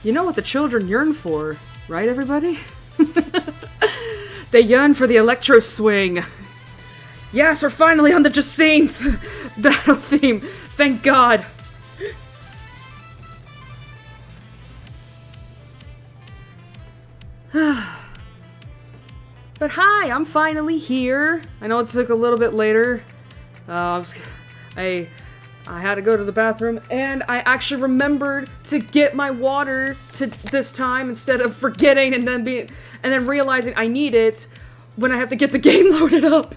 You know what the children yearn for, right, everybody? They yearn for the electro swing. Yes, we're finally on the Jacinth battle theme. Thank God. But hi, I'm finally here. I know it took a little bit later. I had to go to the bathroom, and I actually remembered to get my water to this time instead of forgetting and then realizing I need it when I have to get the game loaded up.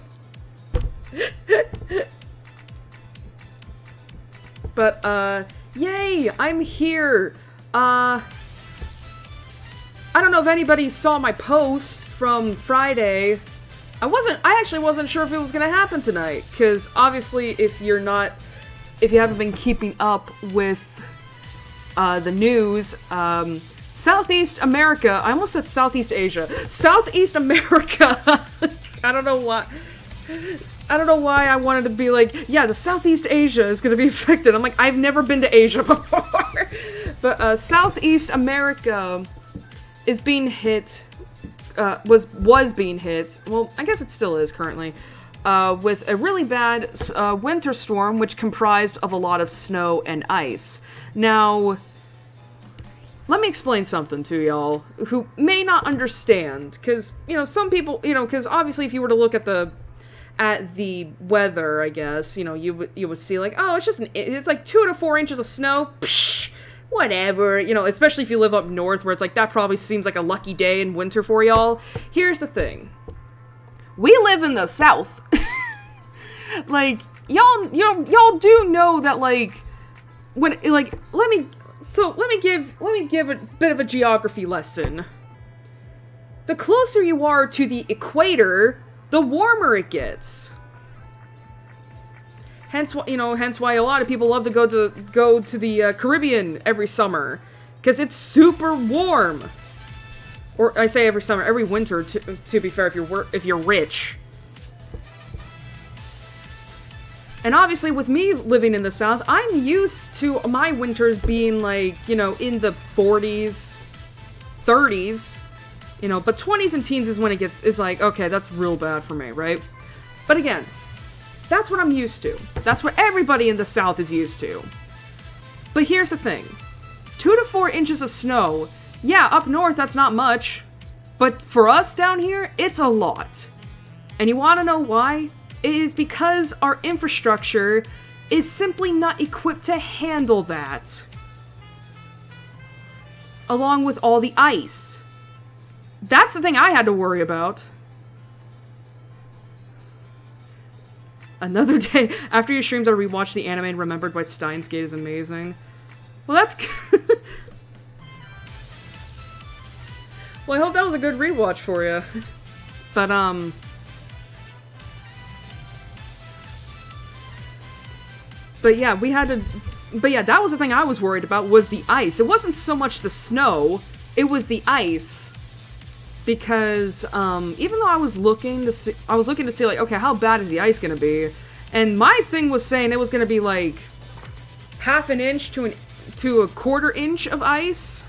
But yay, I'm here. I don't know if anybody saw my post from Friday. I actually wasn't sure if it was gonna happen tonight, because obviously if you haven't been keeping up with the news, Southeast America, I almost said Southeast Asia, Southeast America, I don't know why I wanted to be like, yeah, the Southeast Asia is gonna be affected. I'm like, I've never been to Asia before. But Southeast America is being hit, was being hit, well, I guess it still is currently, with a really bad winter storm, which comprised of a lot of snow and ice. Now, let me explain something to y'all who may not understand, because, some people, because obviously if you were to look at the weather, I guess, you would see like, oh, it's like 2 to 4 inches of snow, psh, whatever, especially if you live up north where it's like, that probably seems like a lucky day in winter for y'all. Here's the thing. We live in the South. Like, y'all do know that, like, when, like, let me give a bit of a geography lesson. The closer you are to the equator, the warmer it gets. Hence why a lot of people love to go to the Caribbean every summer, because it's super warm. Or I say every summer, every winter. To be fair, if you're rich. And obviously, with me living in the South, I'm used to my winters being like, in the 40s, 30s. But 20s and teens is when is like, okay, that's real bad for me, right? But again, that's what I'm used to. That's what everybody in the South is used to. But here's the thing. 2 to 4 inches of snow, yeah, up north, that's not much. But for us down here, it's a lot. And you want to know why? It is because our infrastructure is simply not equipped to handle that. Along with all the ice. That's the thing I had to worry about. Another day. After your streams, I rewatched the anime and remembered why Steins is amazing. Well, that's good. Well, I hope that was a good rewatch for you. But, But yeah, that was the thing I was worried about, was the ice. It wasn't so much the snow, it was the ice. Because, even though I was looking to see, like, okay, how bad is the ice gonna be? And my thing was saying it was gonna be, like, half an inch to a quarter inch of ice.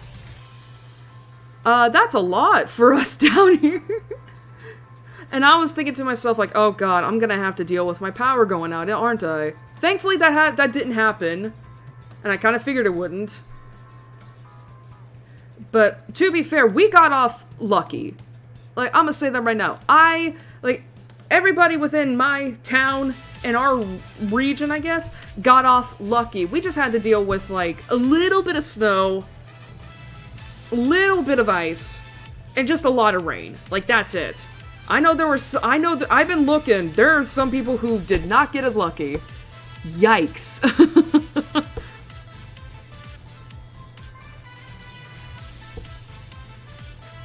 That's a lot for us down here. And I was thinking to myself, like, oh god, I'm gonna have to deal with my power going out, aren't I? Thankfully, that didn't happen. And I kind of figured it wouldn't. But, to be fair, we got off lucky. Like, I'm gonna say that right now. Everybody within my town and our region, I guess, got off lucky. We just had to deal with, like, a little bit of snow, a little bit of ice, and just a lot of rain. Like, that's it. I've been looking. There are some people who did not get as lucky. Yikes.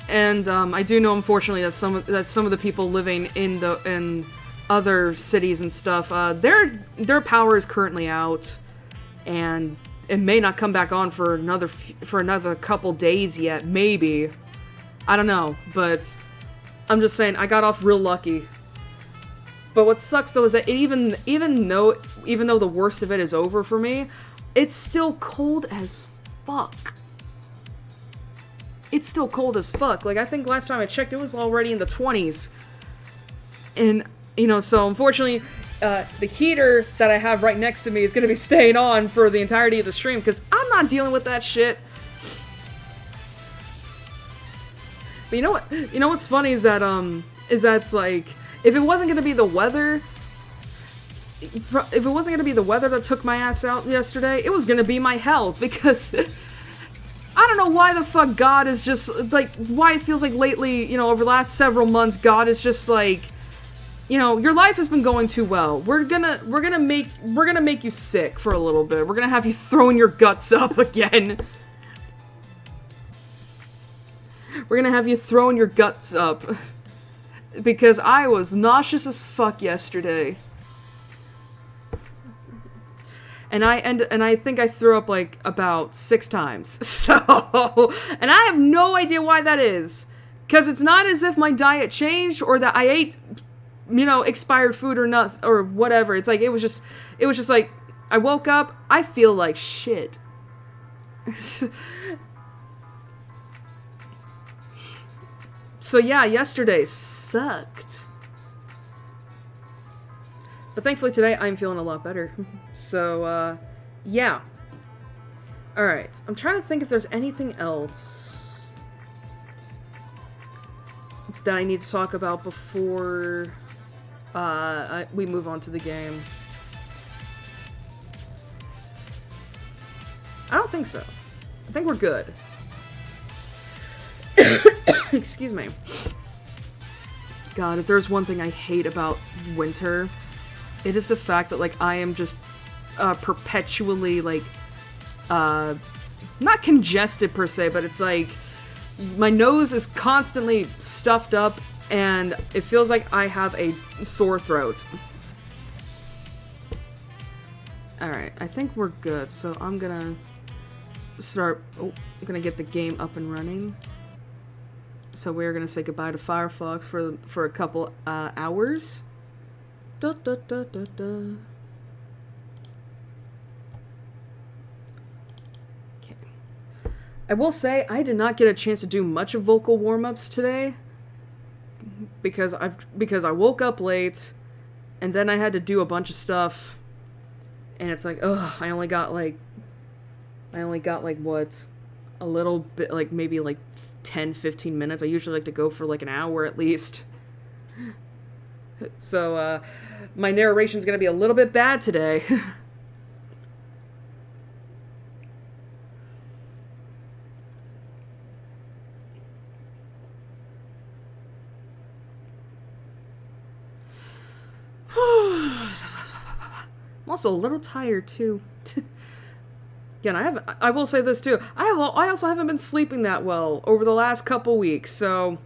And I do know, unfortunately, that some of the people living in other cities and stuff, their power is currently out, and it may not come back on for another couple days yet. Maybe, I don't know, but I'm just saying I got off real lucky. But what sucks though is that even though the worst of it is over for me, it's still cold as fuck. It's still cold as fuck. Like, I think last time I checked, it was already in the 20s. And, you know, so unfortunately, the heater that I have right next to me is going to be staying on for the entirety of the stream, because I'm not dealing with that shit. But you know what? You know what's funny is that it's like, if it wasn't going to be the weather, that took my ass out yesterday, it was going to be my health, because I don't know why the fuck God is just, like, why it feels like lately, you know, over the last several months, God is just like, you know, your life has been going too well. We're gonna make you sick for a little bit. We're gonna have you throwing your guts up again. We're gonna have you throwing your guts up. Because I was nauseous as fuck yesterday. And I think I threw up like about 6 times. So, and I have no idea why that is. Because it's not as if my diet changed or that I ate, you know, expired food or not or whatever. It's like it was just like I woke up, I feel like shit. So yeah, yesterday sucked. But thankfully today I'm feeling a lot better. So, yeah. Alright, I'm trying to think if there's anything else that I need to talk about before we move on to the game. I don't think so. I think we're good. Excuse me. God, if there's one thing I hate about winter, it is the fact that, like, I am just perpetually, like, not congested per se, but it's like my nose is constantly stuffed up and it feels like I have a sore throat. Alright, I think we're good, so I'm gonna I'm gonna get the game up and running. So we're gonna say goodbye to Firefox for a couple hours. Da, da, da, da, da. Okay. I will say I did not get a chance to do much of vocal warm-ups today because I woke up late and then I had to do a bunch of stuff and it's like, ugh, I only got like what, a little bit, like maybe like 10-15 minutes. I usually like to go for like an hour at least. So, my narration's gonna be a little bit bad today. I'm also a little tired too. Again, I will say this too. I also haven't been sleeping that well over the last couple weeks, so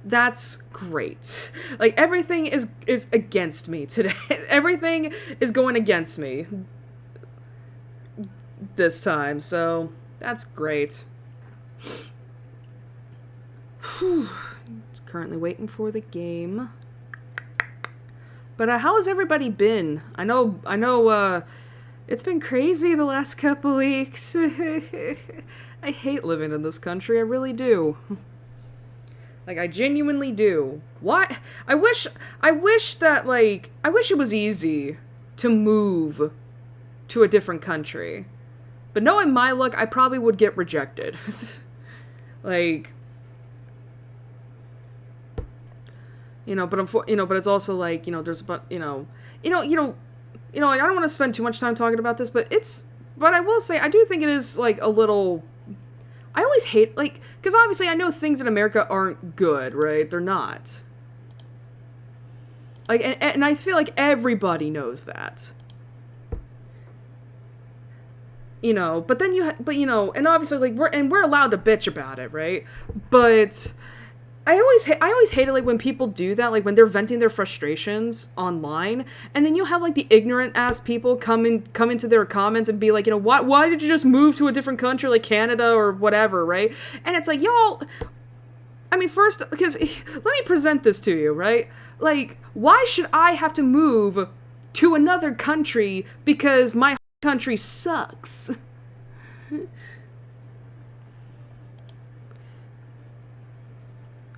that's great. Like, everything is against me today. Everything is going against me this time, so that's great. Whew. Currently waiting for the game. But how has everybody been? I know, it's been crazy the last couple weeks. I hate living in this country, I really do. Like, I genuinely do. Why? I wish that, like, I wish it was easy to move to a different country. But knowing my luck, I probably would get rejected. Like, you know, but it's also like, you know, there's, but, I don't want to spend too much time talking about this, but I will say, I do think it is, like, a little, I always hate, like, because obviously I know things in America aren't good, right? They're not. Like, and I feel like everybody knows that. You know, but then and obviously, like, we're allowed to bitch about it, right? But I always hate it, like, when people do that, like, when they're venting their frustrations online, and then you have, like, the ignorant-ass people come into their comments and be like, you know, why did you just move to a different country, like Canada or whatever, right? And it's like, y'all, I mean, first, because let me present this to you, right? Like, why should I have to move to another country because my country sucks?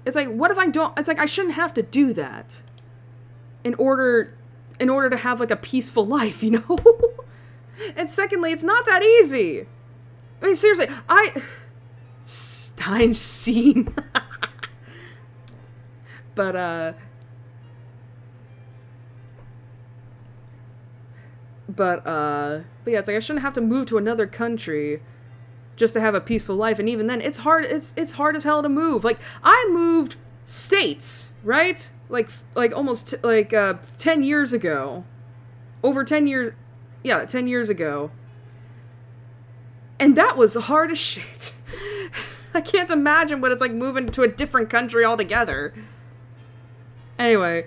It's like, what if I don't? It's like, I shouldn't have to do that in order to have, like, a peaceful life, you know? And secondly, it's not that easy. I mean, seriously, Steins scene. But yeah, it's like I shouldn't have to move to another country just to have a peaceful life, and even then, it's hard. It's hard as hell to move. Like, I moved states, right? Like almost 10 years ago, over 10 years, yeah, 10 years ago, and that was hard as shit. I can't imagine what it's like moving to a different country altogether. Anyway,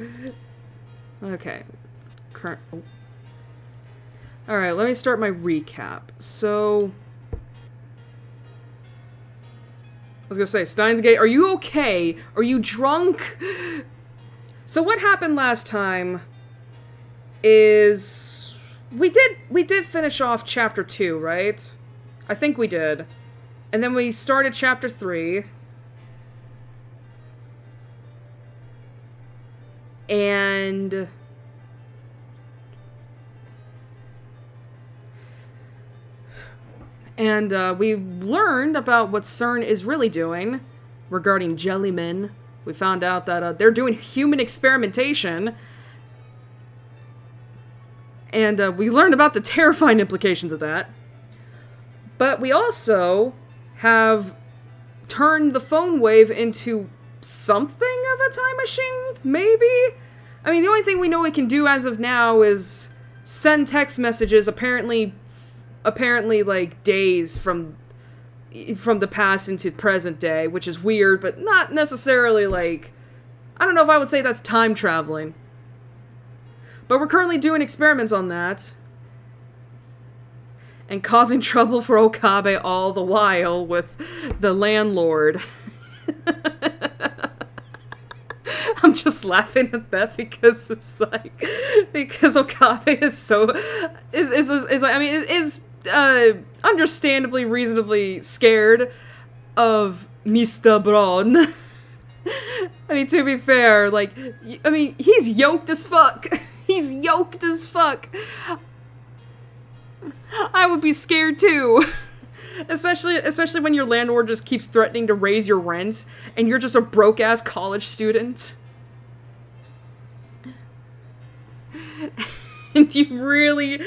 okay. Alright, let me start my recap. So, I was gonna say, Steins Gate, are you okay? Are you drunk? So what happened last time is we did finish off chapter 2, right? I think we did. And then we started chapter 3. And we learned about what CERN is really doing regarding jellymen. We found out that they're doing human experimentation. And we learned about the terrifying implications of that. But we also have turned the phone wave into something of a time machine, maybe? I mean, the only thing we know we can do as of now is send text messages, apparently like days from the past into present day, which is weird, but not necessarily like, I don't know if I would say that's time traveling. But we're currently doing experiments on that. And causing trouble for Okabe all the while with the landlord. I'm just laughing at that because it's like, because Okabe is so, is understandably, reasonably scared of Mr. Braun. I mean, to be fair, like, I mean, he's yoked as fuck. He's yoked as fuck. I would be scared too. Especially when your landlord just keeps threatening to raise your rent and you're just a broke-ass college student. And you really,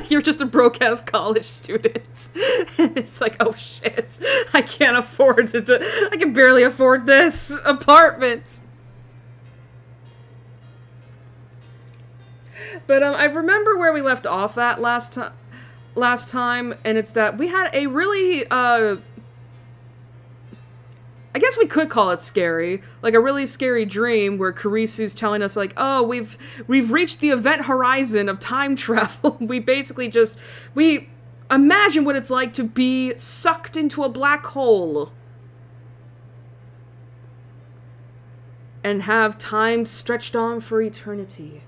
you're just a broke-ass college student. And it's like, oh shit, I can't afford it. I can barely afford this apartment. But I remember where we left off at last time, and it's that we had a really, I guess we could call it scary, like a really scary dream where Kurisu's telling us like, oh, we've reached the event horizon of time travel. We imagine what it's like to be sucked into a black hole and have time stretched on for eternity.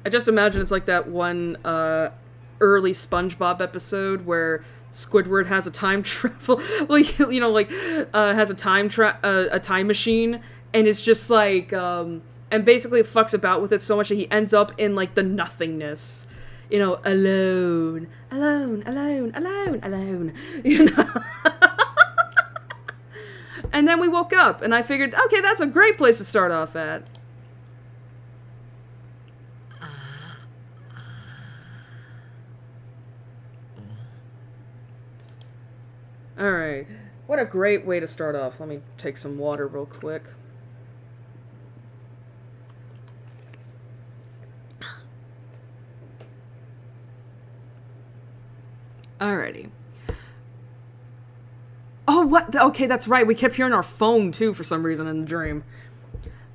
I just imagine it's like that one, early SpongeBob episode where Squidward has a time travel, has a time machine, and it's just like, and basically fucks about with it so much that he ends up in like the nothingness, alone, you know. And then we woke up, and I figured, okay, that's a great place to start off at. Alright, what a great way to start off. Let me take some water real quick. Alrighty. Oh, what? Okay, that's right. We kept hearing our phone, too, for some reason in the dream.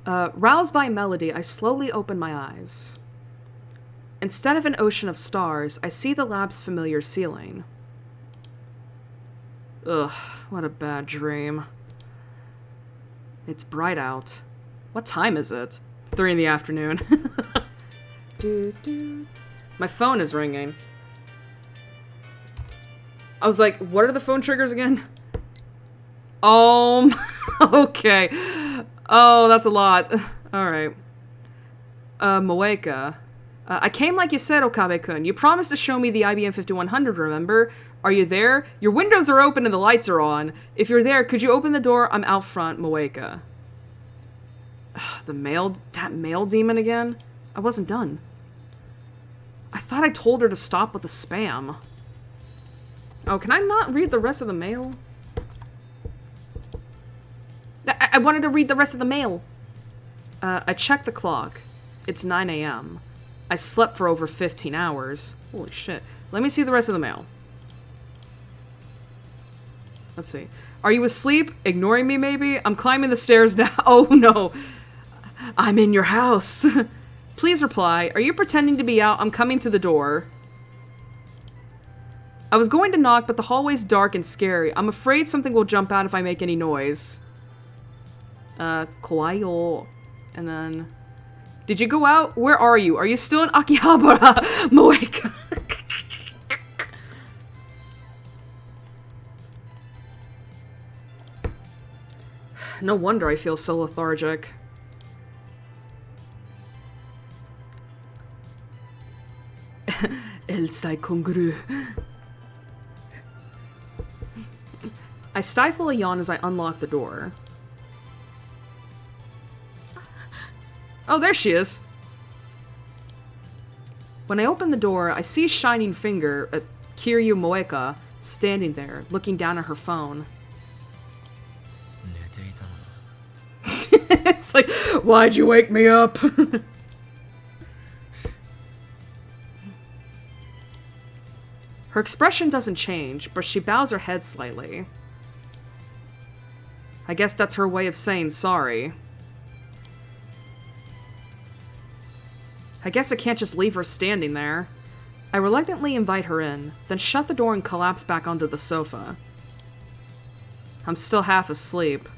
Roused by melody, I slowly open my eyes. Instead of an ocean of stars, I see the lab's familiar ceiling. Ugh, what a bad dream. It's bright out. What time is it? 3 in the afternoon. My phone is ringing. I was like, what are the phone triggers again? Okay. Oh, that's a lot. Alright. Moeka. I came like you said, Okabe-kun. You promised to show me the IBM 5100, remember? Are you there? Your windows are open and the lights are on. If you're there, could you open the door? I'm out front, Moeka. That mail demon again? I wasn't done. I thought I told her to stop with the spam. Oh, can I not read the rest of the mail? I wanted to read the rest of the mail. I checked the clock. It's 9 a.m. I slept for over 15 hours. Holy shit. Let me see the rest of the mail. Let's see. Are you asleep? Ignoring me, maybe? I'm climbing the stairs now. Oh, no. I'm in your house. Please reply. Are you pretending to be out? I'm coming to the door. I was going to knock, but the hallway's dark and scary. I'm afraid something will jump out if I make any noise. Kawaii yo. And then... Did you go out? Where are you? Are you still in Akihabara? Moeka. No wonder I feel so lethargic. El Saikonguru. I stifle a yawn as I unlock the door. Oh, there she is. When I open the door, I see a shining finger at Kiryu Moeka standing there, looking down at her phone. It's like, why'd you wake me up? Her expression doesn't change, but she bows her head slightly. I guess that's her way of saying sorry. I guess I can't just leave her standing there. I reluctantly invite her in, then shut the door and collapse back onto the sofa. I'm still half asleep.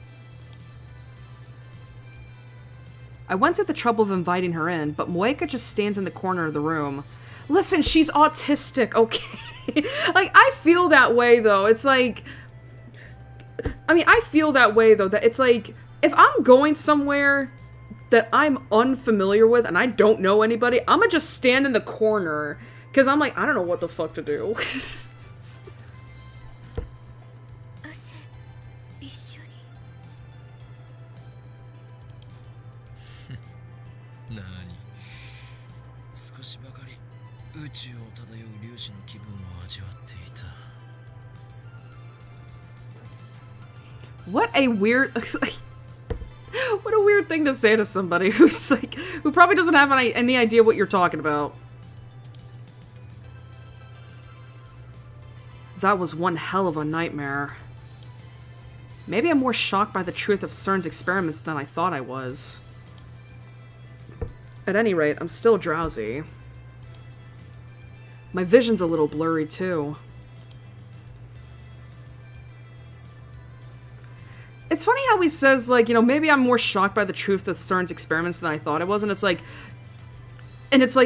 I went to the trouble of inviting her in, but Moeka just stands in the corner of the room. Listen, she's autistic, okay? Like, I feel that way, though. It's like... I mean, I feel that way, though, that it's like, if I'm going somewhere that I'm unfamiliar with and I don't know anybody, I'm gonna just stand in the corner, because I'm like, I don't know what the fuck to do. What a weird... what a weird thing to say to somebody who's like... who probably doesn't have any idea what you're talking about. That was one hell of a nightmare. Maybe I'm more shocked by the truth of CERN's experiments than I thought I was. At any rate, I'm still drowsy. My vision's a little blurry, too. It's funny how he says, like, you know, maybe I'm more shocked by the truth of CERN's experiments than I thought I was, and it's like,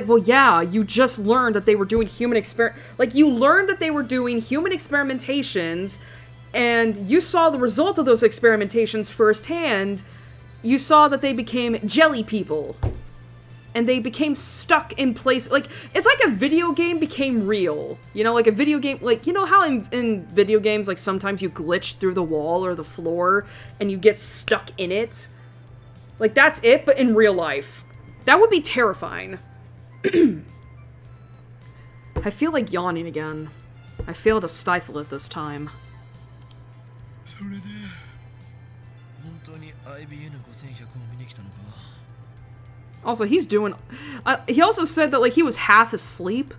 well, yeah, you just learned that they were doing you learned that they were doing human experimentations, and you saw the results of those experimentations firsthand. You saw that they became jelly people. And they became stuck in place. Like, it's like a video game became real. You know, like a video game, like, you know how in video games, like, sometimes you glitch through the wall or the floor and you get stuck in it? Like, that's it, but in real life. That would be terrifying. I feel like yawning again. I failed to stifle it this time. Also, he's doing... he also said that, like, he was half asleep.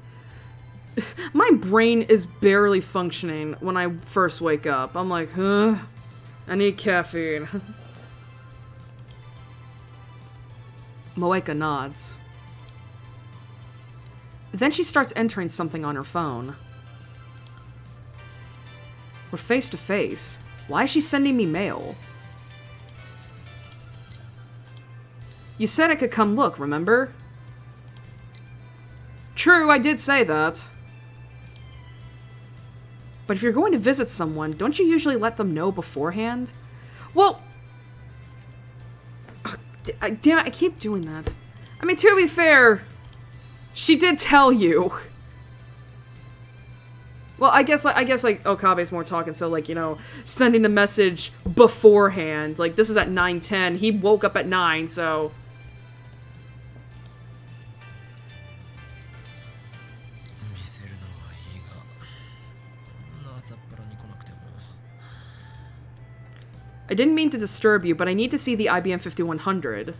My brain is barely functioning when I first wake up. I'm like, huh? I need caffeine. Moeka nods. Then she starts entering something on her phone. We're face to face. Why is she sending me mail? You said I could come look, remember? True, I did say that. But if you're going to visit someone, don't you usually let them know beforehand? Well... damn it, I keep doing that. I mean, to be fair, she did tell you. Well, I guess like Okabe's more talking, so like, you know, sending the message beforehand. Like, this is at 9:10. He woke up at 9, so... I didn't mean to disturb you, but I need to see the IBM 5100.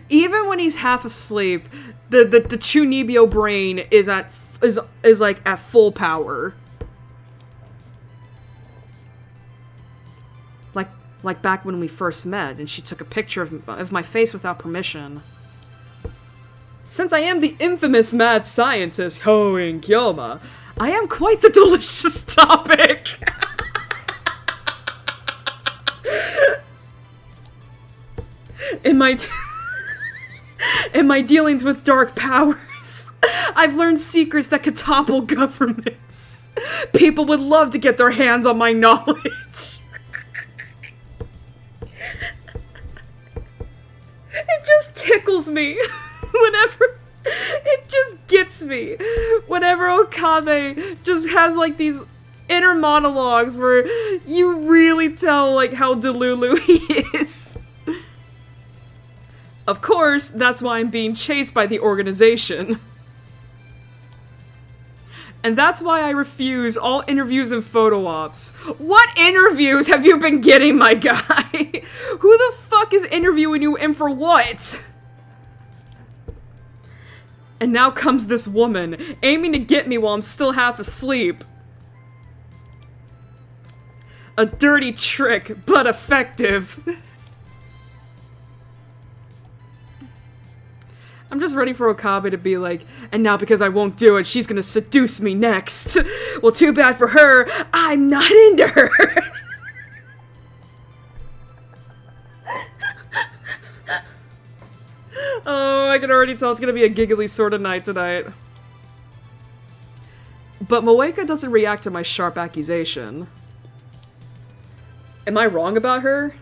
Even when he's half asleep, the Chunibyo brain is like at full power. Like back when we first met, and she took a picture of my face without permission. Since I am the infamous mad scientist Hoen Kyoma, I am quite the delicious topic. In my dealings with dark powers, I've learned secrets that could topple governments. People would love to get their hands on my knowledge. It just tickles me whenever... It just gets me whenever Okabe just has, like, these inner monologues where you really tell, like, how delulu he is. Of course, that's why I'm being chased by the organization. And that's why I refuse all interviews and photo ops. What interviews have you been getting, my guy? Who the fuck is interviewing you and for what? And now comes this woman, aiming to get me while I'm still half asleep. A dirty trick, but effective. I'm just ready for Okabe to be like, and now because I won't do it, she's gonna seduce me next. Well, too bad for her, I'm not into her. Oh, I can already tell it's gonna be a giggly sort of night tonight. But Moeka doesn't react to my sharp accusation. Am I wrong about her?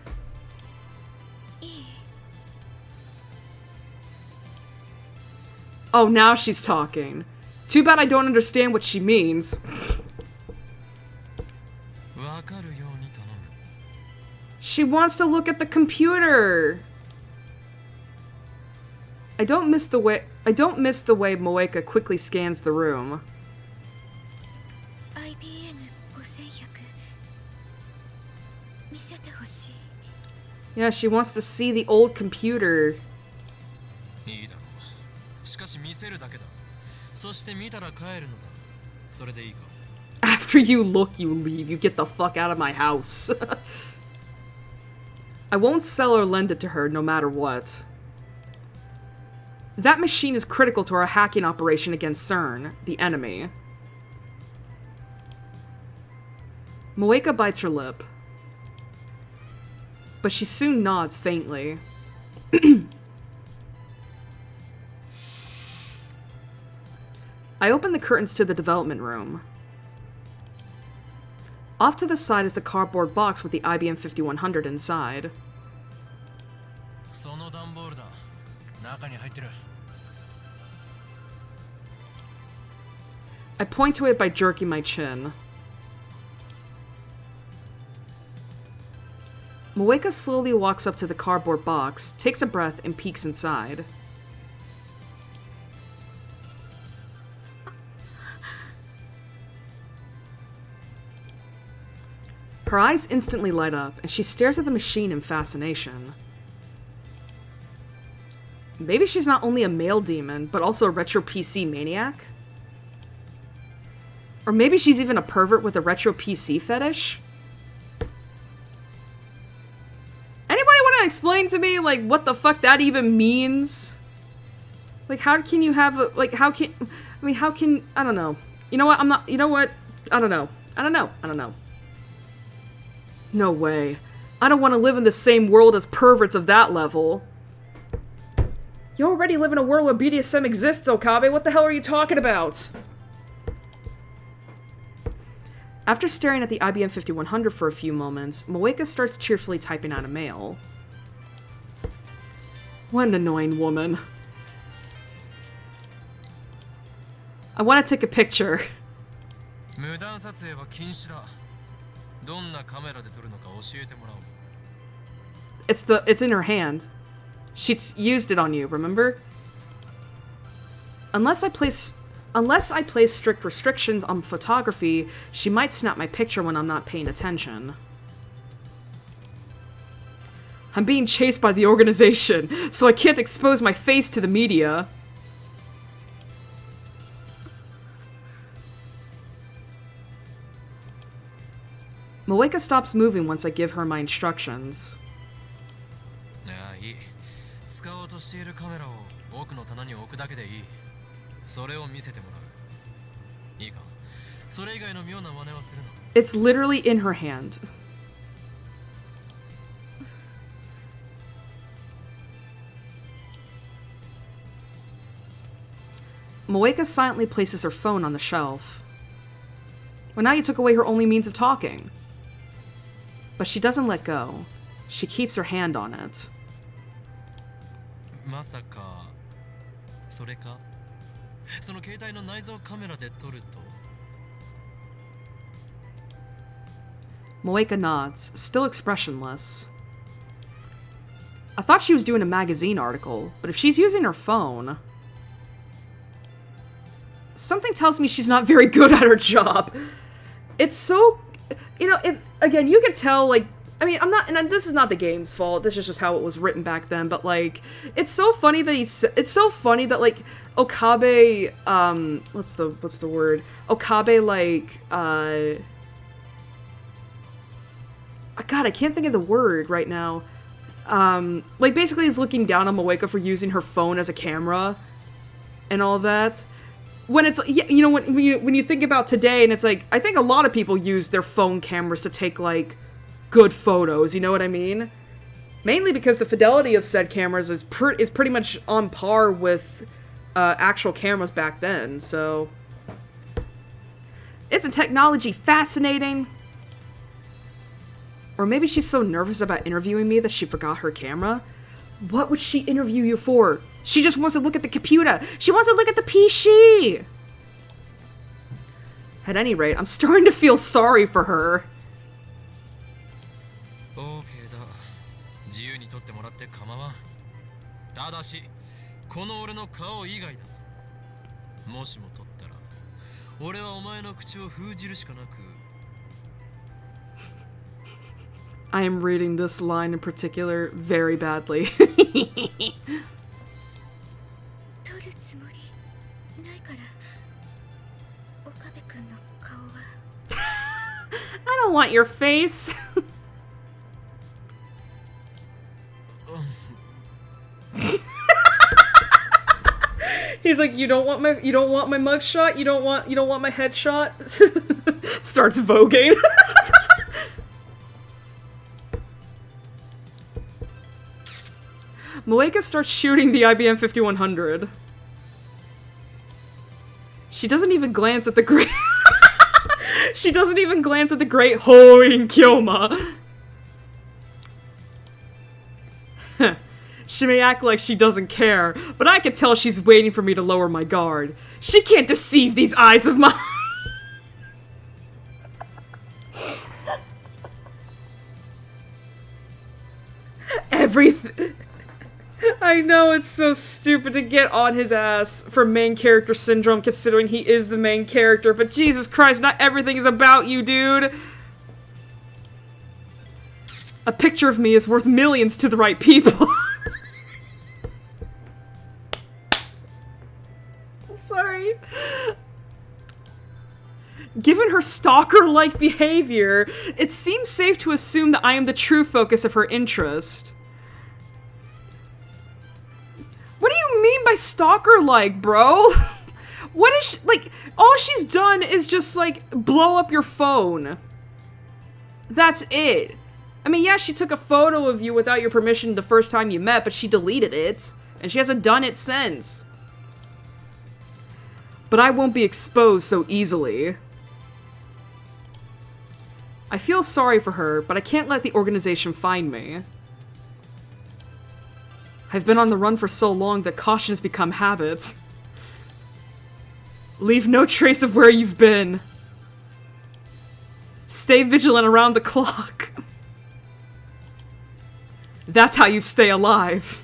Oh, now she's talking. Too bad I don't understand what she means. She wants to look at the computer. I don't miss the way Moeka quickly scans the room. Yeah, she wants to see the old computer. After you look, you leave. You get the fuck out of my house. I won't sell or lend it to her, no matter what. That machine is critical to our hacking operation against CERN, the enemy. Moeka bites her lip. But she soon nods faintly. I open the curtains to the development room. Off to the side is the cardboard box with the IBM 5100 inside. I point to it by jerking my chin. Moeka slowly walks up to the cardboard box, takes a breath, and peeks inside. Her eyes instantly light up, and she stares at the machine in fascination. Maybe she's not only a male demon, but also a retro PC maniac? Or maybe she's even a pervert with a retro PC fetish? Anybody want to explain to me, like, what the fuck that even means? Like, how can you have a, like, how can, I mean, how can, I don't know. You know what, I'm not, you know what, I don't know. I don't know. No way. I don't want to live in the same world as perverts of that level. You already live in a world where BDSM exists, Okabe. What the hell are you talking about? After staring at the IBM 5100 for a few moments, Moeka starts cheerfully typing out a mail. What an annoying woman. I want to take a picture. It's in her hand. She's used it on you, remember? Unless I place strict restrictions on photography, she might snap my picture when I'm not paying attention. I'm being chased by the organization, so I can't expose my face to the media. Moeka stops moving once I give her my instructions. It's literally in her hand. Moeka silently places her phone on the shelf. Well, now you took away her only means of talking. But she doesn't let go. She keeps her hand on it. Moeka nods, still expressionless. I thought she was doing a magazine article, but if she's using her phone... Something tells me she's not very good at her job. It's so... You know, it's... Again, you can tell, like... I mean, I'm not... And this is not the game's fault. This is just how it was written back then. But, like... It's so funny that It's so funny that, like... Okabe... What's the word? Okabe, like... God, I can't think of the word right now. Like, basically is looking down on Moeka for using her phone as a camera. And all that. When it's, you know, when you think about today, and it's like, I think a lot of people use their phone cameras to take, like, good photos, you know what I mean? Mainly because the fidelity of said cameras is pretty much on par with actual cameras back then, so... Isn't technology fascinating? Or maybe she's so nervous about interviewing me that she forgot her camera? What would she interview you for? She just wants to look at the computer. She wants to look at the PC. At any rate, I'm starting to feel sorry for her. I am reading this line in particular very badly. I don't want your face. He's like, you don't want my mugshot? You don't want my headshot? Starts voguing. Moeka starts shooting the IBM 5100. She doesn't even glance at the great... She doesn't even glance at the great Hoin Kyoma. She may act like she doesn't care, but I can tell she's waiting for me to lower my guard. She can't deceive these eyes of mine. Everything... I know it's so stupid to get on his ass for main character syndrome considering he is the main character, but Jesus Christ, not everything is about you, dude! A picture of me is worth millions to the right people. I'm sorry. Given her stalker-like behavior, it seems safe to assume that I am the true focus of her interest. What do you mean my stalker like, bro? What is she, like, all she's done is just, like, blow up your phone. That's it. I mean, yeah, she took a photo of you without your permission the first time you met, but she deleted it. And she hasn't done it since. But I won't be exposed so easily. I feel sorry for her, but I can't let the organization find me. I've been on the run for so long that caution has become habit. Leave no trace of where you've been. Stay vigilant around the clock. That's how you stay alive.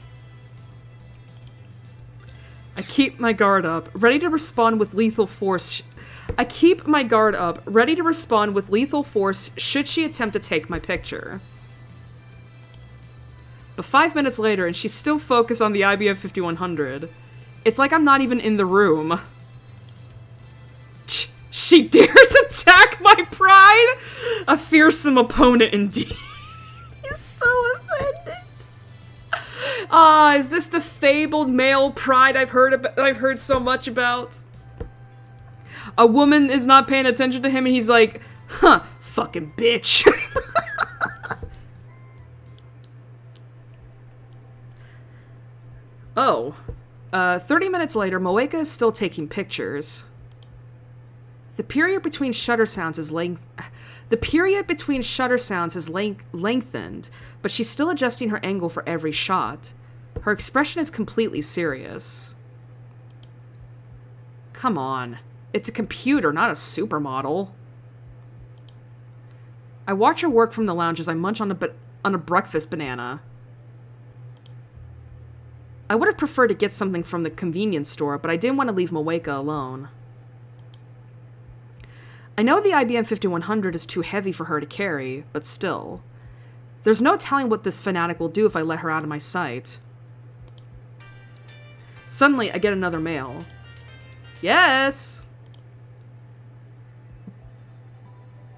I keep my guard up, ready to respond with lethal force. I keep my guard up, ready to respond with lethal force should she attempt to take my picture. But 5 minutes later, and she's still focused on the IBM 5100. It's like I'm not even in the room. She dares attack my pride? A fearsome opponent indeed. He's so offended. Ah, is this the fabled male pride I've heard so much about? A woman is not paying attention to him and he's like, huh, fucking bitch. Oh. 30 minutes later, Moeka is still taking pictures. The period between shutter sounds has lengthened, but she's still adjusting her angle for every shot. Her expression is completely serious. Come on. It's a computer, not a supermodel. I watch her work from the lounge as I munch on a breakfast banana. I would have preferred to get something from the convenience store, but I didn't want to leave Moeka alone. I know the IBM 5100 is too heavy for her to carry, but still. There's no telling what this fanatic will do if I let her out of my sight. Suddenly, I get another mail. Yes!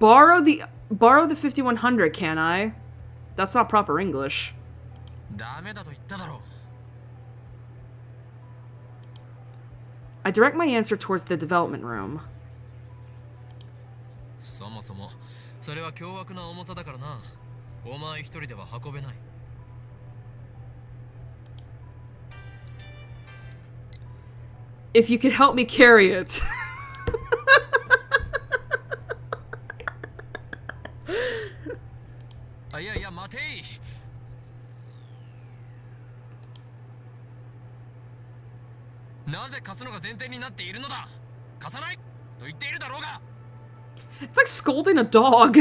Borrow the 5100, can I? That's not proper English. I direct my answer towards the development room. If you could help me carry it. It's like scolding a dog.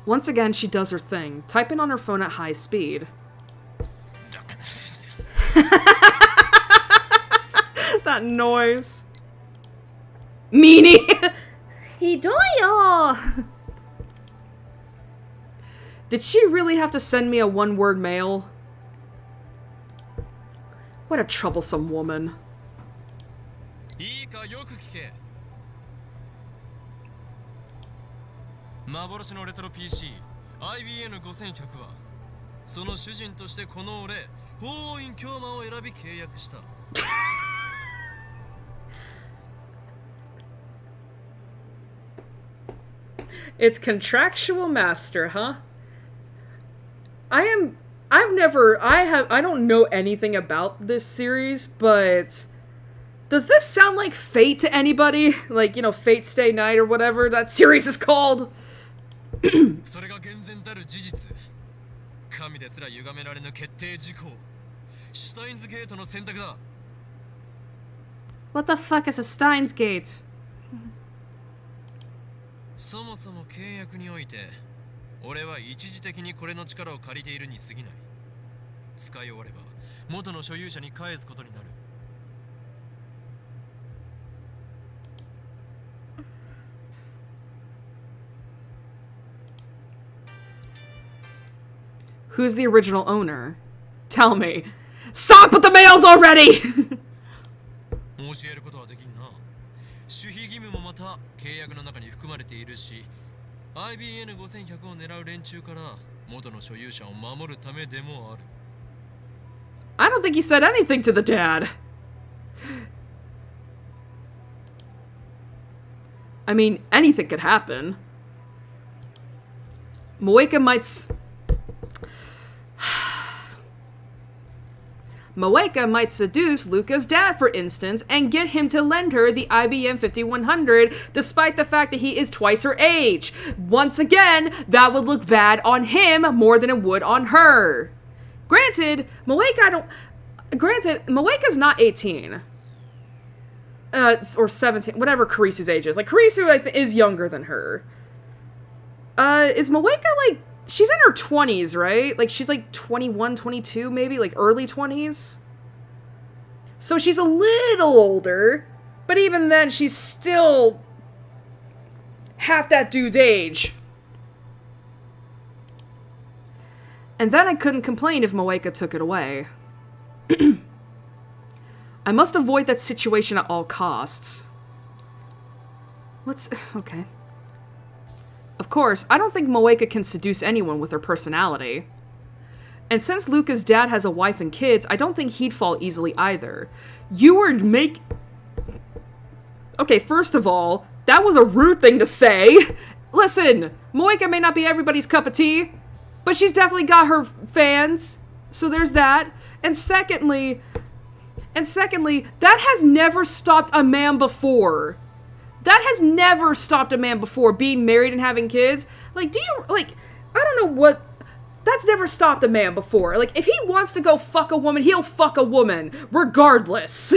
Once again, she does her thing, typing on her phone at high speed. That noise. Meanie! Hidoyo! Did she really have to send me a one-word mail? What a troublesome woman. いいかよく聞け。幻のレトロ PC IBN5100 はその主人としてこの俺法院教魔を選び契約した。It's contractual master, huh? I don't know anything about this series, but does this sound like Fate to anybody? Like, you know, Fate Stay Night or whatever that series is called? それが厳然たる事実。神ですら歪められぬ決定事項。シュタインズゲートの選択だ。What the fuck is a Steins Gate? そもそも契約において、俺は一時的にこれの力を借りているに過ぎない。使い終われば元の所有者に返すことになる。Who's the original owner? Tell me. Stop with the mails already! 教えることはできんな。守秘義務もまた契約の中に含まれているし、IBN5100 を狙う連中から元の所有者を守るためでもある。I don't think he said anything to the dad. I mean, anything could happen. Moeka might seduce Luca's dad, for instance, and get him to lend her the IBM 5100, despite the fact that he is twice her age. Once again, that would look bad on him more than it would on her. Granted, Moeka's not 18. Or 17, whatever Karisu's age is. Like, Karisu is younger than her. Is Moeka, like, she's in her 20s, right? Like, she's, like, 21, 22, maybe? Like, early 20s? So she's a little older, but even then, she's still half that dude's age. And then I couldn't complain if Moeka took it away. I must avoid that situation at all costs. Okay. Of course, I don't think Moeka can seduce anyone with her personality. And since Luca's dad has a wife and kids, I don't think he'd fall easily either. Okay, first of all, that was a rude thing to say. Listen, Moeka may not be everybody's cup of tea, but she's definitely got her fans. So there's that. And secondly, that has never stopped a man before. That has never stopped a man before, being married and having kids. Like, I don't know what... That's never stopped a man before. Like, if he wants to go fuck a woman, he'll fuck a woman, regardless.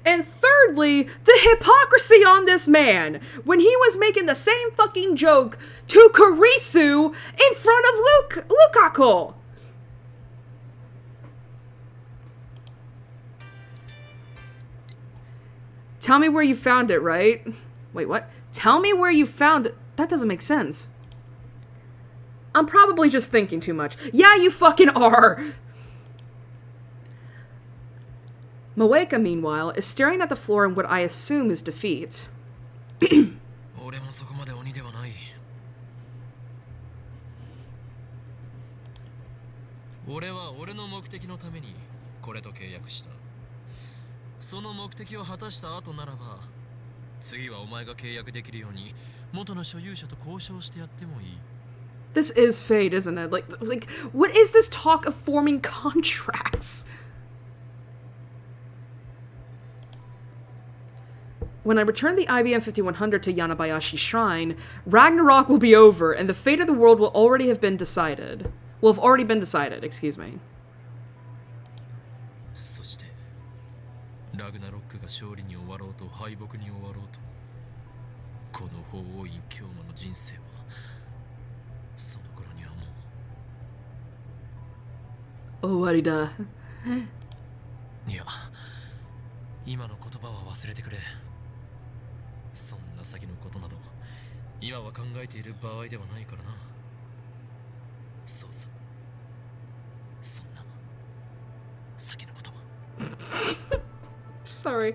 And thirdly, the hypocrisy on this man, when he was making the same fucking joke to Karisu in front of Lukaku. Tell me where you found it, right? Wait, what? Tell me where you found it. That doesn't make sense. I'm probably just thinking too much. Yeah, you fucking are! Moeka, meanwhile, is staring at the floor in what I assume is defeat. This is fate, isn't it? Like, what is this talk of forming contracts? When I return the IBM 5100 to Yanabayashi Shrine, Ragnarok will be over, and the fate of the world will already have been decided. Will have already been decided, excuse me. Owarida. いや、今の言葉は忘れてくれ。そんな先のことなど、今は考えている場合ではないからな。そうさ。そんな先の言葉。Sorry.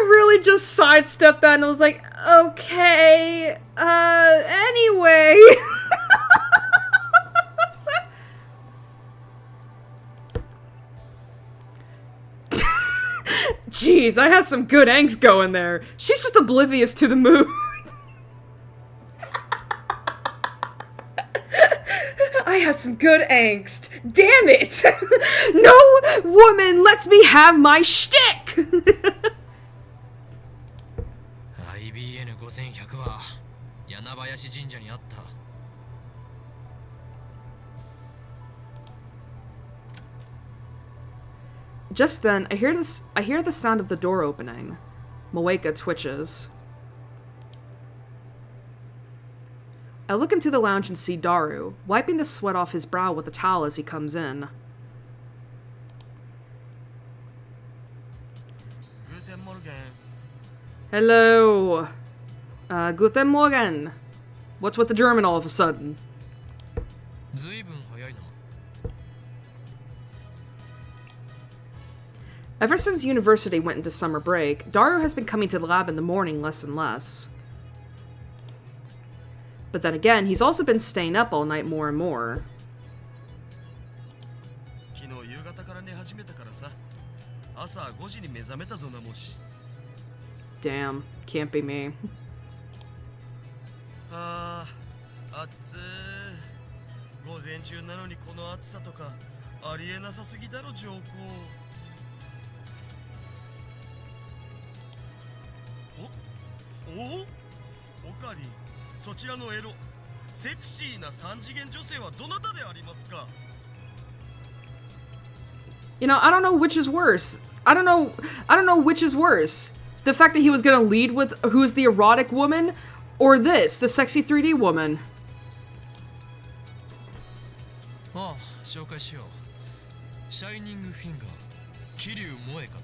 Really just sidestepped that and was like, okay, anyway. Jeez, I had some good angst going there. She's just oblivious to the mood. I had some good angst. Damn it! No woman lets me have my shtick! IBN5100 は柳林神社にあった。Just then, I hear the sound of the door opening. Moeka twitches. I look into the lounge and see Daru, wiping the sweat off his brow with a towel as he comes in. Guten Morgen. Hello. Guten Morgen. What's with the German all of a sudden? Ever since university went into summer break, Daru has been coming to the lab in the morning less and less. But then again, he's also been staying up all night more and more. Damn, can't be me. You know, I don't know which is worse. I don't know which is worse. The fact that he was gonna lead with who's the erotic woman, or this, the sexy 3D woman. Oh, 紹介しよう。シャイニングフィンガー、桐生萌かな。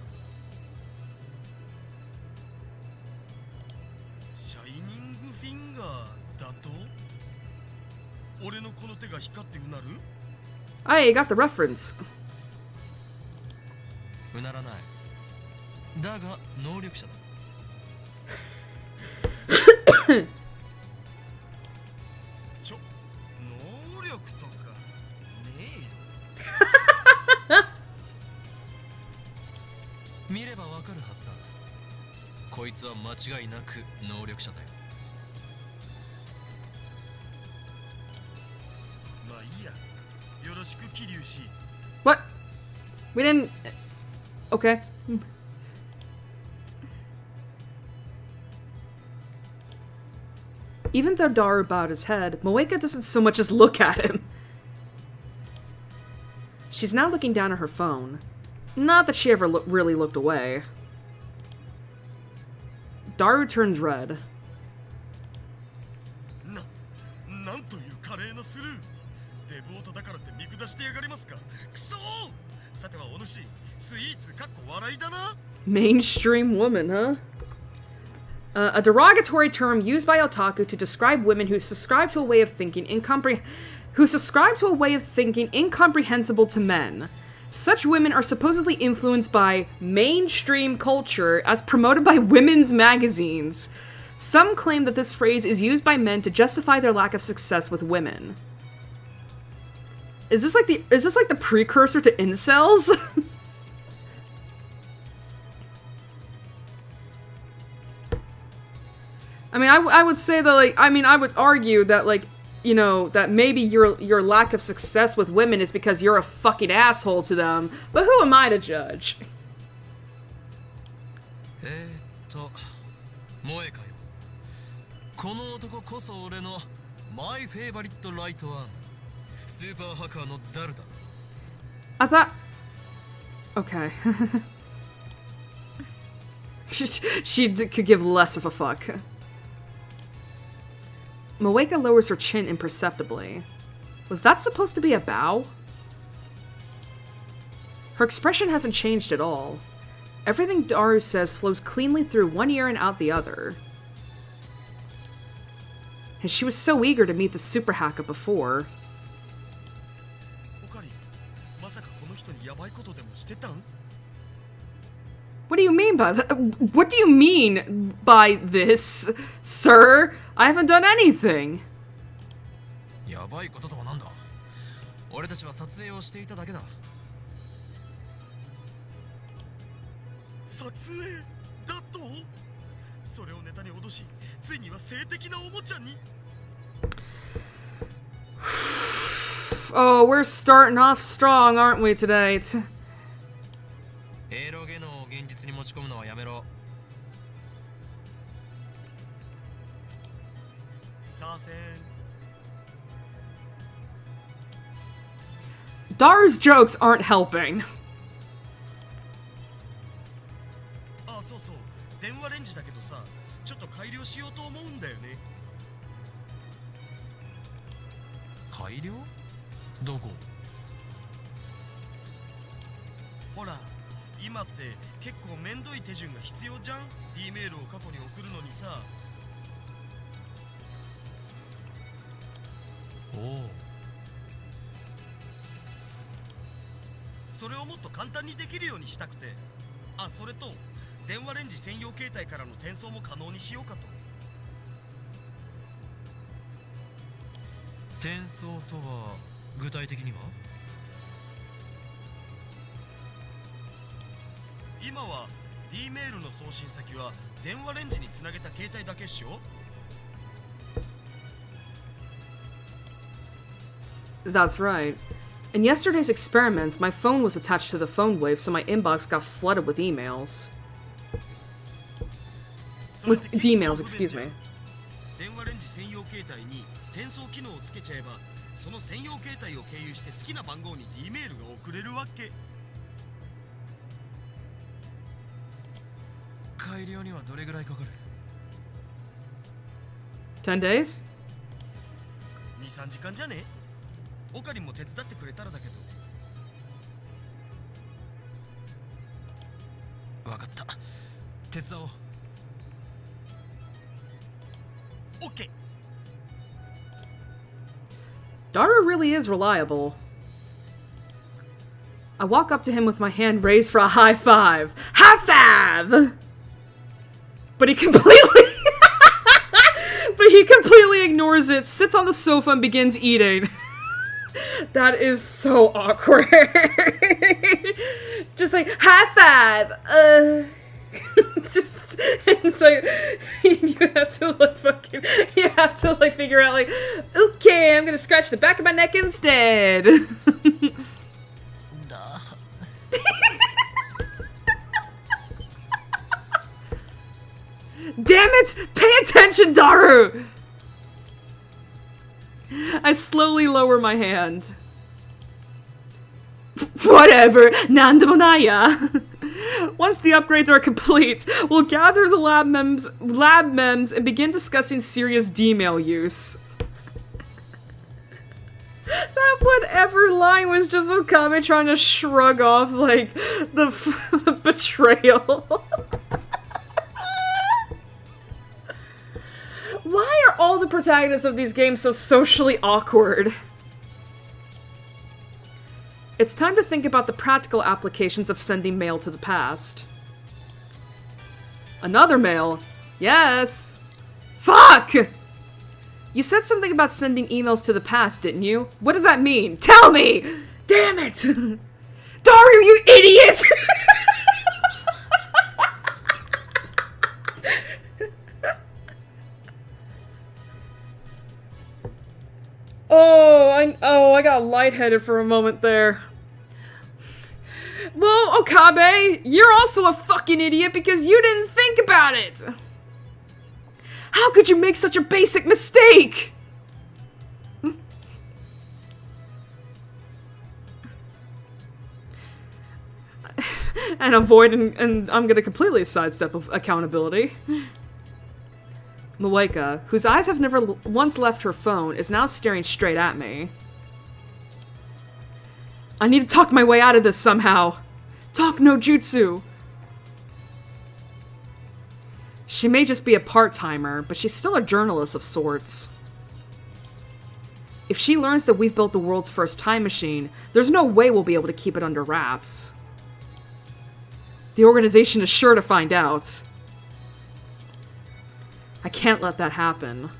シャイニングフィンガーだと？俺のこの手が光ってうなる？ I got the reference. うならない。だが能力者だ。能力とかねえよ。見ればわかるはずだ。こいつは間違いなく能力者だよ。まあいいや。よろしく桐生氏。What? We didn't. Okay. Even though Daru bowed his head, Moeka doesn't so much as look at him. She's now looking down at her phone. Not that she ever really looked away. Daru turns red. なんという華麗なスルー。デブオタだからって見下してやがりますか。クソー。さてはお主、スイーツかっこ笑いだな。 Mainstream woman, huh? A derogatory term used by otaku to describe women who subscribe to a way of thinking incomprehensible to men. Such women are supposedly influenced by mainstream culture as promoted by women's magazines. Some claim that this phrase is used by men to justify their lack of success with women. Is this like the precursor to incels? I mean, I would say that, like, I mean, I would argue that, like, you know, that maybe your lack of success with women is because you're a fucking asshole to them. But who am I to judge? 萌えかよ。この男こそ俺のマイフェイバリットライトアーム。スーパーハッカーのダルだ。I thought. Okay. she could give less of a fuck. Moeka lowers her chin imperceptibly. Was that supposed to be a bow? Her expression hasn't changed at all. Everything Daru says flows cleanly through one ear and out the other. And she was so eager to meet the super hacker before. What do you mean by that? What do you mean by this, sir? I haven't done anything. やばいこととはなんだ。俺たちは撮影をしていただけだ。撮影だと？それをネタに脅し、ついには性的なおもちゃに。Oh, we're starting off strong, aren't we today? エロゲノを現実に持ち込むのはやめろ。さあせん。Daru's jokes aren't helping. あ、そうそう。電話レンジだけどさ、ちょっと改良しようと思うんだよね。改良？どこ？ほら今って結構めんどい手順が必要じゃん。 D メールを過去に送るのにさ。おお。それをもっと簡単にできるようにしたくて。あ、それと電話レンジ専用携帯からの転送も可能にしようかと。転送とは具体的には？今は D メールの送信先は電話レンジにつなげた携帯だけっしょ。 That's right. In yesterday's experiments, my phone was attached to the phone wave, so my inbox got flooded with emails. With D-mails, excuse me. 電話レンジ専用携帯に転送機能をつけちゃえば、その専用携帯を経由して好きな番号に D メールが送れるわけ。改良にはどれぐらいかかる？ 10 days? 2、3時間じゃね？オカリンも手伝ってくれたらだけど。わかった。手伝おう。オッケー。Daru really is reliable. I walk up to him with my hand raised for a high five. High five! But he completely ignores it, sits on the sofa and begins eating. That is so awkward. Just like, high five! Just, it's like, you have to figure out, like, okay, I'm gonna scratch the back of my neck instead. Damn it! Pay attention, Daru! I slowly lower my hand. Whatever, nandemonaya. Once the upgrades are complete, we'll gather the lab mems and begin discussing serious D-mail use. That whatever line was just Okabe trying to shrug off, like, the betrayal. Why are all the protagonists of these games so socially awkward? It's time to think about the practical applications of sending mail to the past. Another mail? Yes! Fuck! You said something about sending emails to the past, didn't you? What does that mean? Tell me! Damn it! Daru, you idiot! I got lightheaded for a moment there. Well, Okabe, you're also a fucking idiot because you didn't think about it! How could you make such a basic mistake? And I'm gonna completely sidestep accountability. Moeka, whose eyes have never once left her phone, is now staring straight at me. I need to talk my way out of this somehow. Talk no jutsu. She may just be a part-timer, but she's still a journalist of sorts. If she learns that we've built the world's first time machine, there's no way we'll be able to keep it under wraps. The organization is sure to find out. I can't let that happen.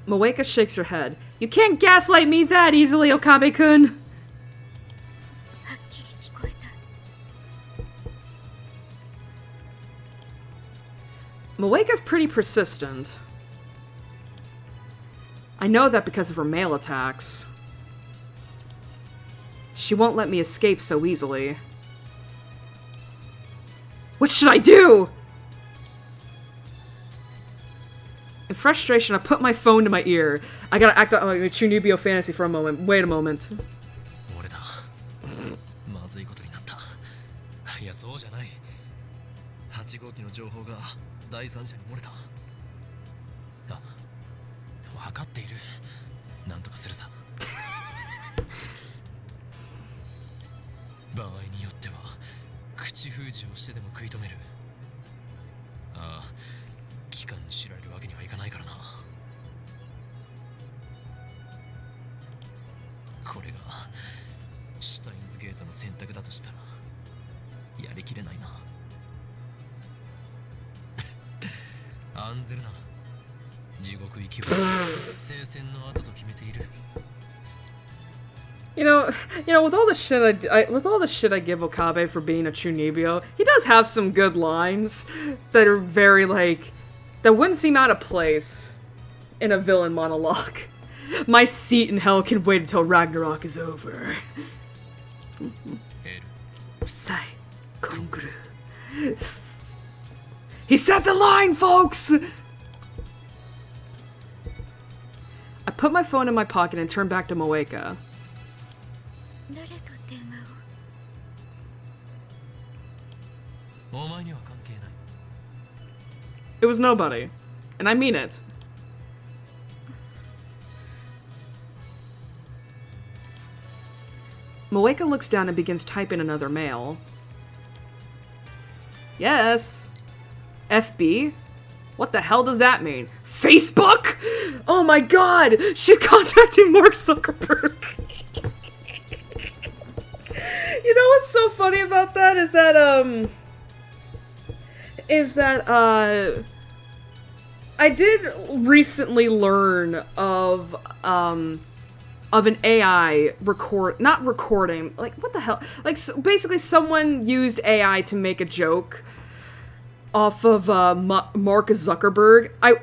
Moeka shakes her head. You can't gaslight me that easily, Okabe-kun! Moeka's pretty persistent. I know that because of her mail attacks. She won't let me escape so easily. What should I do? In frustration, I put my phone to my ear. I gotta act out like a Chunibyo fantasy for a moment. Wait a moment. そうじゃない。8号機の情報が第三者に漏れた。あ、分かっている。なんとかするさ。場合によっては口封じをしてでも食い止める。ああ、機関に知られるわけにはいかないからな。これがシュタインズゲートの選択だとしたらやりきれないな。案ずるな。地獄行きは聖戦の後と決めている。You know, with all the shit I give Okabe for being a Chunibyo, he does have some good lines that are very, like, that wouldn't seem out of place in a villain monologue. My seat in hell can wait until Ragnarok is over. Sai, Kunguru. He said the line, folks! I put my phone in my pocket and turned back to Moeka. It was nobody. And I mean it. Moeka looks down and begins typing another mail. Yes. FB? What the hell does that mean? Facebook? Oh my god! She's contacting Mark Zuckerberg! You know what's so funny about that is that, I did recently learn of an AI not recording, like, what the hell? Like, basically someone used AI to make a joke off of, Mark Zuckerberg. I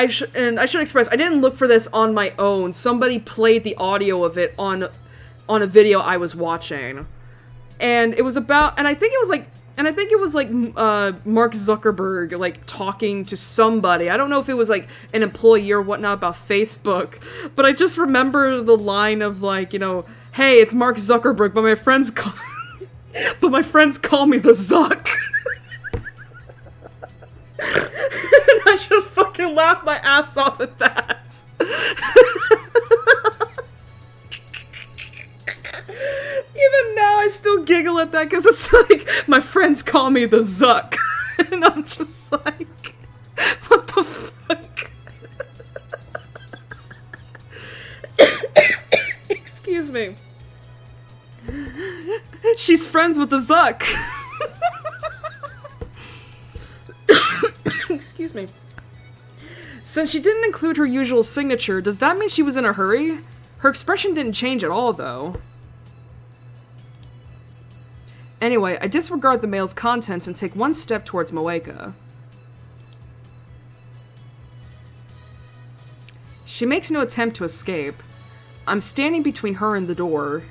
should express, I didn't look for this on my own. Somebody played the audio of it on a video I was watching. And it was about, and I think it was like Mark Zuckerberg, like, talking to somebody. I don't know if it was, like, an employee or whatnot about Facebook, but I just remember the line of, like, you know, hey, it's Mark Zuckerberg, but my friends call me the Zuck. And I just fucking laughed my ass off at that. Even now, I still giggle at that because it's like, my friends call me the Zuck. And I'm just like, what the fuck? Excuse me. She's friends with the Zuck. Excuse me. Since she didn't include her usual signature, does that mean she was in a hurry? Her expression didn't change at all, though. Anyway, I disregard the mail's contents and take one step towards Moeka. She makes no attempt to escape. I'm standing between her and the door.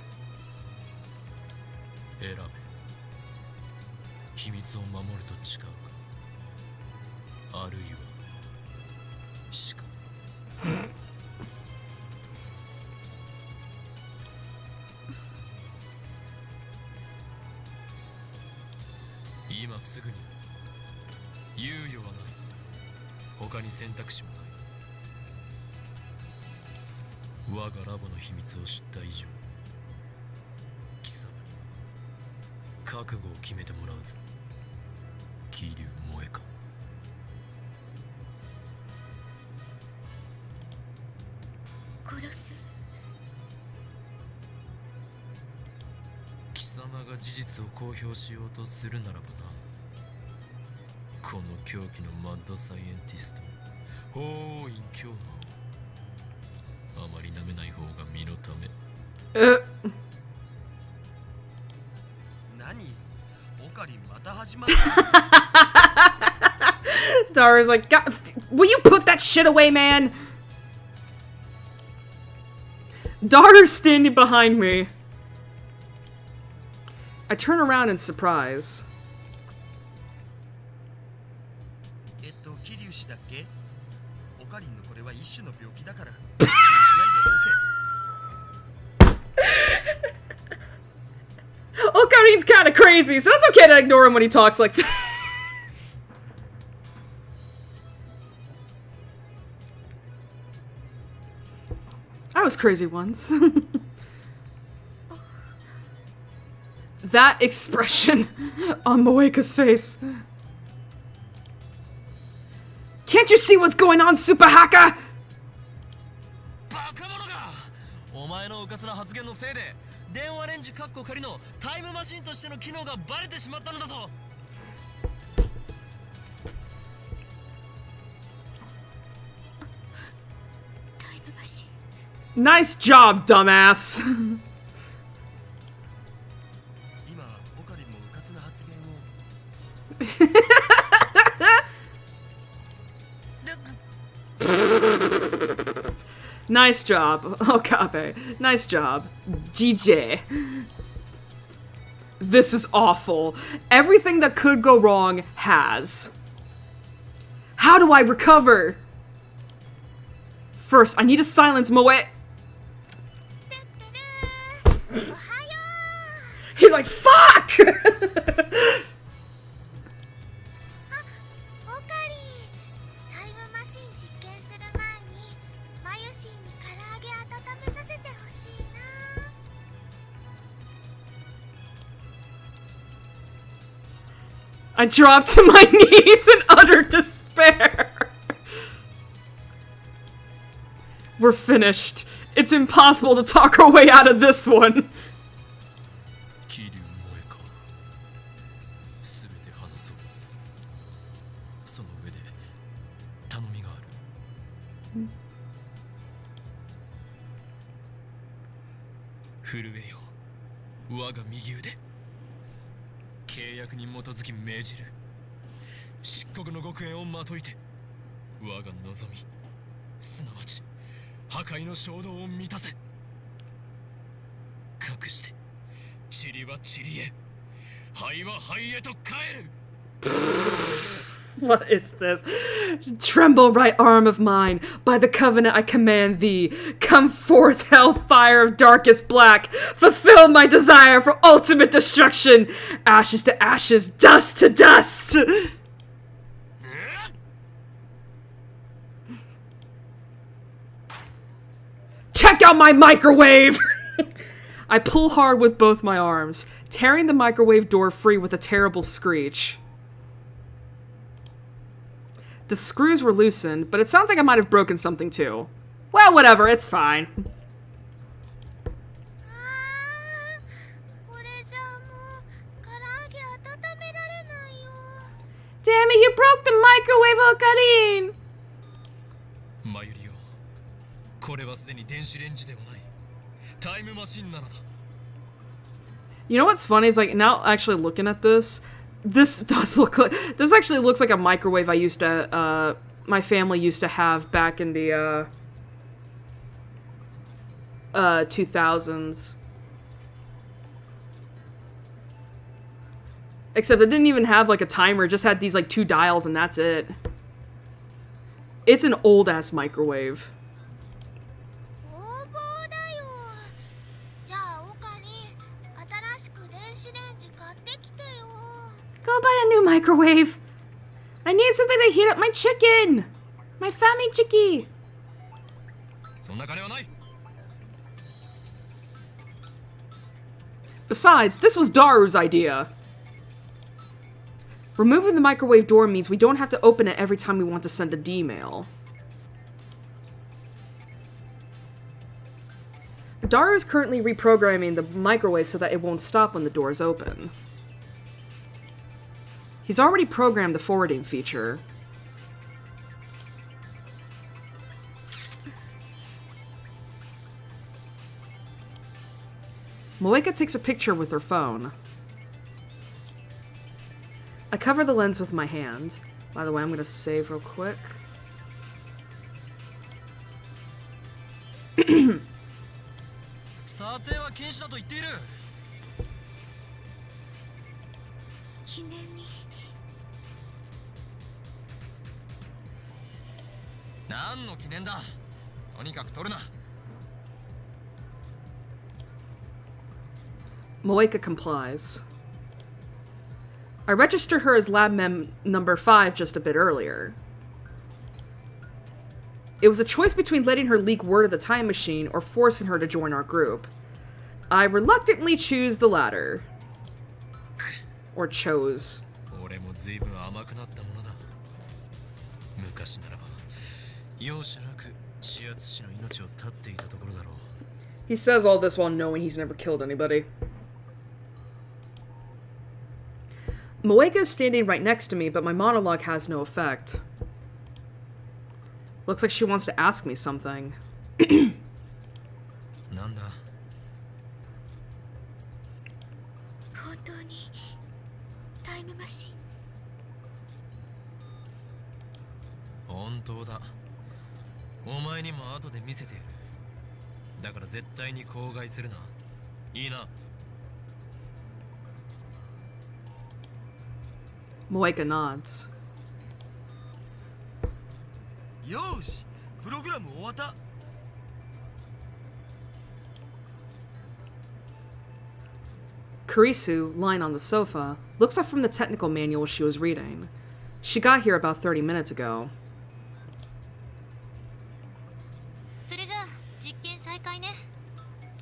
Dara's like, God, will you put that shit away, man? Dara's standing behind me. I turn around in surprise. Okari's kind of crazy, so it's okay to ignore him when he talks like this. I was crazy once. That expression on Moeka's face. Can't you see what's going on, Super Haka? バカ者がお前のうかつな発言のせいで電話レンジカッコ仮のタイムマシンとしての機能がバレてしまったのだぞ Nice job, dumbass. 今オカリンもうかつな発言を Nice job, Okabe. Nice job. GJ. This is awful. Everything that could go wrong has. How do I recover? First, I need to silence Moe. He's like, fuck! I dropped to my knees in utter despair. We're finished. It's impossible to talk our way out of this one. What is this? Tremble, right arm of mine. By the covenant I command thee. Come forth, hellfire of darkest black. Fulfill my desire for ultimate destruction. Ashes to ashes, dust to dust. Check out my microwave! I pull hard with both my arms, tearing the microwave door free with a terrible screech. The screws were loosened, but it sounds like I might have broken something too. Well, whatever, it's fine. Damn it, you broke the microwave, Okarin! You know what's funny is, like, now actually looking at this, this does look like, this actually looks like a microwave I used to, my family used to have back in the, 2000s. Except it didn't even have, like, a timer, it just had these, like, 2 dials and that's it. It's an old-ass microwave. Go buy a new microwave. I need something to heat up my chicken. My family chickie. Besides, this was Daru's idea. Removing the microwave door means we don't have to open it every time we want to send a D-mail. Daru is currently reprogramming the microwave so that it won't stop when the doors open. He's already programmed the forwarding feature. Moeka takes a picture with her phone. I cover the lens with my hand. By the way, I'm gonna save real quick. Moeka complies. I registered her as lab mem number 5 just a bit earlier. It was a choice between letting her leak word of the time machine or forcing her to join our group. I reluctantly choose the latter. Or chose. He says all this while knowing he's never killed anybody. Moeka is standing right next to me, but my monologue has no effect. Looks like she wants to ask me something. Moeka nods. よーし、プログラム終わった。Kurisu, lying on the sofa, looks up from the technical manual she was reading. She got here about 30 minutes ago.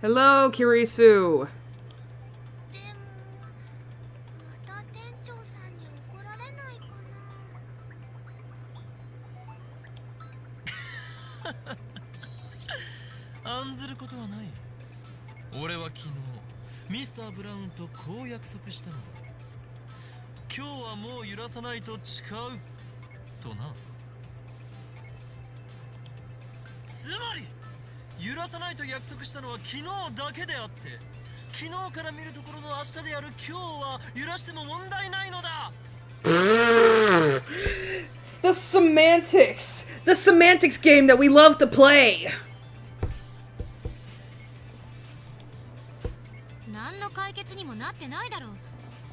Hello, Kurisu. Mr. Brown とこう約束したのだ。今日はもう揺らさないと誓うとな。つまり揺らさないと約束したのは昨日だけであって、昨日から見るところの明日である今日は揺らしても問題ないのだ。The semantics! The semantics game that we love to play! 解決にもなってないだろう。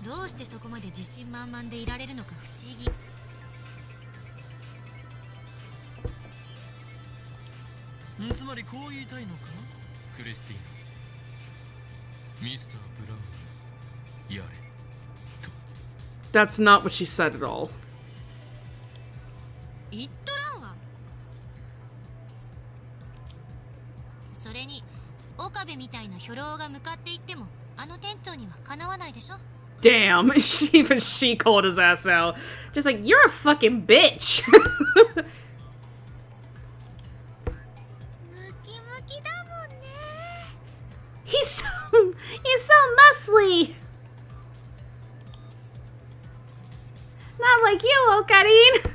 どうしてそこまで自信満々でいられるのか不思議。つまりこう言いたいのか、クリスティーナ。ミスター・ブラウン、やれと。That's not what she said at all. 言っとらんわ。それに岡部みたいな兵糧が向かっていっても。Damn, even she called his ass out. Just like, you're a fucking bitch. He's so muscly. Not like you, Okarine.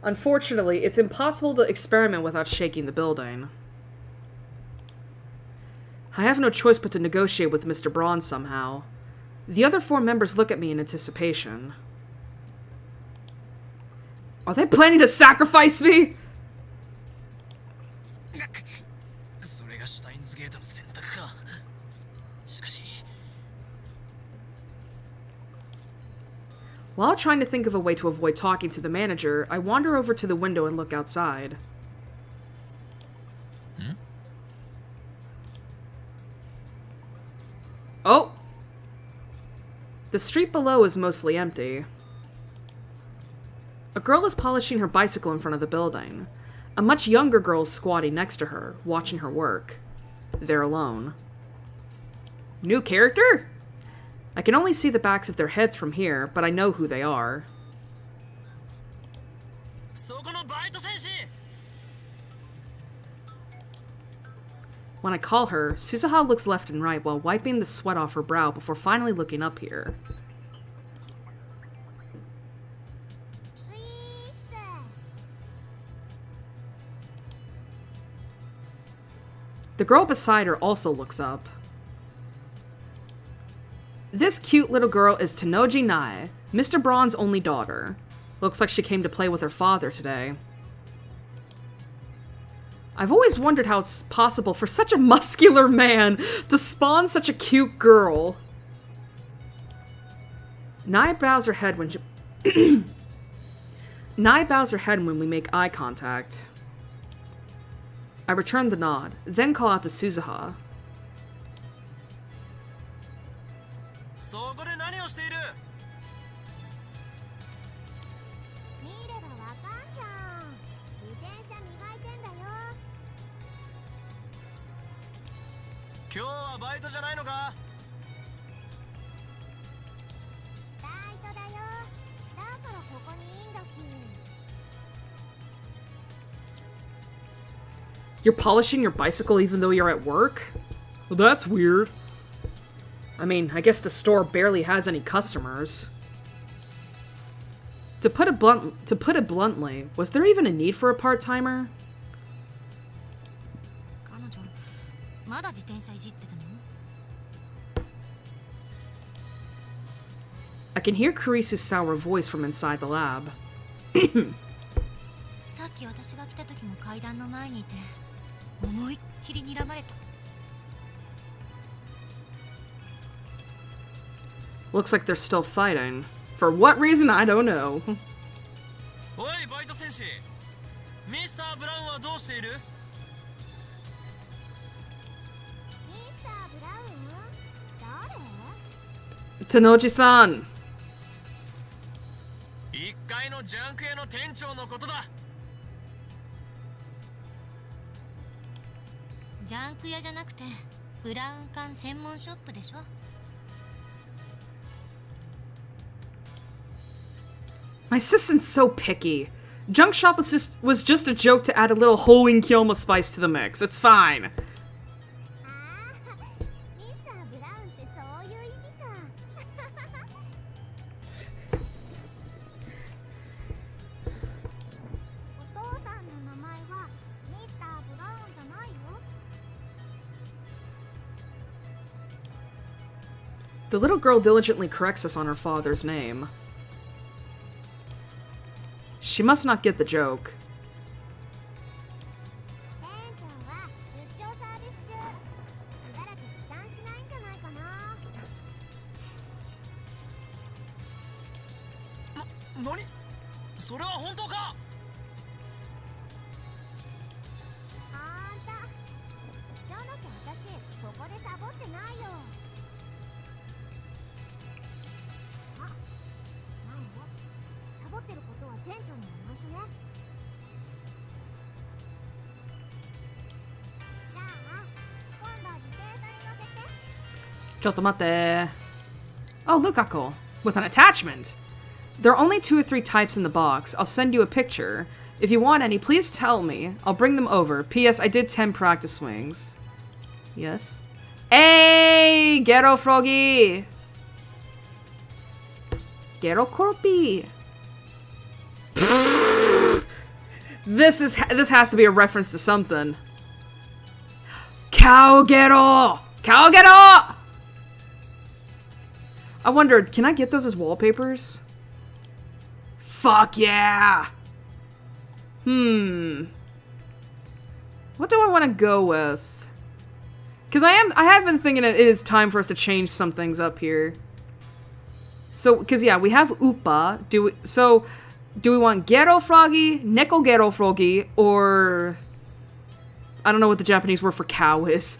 Unfortunately, it's impossible to experiment without shaking the building. I have no choice but to negotiate with Mr. Braun somehow. The other 4 members look at me in anticipation. Are they planning to sacrifice me? While trying to think of a way to avoid talking to the manager, I wander over to the window and look outside. Oh! The street below is mostly empty. A girl is polishing her bicycle in front of the building. A much younger girl is squatting next to her, watching her work. They're alone. New character? I can only see the backs of their heads from here, but I know who they are. When I call her, Suzuha looks left and right while wiping the sweat off her brow before finally looking up here. The girl beside her also looks up. This cute little girl is Tanoji Nae, Mr. Braun's only daughter. Looks like she came to play with her father today. I've always wondered how it's possible for such a muscular man to spawn such a cute girl. Nae bows her head when Nae bows her head when we make eye contact. I return the nod, then call out to Suzuha. そこで何をしている？見ればわかんじゃん。自転車磨いてんだよ。今日はバイトじゃないのか？バイトだよ。だからここにいんだし。You're polishing your bicycle even though you're at work? Well, that's weird. I mean, I guess the store barely has any customers. To put it bluntly, was there even a need for a part-timer? 彼女まだ自転車いじってたの？ I can hear Karisu's sour voice from inside the lab. さっき私が来た時も階段の前にいて思いっきり睨まれた。 Looks like they're still fighting. For what reason, I don't know. おいバイト戦士、ミスター・ブラウンはどうしている？ミスター・ブラウン？誰？ Tanoji-san! 1階のジャンク屋の店長のことだ。ジャンク屋じゃなくてブラウン管専門ショップでしょ。 My assistant's so picky. Junk shop was just a joke to add a little Hoing Kyoma spice to the mix. It's fine. ああ、ミスター・ブラウンってそういう意味か。お父さんの名前はミスター・ブラウンじゃないよ。 The little girl diligently corrects us on her father's name. She must not get the joke. 店長は出張サービス中。しばらく負担しないんじゃないかな。何？それは本当か？あんた、じゃなきゃ私ここでサボってないよ。あ、なんだ？サボってることは店長にも内緒ね。じゃあ、今度自転車に乗せて。 Chotomate. Oh, Lukaku. With an attachment. There are only 2 or 3 types in the box. I'll send you a picture. If you want any, please tell me. I'll bring them over. P.S. I did 10 practice swings. Yes? Hey! Gero Froggy! Gero Korpi! This has to be a reference to something. Cow Gero! Cow Gero! I wondered, can I get those as wallpapers? Fuck yeah! What do I want to go with? Because I have been thinking it is time for us to change some things up here. So, because yeah, we have Upa. Do we want Gero Froggy, Neko Gero Froggy, or I don't know what the Japanese word for cow is.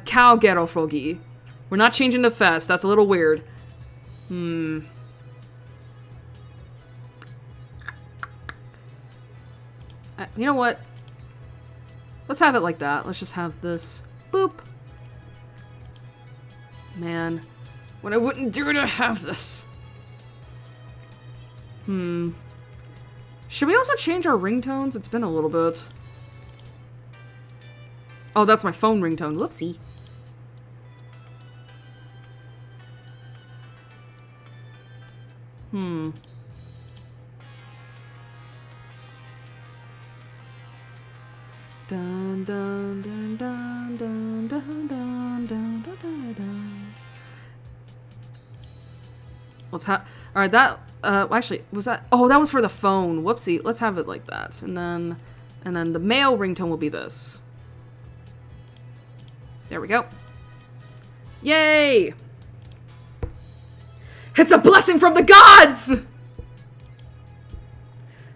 Cow Gero Froggy. We're not changing to Fest. That's a little weird. You know what? Let's have it like that. Let's just have this. Boop. Man. What I wouldn't do to have this. Should we also change our ringtones? It's been a little bit. Oh, that's my phone ringtone. Whoopsie. Dun dun dun dun dun dun dun dun dun dun. Let's have. All right, that. Actually, was that? Oh, that was for the phone. Whoopsie. Let's have it like that, and then the male ringtone will be this. There we go. Yay! It's a blessing from the gods!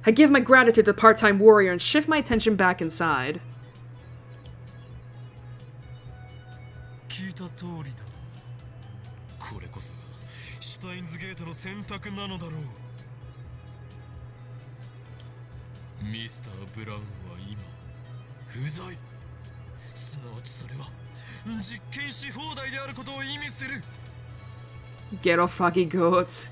I give my gratitude to part-time warrior and shift my attention back inside. 聞いた通りだ。これこそシュタインズゲートの選択なのだろう。ミスター・ブラウンは今不在。すなわちそれは実験し放題であることを意味する。 Get off fucking goats.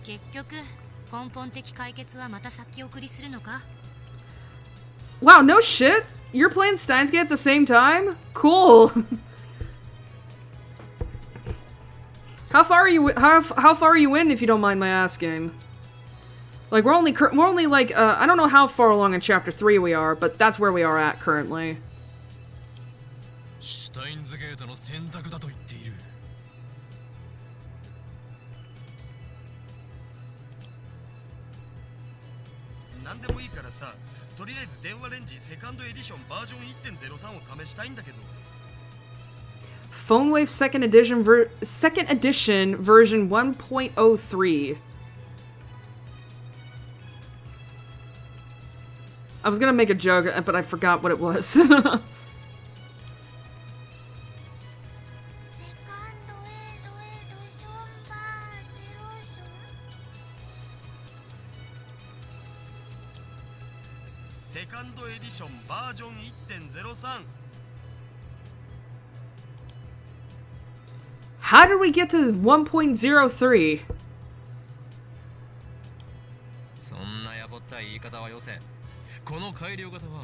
結局根本的解決はまた先送りするのか？ Wow, no shit. You're playing Steins Gate at the same time? Cool. How far are you? How far are you in, if you don't mind my asking? Like we're only like I don't know how far along in chapter 3 we are, but that's where we are at currently. シュタインズゲートの選択だと言っている。何でもいいからさ、とりあえず電話レンジセカンドエディションバージョン 1.03 を試したいんだけど。 Phone Wave second edition version 1.03. I was gonna make a joke, but I forgot what it was. セカンドエディションバージョン 1.03。 How did we get to 1.03? そんなやぼったい言い方はよせ。この改良型は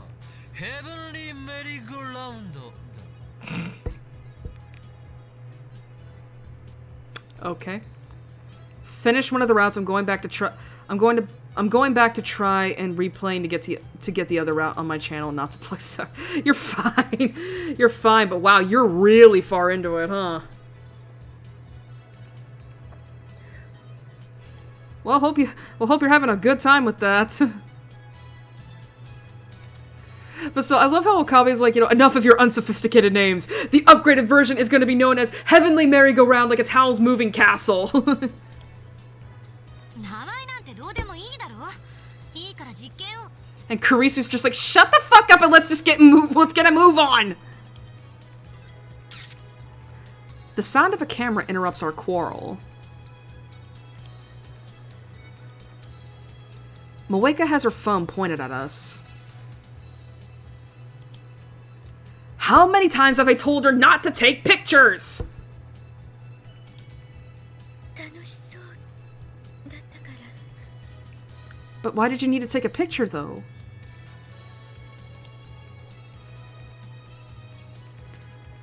ヘブンリーメリーゴーラウンドだ。 Okay. Finish one of the routes. I'm going back to try and replaying to get the other route on my channel, not to play so. You're fine. You're fine, but wow, you're really far into it, huh? Well, hope you're having a good time with that. But so I love how Okabe's like, you know, enough of your unsophisticated names. The upgraded version is going to be known as Heavenly Merry-Go-Round, like it's Howl's Moving Castle. And Karisu's just like, shut the fuck up and let's get a move on. The sound of a camera interrupts our quarrel. Moeka has her phone pointed at us. How many times have I told her not to take pictures? But why did you need to take a picture, though?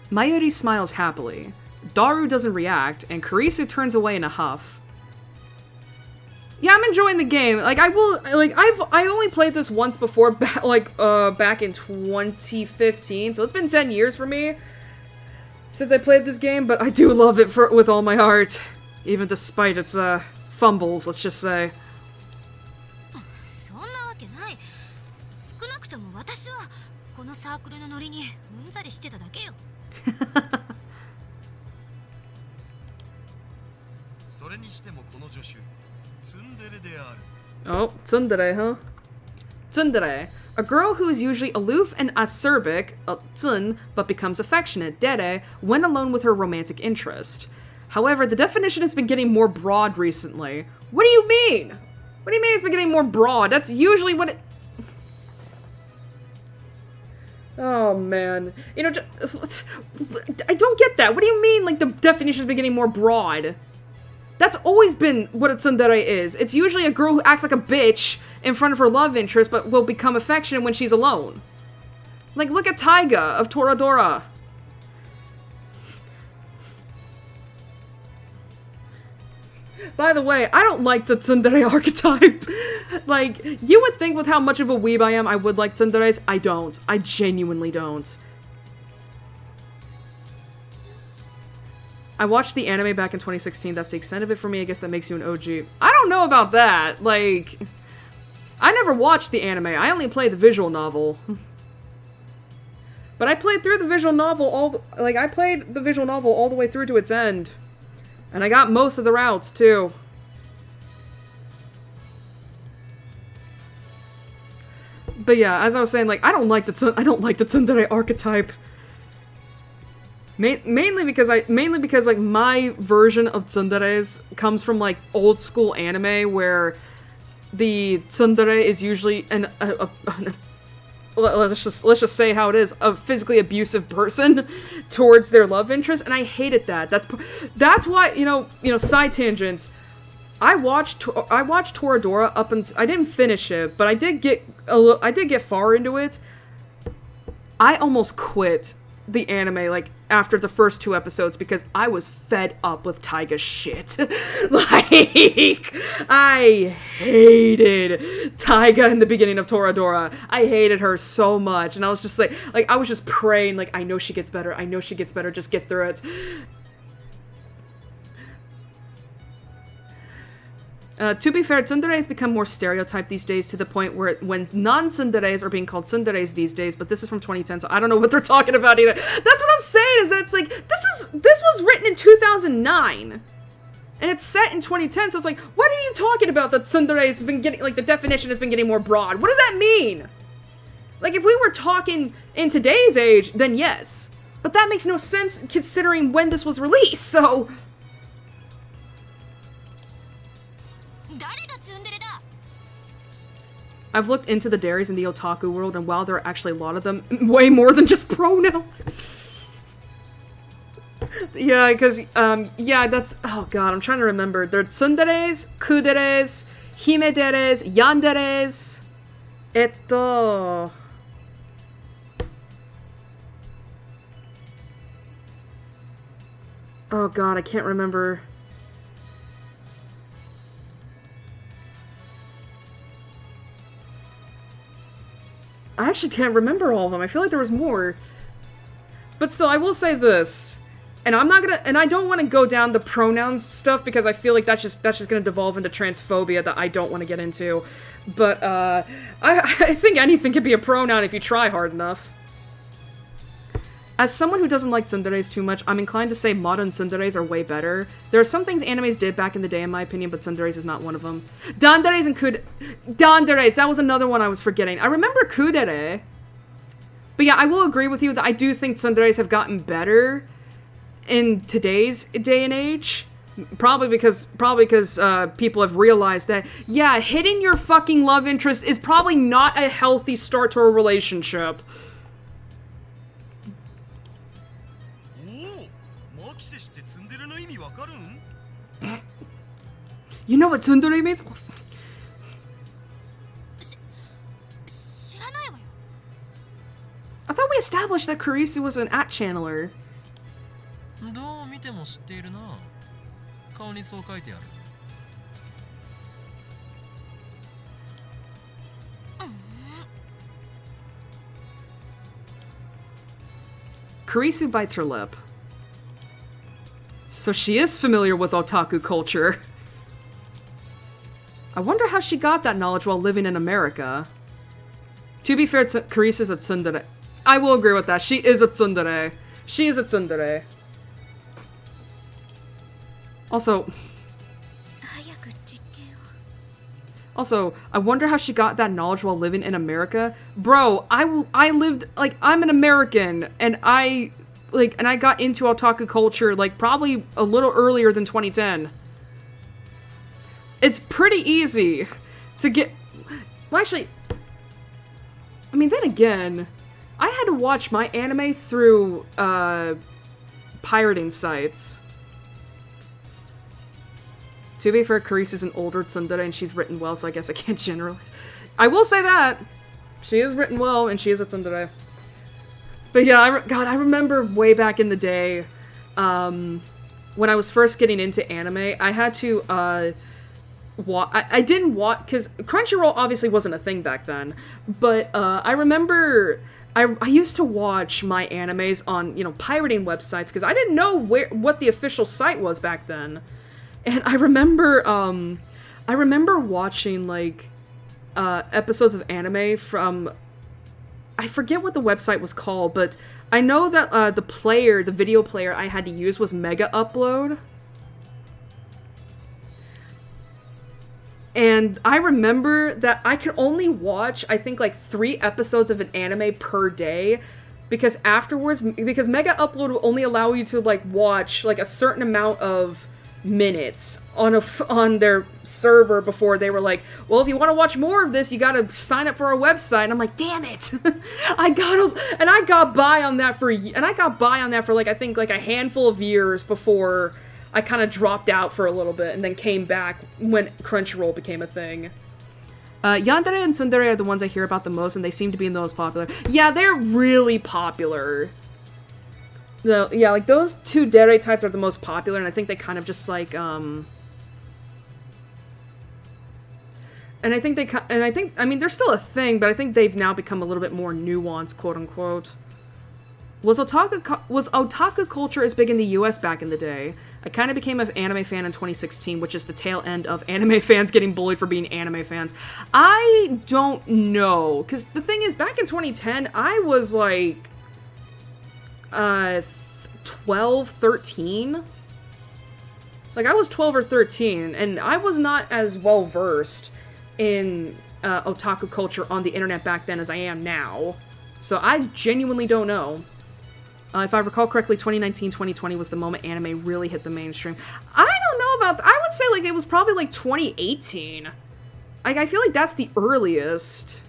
Mayuri smiles happily. Daru doesn't react, and Kurisu turns away in a huff. Yeah, I'm enjoying the game. Like, I only played this once before, back in 2015, so it's been 10 years for me since I played this game, but I do love it with all my heart, even despite its, fumbles, let's just say. Oh, tsundere, huh? Tsundere. A girl who is usually aloof and acerbic, tsun, but becomes affectionate, dere, when alone with her romantic interest. However, the definition has been getting more broad recently. What do you mean? What do you mean it's been getting more broad? That's usually what it... Oh, man. You know, I don't get that. What do you mean, like, the definition's been getting more broad? That's always been what a tsundere is. It's usually a girl who acts like a bitch in front of her love interest, but will become affectionate when she's alone. Like, look at Taiga of Toradora. By the way, I don't like the tsundere archetype. Like, you would think with how much of a weeb I am, I would like tsunderes. I don't. I genuinely don't. I watched the anime back in 2016. That's the extent of it for me. I guess that makes you an OG. I don't know about that. Like, I never watched the anime. I only played the visual novel. But I played through the visual novel I played the visual novel all the way through to its end. And I got most of the routes, too. But yeah, as I was saying, like, I don't like the tsundere archetype. Mainly because like my version of tsunderes comes from like old school anime where the tsundere is usually let's just say how it is, a physically abusive person towards their love interest, and I hated that. That's why, you know, side tangent. I watched Toradora up until I didn't finish it, but I did get far into it. I almost quit the anime like after the first 2 episodes because I was fed up with Taiga's shit. Like, I hated Taiga in the beginning of Toradora. I hated her so much, and I was just like I was just praying, like, I know she gets better, just get through it. To be fair, tsunderes become more stereotyped these days to the point where when non-tsunderes are being called tsunderes these days, but this is from 2010, so I don't know what they're talking about either. That's what I'm saying, is that it's like, this was written in 2009, and it's set in 2010, so it's like, what are you talking about that tsunderes has been getting, like, the definition has been getting more broad? What does that mean? Like, if we were talking in today's age, then yes. But that makes no sense considering when this was released, so... I've looked into the dairies in the otaku world, and while there are actually a lot of them, way more than just pronouns. Yeah, because, yeah, that's, oh god, I'm trying to remember. There are tsunderes, kuderes, himederes, yanderes, oh god, I can't remember. I actually can't remember all of them. I feel like there was more. But still, I will say this. And I'm not gonna, and I don't want to go down the pronouns stuff because I feel like that's just gonna devolve into transphobia that I don't want to get into. But, I think anything can be a pronoun if you try hard enough. As someone who doesn't like tsunderes too much, I'm inclined to say modern tsunderes are way better. There are some things animes did back in the day, in my opinion, but tsunderes is not one of them. Danderes and Danderes, that was another one I was forgetting. I remember kudere. But yeah, I will agree with you that I do think tsunderes have gotten better in today's day and age. Probably because people have realized that, yeah, hitting your fucking love interest is probably not a healthy start to a relationship. You know what tsundere means? I thought we established that Kurisu was an at-channeler. Kurisu bites her lip. So she is familiar with otaku culture. I wonder how she got that knowledge while living in America. To be fair, Kurisu is a tsundere. I will agree with that. She is a tsundere. She is a tsundere. Also, I wonder how she got that knowledge while living in America. Bro, I lived, like, I'm an American, and I got into otaku culture, like, probably a little earlier than 2010. It's pretty easy to get... Well, actually... I mean, then again, I had to watch my anime through, pirating sites. To be fair, Carice is an older tsundere, and she's written well, so I guess I can't generalize. I will say that! She is written well, and she is a tsundere. But yeah, I remember way back in the day, when I was first getting into anime, I had to, I didn't watch, because Crunchyroll obviously wasn't a thing back then, but, I remember, I used to watch my animes on, you know, pirating websites, because I didn't know what the official site was back then. And I remember watching, like, episodes of anime from, I forget what the website was called, but I know that, the video player I had to use was Mega Upload. And I remember that I could only watch, I think, like, 3 episodes of an anime per day, because afterwards, because Mega Upload will only allow you to, like, watch, like, a certain amount of minutes on their server before they were like, well, if you want to watch more of this, you gotta sign up for our website. And I'm like, damn it. I got by on that for like, I think like a handful of years before I kind of dropped out for a little bit and then came back when Crunchyroll became a thing. Yandere and tsundere are the ones I hear about the most, and they seem to be the most popular. Yeah, they're really popular. Yeah, like, those two dere types are the most popular, and I think they kind of just, like, and I think, I mean, they're still a thing, but I think they've now become a little bit more nuanced, quote-unquote. Was otaku culture as big in the US back in the day? I kind of became an anime fan in 2016, which is the tail end of anime fans getting bullied for being anime fans. I don't know, because the thing is, back in 2010, I was, like, 12, 13? Like, I was 12 or 13, and I was not as well versed in otaku culture on the internet back then as I am now. So I genuinely don't know. If I recall correctly, 2019, 2020 was the moment anime really hit the mainstream. I don't know about I would say, like, it was probably, like, 2018. Like, I feel like that's the earliest.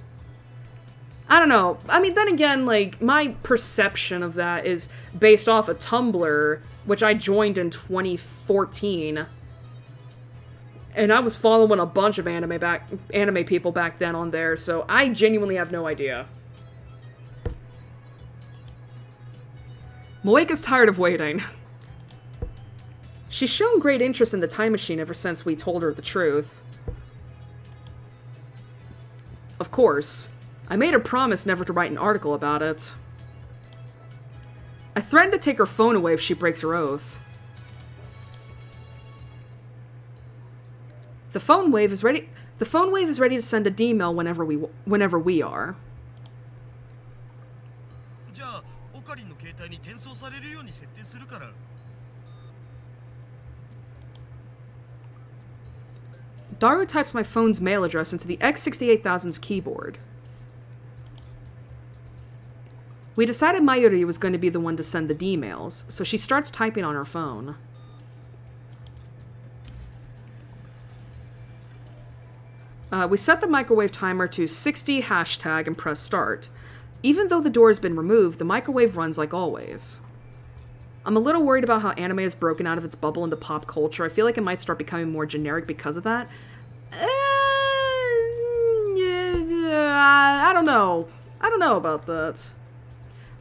I don't know. I mean, then again, like, my perception of that is based off of Tumblr, which I joined in 2014. And I was following a bunch of anime people back then on there, so I genuinely have no idea. Moeka's tired of waiting. She's shown great interest in the time machine ever since we told her the truth. Of course. I made her promise never to write an article about it. I threatened to take her phone away if she breaks her oath. The phone wave is ready to send a D-mail whenever we are. じゃあオカリンの携帯に転送されるように設定するから。 Daru types my phone's mail address into the X68000's keyboard. We decided Mayuri was going to be the one to send the D-mails, so she starts typing on her phone. We set the microwave timer to 60 hashtag and press start. Even though the door has been removed, the microwave runs like always. I'm a little worried about how anime has broken out of its bubble into pop culture. I feel like it might start becoming more generic because of that. I don't know. I don't know about that.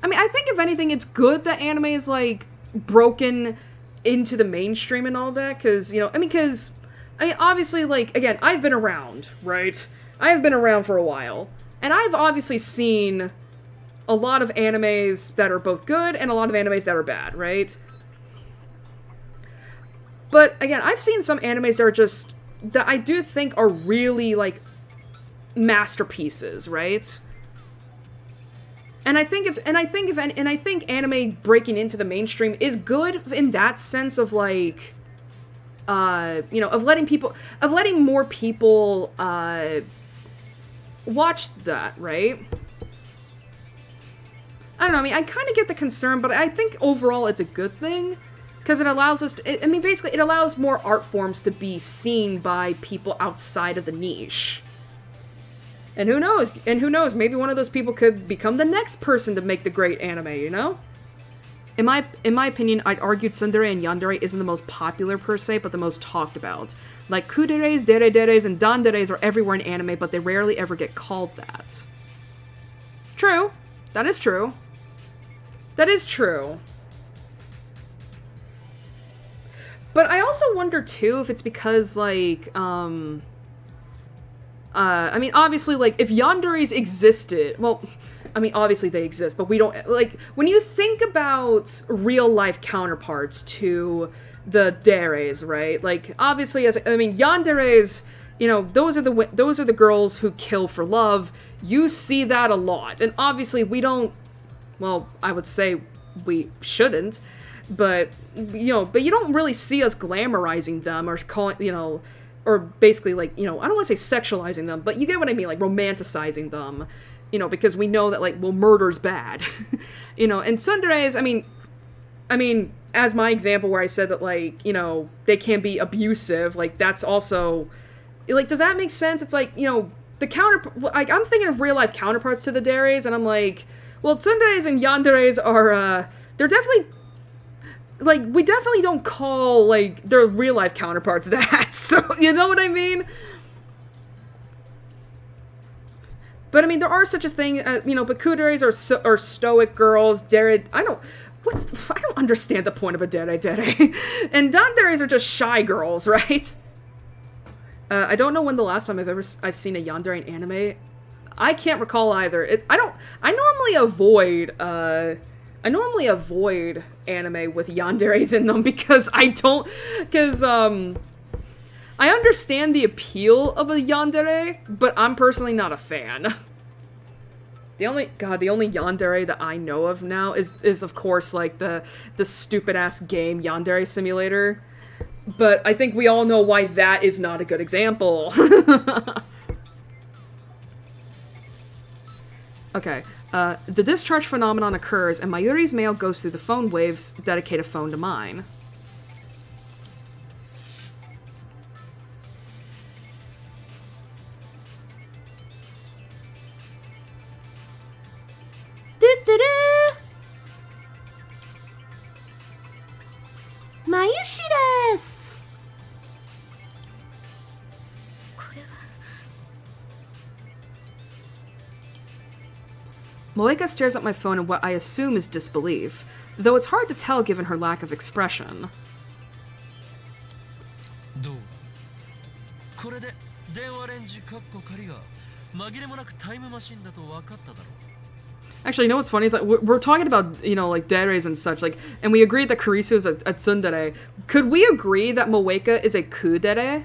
I mean, I think if anything, it's good that anime is, like, broken into the mainstream and all that, because, you know, I mean, obviously, like, again, I've been around, right? I've been around for a while, and I've obviously seen a lot of animes that are both good and a lot of animes that are bad, right? But, again, I've seen some animes that are just, that I do think are really, like, masterpieces, right? And I think anime breaking into the mainstream is good in that sense of, like, you know, of letting more people, watch that, right? I don't know, I mean, I kind of get the concern, but I think overall it's a good thing, because it allows us to, I mean, basically, it allows more art forms to be seen by people outside of the niche. And who knows, maybe one of those people could become the next person to make the great anime, you know? In my opinion, I'd argue tsundere and yandere isn't the most popular per se, but the most talked about. Like, kuderes, derederes, and danderes are everywhere in anime, but they rarely ever get called that. True. That is true. That is true. But I also wonder, too, if it's because, like, I mean, obviously, like, if yanderes existed, well, I mean, obviously they exist, but we don't, like, when you think about real-life counterparts to the deres, right? Like, obviously, I mean, yanderes, you know, those are the girls who kill for love. You see that a lot, and obviously we don't, well, I would say we shouldn't, but, you know, but you don't really see us glamorizing them or calling, you know, or basically, like, you know, I don't want to say sexualizing them, but you get what I mean, like, romanticizing them, you know, because we know that, like, well, murder's bad. You know, and tsunderes, I mean, as my example where I said that, like, you know, they can be abusive, like, that's also, like, does that make sense? It's like, you know, the like, I'm thinking of real-life counterparts to the deres, and I'm like, well, tsunderes and yanderes are, they're definitely, like, we definitely don't call, like, their real-life counterparts that, so, you know what I mean? But, I mean, there are such a thing, you know, but kuderes are stoic girls, I don't understand the point of a dere. And danderes are just shy girls, right? I don't know when the last time I've seen a yandere in anime. I can't recall either. I normally avoid anime with yanderes in them because I understand the appeal of a yandere, but I'm personally not a fan. The only yandere that I know of now is of course, like, the stupid-ass game Yandere Simulator. But I think we all know why that is not a good example. Okay, the discharge phenomenon occurs, and Mayuri's mail goes through the phone waves to dedicate a phone to mine. Mayushi desu! Moeka stares at my phone in what I assume is disbelief, though it's hard to tell given her lack of expression. Actually, you know what's funny? Is like we're talking about, you know, like deres and such, like, and we agreed that Kurisu is a tsundere. Could we agree that Moeka is a kudere?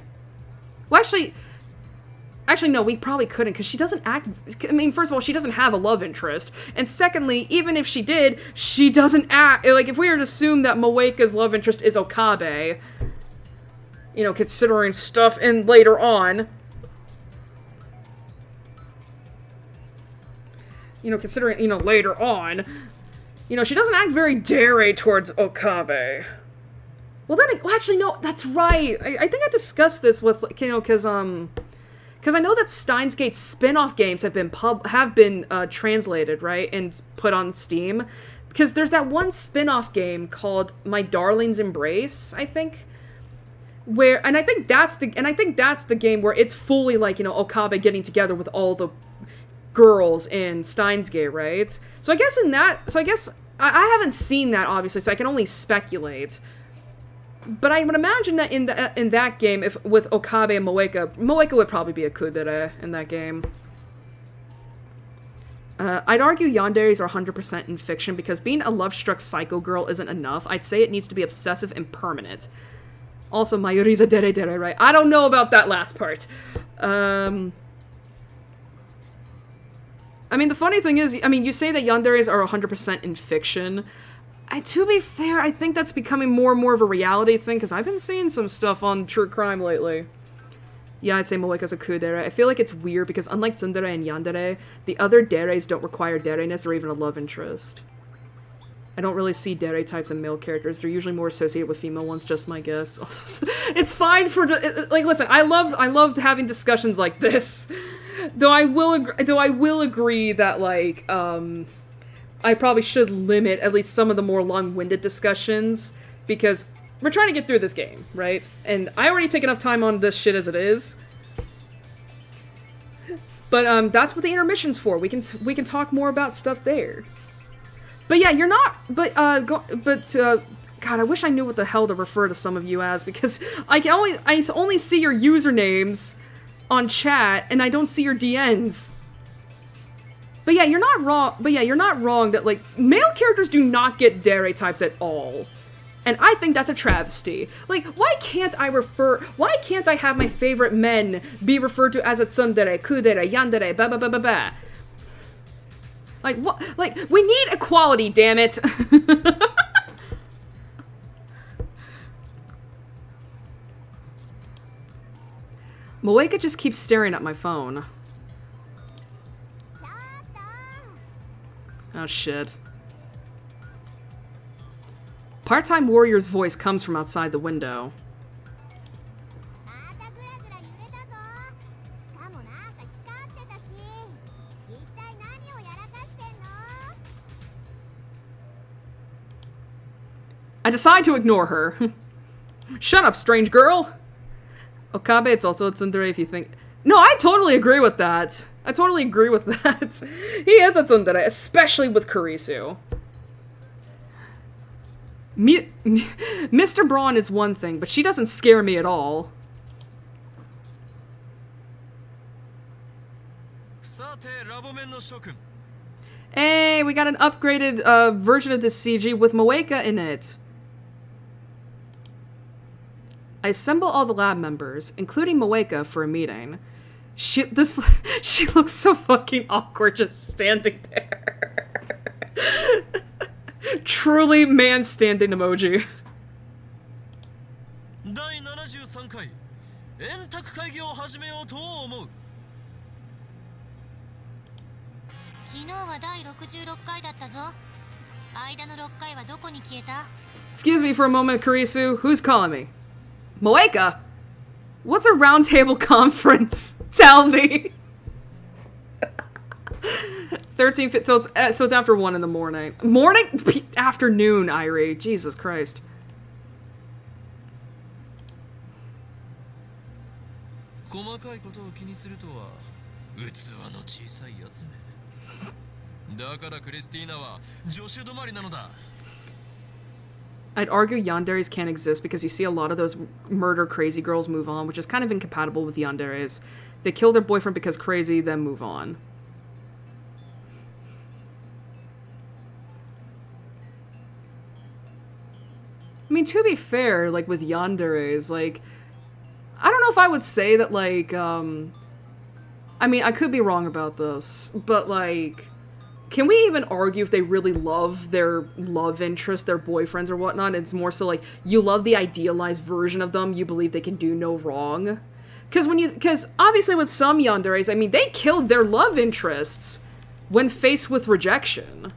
Well, actually, no, we probably couldn't, because she doesn't act... I mean, first of all, she doesn't have a love interest. And secondly, even if she did, she doesn't act... Like, if we were to assume that Moeka's love interest is Okabe, you know, considering stuff in later on... You know, considering, you know, later on... You know, she doesn't act very dere towards Okabe. Well, then... Well, actually, no, that's right. I think I discussed this with, you know, because I know that Steins Gate spin-off games have been translated, right, and put on Steam. Because there's that one spin-off game called My Darling's Embrace, I think, and I think that's the game where it's fully like, you know, Okabe getting together with all the girls in Steins Gate, right? So I guess I haven't seen that, obviously, so I can only speculate. But I would imagine that in that game, if with Okabe and Moeka would probably be a kudere in that game. I'd argue yanderes are 100% in fiction because being a love-struck psycho girl isn't enough. I'd say it needs to be obsessive and permanent. Also, Mayuri's a dere, right? I don't know about that last part. I mean, the funny thing is, I mean, you say that yanderes are 100% in fiction. To be fair, I think that's becoming more and more of a reality thing, because I've been seeing some stuff on true crime lately. Yeah, I'd say Moeka's a kudere. I feel like it's weird, because unlike tsundere and yandere, the other deres don't require dere-ness or even a love interest. I don't really see dere types in male characters. They're usually more associated with female ones, just my guess. Also, it's fine for... Like, listen, I loved having discussions like this. Though I will agree that, like, I probably should limit at least some of the more long-winded discussions, because we're trying to get through this game, right? And I already take enough time on this shit as it is. But that's what the intermission's for. We can talk more about stuff there. But yeah, you're not. God, I wish I knew what the hell to refer to some of you as, because I only see your usernames on chat, and I don't see your DNs. But yeah, you're not wrong that, like, male characters do not get dere types at all. And I think that's a travesty. Like, why can't I have my favorite men be referred to as a tsundere, kudere, yandere, ba ba ba ba ba? Like, what? Like, we need equality, damn it! Moeka just keeps staring at my phone. Oh shit. Part-time warrior's voice comes from outside the window. I decide to ignore her. Shut up, strange girl! Okabe, it's also a tsundere if you think... No, I totally agree with that. I totally agree with that. He is a tsundere, especially with Kurisu. Mr. Braun is one thing, but she doesn't scare me at all. Hey, we got an upgraded version of this CG with Moeka in it. I assemble all the lab members, including Moeka, for a meeting. She looks so fucking awkward just standing there. Truly man-standing emoji. Excuse me for a moment, Kurisu. Who's calling me? Moeka? What's a roundtable conference? Tell me. 13, so it's after 1 in the morning. Afternoon, Airi. Jesus Christ. I'd argue yanderes can't exist because you see a lot of those murder crazy girls move on, which is kind of incompatible with yanderes. They kill their boyfriend because crazy, then move on. I mean, to be fair, like, with yanderes, like, I don't know if I would say that, like, I mean, I could be wrong about this, but, like, can we even argue if they really love their love interest, their boyfriends or whatnot? It's more so, like, you love the idealized version of them, you believe they can do no wrong. Because obviously with some yanderes, I mean, they killed their love interests when faced with rejection.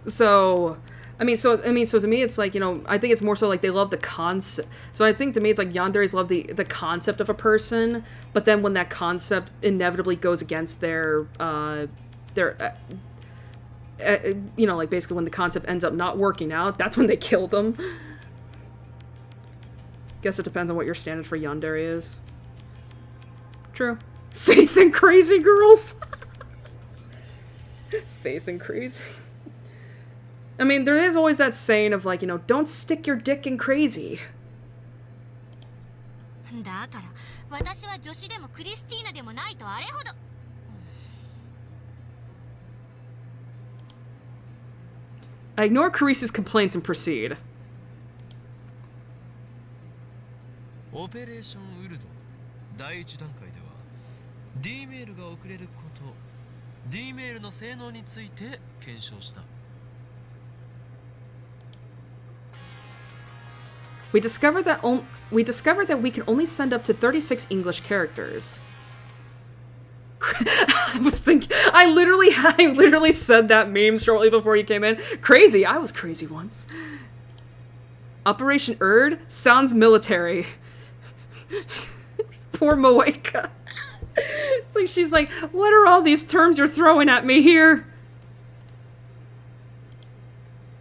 So to me, it's like, you know, I think it's more so like they love the concept. So I think to me, it's like yanderes love the concept of a person, but then when that concept inevitably goes against their you know, like basically when the concept ends up not working out, that's when they kill them. Guess it depends on what your standard for yandere is. True. Faith in crazy girls. Faith in crazy. I mean, there is always that saying of, like, you know, don't stick your dick in crazy. I ignore Carisu's complaints and proceed. Operation Urdo 第一段階では D メールが送れること、D メールの性能について検証した。We discovered that we can only send up to 36 English characters. I literally said that meme shortly before you came in. Crazy. I was crazy once. Operation Erd sounds military. Poor Moeka. It's like she's like, what are all these terms you're throwing at me here?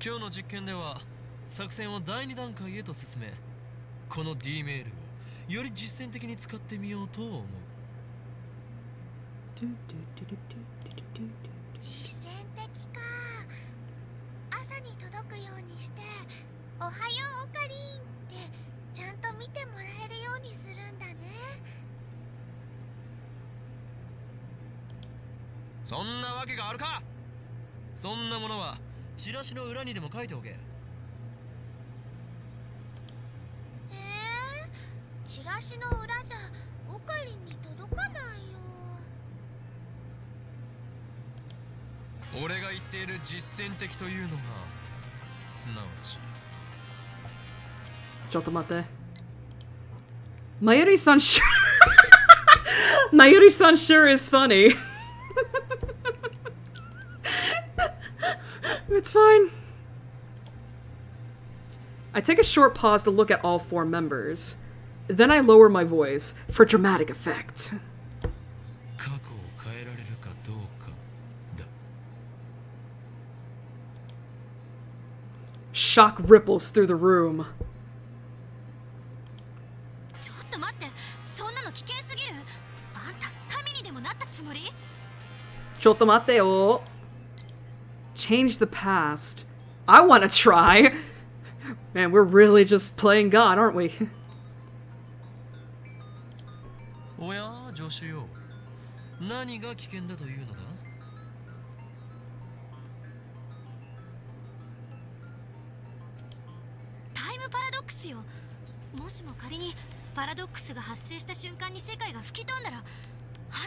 今日の実験では作戦を第2段階へと進め、この D メールをより実践的に使ってみようと思う。実践的か。朝に届くようにして「おはようオカリン」ってちゃんと見てもらえるようにするんだね。そんなわけがあるか。そんなものはチラシの裏にでも書いておけ。チラシの裏じゃオカリンに届かないよ。俺が言っている実践的というのがすなわち。ちょっと待って。Mayuri-san sure Mayuri-san sure is funny. It's fine. I take a short pause to look at all 4 members. Then I lower my voice for dramatic effect. 過去を変えられるかどうかだ。 Shock ripples through the room. ちょっと待って、そんなの危険すぎる。あんた神にでもなったつもり？ちょっと待ってよ。Change the past. I want to try. Man, we're really just playing God, aren't we? おや、助手よ。何が危険だというのだ？タイムパラドックスよ。もしも仮にパラドックスが発生した瞬間に世界が吹き飛んだら、あ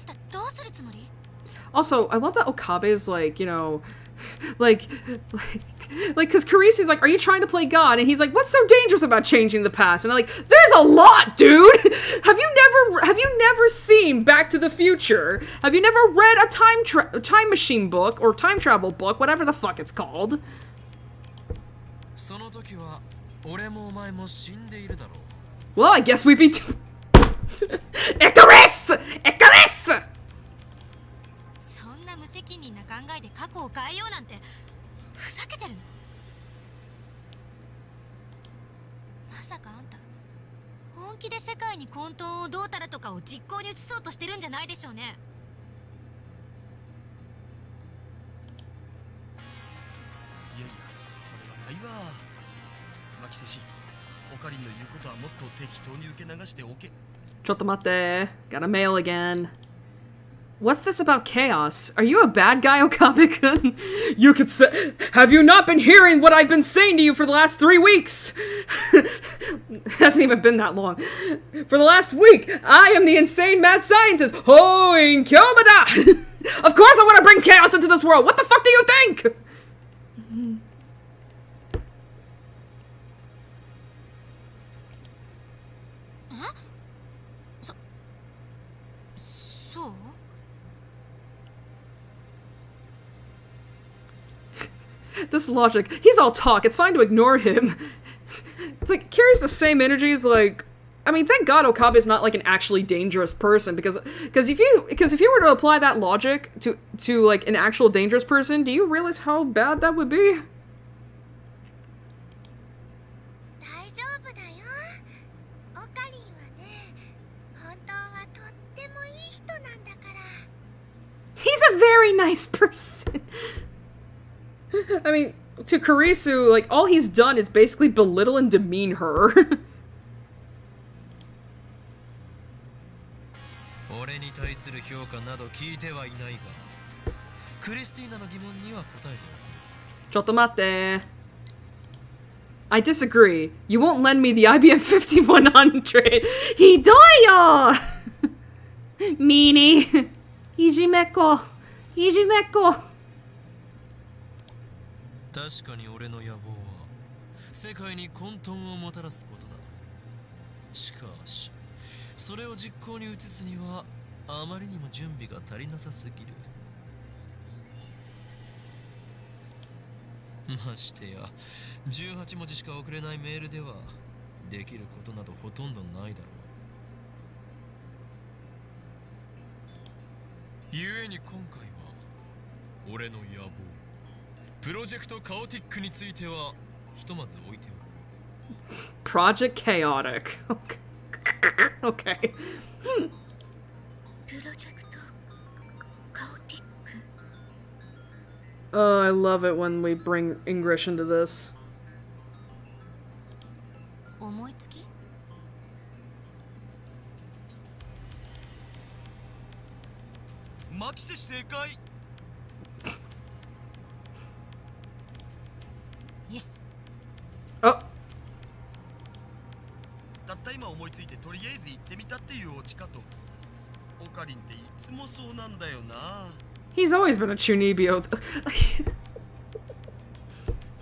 んたどうするつもり？ Also, I love that Okabe is like, you know, like, because Kurisu's like, are you trying to play God? And he's like, what's so dangerous about changing the past? And I'm like, there's a lot, dude! Have you never seen Back to the Future? Have you never read a time machine book, or time travel book, whatever the fuck it's called? その時は俺もお前も死んでいるだろう。 Well, I guess we'd be Icarus! Icarus! そんな無責任な考えで過去を変えようなんてふざけてるの？まさかあんた本気で世界に混沌をどうたらとかを実行に移そうとしてるんじゃないでしょうね。いやいや、それはないわ。牧瀬氏、オカリンの言うことはもっと適当に受け流しておけ。ちょっと待って。Got a mail again. What's this about chaos? Are you a bad guy, Okabe-kun? You could say... Have you not been hearing what I've been saying to you for the last 3 weeks? Hasn't even been that long. For the last week, I am the insane mad scientist. Hoin Kyomada! Of course I want to bring chaos into this world. What the fuck do you think? This logic, he's all talk, it's fine to ignore him. It's like, carries the same energy as like, I mean, thank God Okabe is not like an actually dangerous person, because if you were to apply that logic to like an actual dangerous person, do you realize how bad that would be? He's a very nice person. I mean, to Kurisu, like, all he's done is basically belittle and demean her. 俺に対する評価など聞いてはいないが、クリスティーナの疑問には答えておく。ちょっと待って。I disagree. You won't lend me the IBM 5100. ひどいよミニ。いじめっ子。いじめっ子。確かに俺の野望は世界に混沌をもたらすことだ。しかしそれを実行に移すにはあまりにも準備が足りなさすぎる。ましてや18文字しか送れないメールではできることなどほとんどないだろう。故に今回は俺の野望プロジェクトカオティックについてはひとまず置いておく。 Project Chaotic. Okay. プロジェクトカオティック。 Oh, I love it when we bring English into this. 思いつき？牧瀬正解。あ、たった今思いついてとりあえず行ってみたっていうオチかと。オカリンっていつもそうなんだよな。He's always been a Chunibyo.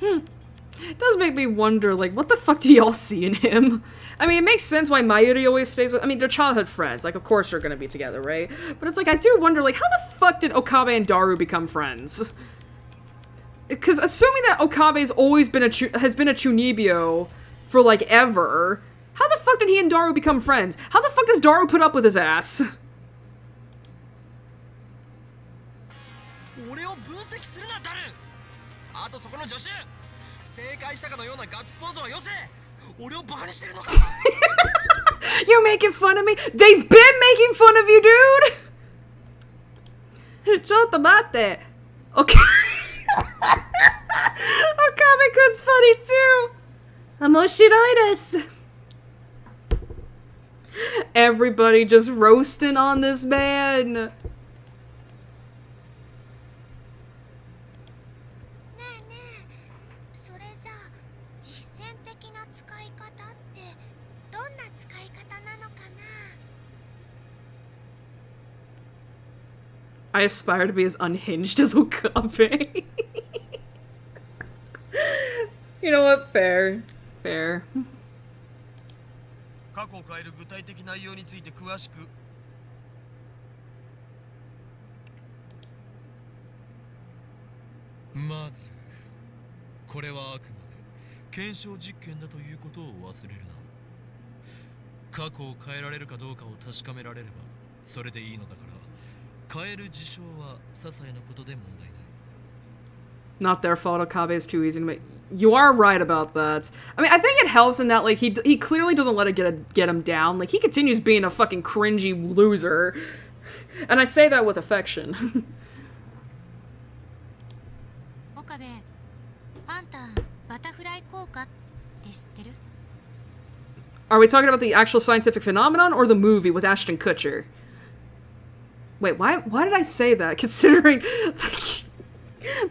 It does make me wonder, like, what the fuck do y'all see in him? I mean, it makes sense why Mayuri always stays with... I mean, they're childhood friends. Like, of course they're gonna be together, right? But it's like, I do wonder, like, how the fuck did Okabe and Daru become friends? Because assuming that Okabe's always been has been a Chunibyo for, like, ever, how the fuck did he and Daru become friends? How the fuck does Daru put up with his ass? 俺を分析するな、ダル。あとそこの助手。正解したかのようなガッツポーズはよせ。俺をバカにしてるのか。You're making fun of me? They've been making fun of you, dude! ちょっと待って。Okay. Okabe-kun's funny too! 面白いです. Everybody just roasting on this man. それじゃあ実践的な使い方ってどんな使い方なのかな I aspire to be as unhinged as Okabe. You know what? Fair. Fair. 過去を変える具体的内容について詳しく。まずこれはあくまで検証実験だということを忘れるな。過去を変えられるかどうかを確かめられればそれでいいのだから変える事象は些細なことで問題ない。 Not their fault. Okabe is too easy to make. You are right about that. I mean, I think it helps in that, like, he clearly doesn't let it get him down. Like, he continues being a fucking cringy loser. And I say that with affection. 岡部、あんたバタフライ効果って知ってる？ Are we talking about the actual scientific phenomenon or the movie with Ashton Kutcher? Wait, why did I say that? Considering...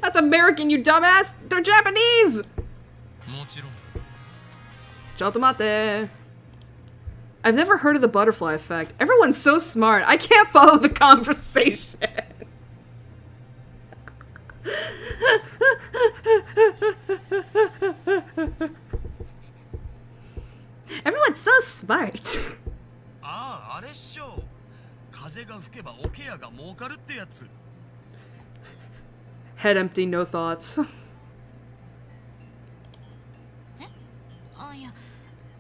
That's American, you dumbass! They're Japanese! もちろん。 Chotomate. I've never heard of the butterfly effect. Everyone's so smart. I can't follow the conversation. Everyone's so smart. ああ、あれっしょ。風が吹けばオケアが儲かるってやつ。 Head empty, no thoughts. え？あ、いや、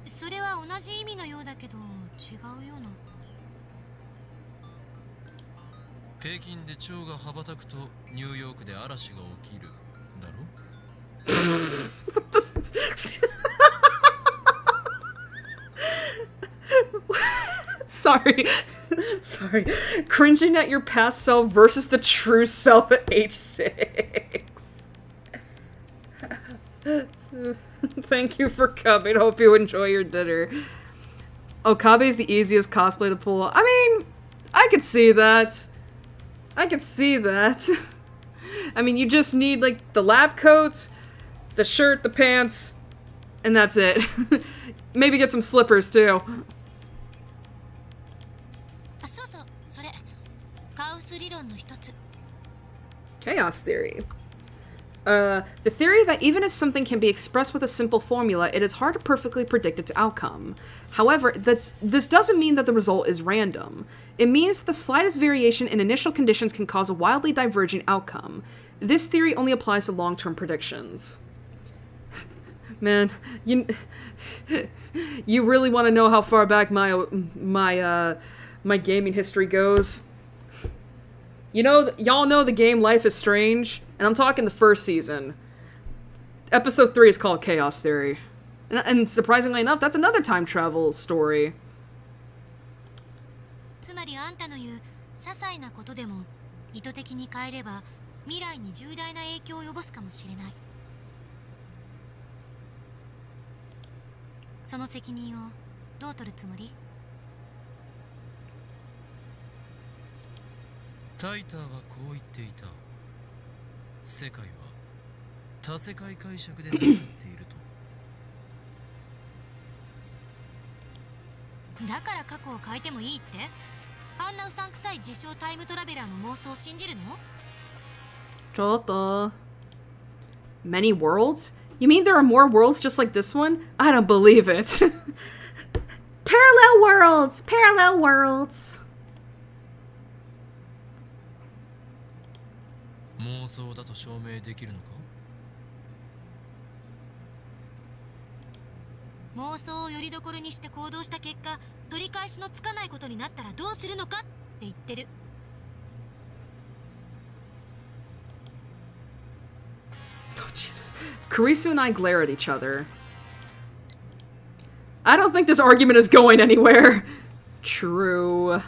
それは同じ意味のようだけど違うような。北京で蝶が羽ばたくとニューヨークで嵐が起きるだろ。Sorry. Sorry. Cringing at your past self versus the true self at age 6. Thank you for coming. Hope you enjoy your dinner. Okabe is the easiest cosplay to pull off. I mean, I could see that. I could see that. I mean, you just need, like, the lab coat, the shirt, the pants, and that's it. Maybe get some slippers, too. あ、そうそう、それカオス理論の一つ。 Chaos theory. The theory that even if something can be expressed with a simple formula, it is hard to perfectly predict its outcome. However, this doesn't mean that the result is random. It means that the slightest variation in initial conditions can cause a wildly diverging outcome. This theory only applies to long-term predictions. Man, you really want to know how far back my gaming history goes? You know, y'all know the game Life is Strange? And I'm talking the first season. Episode 3 is called Chaos Theory. And surprisingly enough, that's another time travel story. つまりあんたの言う些細なことでも意図的に変えれば未来に重大な影響を及ぼすかもしれない。その責任をどう取るつもり？タイターはこう言っていた。世界は多世界解釈で成り立っていると。だから過去を変えてもいいって？あんなうさんくさい自称タイムトラベラーの妄想を信じるの？ちょっと. Many worlds? You mean there are more worlds just like this one? I don't believe it. Parallel worlds! Parallel worlds! 妄想だと証明できるのか？妄想をよりどころにして行動した結果、取り返しのつかないことになったらどうするのかって言ってる。Oh, Jesus. Kurisu and I glare at each other. I don't think this argument is going anywhere. True.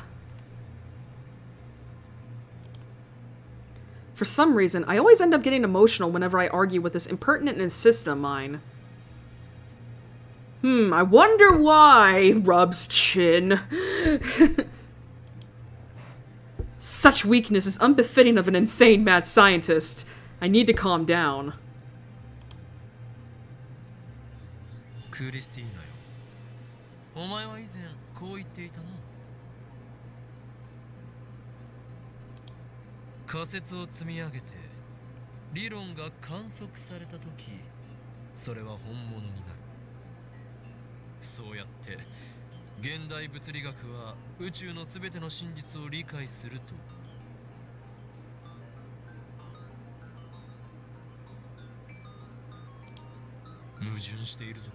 For some reason, I always end up getting emotional whenever I argue with this impertinent insistent of mine. I wonder why, rubs chin. Such weakness is unbefitting of an insane mad scientist. I need to calm down. クリスティーナよ。お前は以前こう言っていたな。仮説を積み上げて理論が観測されたとき、それは本物になる。そうやって現代物理学は宇宙のすべての真実を理解すると。矛盾しているぞ。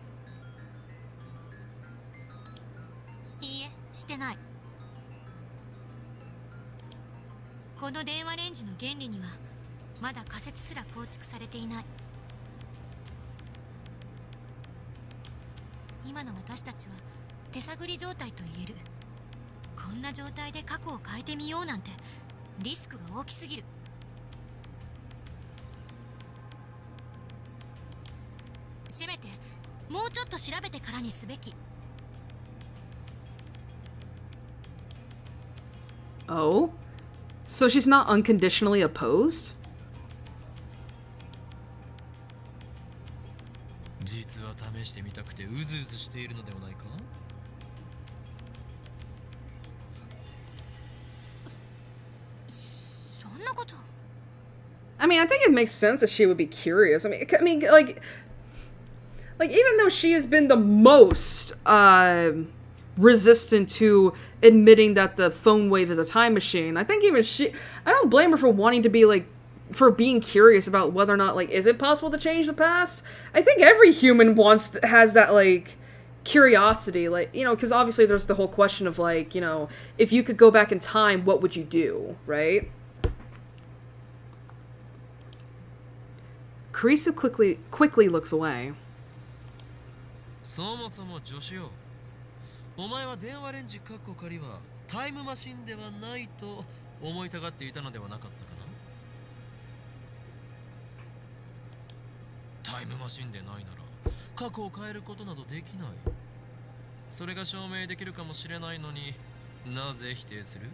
いいえ、してない。この電話レンジの原理にはまだ仮説すら構築されていない。今の私たちは手探り状態と言える。こんな状態で過去を変えてみようなんてリスクが大きすぎる。せめてもうちょっと調べてからにすべき。Oh? So she's not unconditionally opposed? 実は試してみたくてうずうずしているのではないか？そんなこと。I mean, I think it makes sense that she would be curious. I mean, like even though she has been the most resistant to admitting that the phone wave is a time machine, I think even I don't blame her for wanting to be for being curious about whether or not is it possible to change the past. I think every human has that curiosity, because obviously there's the whole question of if you could go back in time, what would you do, right? Kurisu quickly looks away. そもそも助手よ。お前は電話レンジカッコ仮はタイムマシンではないと思いたがっていたのではなかったかな？タイムマシンでないなら過去を変えることなどできない。それが証明できるかもしれないのになぜ否定する？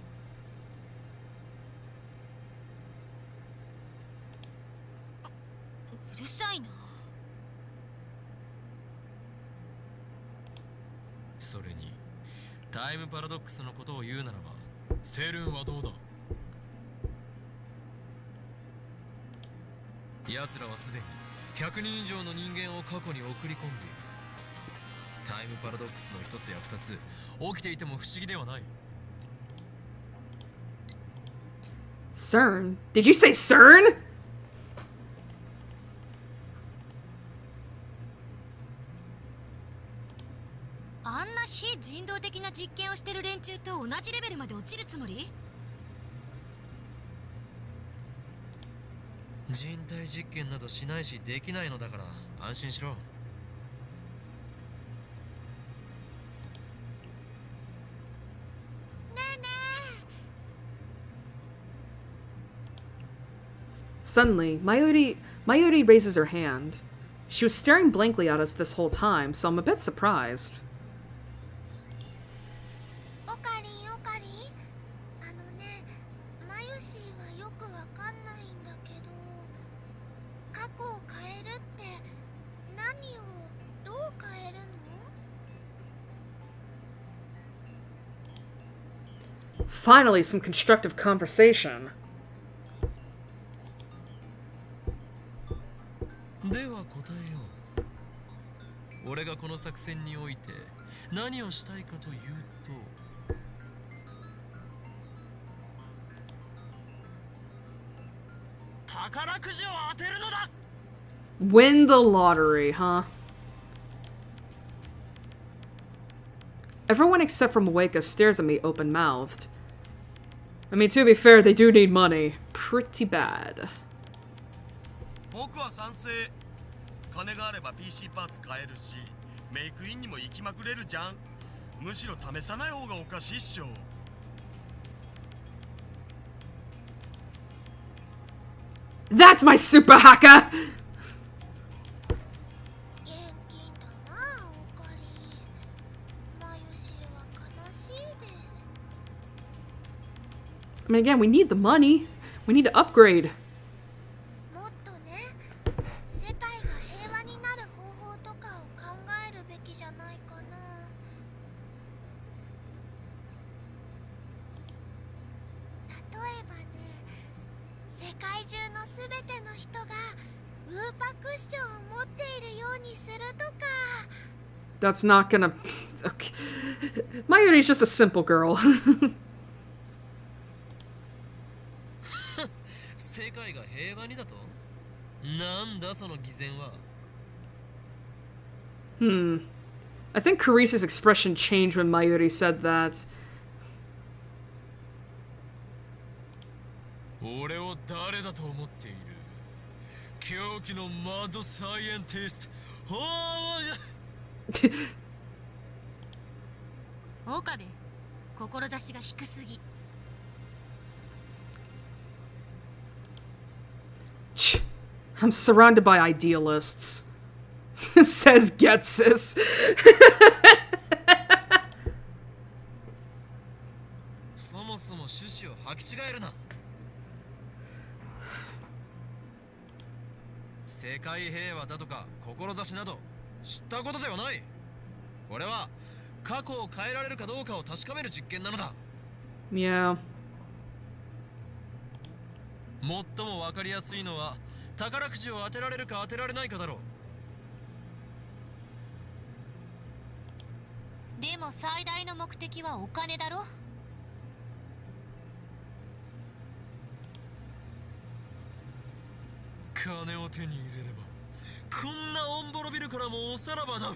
うるさいな。それにタイムパラドックスのことを言うならばセルンはどうだ？奴らはすでに100人以上の人間を過去に送り込んでいる。タイムパラドックスの一つや二つ起きていても不思議ではない。 CERN? Did you say CERN? あんな非人道的な実験をしてる連中と同じレベルまで落ちるつもり？人体実験などしないしできないのだから安心しろ。Suddenly, Mayuri raises her hand. She was staring blankly at us this whole time, so I'm a bit surprised. オカリンオカリン、あのね、マユシーはよくわかんないんだけど、過去を変えるって何をどう変えるの？ Finally, some constructive conversation. 作戦において何をしたいかというと、宝くじを当てるのだ。 Win the lottery, huh? Everyone except for Moeka stares at me open-mouthed. I mean, to be fair, they do need money. Pretty bad. 僕は賛成。金があれば PC パーツ買えるし、メイクインにも行きまくれるじゃん。むしろ試さない方がおかしいっしょ。That's my super hacker! 現金だな、オカリ。マユシは悲しいです。 I mean, again, we need the money. We need to upgrade. もっとね、世界が平和になる方法とかを考えるべきじゃないかな。例えばね、世界中のすべての人がウーパクッションを持っているようにするとか。 That's not gonna... Okay. Mayuri's just a simple girl. 世界が平和にだと？なんだその偽善は。 I think Carice's expression changed when Mayuri said that. 俺を誰だと思っている？狂気のマッドサイエンティスト。岡部、志が低すぎ。 I'm surrounded by idealists. Says Getsis. そもそも趣旨を履き違えるな。世界平和だとか志など知ったことではない。これは過去を変えられるかどうかを確かめる実験なのだ。 Yeah. 最も分かりやすいのは宝くじを当てられるか当てられないかだろう。でも最大の目的はお金だろ。金を手に入れればこんなオンボロビルからもおさらばだ。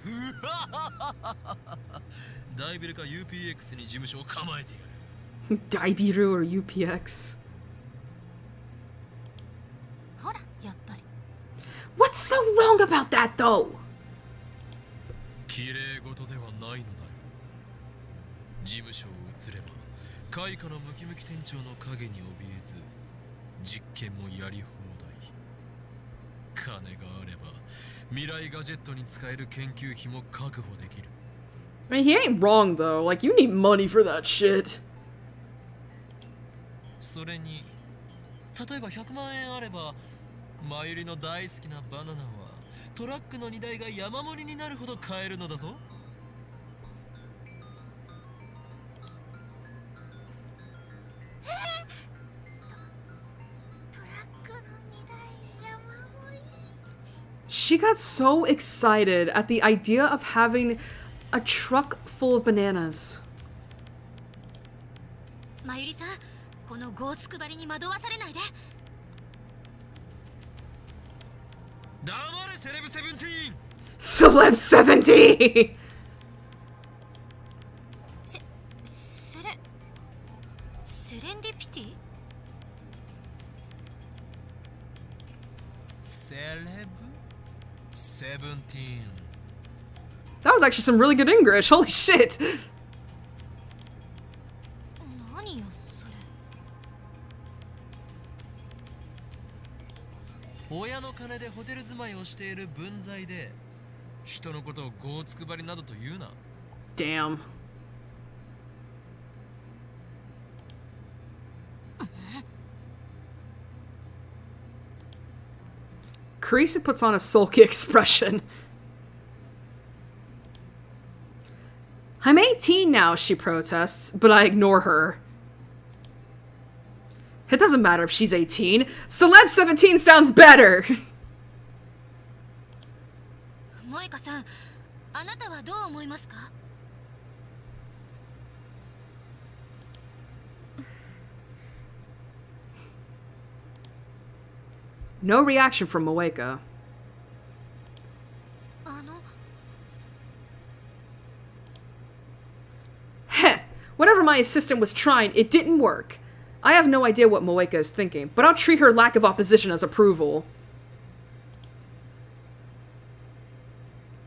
大ビルか UPX に事務所を構えてやる。Daibiru or UPX? ほら、やっぱり。 What's so wrong about that, though? 綺麗事ではないのだよ。事務所を移れば開花のムキムキ店長の影に怯えず実験もやり放題。金があれば未来ガジェットに使える研究費も確保できる。 I mean, he ain't wrong, though. Like, you need money for that shit. それに例えば100万円あればマユリの大好きなバナナはトラックの荷台が山盛りになるほど買えるのだぞ。トラックの荷台山盛り。 She got so excited at the idea of having a truck full of bananas. まゆりさん、このゴーツ配りに惑わされないで。黙れセレブセブンティーン。 Celeb 70! セレンディピティ？セレブセブンティーン。 That was actually some really good English. Holy shit! 何よそれ。親の金でホテル住まいをしている分際で人のことをゴーツ配りなどと言うな。 Damn. Carissa puts on a sulky expression. I'm 18 now, she protests, but I ignore her. It doesn't matter if she's 18. Celeb 17 sounds better! 萌香さん、あなたはどう思いますか？ No reaction from Moeka. あの Heh! Whatever my assistant was trying, it didn't work. I have no idea what Moeka is thinking, but I'll treat her lack of opposition as approval.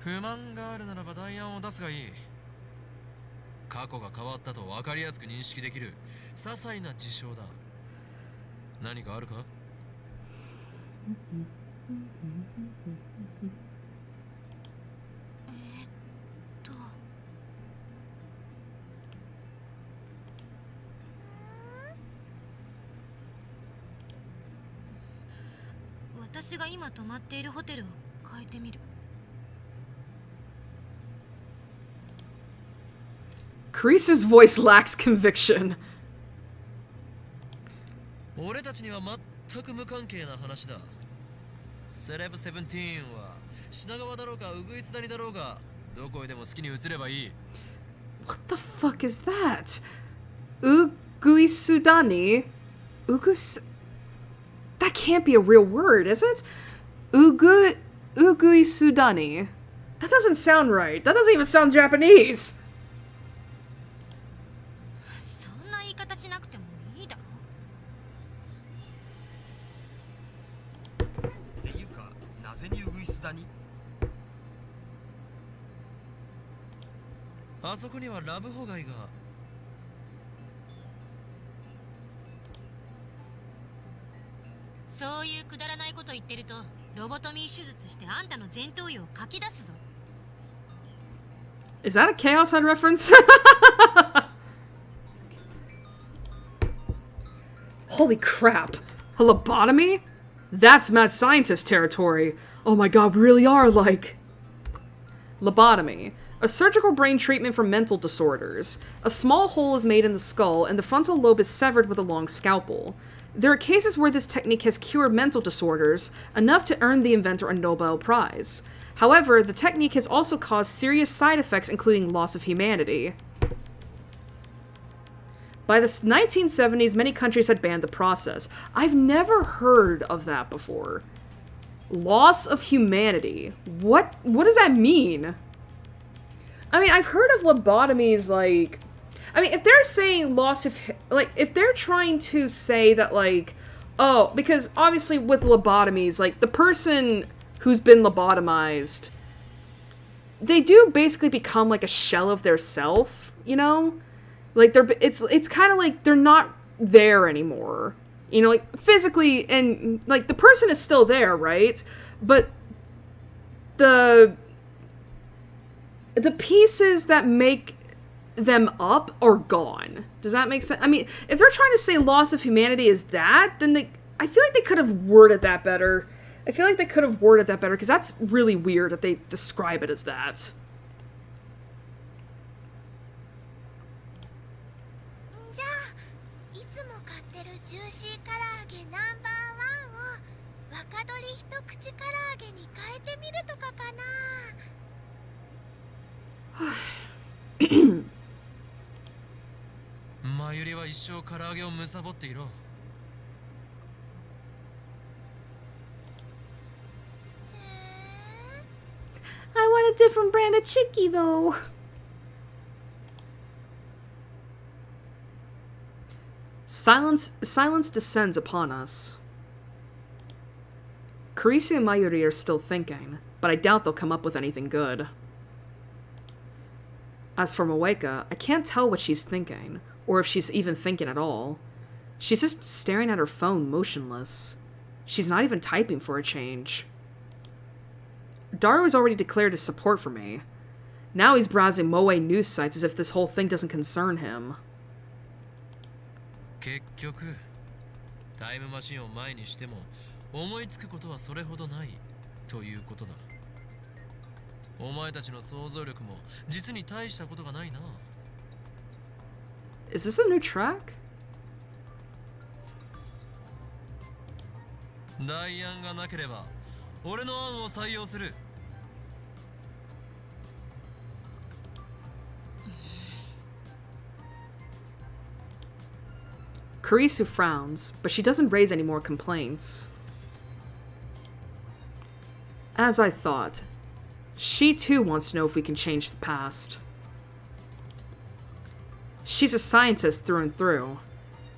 不満があるならば代案を出すがいい。過去が変わったと分かりやすく認識できる些細な事象だ。何かあるか？私が今泊まっているホテルを変えてみる。 Kreese's voice lacks conviction. 俺たちには全く無関係な話だ。セレブ17は品川だろうがウグイス谷だろうがどこへでも好きに移ればいい。What the fuck is that? Uguisudani? That can't be a real word, is it? Uguisudani. That doesn't sound right. That doesn't even sound Japanese. そんな言い方しなくてもいいだろ。っていうか、なぜにウグイスだに？あそこにはラブホ街が。そういうくだらないこと言ってるとロボトミー手術してあんたの前頭葉をかき出すぞ。 Is that a Chaos Head reference? Holy crap. A lobotomy? That's mad scientist territory. Oh my god, we really are like... Lobotomy. A surgical brain treatment for mental disorders. A small hole is made in the skull, and the frontal lobe is severed with a long scalpel. There are cases where this technique has cured mental disorders, enough to earn the inventor a Nobel Prize. However, the technique has also caused serious side effects, including loss of humanity. By the 1970s, many countries had banned the process. I've never heard of that before. Loss of humanity. What does that mean? I mean, I've heard of lobotomies, like... I mean, if they're saying loss of... Like, if they're trying to say that, like... Oh, because obviously with lobotomies, like, the person who's been lobotomized... They do basically become, like, a shell of their self, you know? Like, it's kind of like they're not there anymore. You know, like, physically, and, like, the person is still there, right? But the pieces that make them up are gone. Does that make sense? I mean, if they're trying to say loss of humanity is that, then I feel like they could have worded that better. I feel like they could have worded that better, because that's really weird that they describe it as that. じゃあいつも買ってるジューシー唐揚げナンバー1を若鶏一口唐揚げに変えてみるとかかな。前よりは一生唐揚げを貪っていろ。I want a different brand of chickie, though. Silence descends upon us. Kurisu and Mayuri are still thinking, but I doubt they'll come up with anything good. As for Moeka, I can't tell what she's thinking, or if she's even thinking at all. She's just staring at her phone, motionless. She's not even typing for a change. Daru has already declared his support for me. Now he's browsing Moe news sites as if this whole thing doesn't concern him. 結局、タイムマシンを前にしても思いつくことはそれほどないということだ。お前たちの想像力も実に大したことがないな。Is this a new track? 代案がなければ俺の案を採用する。Kurisu frowns, but she doesn't raise any more complaints. As I thought, she too wants to know if we can change the past. She's a scientist through and through.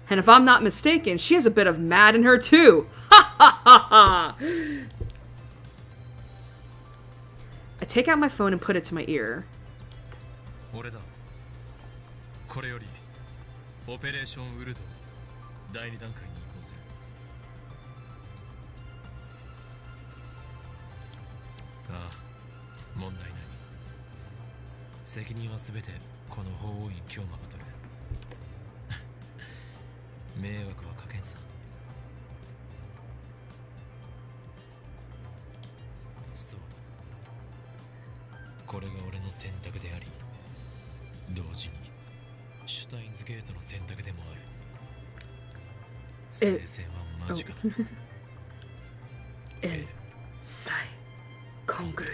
And if I'm not mistaken, she has a bit of mad in her too. Ha ha ha ha! I take out my phone and put it to my ear. 俺だ。これよりオペレーションウルド第2段階に移行する。ああ、問題ない。責任はすべてこの法王院京馬が取る。迷惑はかけんさ。そうだ。これが俺の選択であり、同時にシュタインズゲートの選択でもある。聖戦は間近だ。サイコングル。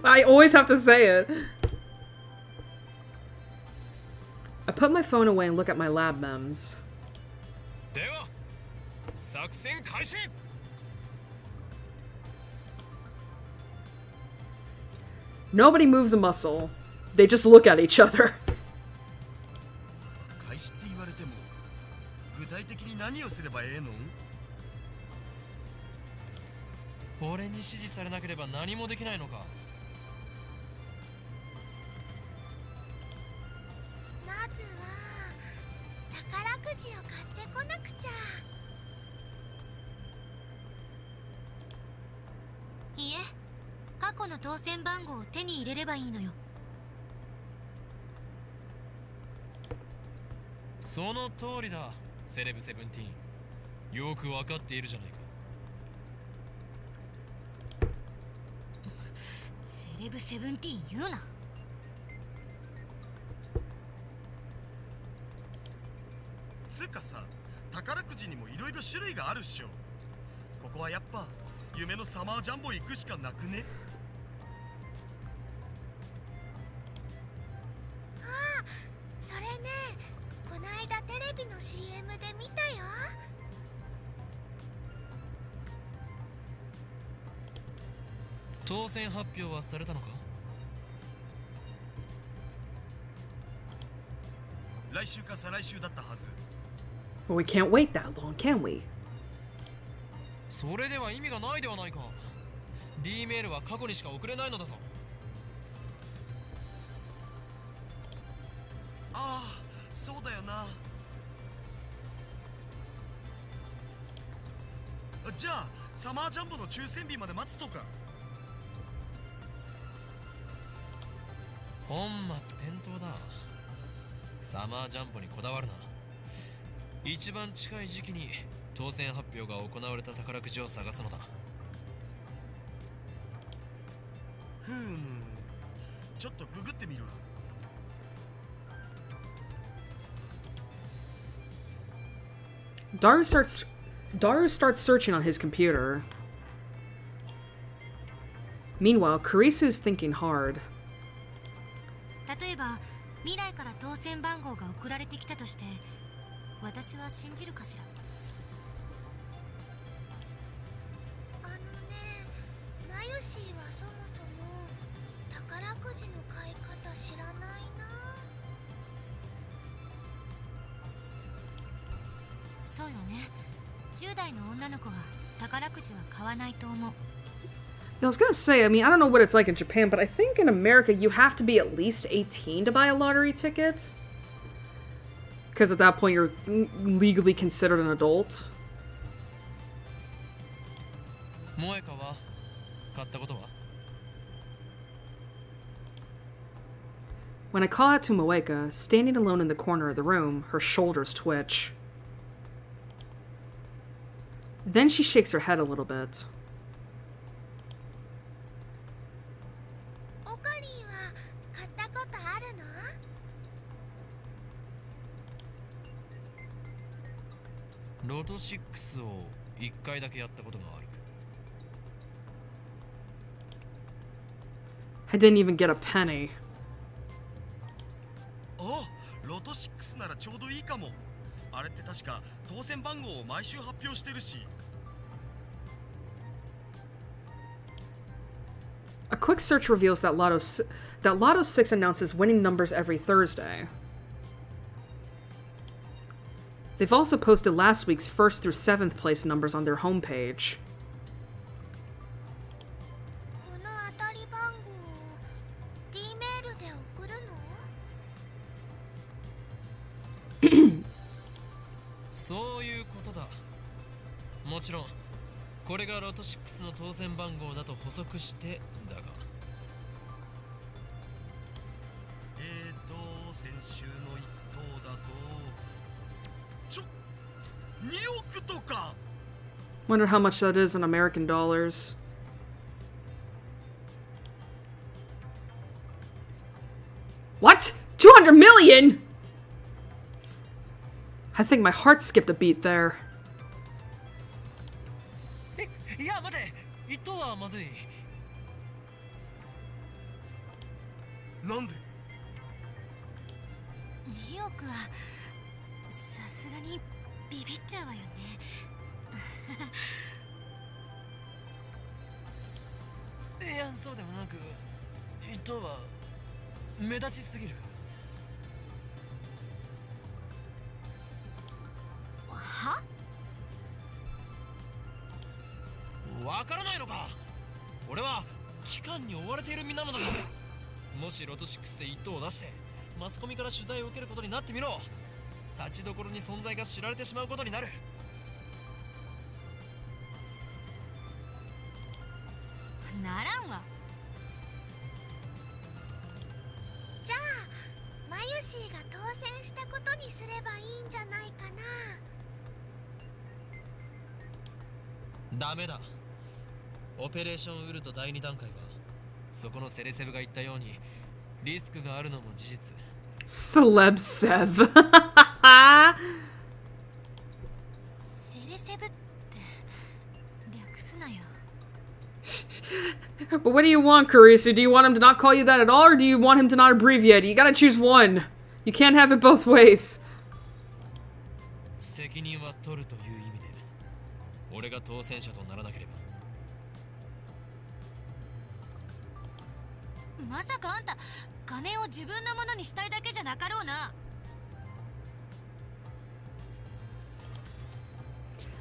I always have to say it. I put my phone away and look at my lab mems. では、作戦開始。Nobody moves a muscle. They just look at each other. 開始って言われても、具体的に何をすればええの？俺に指示されなければ何もできないのか。まずは宝くじを買ってこなくちゃ。いえ、過去の当選番号を手に入れればいいのよ。その通りだ、セレブセブンティーン。よくわかっているじゃないか。セレブセブンティーン言うな。つうかさ、宝くじにもいろいろ種類があるっしょ。ここはやっぱ夢のサマージャンボ行くしかなくね？ああ、それね、この間テレビの CM で見たよ。当選発表はされたのか？来週か再来週だったはず。Well, we can't wait that long, can we? それでは意味がないではないか。D メールは過去にしか送れないのだぞ。ああ、そうだよな。じゃあサマージャンボの抽選日まで待つとか。本末転倒だ。サマージャンボにこだわるな。一番近い時期に当選発表が行われた宝くじを探すのだ。ふむ、ちょっとググってみるわ。Daru starts searching on his computer. Meanwhile, Kurisu's thinking hard. 例えば未来から当選番号が送られてきたとして、私は信じるかしら。あのね、マユシーはそもそも宝くじの買い方知らないな。そうよね。10代の女の子は宝くじは買わないと思う。I was gonna say, I mean, I don't know what it's like in Japan, but I think in America you have to be at least 18 to buy a lottery ticket. Because at that point you're legally considered an adult. 萌香は買ったことは？ When I call out to Moeka, standing alone in the corner of the room, her shoulders twitch. Then she shakes her head a little bit. オカリーは買ったことあるの？ロト6を1回だけやったことがある。I didn't even get a penny. お、ロト6ならちょうどいいかも。あれって確か当選番号を毎週発表してるし。 A quick search reveals that Lotto 6 announces winning numbers every Thursday. They've also posted last week's 1st through 7th place numbers on their homepage. この当たり番号を D メールで送るの？そういうことだ。もちろんこれがロト6の当選番号だと補足してだが、先週の一等だと2億とか。 Wonder how much that is in American dollars. What? 200 million? I think my heart skipped a beat there. いや待て、一等はまずい。なんで？ 2億はさすがにビビっちゃうわよね。いや、そうでもなく、一等は目立ちすぎる。は？わからないのか。俺は期間に追われている身なのだぞ。もしロト6で一等を出してマスコミから取材を受けることになってみろ。立ちどころに存在が知られてしまうことになる。ならんわ。じゃあマユシーが当選したことにすればいいんじゃないかな。ダメだ。オペレーションウルト第2段階はそこのセレセブが言ったようにリスクがあるのも事実。Celeb Sev. セレセブって略すなよ。But what do you want, Kurisu? Do you want him to not call you that at all, or do you want him to not abbreviate? You gotta choose one. You can't have it both ways. 責任は取るという意味で俺が当選者とならなければ。まさかあんた金を自分のものにしたいだけじゃなかろうな。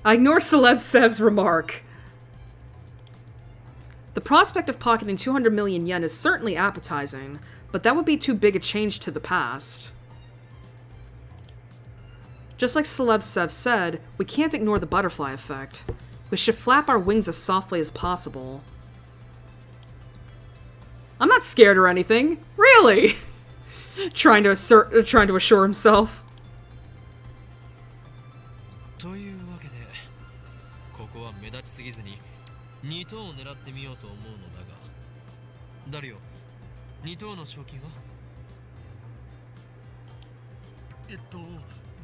I ignore Celeb Sev's remark. The prospect of pocketing 200 million yen is certainly appetizing, but that would be too big a change to the past. Just like Celeb Sev said, we can't ignore the butterfly effect. We should flap our wings as softly as possible. I'm not scared or anything. Really? trying to assure himself. というわけで、ここは目立ちすぎずに2等を狙ってみようと思うのだが、ダリオ、2等の賞金は？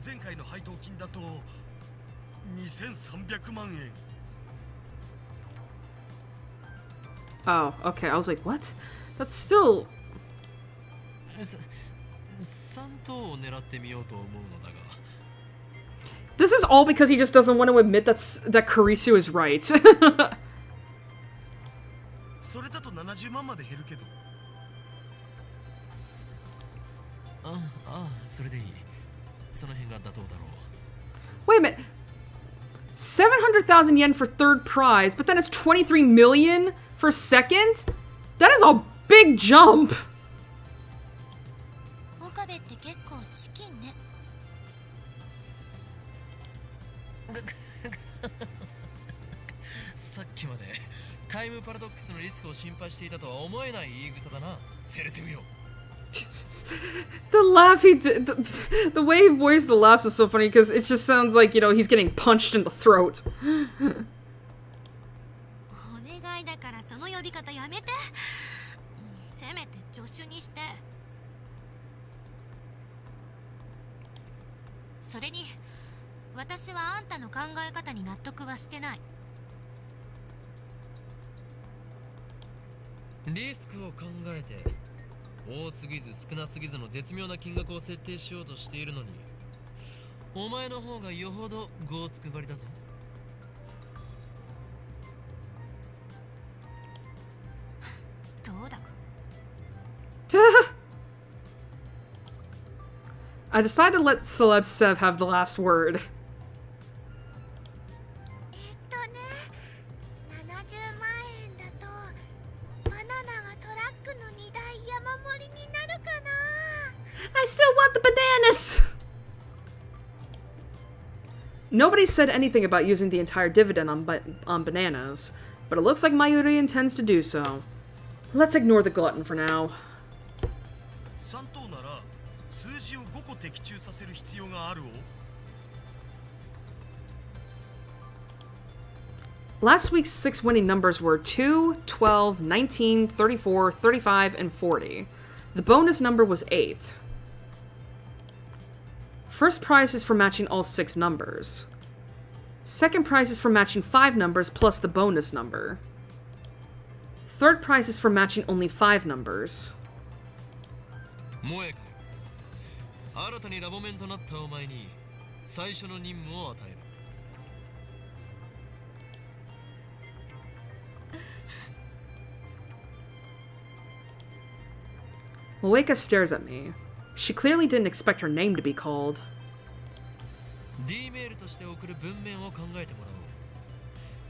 前回の配当金だと2300万円。 Oh, okay. I was like, what? That's still... 3等を狙ってみようと思うのだが。This is all because he just doesn't want to admit that Kurisu is right. それだと70万まで減るけど。それでいい。その辺が妥当だろう。 Wait a minute. 700,000 yen for third prize, but then it's 23 million for second? That is a big jump. 岡部って結構チキンね。さっきまでタイムパラドックスのリスクを心配していたとは思えない言い草だな、セレセブよ。The laugh he did, the way he voiced the laughs is so funny because it just sounds like, you know, he's getting punched in the throat. お願いだからその呼び方やめて。せめて助手にして。それに私はあんたの考え方に納得はしてない。リスクを考えて多すぎず少なすぎずの絶妙な金額を設定しようとしているのに、お前の方がよほどごをつくばりだぞ。どうだか。I decided to let Celeb Sev have the last word. 70万円だとバナナはトラックの荷台山盛りになるかな。 I still want the bananas! Nobody said anything about using the entire dividend on bananas, but it looks like Mayuri intends to do so. Let's ignore the glutton for now. 3等なら数字を5個的中させる必要があるを。 Last week's 6 winning numbers were 2, 12, 19, 34, 35, and 40. The bonus number was 8. First prize is for matching all 6 numbers. Second prize is for matching 5 numbers plus the bonus number. Third prize is for matching only 5 numbers. 萌えか。新たにラボメンとなったお前に最初の任務を与える。 Moeka stares at me. She clearly didn't expect her name to be called. D メールとして送る文面を考えてもら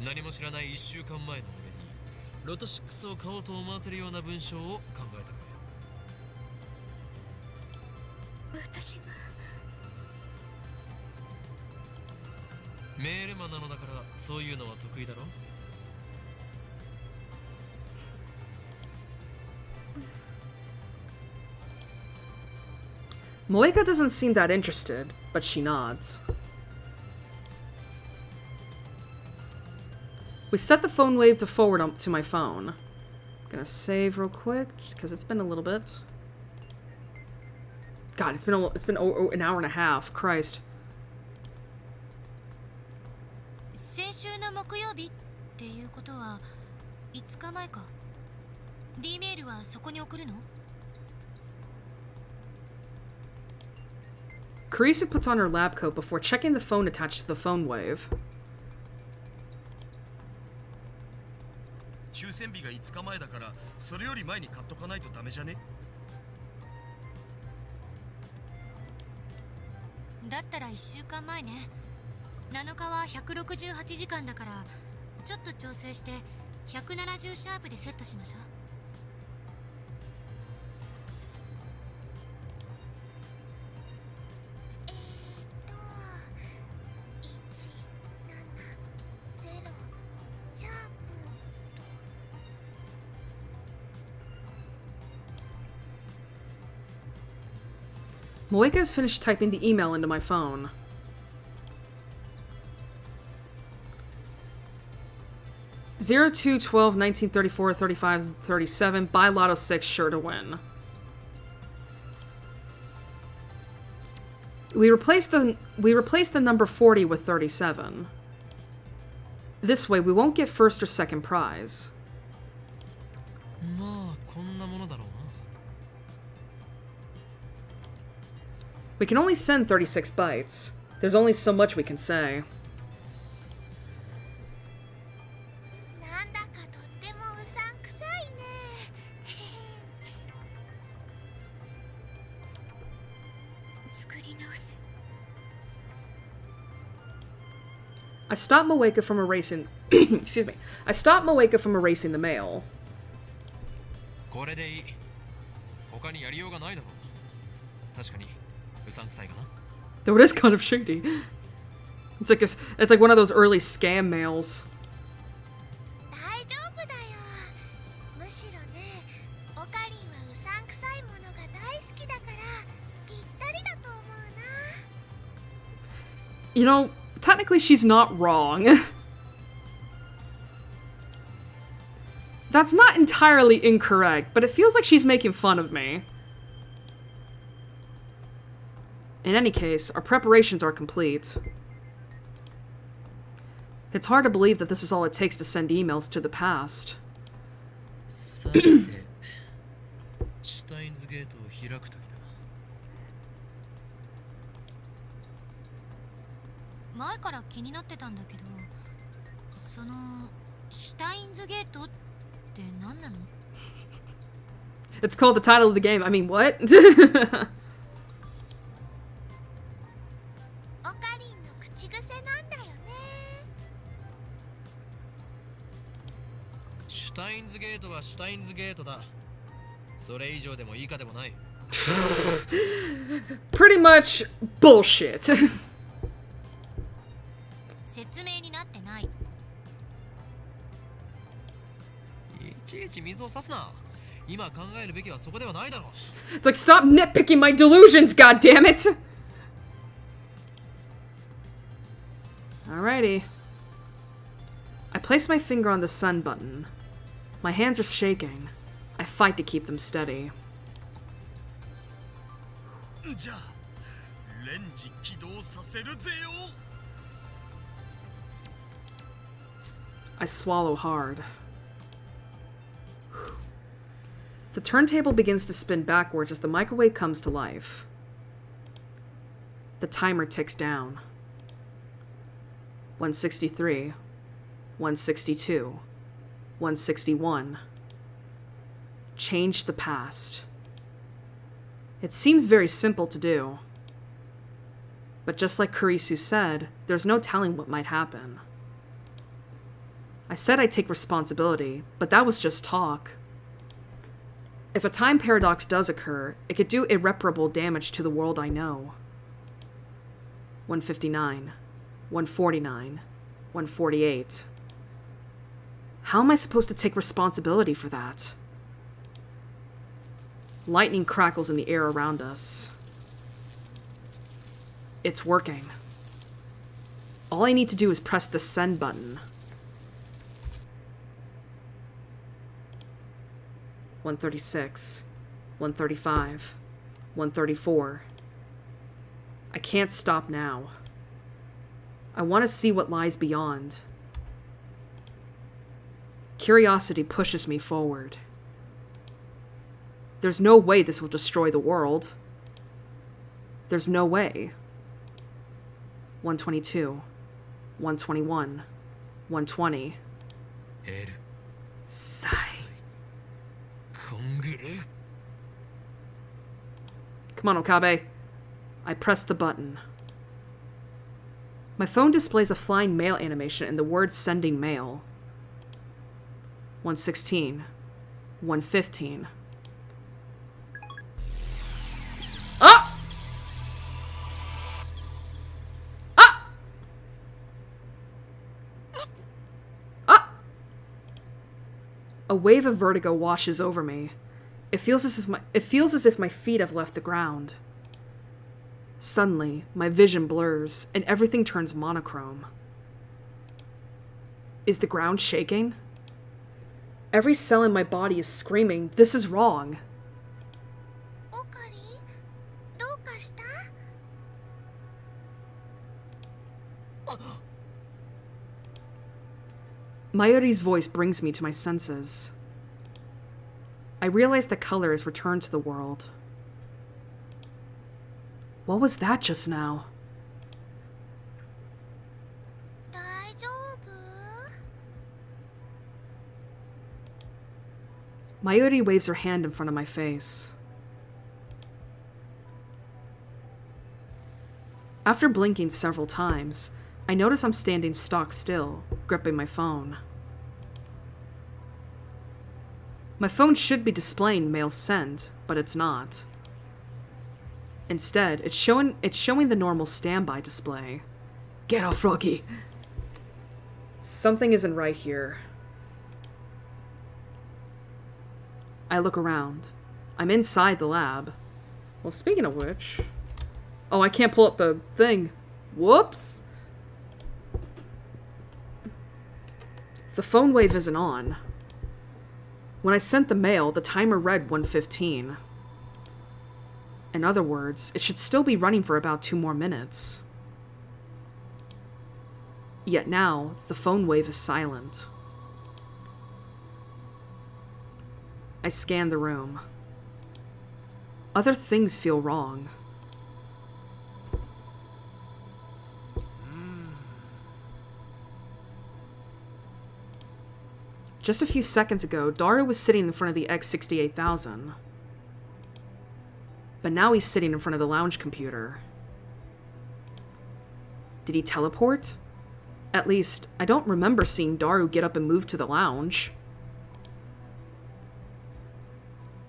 おう。何も知らない1週間前の俺にロト6を買おうと思わせるような文章を考えてくれ。私が。メールマンなのだからそういうのは得意だろ。 Moeka doesn't seem that interested, but she nods. We set the phone wave to forward to my phone. Gonna save real quick, because it's been a little bit. God, it's been an hour and a half. Christ. 先週の木曜日っていうことは5日前か。D メールはそこに送るの？ Carissa puts on her lab coat before checking the phone attached to the phone wave. 抽選日が5日前だからそれより前に買っとかないとダメじゃね。だったら1週間前ね。7日は168時間だからちょっと調整して170シャープでセットしましょう。Moeka has finished typing the email into my phone. Zero, 2, 12, 19, 34, 35, 37. Buy Lotto 6, sure to win. We replaced the number 40 with 37. This way, we won't get first or second prize. まあこんなものだろうな。 We can only send 36 bytes. There's only so much we can say. なんだかとってもうさんくさいね。作り直す。 I stopped Moeka from erasing. Excuse me. I stopped Moeka from erasing the mail. これでいい。他にやりようがないだろう。確かにうさんくさいかな。 Though it is kind of shady. It's like one of those early scam mails. 大丈夫だよ。むしろね、オカリンはうさんくさいものが大好きだからぴったりだと思うな。 You know, technically she's not wrong. That's not entirely incorrect, but it feels like she's making fun of me. In any case, our preparations are complete. It's hard to believe that this is all it takes to send emails to the past. さて、シュタインズゲートを開くときだ。前から気になってたんだけど、そのシュタインズゲートって何なの？ It's called the title of the game. I mean, what? オカリンの口癖なんだよね。シュタインズゲートはシュタインズゲートだ。それ以上でも以下でもない。Pretty much bullshit. 説明になってない。いちいち水を差すな。今考えるべきはそこではないだろう。 It's like, stop nitpicking my delusions, goddammit! Alrighty. I place my finger on the sun button. My hands are shaking. I fight to keep them steady. じゃあレンジ起動させるぜよ。 I swallow hard. The turntable begins to spin backwards as the microwave comes to life. The timer ticks down. 163, 162, 161. Change the past. It seems very simple to do. But just like Kurisu said, there's no telling what might happen. I said I'd take responsibility, but that was just talk. If a time paradox does occur, it could do irreparable damage to the world I know. 159, 149, 148. How am I supposed to take responsibility for that? Lightning crackles in the air around us. It's working. All I need to do is press the send button. 136, 135, 134. I can't stop now. I want to see what lies beyond. Curiosity pushes me forward. There's no way this will destroy the world. There's no way. 122, 121, 120. Sigh. Come on, Okabe. I press the button. My phone displays a flying mail animation and the word sending mail. 116. 115. Ah! Ah! Ah! A wave of vertigo washes over me. It feels as if my feet have left the ground. Suddenly, my vision blurs, and everything turns monochrome. Is the ground shaking? Every cell in my body is screaming, this is wrong. オカリン、どうかした？ Mayuri's voice brings me to my senses. I realize the color has returned to the world. What was that just now? 大丈夫？ Mayuri waves her hand in front of my face. After blinking several times, I notice I'm standing stock still, gripping my phone. My phone should be displaying mail sent, but it's not. Instead, it's showing the normal standby display. Get off, Froggy! Something isn't right here. I look around. I'm inside the lab. Well, speaking of which... Oh, I can't pull up the thing. Whoops! The phone wave isn't on. When I sent the mail, the timer read 1:15. In other words, it should still be running for about 2 more minutes. Yet now, the phone wave is silent. I scan the room. Other things feel wrong. Just a few seconds ago, Daru was sitting in front of the X68000. But now he's sitting in front of the lounge computer. Did he teleport? At least, I don't remember seeing Daru get up and move to the lounge.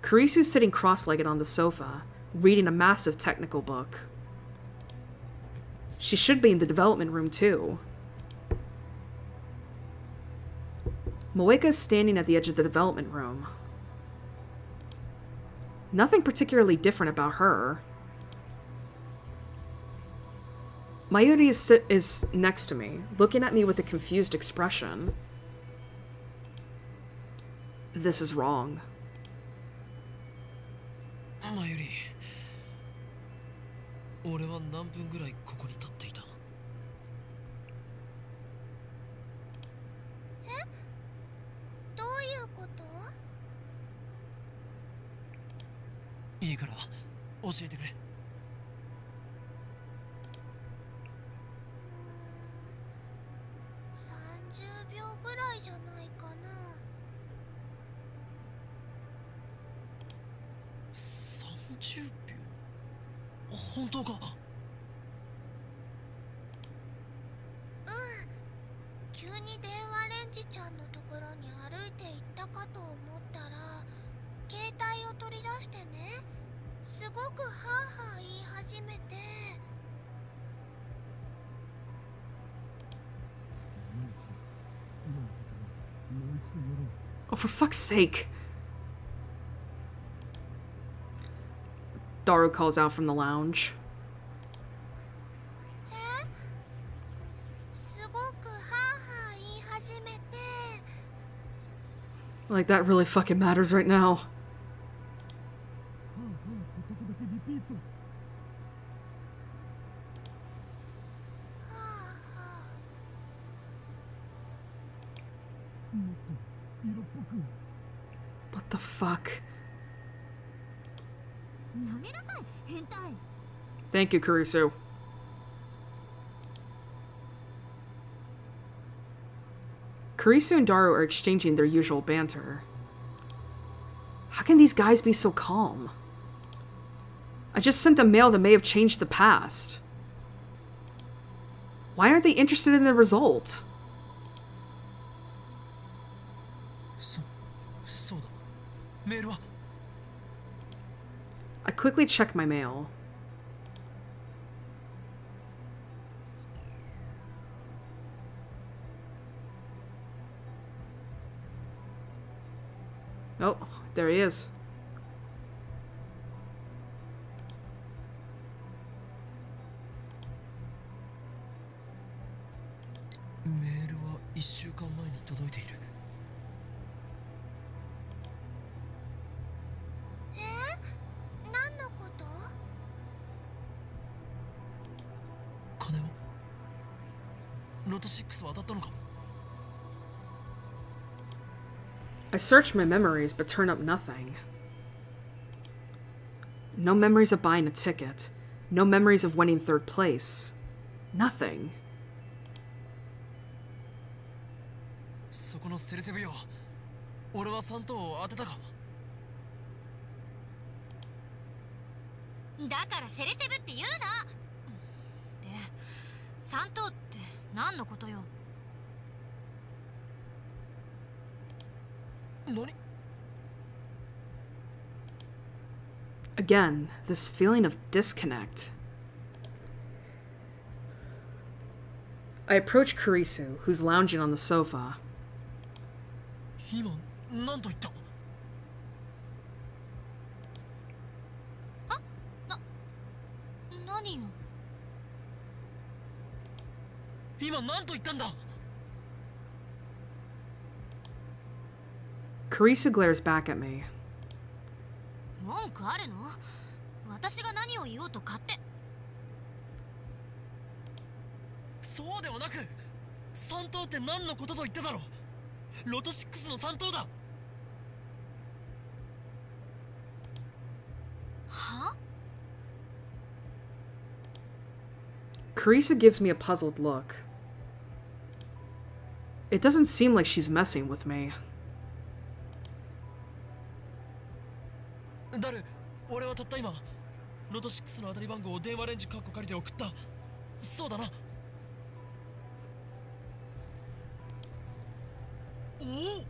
Kurisu's sitting cross-legged on the sofa, reading a massive technical book. She should be in the development room too. Moeka is standing at the edge of the development room. Nothing particularly different about her. Mayuri is next to me, looking at me with a confused expression. This is wrong. Mayuri, 俺は何分ぐらいここに立っていた？どういうこと？いいから教えてくれ。30秒ぐらいじゃないかな。30秒？本当か？急に電話レンジちゃんのところに歩いて行ったかと思ったら、携帯を取り出してね、すごくハーハー言い始めて。Oh, for fuck's sake. Daru calls out from the lounge. すごくハーハー言い始めて。 Like, that really fucking matters right now. What the fuck? Thank you, Kurisu. Kurisu and Daru are exchanging their usual banter. How can these guys be so calm? I just sent a mail that may have changed the past. Why aren't they interested in the result? そうだ。メールは？ I quickly check my mail. Oh, there he is. メールは1週間前に届いている。何のこと？金は？ロト6は当たったのか？ I searched my memories, but turned up nothing. No memories of buying a ticket. No memories of winning third place. Nothing. そこのセレセブよ。俺は3等を当てたか？だからセレセブって言うな。で、3等って何のことよ？何？ Again, this feeling of disconnect. I approach Kurisu, who's lounging on the sofa. 今何と言った？何よ？今何と言ったんだ？ Kurisu glares back at me. 文句あるの？私が何を言おうと勝手。そうではなく、3等って何のことと言ってたろ？ロト6の3等だ。は？ Kurisu gives me a puzzled look. It doesn't seem like she's messing with me. たった今ロト6の当たり番号を電話レンジカッコ借りて送った。そうだな。おお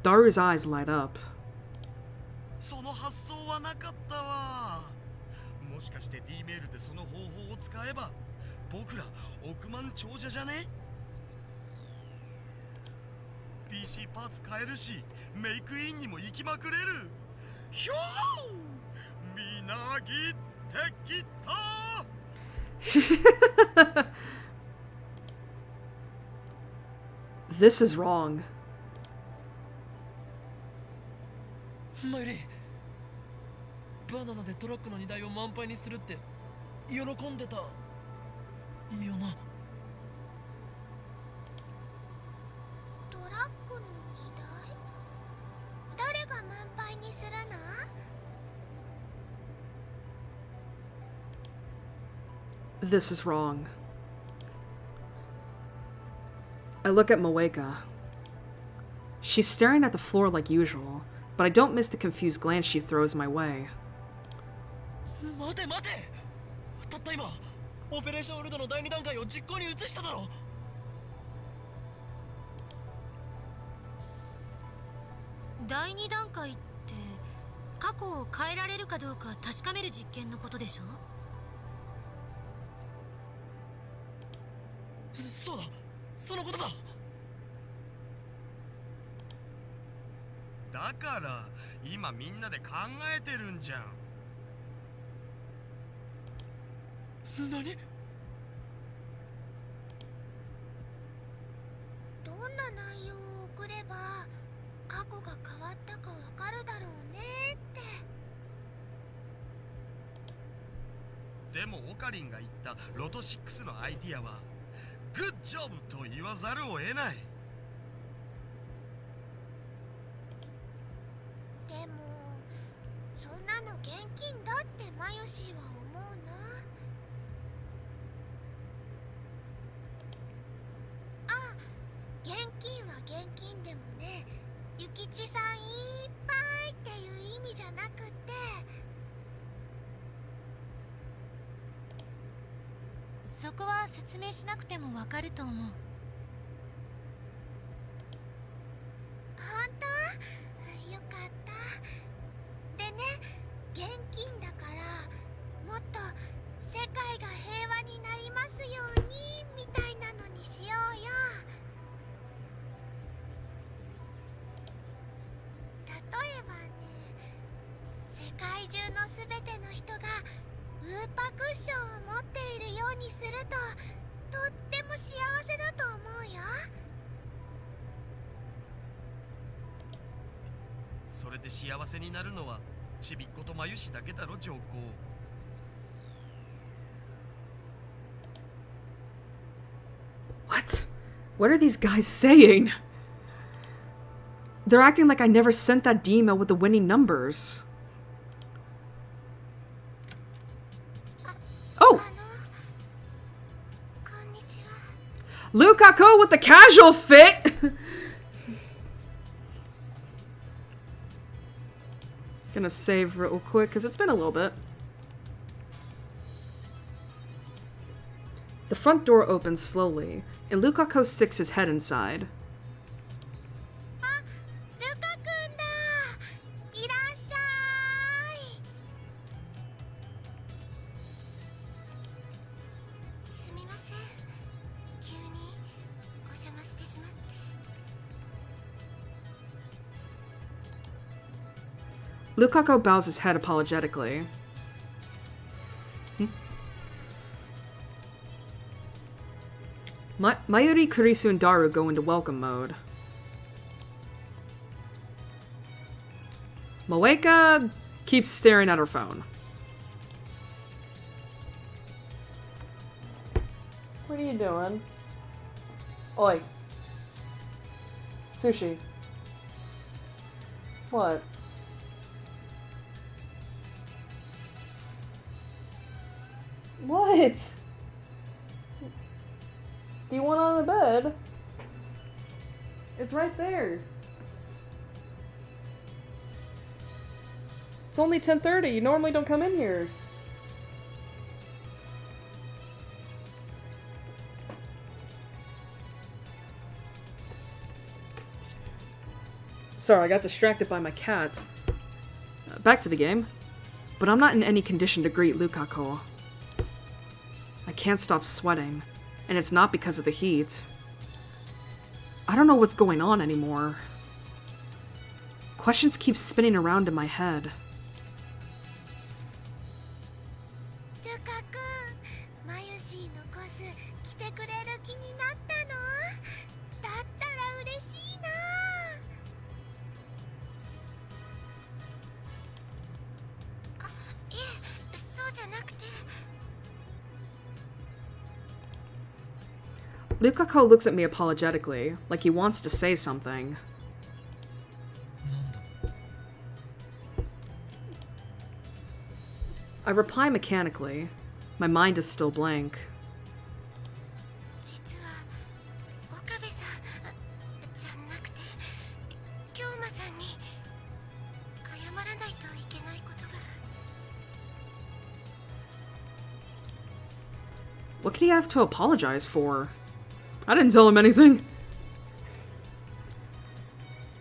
Daru's eyes light up. その発想はなかったわ。もしかして D メールでその方法を使えば僕ら億万長者じゃね？ PC パーツ買えるしメイクインにも行きまくれる。ひょーみなぎってきた。 This is wrong. マユリ、バナナでトラックの荷台を満杯にするって喜んでたよな。トラックの荷台？誰が満杯にするの？ This is wrong. I look at Moeka. She's staring at the floor like usual, but I don't miss the confused glance she throws my way. 待て待て、たった今オペレーションウルドの第2段階を実行に移しただろ。第2段階って過去を変えられるかどうか確かめる実験のことでしょ。そうだ、そのことだ。だから今みんなで考えてるんじゃん。何？どんな内容を送れば過去が変わったかわかるだろうねって。でもオカリンが言ったロト6のアイディアはグッジョブと言わざるを得ない。でもそんなの現金だってマヨシーは思うな。あ、現金は現金でもね、諭吉さんいっぱいっていう意味じゃなくて、そこは説明しなくてもわかると思う。本当？よかった。でね、現金だからもっと世界が平和になりますようにみたいなのにしようよ。例えばね、世界中のすべての人がウーパクッションを持っているようにするととっても幸せだと思うよ。それで幸せになるのはちびっことまゆしだけだろ、上皇。What? What are these guys saying? They're acting like I never sent that D email with the winning numbers. Oh! こんにちは。 Lukaku with the casual fit! Gonna save real quick, because it's been a little bit. The front door opens slowly, and Lukaku sticks his head inside. あ、ルカくんだ。いらっしゃい。すみません。急にお邪魔してしまって。Lukaku bows his head apologetically. Mayuri, Kurisu, and Daru go into welcome mode. Moeka keeps staring at her phone. What are you doing? Oi. Sushi. What? What? Do you want on the bed? It's right there. It's only 10:30. You normally don't come in here. Sorry, I got distracted by my cat. Back to the game. But I'm not in any condition to greet Lukako. I can't stop sweating, and it's not because of the heat. I don't know what's going on anymore. Questions keep spinning around in my head. ルカ君、マユシーのコス来てくれる気になったの？だったら嬉しいな。あ、いえ、そうじゃなくて。Lukako looks at me apologetically, like he wants to say something. I reply mechanically. My mind is still blank. 実は岡部さんじゃなくて京馬さんに謝らないといけないことが。 What could he have to apologize for? I didn't tell him anything.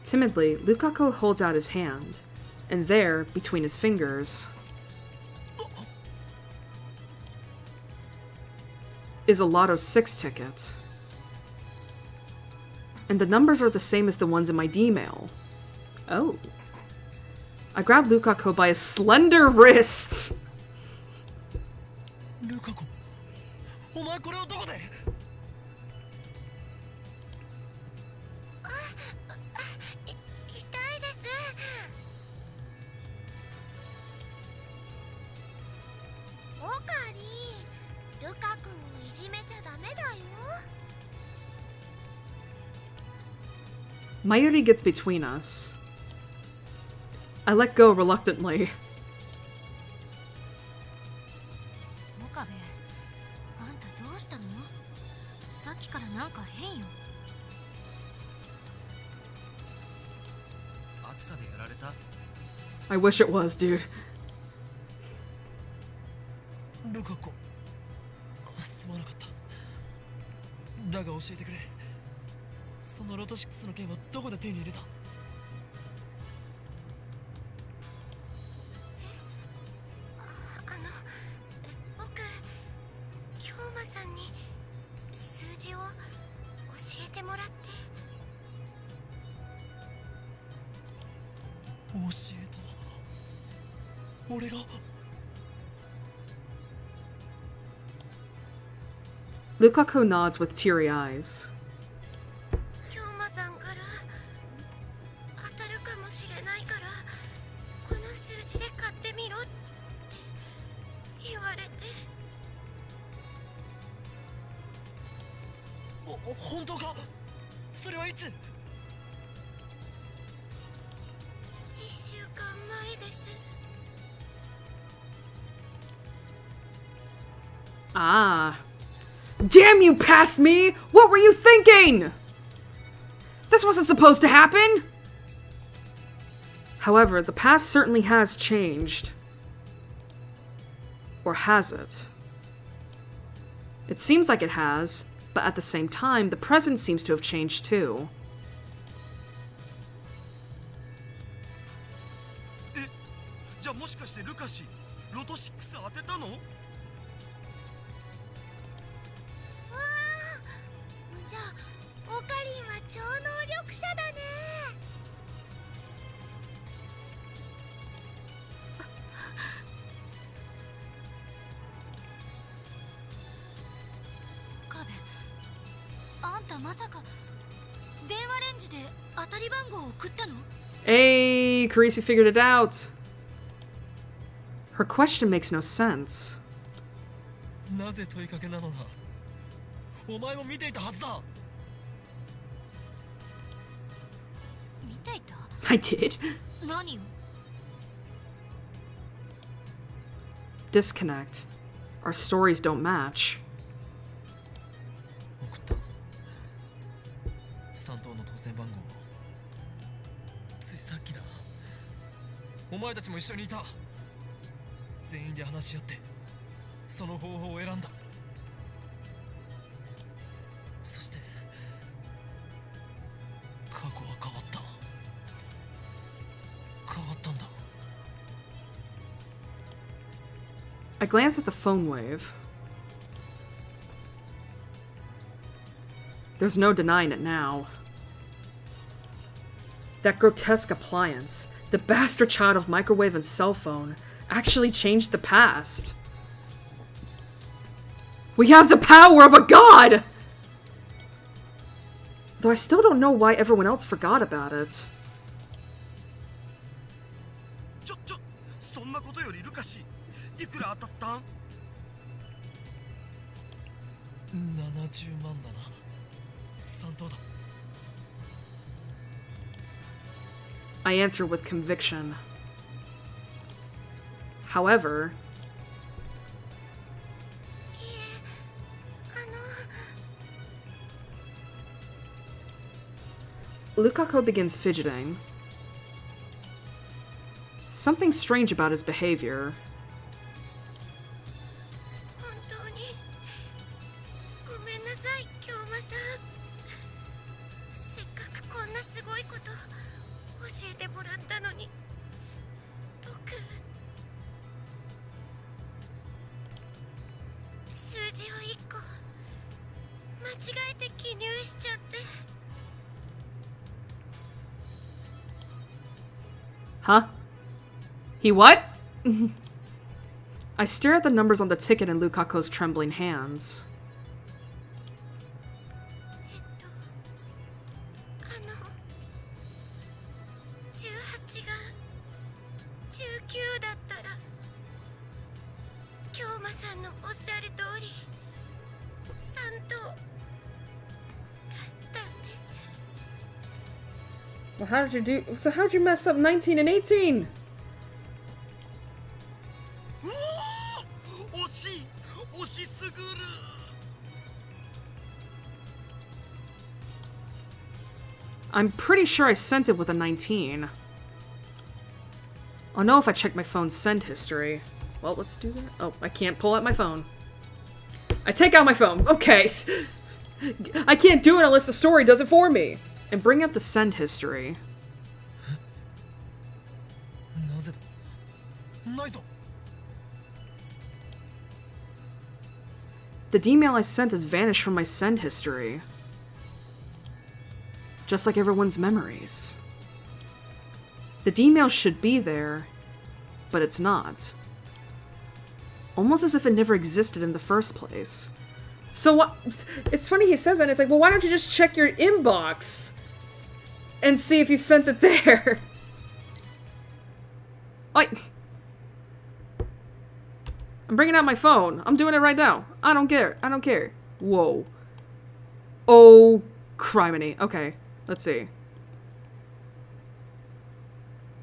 Timidly, Lukako holds out his hand, and there, between his fingers, is a Lotto 6 ticket. And the numbers are the same as the ones in my D-mail. Oh. I grab Lukako by his slender wrist. Lukako, お前これをどこで? 痛いです。オカリ、ルカ君をいじめちゃダメだよ。 Mayuri gets between us. I let go reluctantly. 岡部、あんたどうしたの？さっきからなんか変よ。暑さでやられた？ I wish it was, dude. ルカコ、すまなかった。だが教えてくれ。そのロト6の剣はどこで手に入れた？僕、京馬さんに数字を教えてもらって。教えた？俺が？ Lukako nods with teary eyes. 京馬さんから当たるかもしれないからこの数字で買ってみろって言われて。本当か？それはいつ？ 1週間前です。 Ah. Damn, you passed me! What were you thinking? This wasn't supposed to happen! However, the past certainly has changed. Or has it? It seems like it has, but at the same time, the present seems to have changed too. え、じゃあもしかしてルカシロト6当てたの？じゃあオカリンは超能力者だね。岡部、あんたまさか電話レンジで当たり番号を送ったの？ Hey, Carisi figured it out. Her question makes no sense. なぜ問いかけなのだ？お前も見ていたはずだ。見ていた？ I did. 何を？ Disconnect. Our stories don't match. 送った3等の当選番号をついさっきだ。お前たちも一緒にいた。全員で話し合ってその方法を選んだ。そして過去は変わった。変わったんだ。 I glance at the phone wave. There's no denying it now. That grotesque appliance, the bastard child of microwave and cell phone, actually changed the past. We have the power of a god! Though I still don't know why everyone else forgot about it. そんなことよりルカシ、いくら当たったん？70万だな。3等だ。 I answer with conviction. However, Lukako begins fidgeting. Something strange about his behavior. 本当にごめんなさい、京馬さん。せっかくこんなすごいこと教えてもらったのに、僕数字を1個間違えて記入しちゃって。 Huh? He what? I stare at the numbers on the ticket in Lukako's trembling hands. 18が19だったら、京馬さんのおっしゃる通り3等だったんです。 Well, how did you do? So how'd you mess up 19 and 18? 惜しい、惜しすぐる。 I'm pretty sure I sent it with a 19. I'll know if I check my phone's send history. Well, let's do that. Oh, I can't pull out my phone. I take out my phone. Okay. I can't do it unless the story does it for me. And bring up the send history. なぜだ。ないぞ。 The email I sent has vanished from my send history. Just like everyone's memories. The email should be there, but it's not. Almost as if it never existed in the first place. So what? It's funny he says that, and it's like, well, why don't you just check your inbox and see if you sent it there? Like, I'm bringing out my phone. I'm doing it right now. I don't care. I don't care. Whoa. Oh, criminy. Okay, let's see.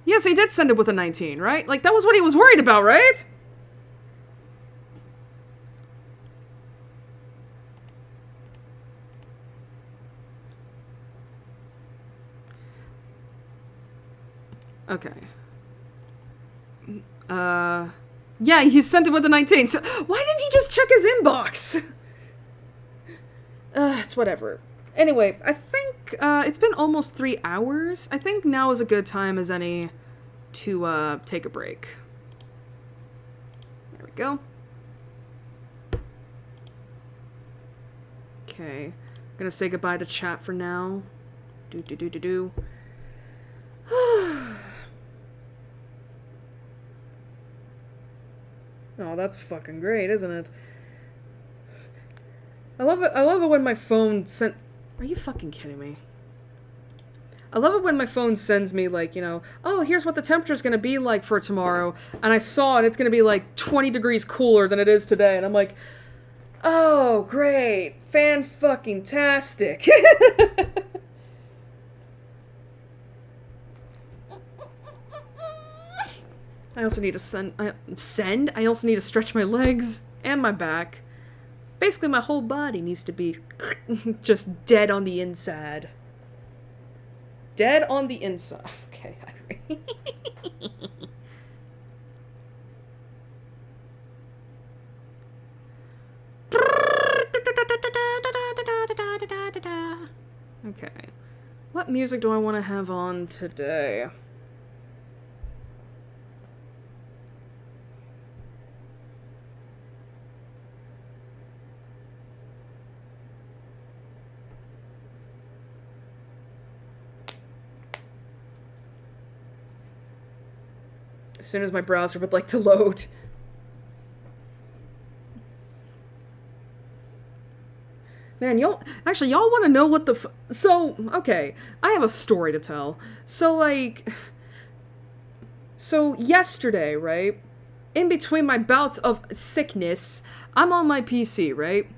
Yes, he did send it with a 19, right? Like, that was what he was worried about, right? Okay. Yeah, he sent it with a 19, so why didn't he just check his inbox? It's whatever. Anyway, I think, it's been almost 3 hours. I think now is a good time as any to, take a break. There we go. Okay. I'm gonna say goodbye to chat for now. Do. Oh, that's fucking great, isn't it? I love it when my phone sent... Are you fucking kidding me? I love it when my phone sends me, like, you know, oh, here's what the temperature's gonna be like for tomorrow, and I saw it, it's gonna be like 20 degrees cooler than it is today, and I'm like, oh, great, fan-fucking-tastic. I also need to I also need to stretch my legs and my back. Basically, my whole body needs to be just dead on the inside. Dead on the inside. Okay, Airi. Okay. What music do I want to have on today? As soon as my browser would like to load. Man, y'all want to know what the so, okay, I have a story to tell. So, like, so yesterday, right, in between my bouts of sickness, I'm on my PC, right?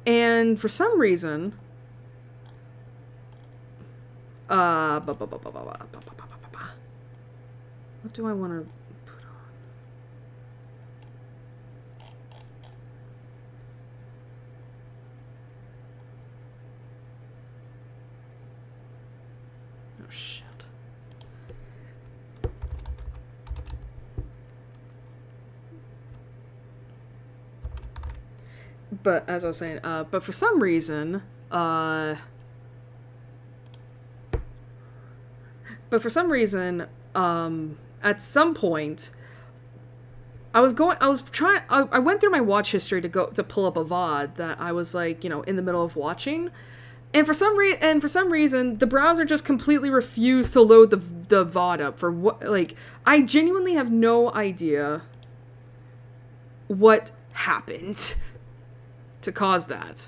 And for some reason, what do I want to put on? Oh, shit. But, as I was saying, but for some reason, at some point, I went through my watch history to pull up a VOD that I was, like, you know, in the middle of watching. And for some reason, the browser just completely refused to load the VOD up for what, like, I genuinely have no idea what happened to cause that.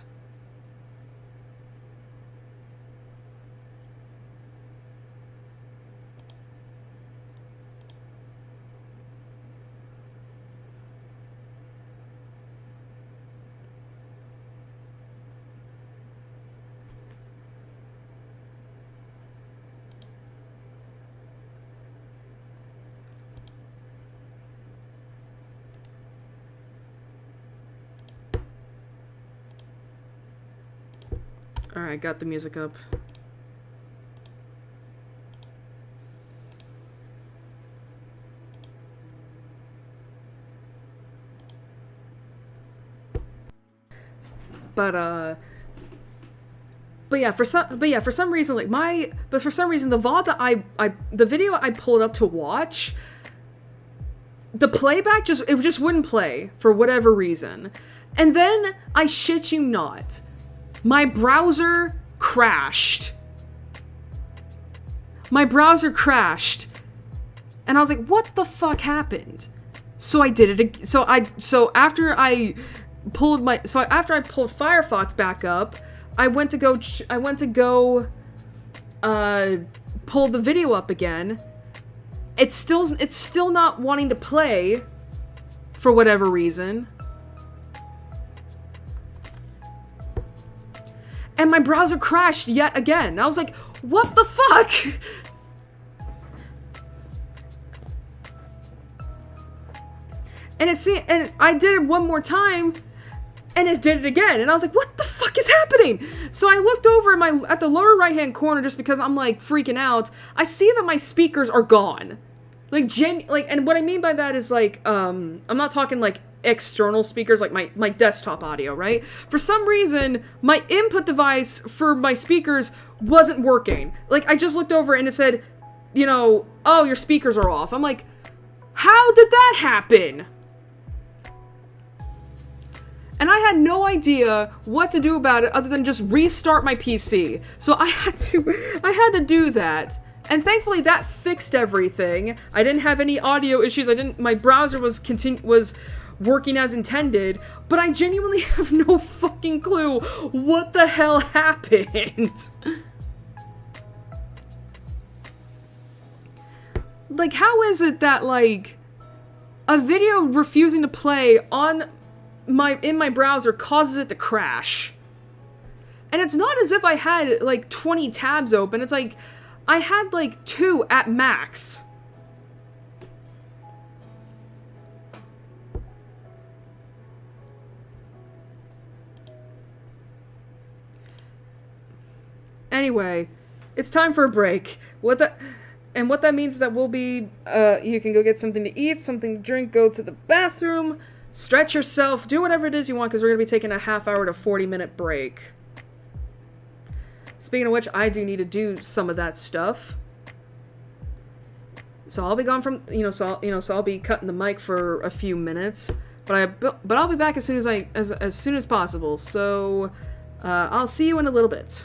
Alright, got the music up. But for some reason, like, for some reason, the VOD that the video I pulled up to watch, the playback it just wouldn't play for whatever reason. And then, I shit you not, my browser crashed. My browser crashed. And I was like, what the fuck happened? So I did it. So after I pulled Firefox back up, I went to go pull the video up again. It's still not wanting to play for whatever reason. And my browser crashed yet again. I was like, what the fuck? And I did it one more time, and it did it again. And I was like, what the fuck is happening? So I looked over at the lower right-hand corner just because I'm, like, freaking out. I see that my speakers are gone. And what I mean by that is, like, I'm not talking, like, external speakers, like my desktop audio, right? For some reason, my input device for my speakers wasn't working. Like, I just looked over and it said, you know, oh, your speakers are off. I'm like, how did that happen? And I had no idea what to do about it other than just restart my PC. So I had to do that. And thankfully that fixed everything. I didn't have any audio issues. My browser was working as intended, but I genuinely have no fucking clue what the hell happened. Like, how is it that, like, a video refusing to play in my browser causes it to crash? And it's not as if I had, like, 20 tabs open. It's like, I had, like, 2 at max. Anyway, it's time for a break. What that means is that we'll be, you can go get something to eat, something to drink, go to the bathroom, stretch yourself, do whatever it is you want, because we're going to be taking a half-hour to 40-minute break. Speaking of which, I do need to do some of that stuff. So I'll be gone from, so I'll be cutting the mic for a few minutes, but I'll be back as soon as possible. So I'll see you in a little bit.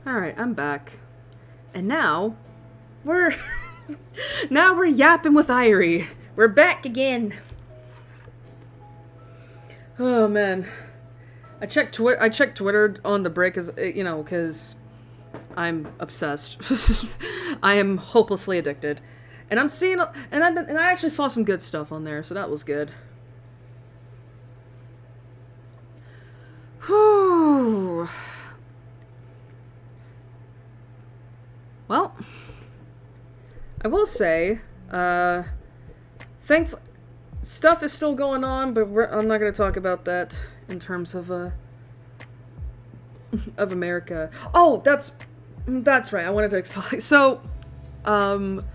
Alright, I'm back. And now, we're... now we're yapping with Airi. We're back again. Oh, man. I checked Twitter on the break, because I'm obsessed. I am hopelessly addicted. And I'm seeing... And I actually saw some good stuff on there, so that was good. Whew. Well, I will say, stuff is still going on, but I'm not going to talk about that in terms of America. Oh, that's right. I wanted to talk. So, God,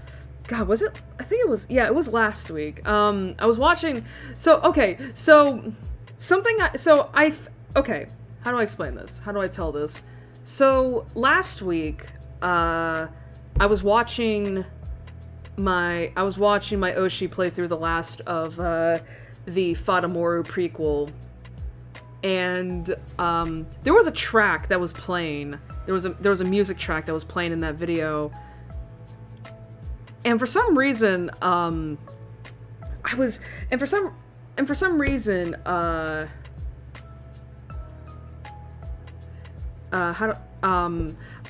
was it? I think it was. Yeah, it was last week. I was watching. So, okay. So, okay. How do I explain this? How do I tell this? So, last week, I was watching my Oshi play through the last of the Fatamoru prequel, and there was a track that was playing. There was a music track that was playing in that video, and for some reason,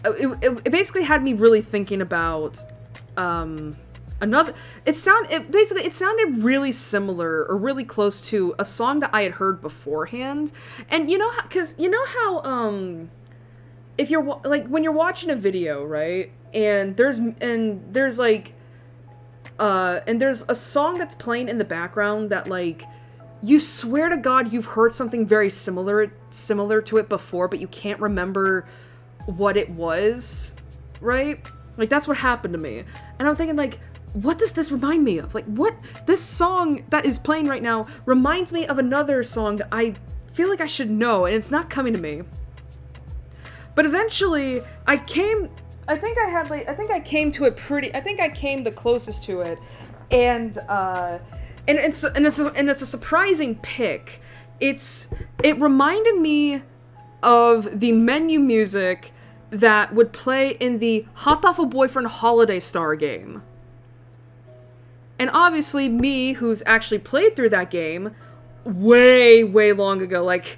it basically had me really thinking about it sounded really similar or really close to a song that I had heard beforehand. And how if you're like when you're watching a video, right, and there's a song that's playing in the background that, like, you swear to God you've heard something very similar to it before, but you can't remember what it was, right? Like, that's what happened to me. And I'm thinking, like, what does this remind me of? Like, what? This song that is playing right now reminds me of another song that I feel like I should know, and it's not coming to me. But eventually, I came the closest to it, and it's a surprising pick. It reminded me of the menu music that would play in the Hatoful Boyfriend Holiday Star game. And obviously, me, who's actually played through that game way, way long ago, like,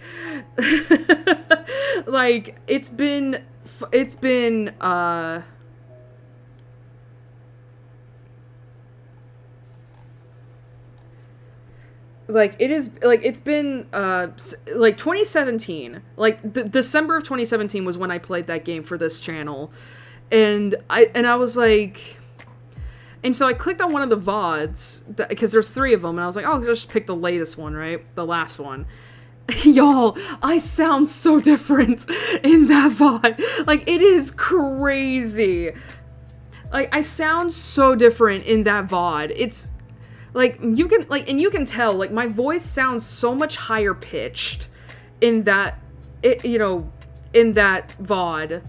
like, it's been, like, it is, like, it's been, like, 2017, like, December of 2017 was when I played that game for this channel, and I was like, and so I clicked on one of the VODs, because there's 3 of them, and I was like, oh, I'll just pick the latest one, right, the last one. Y'all, I sound so different in that VOD, like, it is crazy, like, I sound so different in that VOD, it's, like, you can tell, like, my voice sounds so much higher pitched in that, in that VOD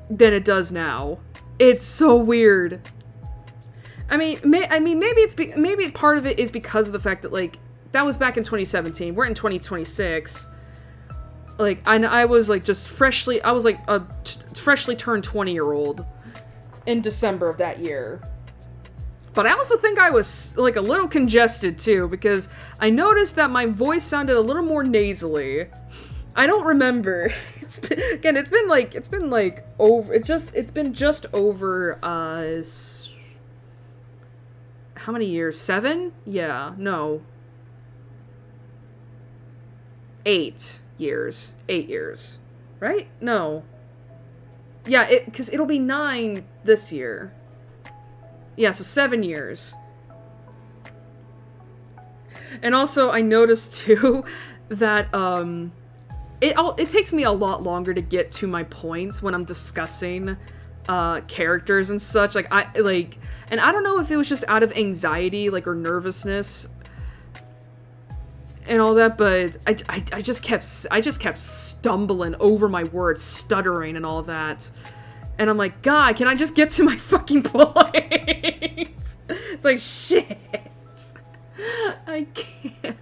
than it does now. It's so weird. I mean, maybe part of it is because of the fact that, like, that was back in 2017. We're in 2026. Like, I was, like, freshly turned 20-year-old in December of that year. But I also think I was, like, a little congested, too, because I noticed that my voice sounded a little more nasally. I don't remember. It's been just over, how many years? 7? Yeah, no. 8 years. 8 years. Right? No. Yeah, because it'll be 9 this year. Yeah, so 7 years. And also, I noticed, too, that, it takes me a lot longer to get to my points when I'm discussing, characters and such. Like, and I don't know if it was just out of anxiety, like, or nervousness and all that, but I just kept stumbling over my words, stuttering and all that. And I'm like, God, can I just get to my fucking point? It's like, shit. I can't.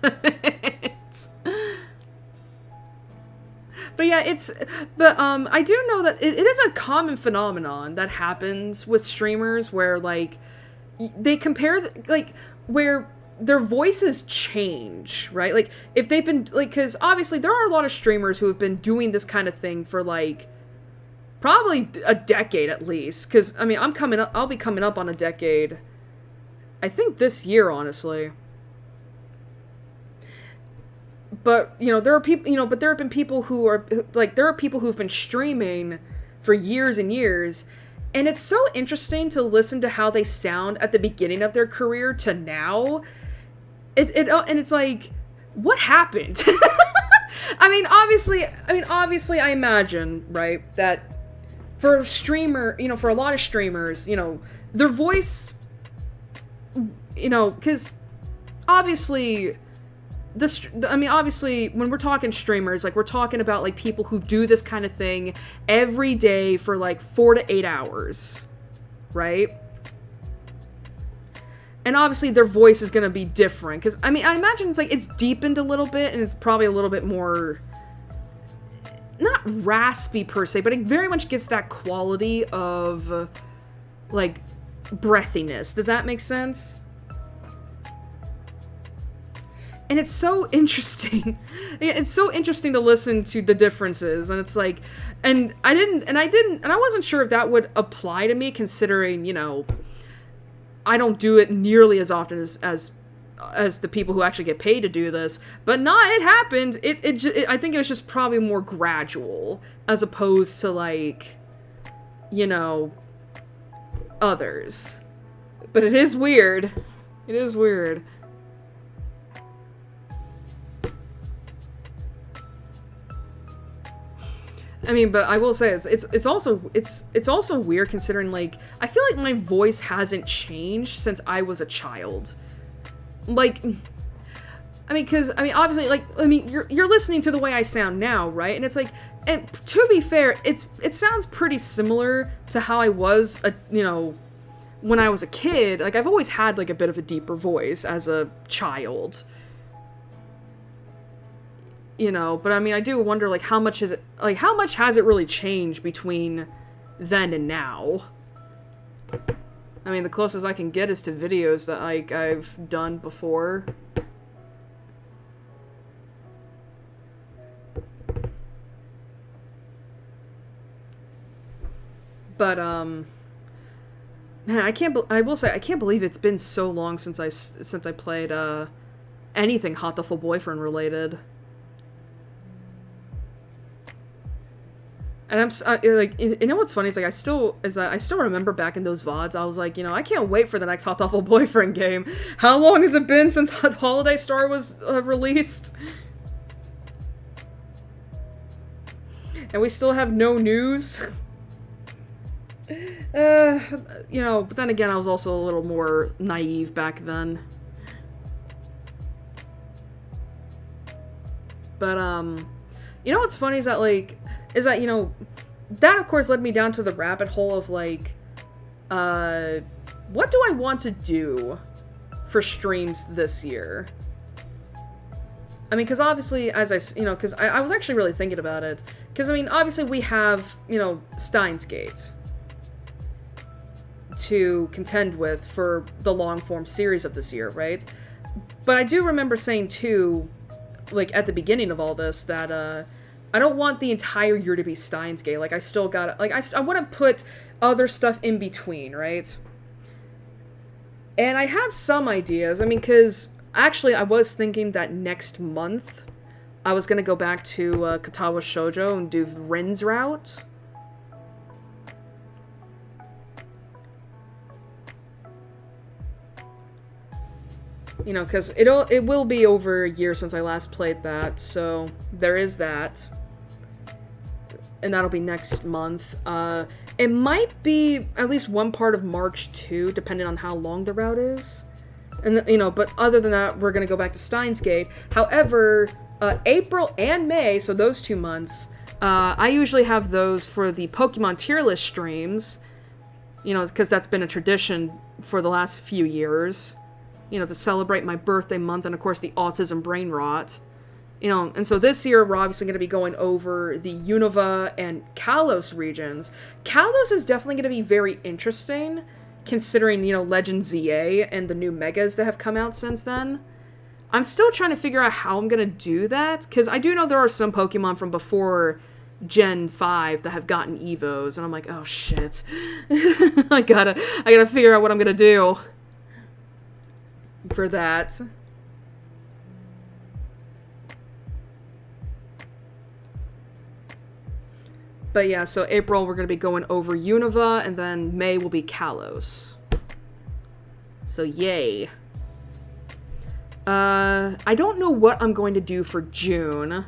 But yeah, I do know that it is a common phenomenon that happens with streamers where, like, they compare, like, where their voices change, right? Like, if they've been, like, because obviously there are a lot of streamers who have been doing this kind of thing for, like, probably a decade at least. Because, I mean, I'll be coming up on a decade, I think this year, honestly. But, you know, there are people, you know, but there have been people who are, like, there are people who've been streaming for years and years, and it's so interesting to listen to how they sound at the beginning of their career to now. And it's like, what happened? I mean, obviously, I imagine, right, that for a streamer, you know, for a lot of streamers, you know, their voice, you know, because obviously, obviously, when we're talking streamers, like, we're talking about, like, people who do this kind of thing every day for, like, 4 to 8 hours, right? And obviously, their voice is gonna be different, because, I mean, I imagine it's, like, it's deepened a little bit, and it's probably a little bit more, not raspy per se, but it very much gets that quality of, like, breathiness. Does that make sense? And it's so interesting. It's so interesting to listen to the differences, and it's like, and I wasn't sure if that would apply to me, considering, you know, I don't do it nearly as often as the people who actually get paid to do this. But it happened. I think it was just probably more gradual, as opposed to, like, you know, others. But it is weird. It is weird. I mean, but I will say it's also weird, considering, like, I feel like my voice hasn't changed since I was a child. Like, I mean, because, I mean, obviously, like, I mean, you're listening to the way I sound now, right? And it's like, and to be fair, it sounds pretty similar to how I was, you know, when I was a kid. Like, I've always had, like, a bit of a deeper voice as a child. You know, but I mean, I do wonder, like, how much has it really changed between then and now? I mean, the closest I can get is to videos that, like, I've done before. But, man, I will say, I can't believe it's been so long since I played, anything Hot the Full Boyfriend related. And I'm like, you know what's funny? It's like I still remember back in those VODs, I was like, you know, I can't wait for the next Hot Awful Boyfriend game. How long has it been since Holiday Star was released? And we still have no news. You know, but then again, I was also a little more naive back then. But you know what's funny is that, you know, that of course led me down to the rabbit hole of, like, what do I want to do for streams this year? I mean, because obviously, you know, because I was actually really thinking about it. Because, I mean, obviously we have, you know, Steins to contend with for the long-form series of this year, right? But I do remember saying, too, like, at the beginning of all this, that, I don't want the entire year to be Steins Gate. Like, I still gotta, like, I want to put other stuff in between, right? And I have some ideas. I mean, because, actually, I was thinking that next month, I was gonna go back to, Katawa Shoujo and do Rin's route. You know, because it will be over a year since I last played that, so there is that. And that'll be next month. It might be at least one part of March, too, depending on how long the route is. And, you know, but other than that, we're gonna go back to Steins Gate. However, April and May, so those 2 months, I usually have those for the Pokemon tier list streams. You know, because that's been a tradition for the last few years. You know, to celebrate my birthday month and, of course, the autism brain rot. You know, and so this year we're obviously going to be going over the Unova and Kalos regions. Kalos is definitely going to be very interesting, considering, you know, Legend ZA and the new megas that have come out since then. I'm still trying to figure out how I'm going to do that, because I do know there are some Pokemon from before Gen 5 that have gotten Evos, and I'm like, oh shit. I gotta figure out what I'm going to do for that. But yeah, so April we're going to be going over Unova, and then May will be Kalos. So yay. I don't know what I'm going to do for June.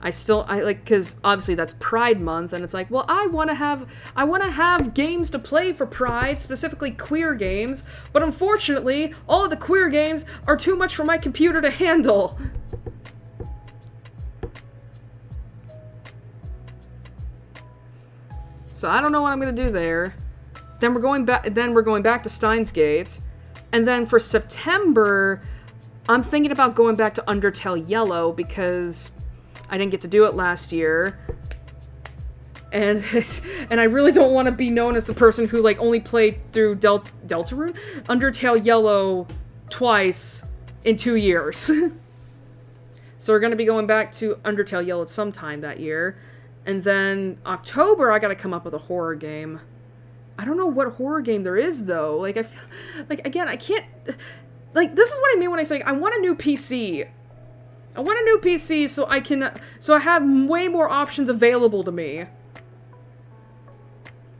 Because obviously that's Pride Month, and it's like, well, I want to have games to play for Pride, specifically queer games, but unfortunately, all of the queer games are too much for my computer to handle. So I don't know what I'm gonna do there. Then we're going back to Steins Gate. And then for September, I'm thinking about going back to Undertale Yellow because I didn't get to do it last year. And I really don't want to be known as the person who like only played through Deltarune? Undertale Yellow twice in 2 years. So we're going to be going back to Undertale Yellow sometime that year. And then October, I gotta come up with a horror game. I don't know what horror game there is, though. Like, I feel... Like, again, I can't... Like, this is what I mean when I say, I want a new PC. I want a new PC so I can... So I have way more options available to me.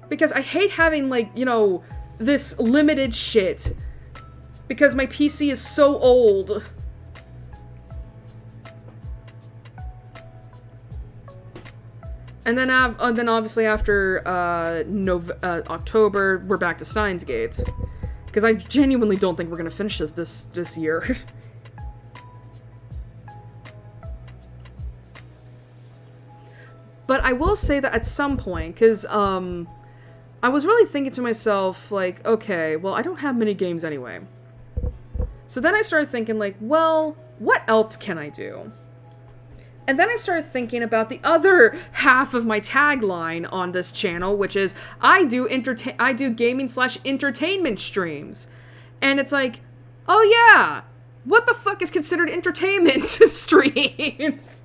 Because I hate having, like, you know, this limited shit. Because my PC is so old. And then obviously after October, we're back to Steins Gate. Because I genuinely don't think we're going to finish this year. But I will say that at some point, because I was really thinking to myself, like, okay, well, I don't have many games anyway. So then I started thinking, like, well, what else can I do? And then I started thinking about the other half of my tagline on this channel, which is, I do gaming/entertainment streams. And it's like, oh yeah, what the fuck is considered entertainment streams?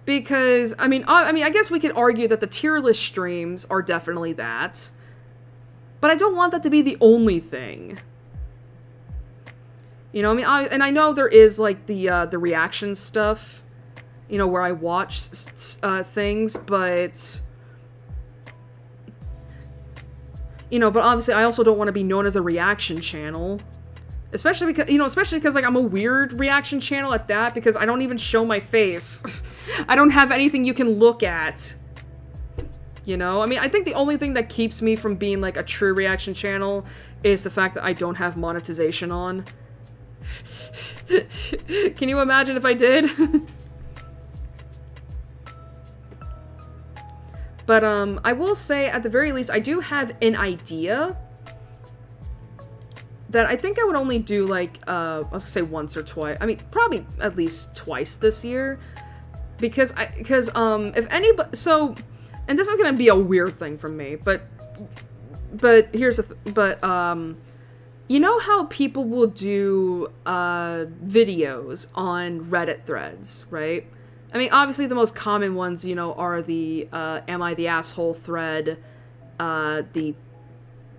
Because, I mean, I guess we could argue that the tier list streams are definitely that. But I don't want that to be the only thing. You know, I mean, I know there is, like, the reaction stuff, you know, where I watch things, but, you know, but obviously I also don't want to be known as a reaction channel, especially because, like, I'm a weird reaction channel at that, because I don't even show my face. I don't have anything you can look at, you know? I mean, I think the only thing that keeps me from being, like, a true reaction channel is the fact that I don't have monetization on. Can you imagine if I did? But, I will say, at the very least, I do have an idea that I think I would only do, like, I'll say once or twice. I mean, probably at least twice this year. Because if anybody, so, and this is gonna be a weird thing from me, but here's the, you know how people will do videos on Reddit threads, right? I mean, obviously the most common ones, you know, are the Am I the Asshole thread, you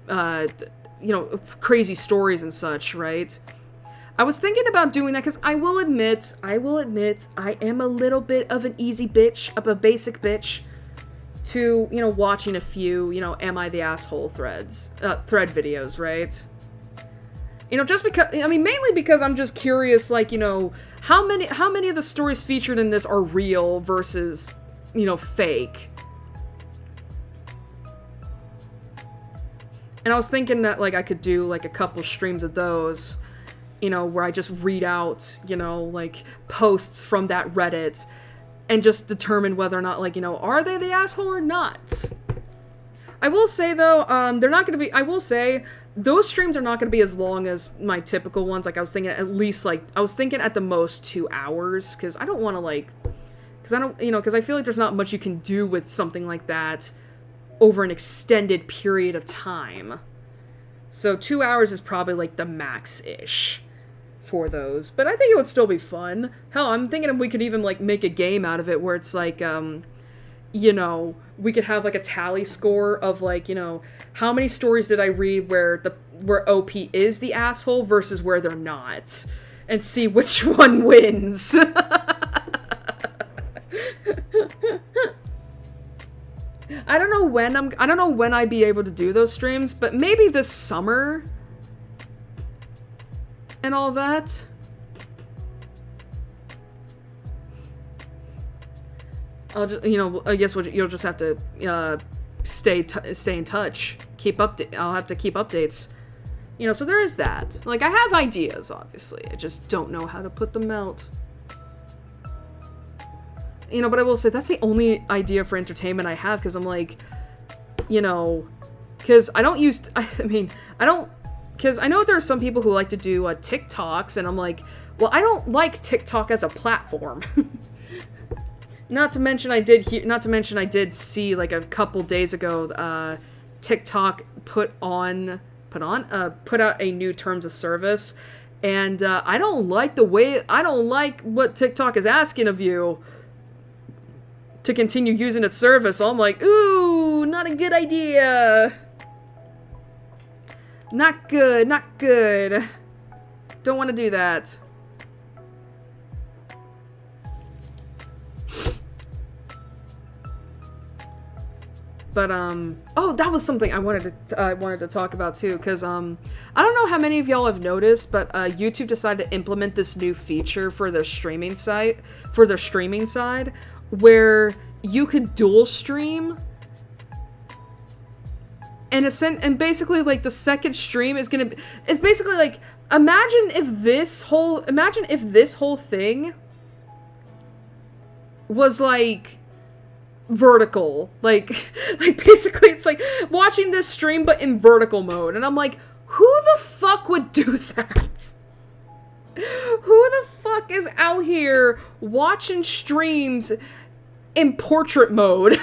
know, crazy stories and such, right? I was thinking about doing that because I will admit, I am a little bit of an easy bitch, of a basic bitch, to, you know, watching a few, you know, Am I the Asshole thread videos, right? You know, just because, I mean, mainly because I'm just curious, like, you know, how many of the stories featured in this are real versus, you know, fake? And I was thinking that, like, I could do, like, a couple streams of those, you know, where I just read out, you know, like, posts from that Reddit and just determine whether or not, like, you know, are they the asshole or not? I will say, though, they're not gonna be, I will say, those streams are not going to be as long as my typical ones. Like, I was thinking at least, like, I was thinking at the most 2 hours, because I don't want to, like, because I don't, you know, because I feel like there's not much you can do with something like that over an extended period of time. So 2 hours is probably, like, the max-ish for those. But I think it would still be fun. Hell, I'm thinking if we could even, like, make a game out of it where it's, like, you know, we could have, like, a tally score of, like, you know, how many stories did I read where OP is the asshole versus where they're not, and see which one wins. I don't know when I'd be able to do those streams, but maybe this summer and all that. I'll just, you know, I guess you'll just have to stay in touch. I'll have to keep updates. You know, so there is that. Like, I have ideas, obviously. I just don't know how to put them out. You know, but I will say that's the only idea for entertainment I have, because I'm like, you know, because I don't use, because I know there are some people who like to do TikToks, and I'm like, well, I don't like TikTok as a platform. Not to mention I did see, like, a couple days ago, TikTok put out a new terms of service, and I don't like what TikTok is asking of you to continue using its service. So I'm like, ooh, not a good idea. Not good, not good. Don't want to do that. But, oh, that was something I wanted to talk about too, because, I don't know how many of y'all have noticed, but, YouTube decided to implement this new feature for their streaming side, where you could dual stream, and basically, like, the second stream is basically, like, imagine if this whole thing was, like, vertical, like basically it's like watching this stream but in vertical mode, and I'm like, who the fuck would do that? Who the fuck is out here watching streams in portrait mode?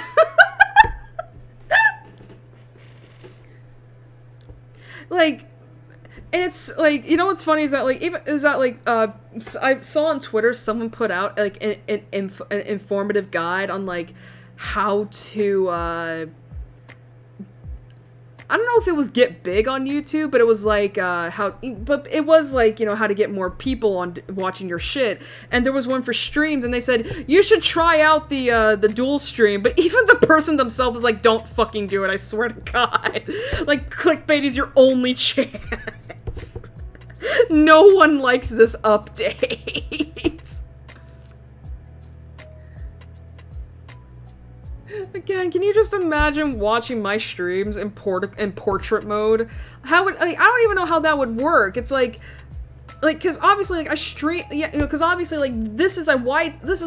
Like, and it's like, you know what's funny is that, like, I saw on Twitter someone put out, like, an informative guide on, like, how to, I don't know if it was get big on YouTube, but it was like, but it was like, you know, how to get more people on watching your shit. And there was one for streams, and they said, you should try out the dual stream, but even the person themselves was like, don't fucking do it, I swear to God. Like, clickbait is your only chance. No one likes this update. Again, can you just imagine watching my streams in portrait mode? How would, like, I don't even know how that would work. It's like, because obviously, like, I stream, yeah, you know, because obviously, like, this is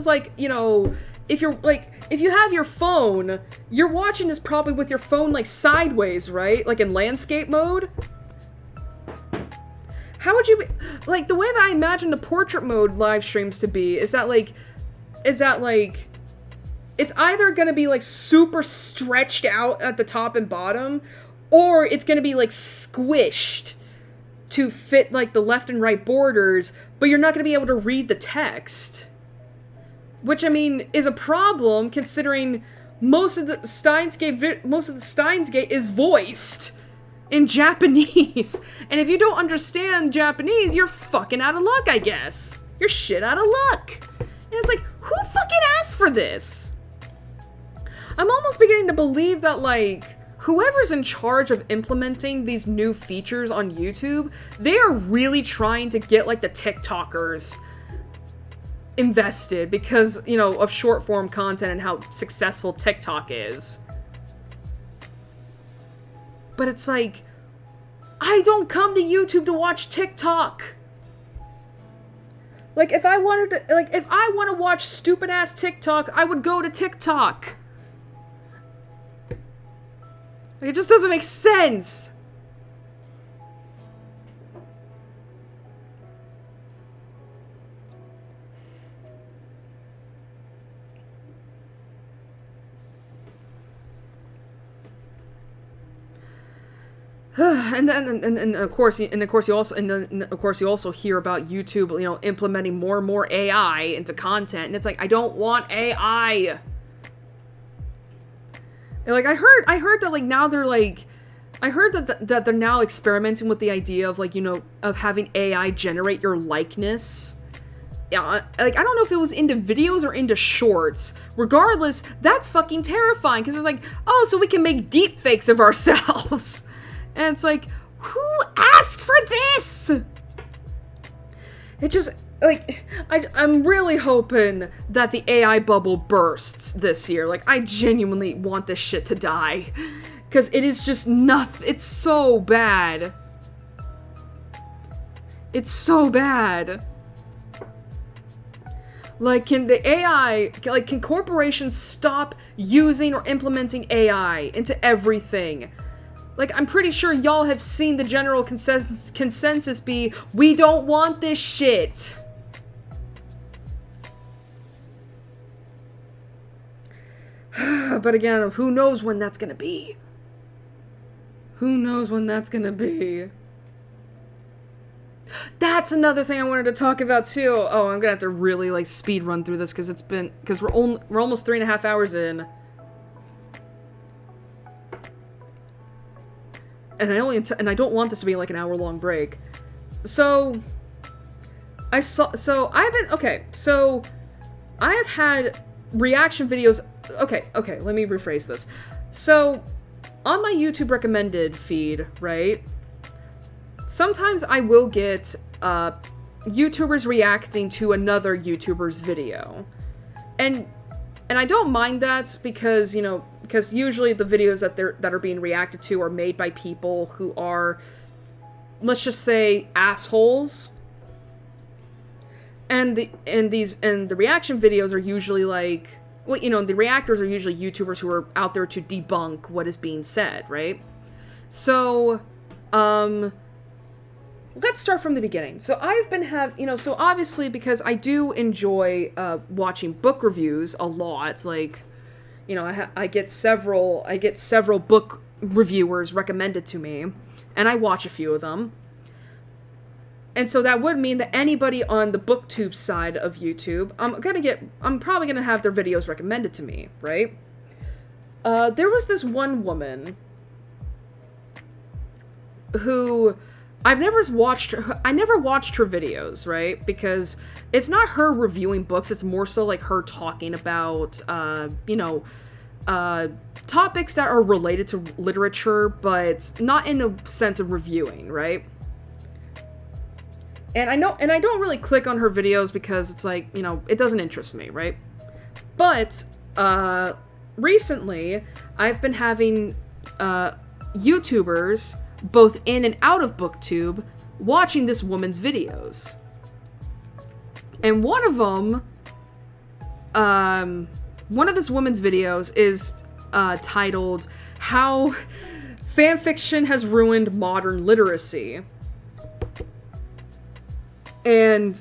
like, you know, if you're, like, if you have your phone, you're watching this probably with your phone, like, sideways, right? Like, in landscape mode? How would you be, like, the way that I imagine the portrait mode live streams to be is that, like, it's either gonna be, like, super stretched out at the top and bottom, or it's gonna be, like, squished to fit, like, the left and right borders, but you're not gonna be able to read the text. Which, I mean, is a problem, considering most of the Steins Gate is voiced in Japanese. And if you don't understand Japanese, you're fucking out of luck, I guess. You're shit out of luck. And it's like, who fucking asked for this? I'm almost beginning to believe that, like, whoever's in charge of implementing these new features on YouTube, they are really trying to get, like, the TikTokers invested because, you know, of short form content and how successful TikTok is. But it's like, I don't come to YouTube to watch TikTok. Like, if I want to watch stupid ass TikTok, I would go to TikTok. Like, it just doesn't make sense. And then, and of course, you also hear about YouTube, you know, implementing more and more AI into content, and it's like, I don't want AI. And like, I heard that, like, now they're like, I heard that they're now experimenting with the idea of, like, you know, of having AI generate your likeness. Yeah, like, I don't know if it was into videos or into shorts. Regardless, that's fucking terrifying, because it's like, oh, so we can make deep fakes of ourselves. And it's like, who asked for this? It just, like, I'm really hoping that the AI bubble bursts this year. Like, I genuinely want this shit to die. Because it is just nothing. It's so bad. It's so bad. Like, can the AI, like, can corporations stop using or implementing AI into everything? Like, I'm pretty sure y'all have seen the general consensus be, we don't want this shit. But again, who knows when that's gonna be? Who knows when that's gonna be? That's another thing I wanted to talk about too. Oh, I'm gonna have to really, like, speed run through this because we're almost 3.5 hours in. And I don't want this to be like an hour-long break. So I have had reaction videos. Okay, let me rephrase this. So on my YouTube recommended feed, right? Sometimes I will get YouTubers reacting to another YouTuber's video. And I don't mind that because, you know, because usually the videos that are being reacted to are made by people who are, let's just say, assholes. And the reaction videos are usually like, well, you know, the reactors are usually YouTubers who are out there to debunk what is being said, right? So, let's start from the beginning. So I've been so obviously, because I do enjoy watching book reviews a lot, like, you know, I get several book reviewers recommended to me, and I watch a few of them. And so that would mean that anybody on the booktube side of YouTube, I'm probably gonna have their videos recommended to me, right? There was this one woman who I never watched her videos, right? Because it's not her reviewing books, it's more so like her talking about, topics that are related to literature, but not in a sense of reviewing, right? And I don't really click on her videos because it's like, you know, it doesn't interest me, right? But, recently, I've been having, YouTubers, both in and out of BookTube, watching this woman's videos. And one of this woman's videos is titled, How Fanfiction Has Ruined Modern Literacy. And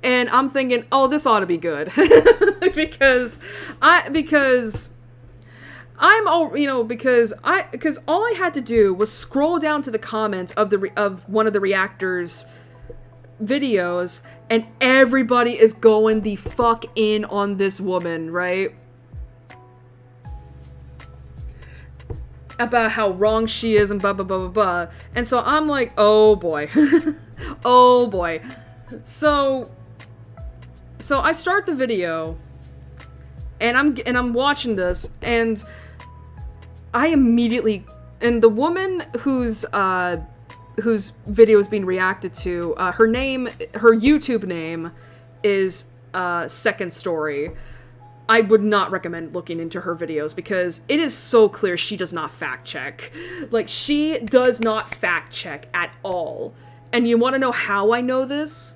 and I'm thinking, oh, this ought to be good. because all I had to do was scroll down to the comments of one of the reactors' videos, and everybody is going the fuck in on this woman, right? About how wrong she is and blah blah blah blah blah. And so I'm like, oh boy. Oh boy. So I start the video, and I'm watching this, and I immediately, and the woman whose video is being reacted to, her YouTube name is Second Story. I would not recommend looking into her videos because it is so clear she does not fact check. Like, she does not fact check at all. And you want to know how I know this?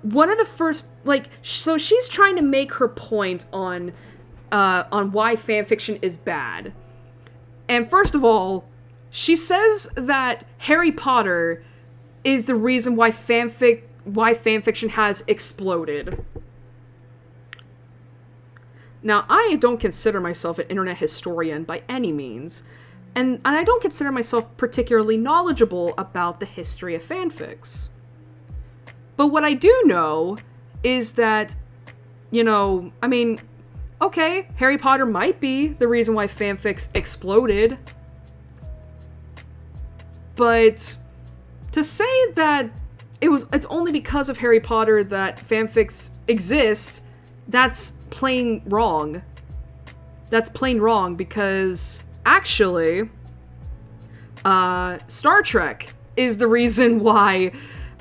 One of the first, like, so she's trying to make her point on why fanfiction is bad. And first of all, she says that Harry Potter is the reason why fanfiction has exploded. Now, I don't consider myself an internet historian by any means, and I don't consider myself particularly knowledgeable about the history of fanfics. But what I do know is that, you know, I mean, okay, Harry Potter might be the reason why fanfics exploded, but to say that it's only because of Harry Potter that fanfics exist, that's plain wrong. That's plain wrong because actually, Star Trek is the reason why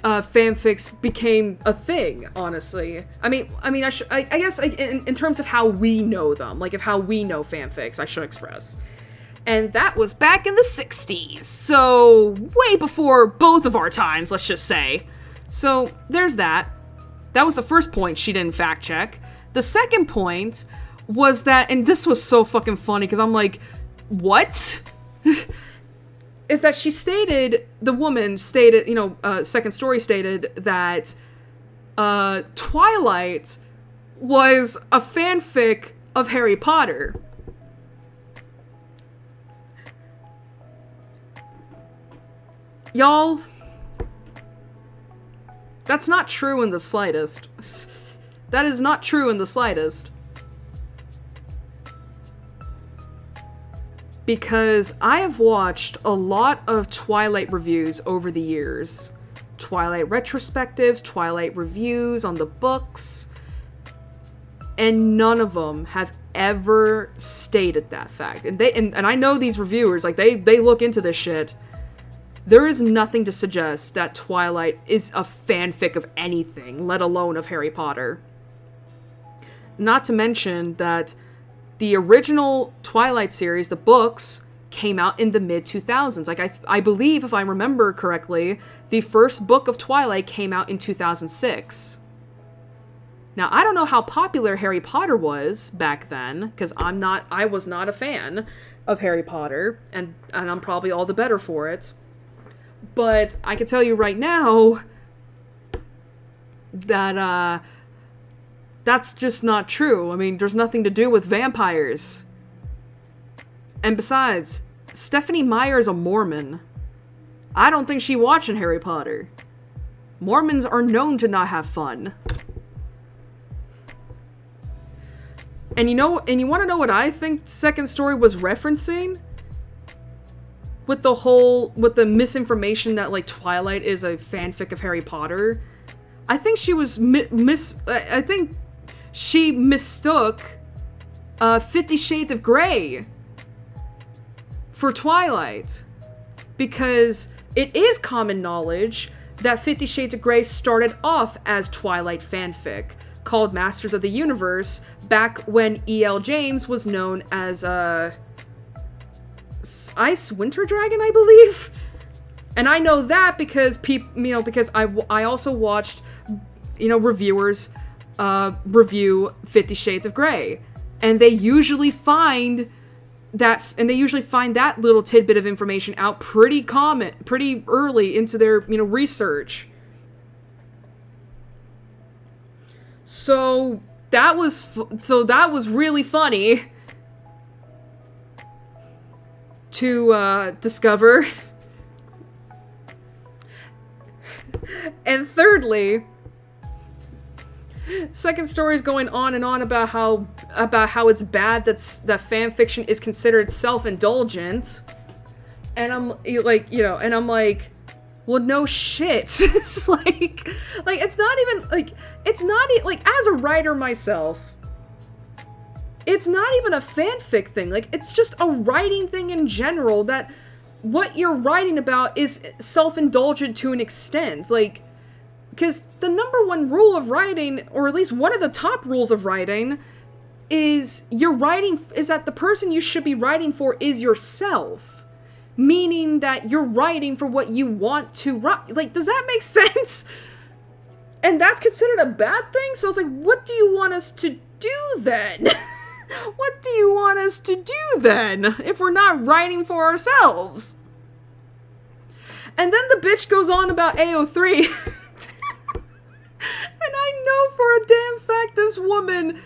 fanfics became a thing, honestly. I guess in terms of how we know them, like of how we know fanfics, I should express. And that was back in the 60s, so way before both of our times, let's just say. So there's that. That was the first point she didn't fact check. The second point was that, and this was so fucking funny, because I'm like, what? Is that the woman stated, you know, Second Story stated that Twilight was a fanfic of Harry Potter. Y'all, that's not true in the slightest. That is not true in the slightest. Because I have watched a lot of Twilight reviews over the years. Twilight retrospectives, Twilight reviews on the books. And none of them have ever stated that fact. And I know these reviewers, like, they look into this shit. There is nothing to suggest that Twilight is a fanfic of anything, let alone of Harry Potter. Not to mention that the original Twilight series, the books, came out in the mid-2000s. Like, I believe, if I remember correctly, the first book of Twilight came out in 2006. Now, I don't know how popular Harry Potter was back then, because I was not a fan of Harry Potter, and I'm probably all the better for it. But I can tell you right now that, that's just not true. I mean, there's nothing to do with vampires. And besides, Stephenie Meyer is a Mormon. I don't think she's watching Harry Potter. Mormons are known to not have fun. And you want to know what I think Second Story was referencing? With the misinformation that, like, Twilight is a fanfic of Harry Potter. I think she was I think she mistook 50 Shades of Grey for Twilight. Because it is common knowledge that 50 Shades of Grey started off as Twilight fanfic, called Masters of the Universe, back when E.L. James was known as, Ice Winter Dragon, I believe? And I know that because because I also watched, reviewers review 50 Shades of Grey. And they usually find that little tidbit of information out pretty early into their, research. So that was really funny to discover. And thirdly, Second Story is going on and on about how it's bad that fanfiction is considered self-indulgent. And I'm like, well, no shit. It's like it's not even as a writer myself, it's not even a fanfic thing. Like, it's just a writing thing in general, that what you're writing about is self-indulgent to an extent. Like, because the number one rule of writing, or at least one of the top rules of writing, is that the person you should be writing for is yourself. Meaning that you're writing for what you want to write. Like, does that make sense? And that's considered a bad thing? So it's like, what do you want us to do then? What do you want us to do then, if we're not writing for ourselves? And then the bitch goes on about AO3. And I know for a damn fact this woman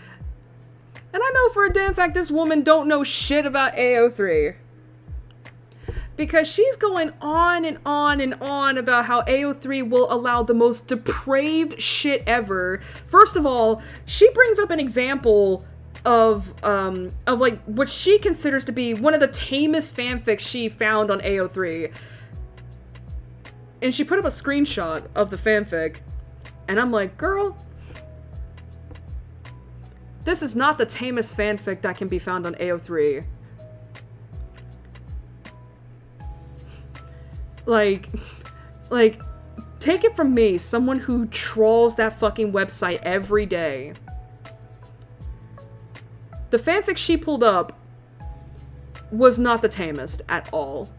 And I know for a damn fact this woman don't know shit about AO3. Because she's going on and on and on about how AO3 will allow the most depraved shit ever. First of all, she brings up an example of like what she considers to be one of the tamest fanfics she found on AO3. And she put up a screenshot of the fanfic. And I'm like, girl, this is not the tamest fanfic that can be found on AO3. Like, take it from me, someone who trolls that fucking website every day. The fanfic she pulled up was not the tamest at all.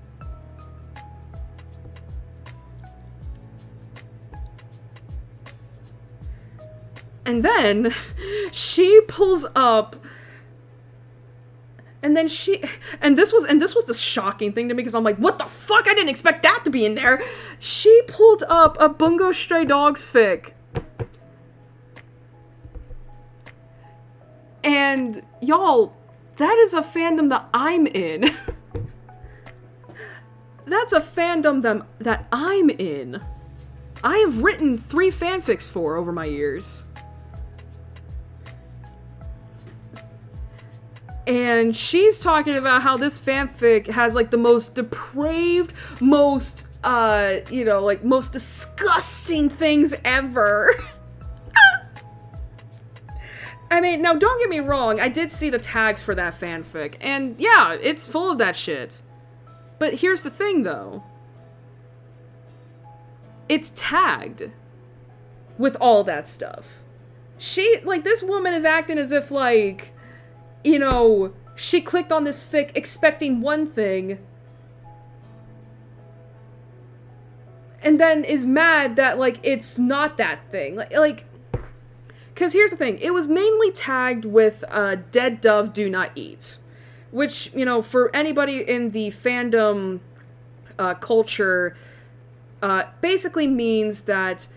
And then she pulls up, and this was the shocking thing to me, because I'm like, what the fuck? I didn't expect that to be in there. She pulled up a Bungo Stray Dogs fic. And y'all, that is a fandom that I'm in. That's a fandom that I'm in. I have written 3 fanfics for over my years. And she's talking about how this fanfic has, like, the most depraved, most, like, most disgusting things ever. I mean, now, don't get me wrong, I did see the tags for that fanfic, and yeah, it's full of that shit. But here's the thing, though. It's tagged with all that stuff. This woman is acting as if, like, you know, she clicked on this fic expecting one thing, and then is mad that, like, it's not that thing. Like, because here's the thing, it was mainly tagged with, Dead Dove Do Not Eat, which, you know, for anybody in the fandom, culture, basically means that,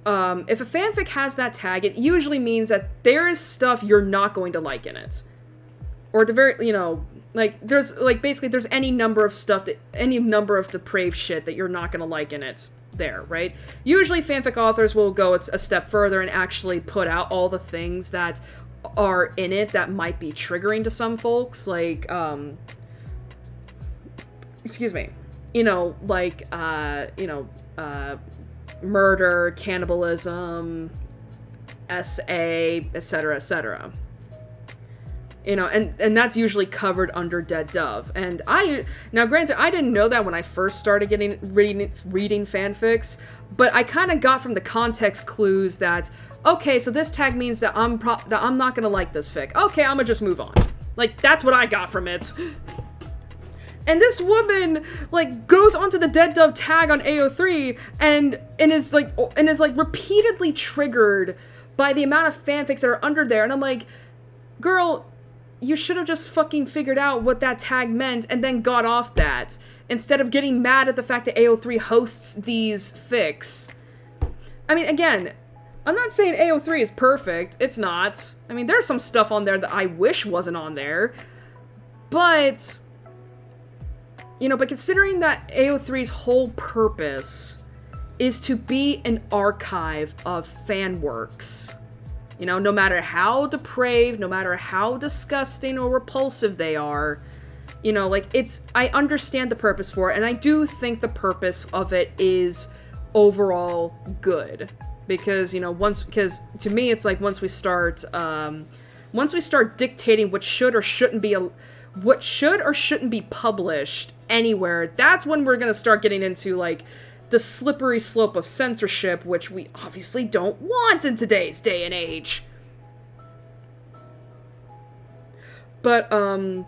if a fanfic has that tag, it usually means that there is stuff you're not going to like in it. Or the very, you know, like, there's, like, basically there's any number of depraved shit that you're not gonna like in it there, right? Usually fanfic authors will go a step further and actually put out all the things that are in it that might be triggering to some folks, like, excuse me, you know, like, murder, cannibalism, SA, etc., etc. You know, and that's usually covered under Dead Dove. And now granted, I didn't know that when I first started reading fanfics, but I kind of got from the context clues that, okay, so this tag means that I'm not gonna like this fic. Okay, I'm gonna just move on. Like, that's what I got from it. And this woman, like, goes onto the Dead Dove tag on AO3 and is repeatedly triggered by the amount of fanfics that are under there. And I'm like, girl, you should have just fucking figured out what that tag meant and then got off that, instead of getting mad at the fact that AO3 hosts these fics. I mean, again, I'm not saying AO3 is perfect. It's not. I mean, there's some stuff on there that I wish wasn't on there. But, you know, but considering that AO3's whole purpose is to be an archive of fan works, you know, no matter how depraved, no matter how disgusting or repulsive they are, you know, like, I understand the purpose for it, and I do think the purpose of it is overall good. Because, you know, because to me, it's like, once we start dictating what should or shouldn't be published anywhere, that's when we're gonna start getting into, like, the slippery slope of censorship, which we obviously don't want in today's day and age. But, and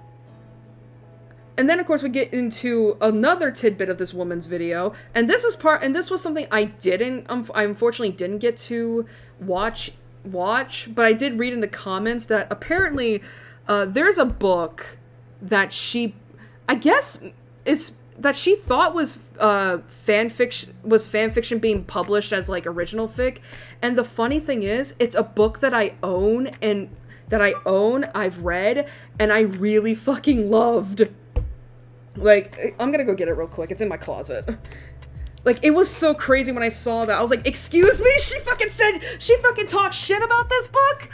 then, of course, we get into another tidbit of this woman's video, and this was something I unfortunately didn't get to watch, but I did read in the comments that apparently, there's a book that she thought was fanfiction being published as, like, original fic, and the funny thing is, it's a book that I own, and that I own, I've read, and I really fucking loved. Like, I'm gonna go get it real quick. It's in my closet. Like, it was so crazy when I saw that. I was like, excuse me? She fucking talked shit about this book?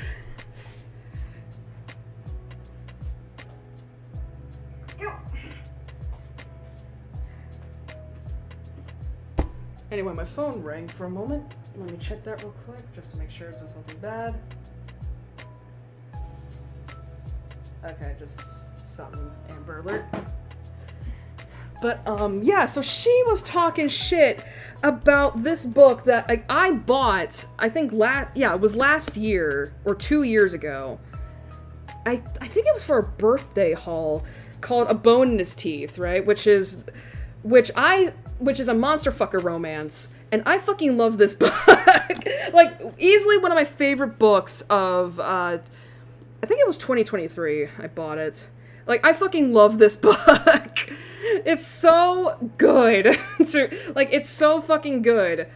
Anyway, my phone rang for a moment. Let me check that real quick, just to make sure it was nothing bad. Okay, just something Amber Alert. But, yeah, so she was talking shit about this book that, like, I bought, I think, it was last year, or 2 years ago. I think it was for a birthday haul, called A Bone in His Teeth, right? Which is a monster fucker romance, and I fucking love this book. Like, easily one of my favorite books of, I think it was 2023 I bought it. Like, I fucking love this book. It's so good. It's so fucking good.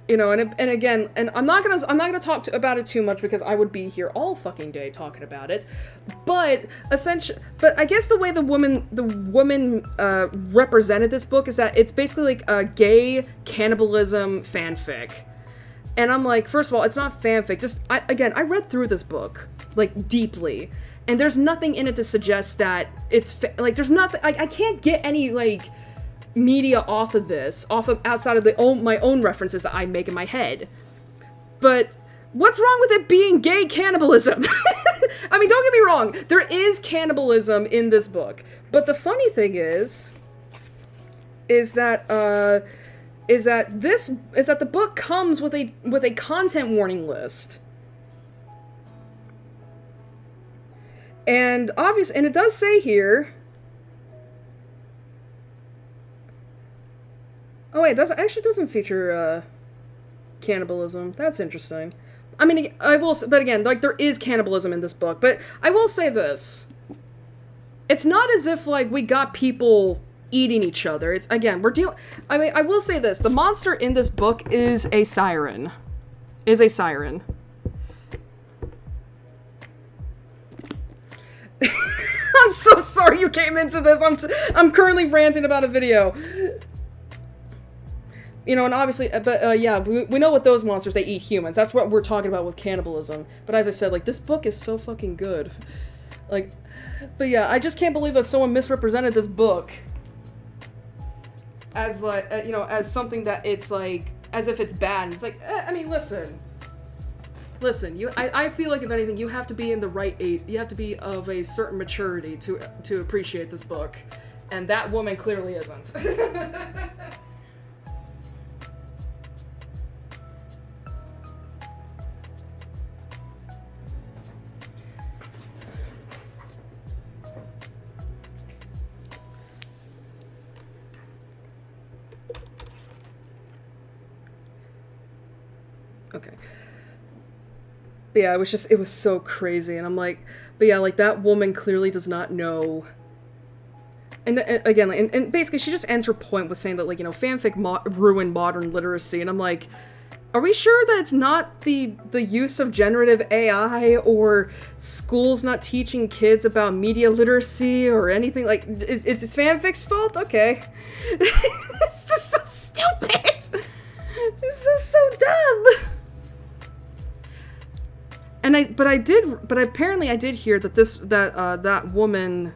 You know, and again, and I'm not gonna talk about it too much because I would be here all fucking day talking about it. But I guess the way the woman represented this book is that it's basically like a gay cannibalism fanfic. And I'm like, first of all, it's not fanfic. I read through this book, like, deeply. And there's nothing in it to suggest that it's, there's nothing, I can't get any, like, media off of outside of my own references that I make in my head. But what's wrong with it being gay cannibalism? I mean, don't get me wrong, there is cannibalism in this book. But the funny thing is that the book comes with a content warning list. And it does say here. Oh wait, that actually doesn't feature cannibalism. That's interesting. I mean, but again, like, there is cannibalism in this book. But I will say this: it's not as if, like, we got people eating each other. It's, again, I mean, I will say this: the monster in this book is a siren. I'm so sorry you came into this. I'm currently ranting about a video. You know, and obviously, but yeah, we know what those monsters, they eat humans. That's what we're talking about with cannibalism. But as I said, like, this book is so fucking good. Like, but yeah, I just can't believe that someone misrepresented this book as, like, you know, as something that it's, like, as if it's bad. It's like, I mean, listen, I feel like, if anything, you have to be in the right age, you have to be of a certain maturity to appreciate this book. And that woman clearly isn't. Okay. But yeah, it was so crazy, and I'm like, but yeah, like, that woman clearly does not know. And again, and basically she just ends her point with saying that, like, you know, fanfic ruined modern literacy, and I'm like, are we sure that it's not the use of generative AI or schools not teaching kids about media literacy or anything? Like, it's fanfic's fault? Okay. It's just so stupid! It's just so dumb! But apparently I did hear that that woman,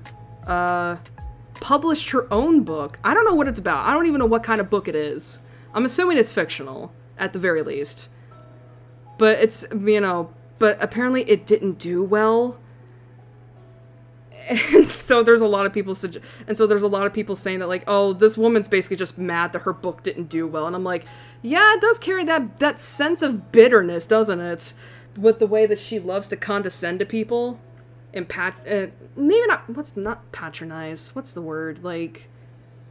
published her own book. I don't know what it's about. I don't even know what kind of book it is. I'm assuming it's fictional, at the very least. But it's, you know, but apparently it didn't do well. And so there's a lot of people saying that, like, oh, this woman's basically just mad that her book didn't do well. And I'm like, yeah, it does carry that sense of bitterness, doesn't it? With the way that she loves to condescend to people and maybe not patronize, what's the word, like,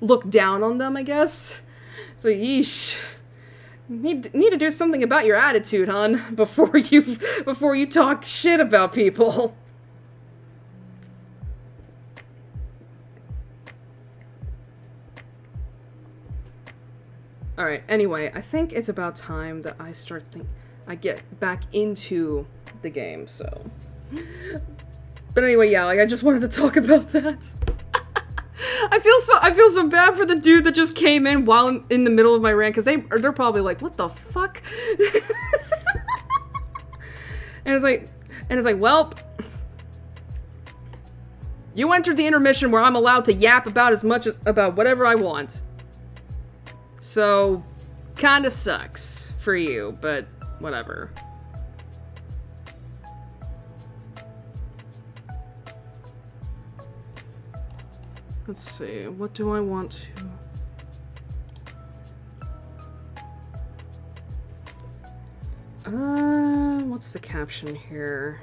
look down on them, I guess. So, yeesh. Need to do something about your attitude, hon, before you talk shit about people. Alright, anyway, I think it's about time that I get back into the game, so. But anyway, yeah, like I just wanted to talk about that. I feel so bad for the dude that just came in while I'm in the middle of my rant, because they're probably like, what the fuck? and it's like, well, you entered the intermission where I'm allowed to yap about about whatever I want. So, kinda sucks for you, but whatever. Let's see, what do I want to... what's the caption here?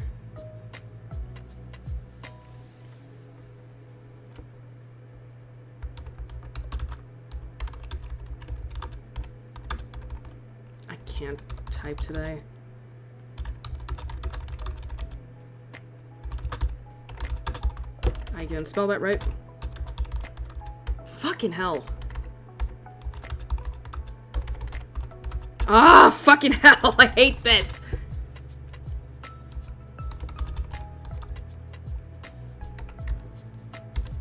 I can't type today. I didn't spell that right. Fucking hell. Ah, fucking hell. I hate this.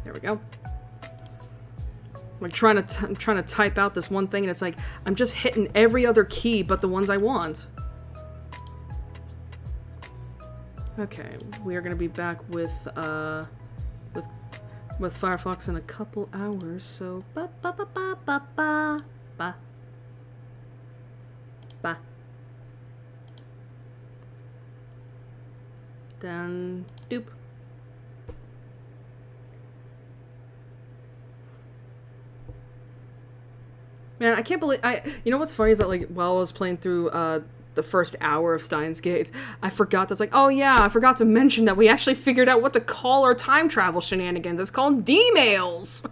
There we go. I'm trying to type out this one thing and it's like I'm just hitting every other key but the ones I want. Okay, we are going to be back with Firefox in a couple hours, so ba. Then doop. Man, I can't believe you know what's funny is that like while I was playing through the first hour of Steins Gate, I forgot that's like, oh yeah, I forgot to mention that we actually figured out what to call our time travel shenanigans. It's called D-mails.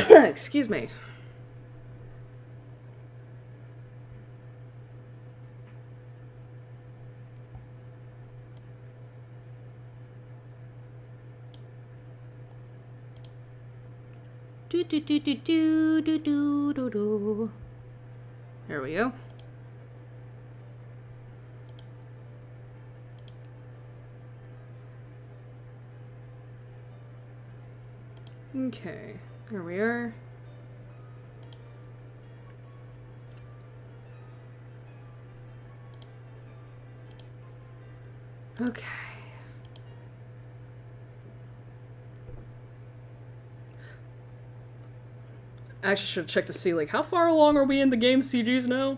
Excuse me. Do do do do do do do do do. There we go. Okay, there we are. Okay. I actually should check to see, like, how far along are we in the game CGs now?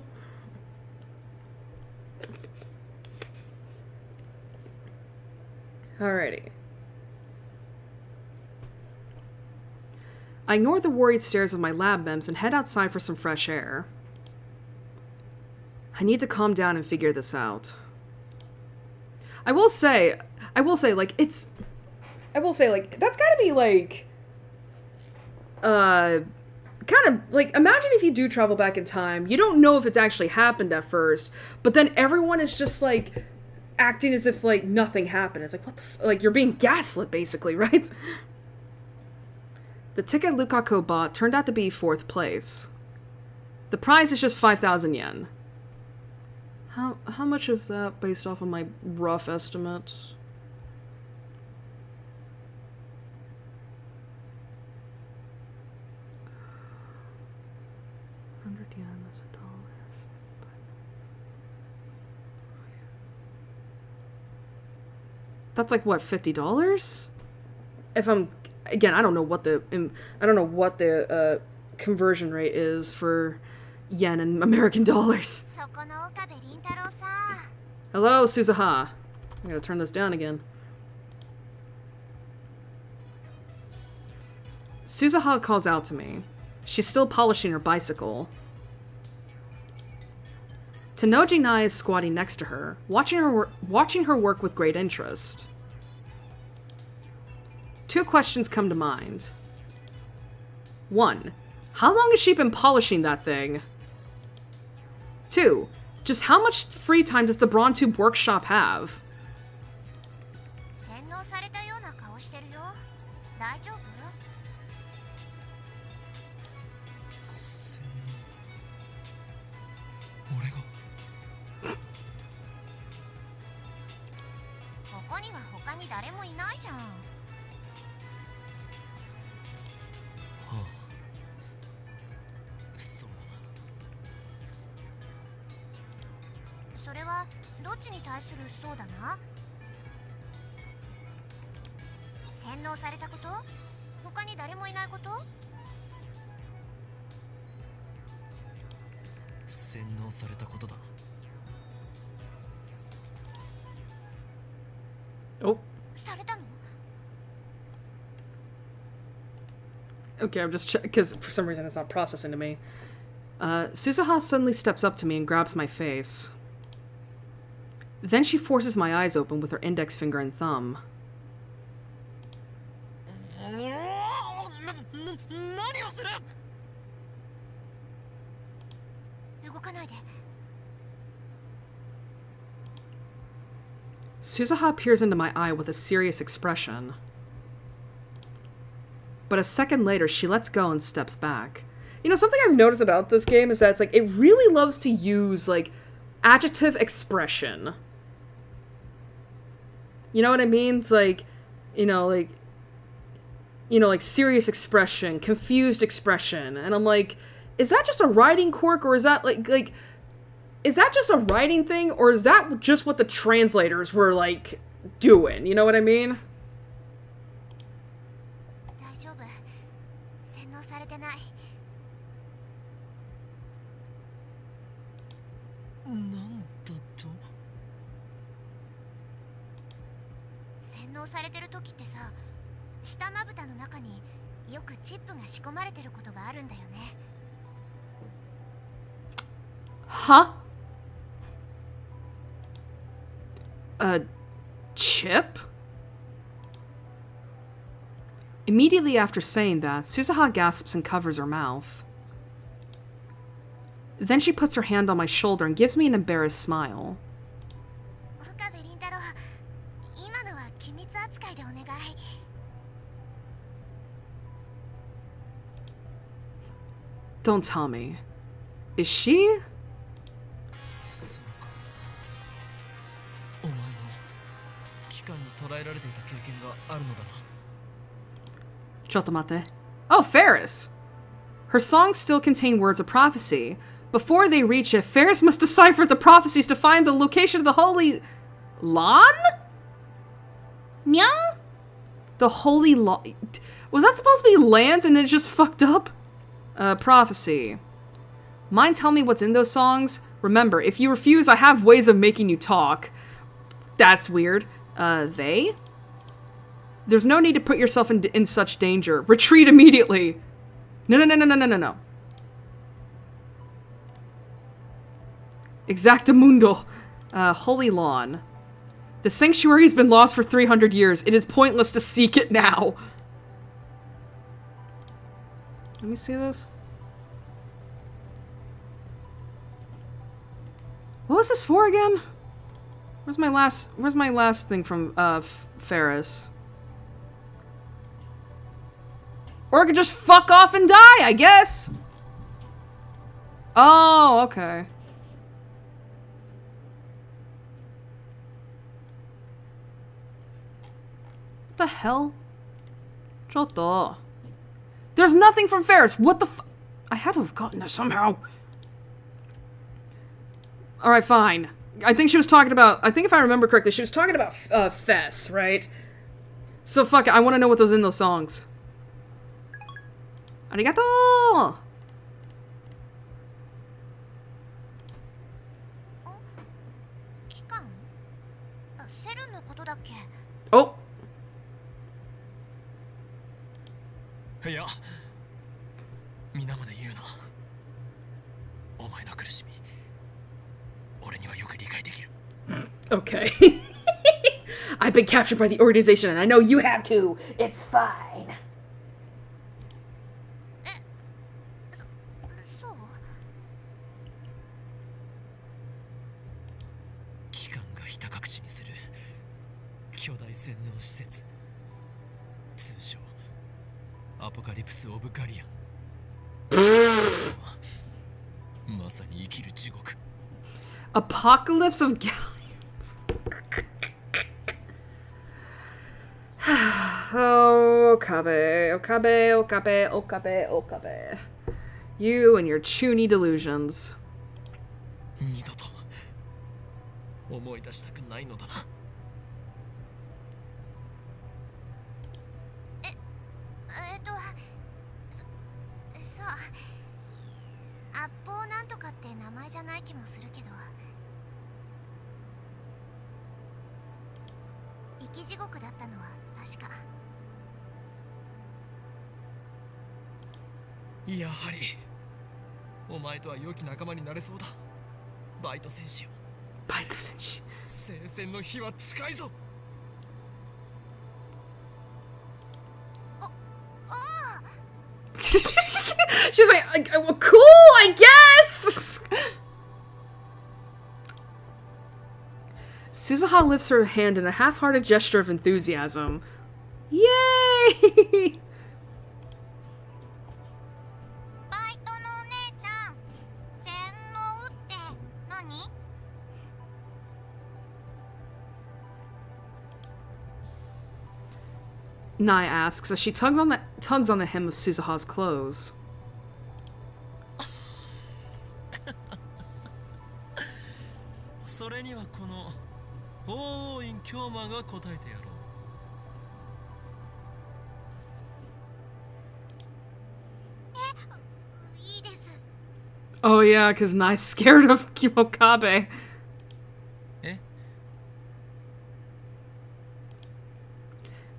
Alrighty. I ignore the worried stares of my lab mems and head outside for some fresh air. I need to calm down and figure this out. I will say, like, that's gotta be, like, kind of, like, imagine if you do travel back in time, you don't know if it's actually happened at first, but then everyone is just, like, acting as if, like, nothing happened. It's like, what the like, you're being gaslit, basically, right? The ticket Lukaku bought turned out to be 4th place. The prize is just 5,000 yen. How much is that based off of my rough estimate? $100 yen is $1. That's like what, $50? If I'm again, I don't know what the conversion rate is for yen and American dollars. Hello, Suzuha. I'm gonna turn this down again. Suzuha calls out to me. She's still polishing her bicycle. Tanoji Nai is squatting next to her, watching her work with great interest. Two questions come to mind. 1. How long has she been polishing that thing? 2. Just how much free time does the Brawn Tube workshop have? 洗脳されたような顔してるよ。大丈夫？洗脳俺がここには他に誰もいないじゃん。はあそうだな。それはどっちに対するそうだな。洗脳されたこと？他に誰もいないこと？洗脳されたことだ。 Oh. されたの？ Okay, I'm just checking, because for some reason it's not processing to me. Suzuha suddenly steps up to me and grabs my face. Then she forces my eyes open with her index finger and thumb. 何をする？動かないで。 Suzuha peers into my eye with a serious expression. But a second later, she lets go and steps back. You know, something I've noticed about this game is that it's like, it really loves to use, like, adjective expression. You know what I mean? It's like, like serious expression, confused expression. And I'm like, is that just a writing quirk, or is that, like, is that just a writing thing, or is that just what the translators were, like, doing? You know what I mean? 大丈夫。洗脳されてない。なんだと？洗脳されてる時ってさ、下まぶたの中によくチップが仕込まれてることがあるんだよね。 Huh? A chip? Immediately after saying that, Suzuha gasps and covers her mouth. Then she puts her hand on my shoulder and gives me an embarrassed smile. 岡部倫太郎、今のは機密扱いでお願い。 Don't tell me. Is she? そうか。お前も機関に捕らえられていた経験があるのだな。 Chotomate. Oh, Ferris! Her songs still contain words of prophecy. Before they reach it, Ferris must decipher the prophecies to find the location of the Holy... Lawn? Meow? The Holy Lawn... Was that supposed to be lands and it just fucked up? Prophecy. Mind tell me what's in those songs? Remember, if you refuse, I have ways of making you talk. That's weird. They? There's no need to put yourself in such danger. Retreat immediately. No. Exactamundo. Holy Lawn. The sanctuary has been lost for 300 years. It is pointless to seek it now. Let me see this. What was this for again? Where's my last thing from, Ferris? Or I could just fuck off and die, I guess! Oh, okay. What the hell? Chotto. There's nothing from Ferris! What the I had to have gotten this somehow. Alright, fine. I think she was talking about... I think if I remember correctly, she was talking about, Fess, right? So fuck it, I want to know what those in those songs. Arigato! Oh! いや、皆まで言うな。お前の苦しみ、俺にはよく理解できる。Okay. I've been captured by the organization, and I know you have too. It's fine. そう機関がひた隠しにする巨大洗脳施設、通称アポカリプス・オブ・ガリアン。それはまさに生きる地獄。 Apocalypse of Galleons. Oh, Okabe, Okabe, Okabe, Okabe, Okabe. You and your chuny delusions. 二度と思い出したくないのだな。そう圧砲なんとかって名前じゃない気もするけど、生き地獄だったのは確か。やはりお前とは良き仲間になれそうだ。バイト戦士よ。バイト戦士。聖戦の日は近いぞ。She's like, well, cool, I guess! Suzuha lifts her hand in a half-hearted gesture of enthusiasm. Yay! バイトのお姉ちゃん、洗脳って何？ Nai asks as she tugs on the hem of Suzuha's clothes. それにはこの王院京馬が答えてやろう。いいです。 Oh yeah, because Nai's scared of Okabe.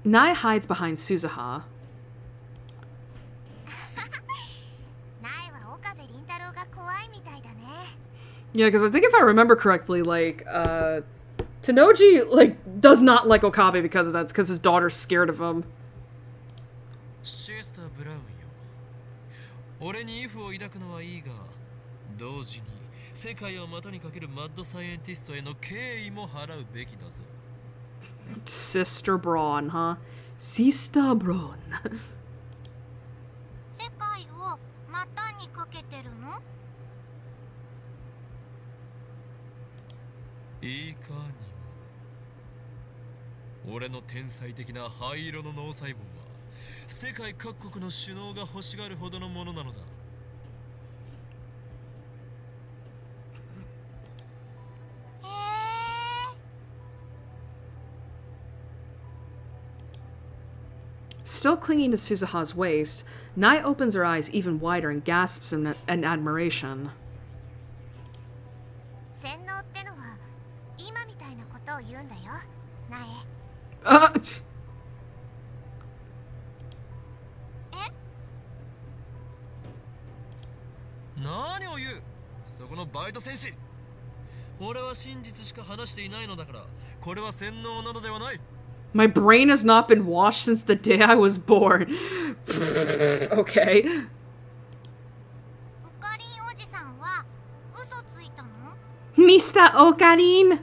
Nai hides behind Suzuha. 苗は岡部倫太郎が怖いみたいだね。 Yeah, because I think if I remember correctly, like, Tanoji, like, does not like Okabe because of that. It's because his daughter's scared of him. シェスター・ブラウンよ。俺にイフを抱くのはいいが、同時に世界を股にかけるマッドサイエンティストへの敬意も払うべきだぞ。Sister Braun, huh? Sister Braun. 世界を股にかけてるの？いかにも。俺の天才的な灰色の脳細胞は世界各国の首脳が欲しがるほどのものなのだ。Still clinging to Suzuha's waist, Nai opens her eyes even wider and gasps in admiration. 洗脳ってのは今みたいなことを言うんだよ、苗。何を言う、そこのバイト戦士。俺は真実しか話していないのだから、これは洗脳などではない。 My brain has not been washed since the day I was born. Okay. オカリンおじさんは嘘ついたの？ Mr. Okarin!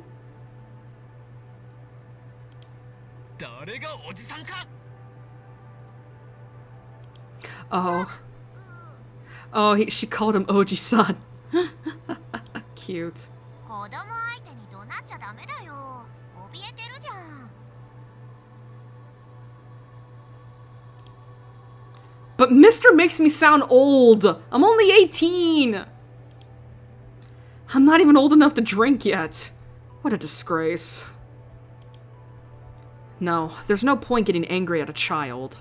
誰がおじさんか。 Oh. Oh, she called him Oji-san. Cute. 子供相手に怒鳴っちゃダメだよ。怯えてるじゃん。 But Mr. makes me sound old. I'm only 18. I'm not even old enough to drink yet. What a disgrace. No, there's no point getting angry at a child.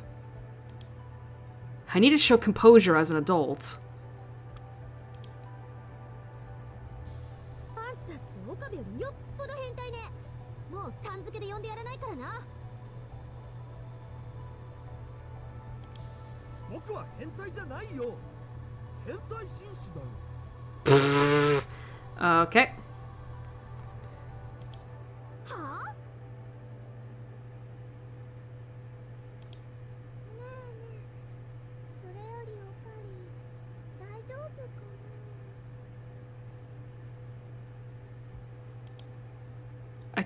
I need to show composure as an adult. あんたって岡部よりよっぽど変態ね。もうさん付けで呼んでやらないからな。僕は変態じゃないよ。変態紳士だよ。 Okay. はあ？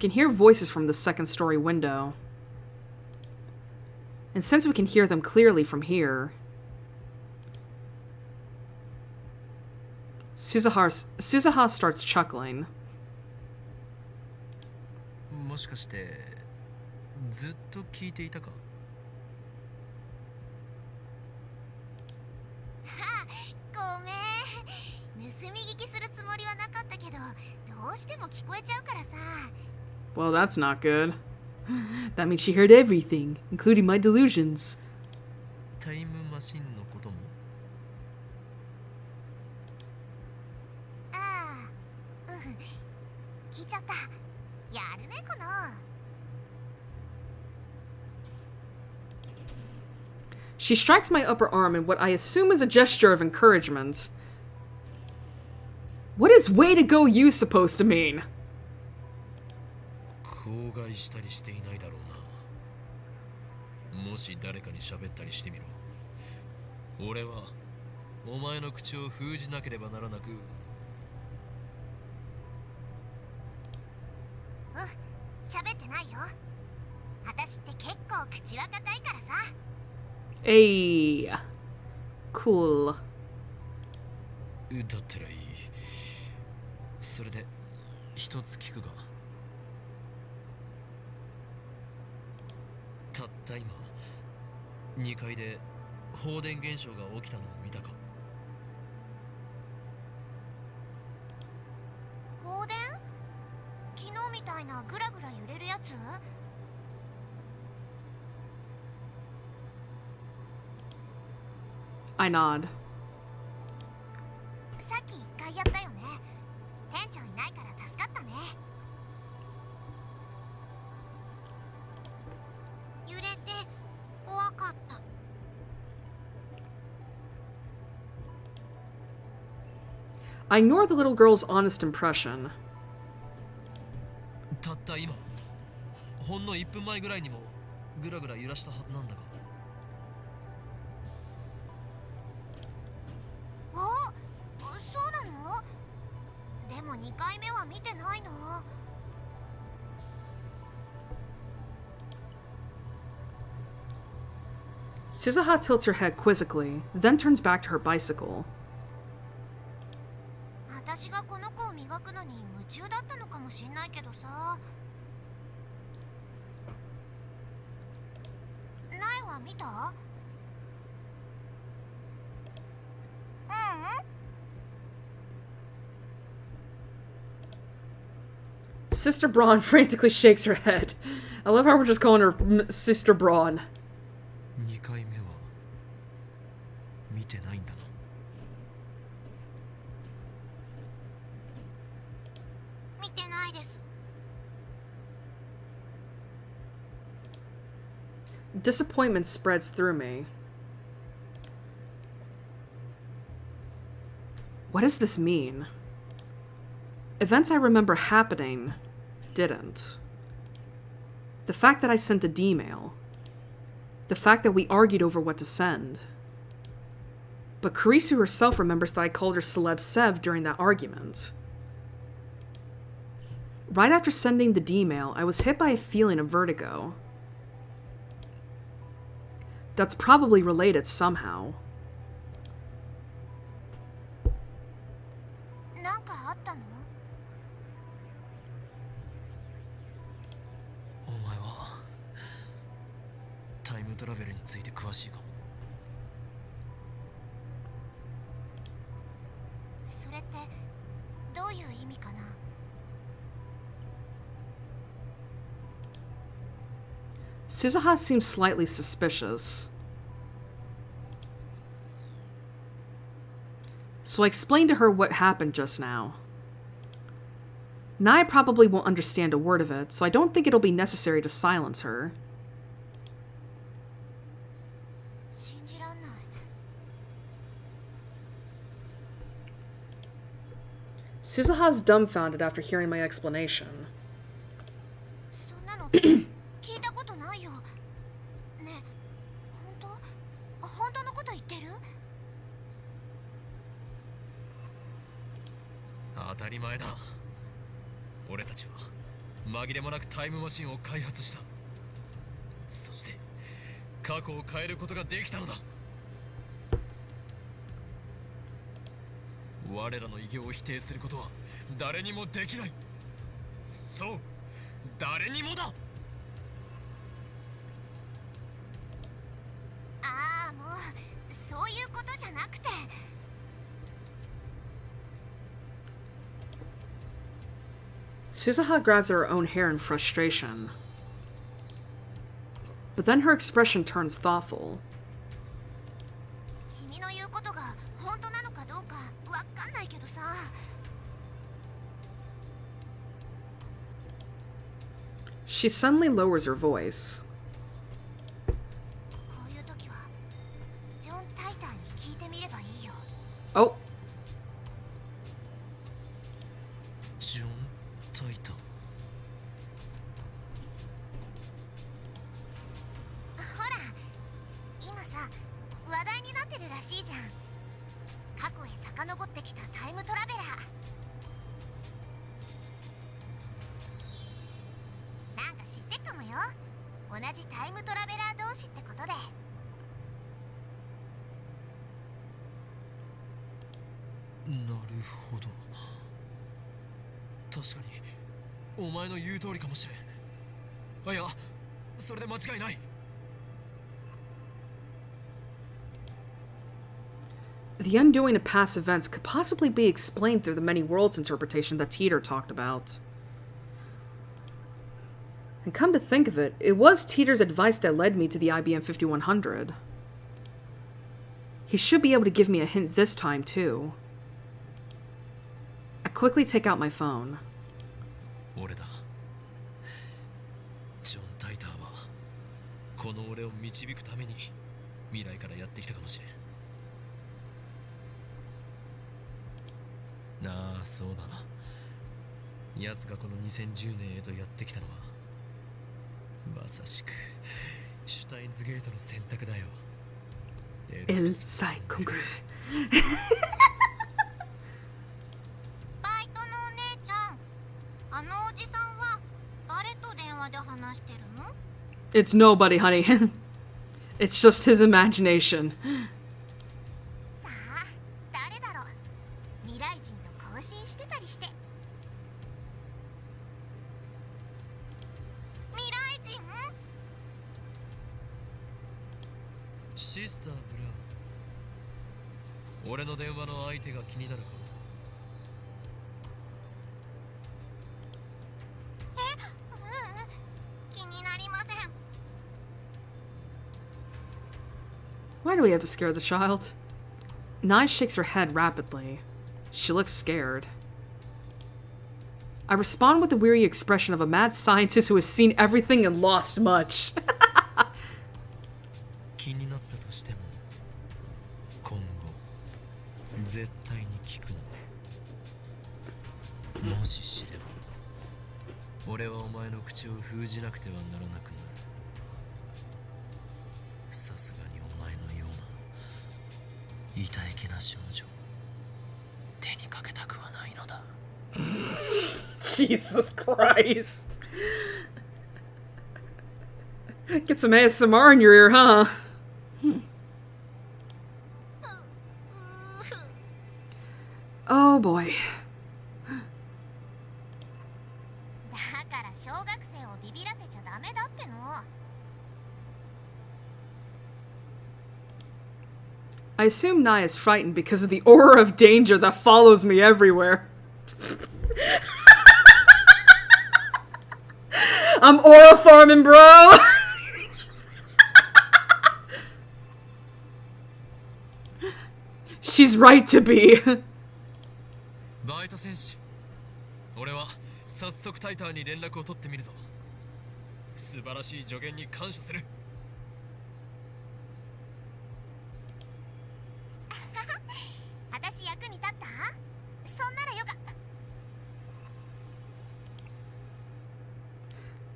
can hear voices from the second-story window. And since we can hear them clearly from here... Suzuha starts chuckling. もしかしてずっと聞いていたか？ごめん、盗み聞きするつもりはなかったけど、どうしても聞こえちゃうからさ。 Well, that's not good. That means she heard everything, including my delusions. タイムマシンのことも？ああ、聞いちゃった。やるね、この。 She strikes my upper arm in what I assume is a gesture of encouragement. What is way to go you supposed to mean? 口外したりしていないだろうな。もし誰かに喋ったりしてみろ。俺はお前の口を封じなければならなく。喋ってないよ。私って結構口は硬いからさ。 Hey, cool. だったらいい。それで一つ聞くが、たった今2階で放電現象が起きたのを見たか？放電？昨日みたいなグラグラ揺れるやつ？ I nod. さっき1回やったよね。店長いないから助かったね。揺れて怖かった。 I ignore the little girl's honest impression. たった今、ほんの1分前ぐらいにもグラグラ揺らしたはずなんだが。 そうなの？でも2回目は見てないの。 Suzuha tilts her head quizzically, then turns back to her bicycle. 私がこの子を磨くのに夢中だったのかもしんないけどさ。苗は見た？ Sister Braun frantically shakes her head. I love how we're just calling her Sister Braun. 2回目は見てないんだな。見てないです。 Disappointment spreads through me. What does this mean? Events I remember happening didn't. The fact that I sent a D-mail. The fact that we argued over what to send. But Kurisu herself remembers that I called her Celeb Sev during that argument. Right after sending the D-mail, I was hit by a feeling of vertigo. That's probably related somehow. なんかあったの？ お前はタイムトラベルについて詳しいかも。それってどういう意味かな？ Suzuha seems slightly suspicious. So I explained to her what happened just now. Nai probably won't understand a word of it, so I don't think it'll be necessary to silence her. 信じらんない。 Suzuha's dumbfounded after hearing my explanation. そんなの聞いたことないよ。ねえ、本当のこと言ってる？ 当たり前だ。俺たちは紛れもなくタイムマシンを開発した。そして過去を変えることができたのだ。我らの偉業を否定することは誰にもできない。そう、誰にもだ。ああ、もうそういうことじゃなくて。Suzuha grabs at her own hair in frustration. But then her expression turns thoughtful. 君の言うことが本当なのかどうかわかんないけどさ。She suddenly lowers her voice. こういう時はジョン・タイターに聞いてみればいいよ。 Oh, ジョン・タイター。ほら、今さ話題になってるらしいじゃん。過去へ遡ってきたタイムトラベラー。なんか知ってっかもよ。同じタイムトラベラー同士ってことで。なるほど。確かにお前の言う通りかもしれん。あ、いや、それで間違いない。the undoing of past events could possibly be explained through the many worlds interpretation that Teeter talked about. And come to think of it, it was Teeter's advice that led me to the IBM 5100. He should be able to give me a hint this time, too. I quickly take out my phone. 俺だ。ジョン・タイターはこの俺を導くために未来からやってきたかもしれん。なあ、そうだ。奴がこの2010年へとやってきたのはまさしくシュタインズゲートの選択だよ。El Psycho. バイトのお姉ちゃん、あのおじさんは誰と電話で話してるの？ It's nobody, honey. It's just his imagination. さあ、誰だろう。未来人と交信してたりして。未来人？シスター・ブラウン、俺の電話の相手が気になるか？気になりません。 Why do we have to scare the child? Nai shakes her head rapidly. She looks scared. I respond with the weary expression of a mad scientist who has seen everything and lost much. 気になったとしても今後絶対に聞くの。もし知れば俺はお前の口を封じなくてはならなくなる。さすがにお前のような痛いけな少女手にかけたくはないのだ。Jesus Christ. Get some ASMR in your ear, huh? Oh boy. だから小学生をビビらせちゃダメだっての。 I assume Nai is frightened because of the aura of danger that follows me everywhere. I'm aura farming, bro! She's right to be. バイト戦士、俺は早速タイターに連絡を取ってみるぞ。素晴らしい助言に感謝する。私役に立った？そんならよかった。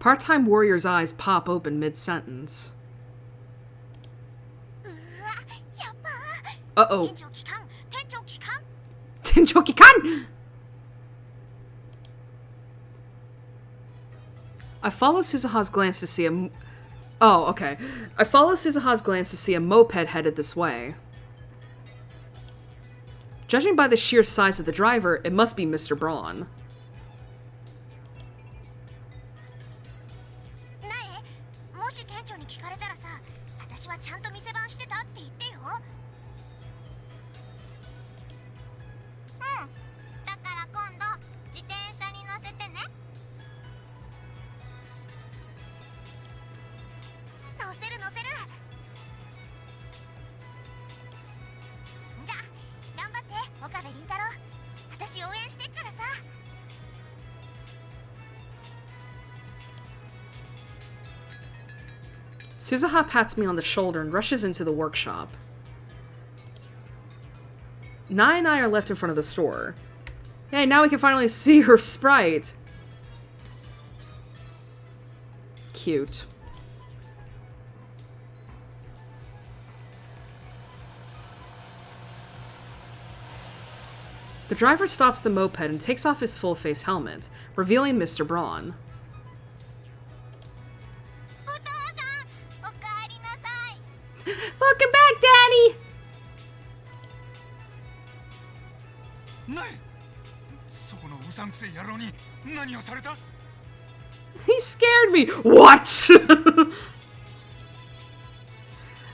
Part-time warrior's eyes pop open mid-sentence. うわ、やっばー。 Uh-oh. 店長機関、店長機関。 Tenchoki-kan! I follow Suzuha's glance to see a... Oh, okay. I follow Suzuha's glance to see a moped headed this way. Judging by the sheer size of the driver, it must be Mr. Braun. なえ、もし店長に聞かれたらさ、私はちゃんと店番してたって言ってよ。うん。だから今度自転車に乗せてね。乗せる乗せる。じゃあ頑張って岡部倫太郎。私応援してっからさ。 Suzuha pats me on the shoulder and rushes into the workshop. Nai and I are left in front of the store. Hey, now we can finally see her sprite. Cute. The driver stops the moped and takes off his full-face helmet, revealing Mr. Braun. お父さん、おかえりなさい。 Welcome back, Daddy! ないそこのうさんくせえ野郎に何をされた He scared me! What?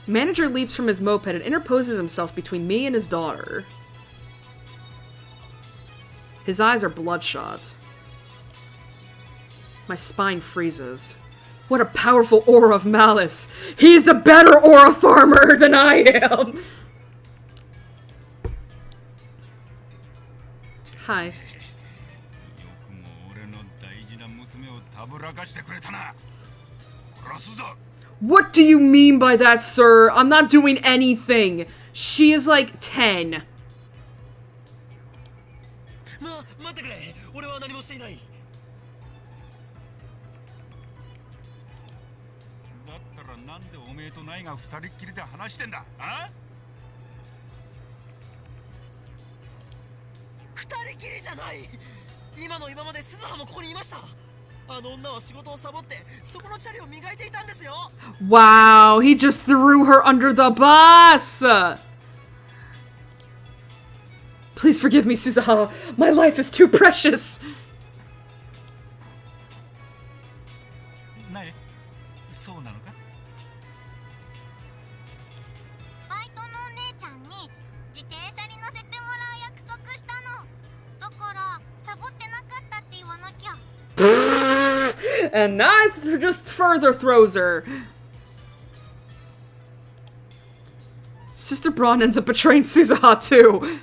Manager leaps from his moped and interposes himself between me and his daughter. His eyes are bloodshot. My spine freezes. What a powerful aura of malice! He's the better aura farmer than I am! Hi. よくも俺の大事な娘をたぶらかしてくれたな殺すぞ What do you mean by that, sir? I'm not doing anything. She is like 10. 待ってくれ俺は何もしていないだったらなんでおめえとナイが二人っきりで話してんだあ二人きりじゃない今の今まで鈴葉もここにいましたあの女は仕事をサボってそこのチャリを磨いていたんですよ Wow, he just threw her under the bus! Please forgive me, Suzuha. My life is too precious. ナイそうなのかバイトのお姉ちゃんに自転車に乗せてもらう約束したの。だからサボってなかったって言わなきゃ。 And that just further throws her. Sister Braun ends up betraying Suzuha too.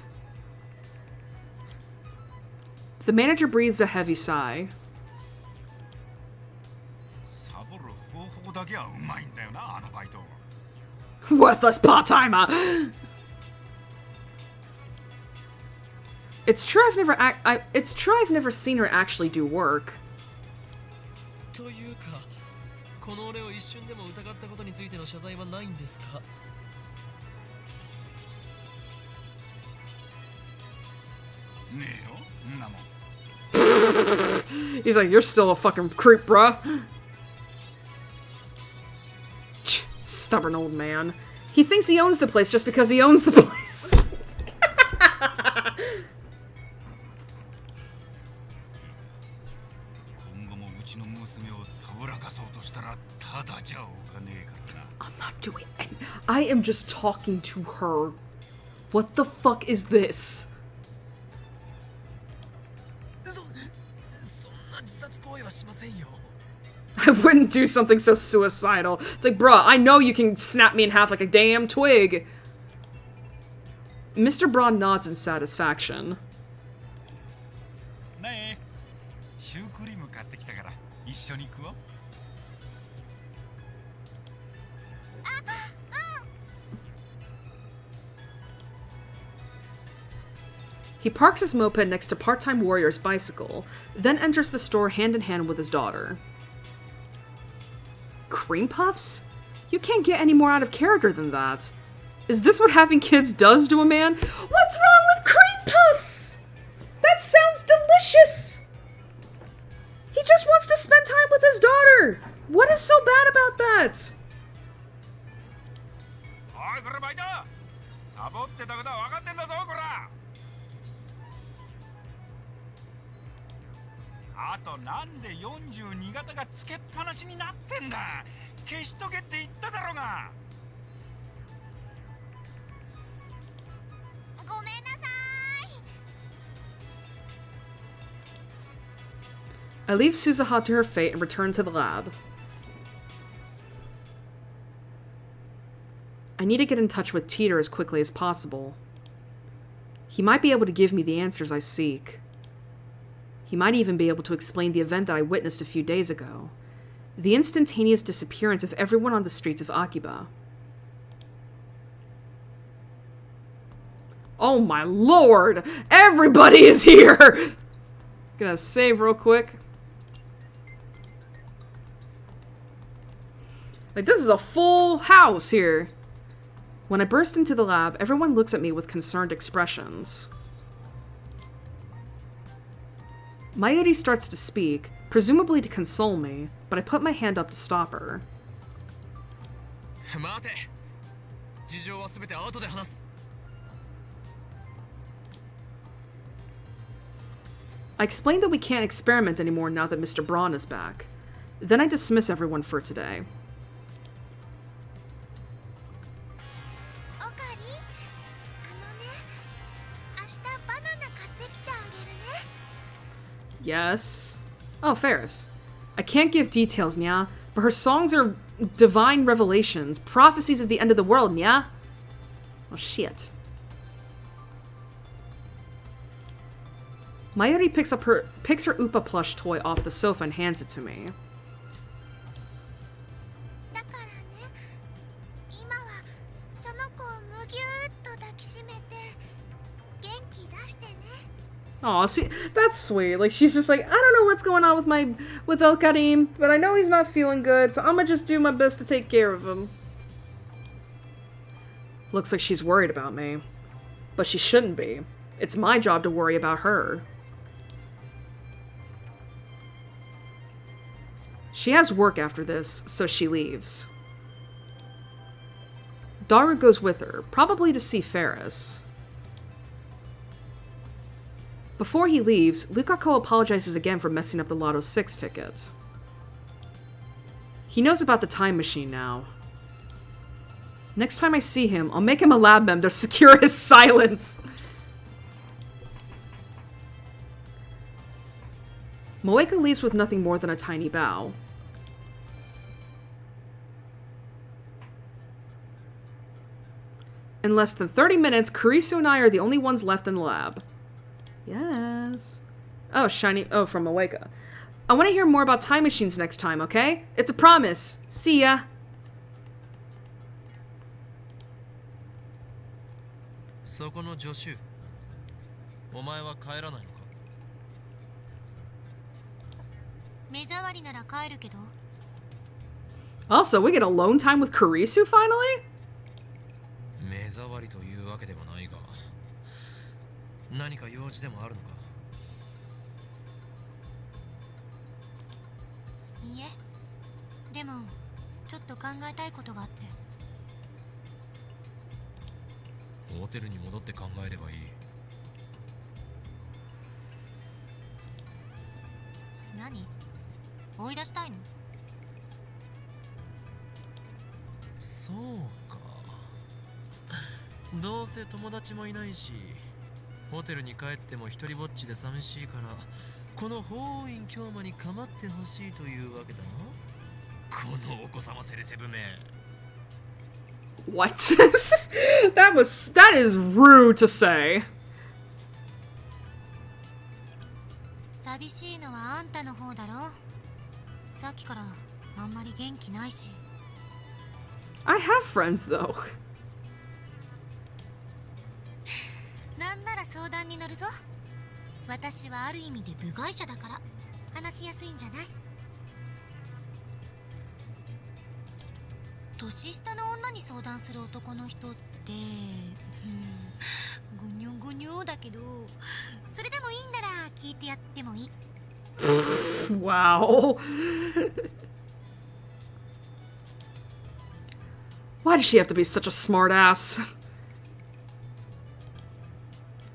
The manager breathes a heavy sigh. サボる方法だけはうまいんだよなあのバイト Worthless part-timer! It's true I've never seen her actually do work. というかこの俺を一瞬でも疑ったことについての謝罪はないんですかねえよんなもん He's like, you're still a fucking creep, bruh. Stubborn old man. He thinks he owns the place just because he owns the place. 今後もうちの娘をたぶらかそうとしたらただじゃおかねえからな I'm not doing any. I am just talking to her. What the fuck is this? そんな自殺行為はしませんよ I wouldn't do something so suicidal. It's like, bruh, I know you can snap me in half like a damn twig. Mr. Braun nods in satisfaction. ねえシュークリーム買ってきたから一緒に食おう He parks his moped next to part-time warrior's bicycle, then enters the store hand in hand with his daughter. Cream puffs? You can't get any more out of character than that. Is this what having kids does to a man? What's wrong with cream puffs? That sounds delicious! He just wants to spend time with his daughter! What is so bad about that? おいこれバイトサボってたことは分かってんだぞこらあとなんで42型がつけっぱなしになってんだ消しとけって言っただろうがごめんなさい。 I leave Suzuha to her fate and return to the lab. I need to get in touch with Teeter as quickly as possible. He might be able to give me the answers I seek. He might even be able to explain the event that I witnessed a few days ago. The instantaneous disappearance of everyone on the streets of Akiba. Oh my lord! Everybody is here! Gonna save real quick. Like, this is a full house here. When I burst into the lab, everyone looks at me with concerned expressions. Mayuri starts to speak, presumably to console me, but I put my hand up to stop her. 待て事情は全て後で話す I explain that we can't experiment anymore now that Mr. Braun is back. Then I dismiss everyone for today. オカリ、明日バナナ買ってきてあげるね。 Yes? Oh, Ferris. I can't give details, nya, but her songs are divine revelations, prophecies of the end of the world, nya? Oh, shit. Mayuri picks her Upa plush toy off the sofa and hands it to me. だからね、今はその子をむぎゅーっと抱きしめて元気出してね。 Aw, see, that's sweet. Like, she's just like, I don't know what's going on with El Karim, but I know he's not feeling good, so I'm gonna just do my best to take care of him. Looks like she's worried about me. But she shouldn't be. It's my job to worry about her. She has work after this, so she leaves. Daru goes with her, probably to see Ferris. Before he leaves, Lukako apologizes again for messing up the Lotto 6 ticket. He knows about the time machine now. Next time I see him, I'll make him a lab mem to secure his silence. Moeka leaves with nothing more than a tiny bow. In less than 30 minutes, Kurisu and I are the only ones left in the lab. Yes. Oh, shiny. Oh, from Moeka. I want to hear more about time machines next time, okay? It's a promise. See ya. そこの助手お前は帰らないのか目障りなら帰るけど Also, we get alone time with Kurisu finally? 目障りというわけではないが何か用事でもあるのかいいえでもちょっと考えたいことがあってホテルに戻って考えればいい何追い出したいのそうかどうせ友達もいないしホテルに帰っても一人ぼっちで寂しいからこの法院京馬に構ってほしいというわけだなこのお子様セレセブめ What? that is rude to say. 寂しいのはあんたの方だろさっきからあんまり元気ないし I have friends though. なんなら相談に乗るぞ私はある意味で部外者だから話しやすいんじゃない年下の女に相談する男の人ってぐにょぐにょだけどそれでもいいんなら聞いてやってもいい Wow. Why does she have to be such a smartass?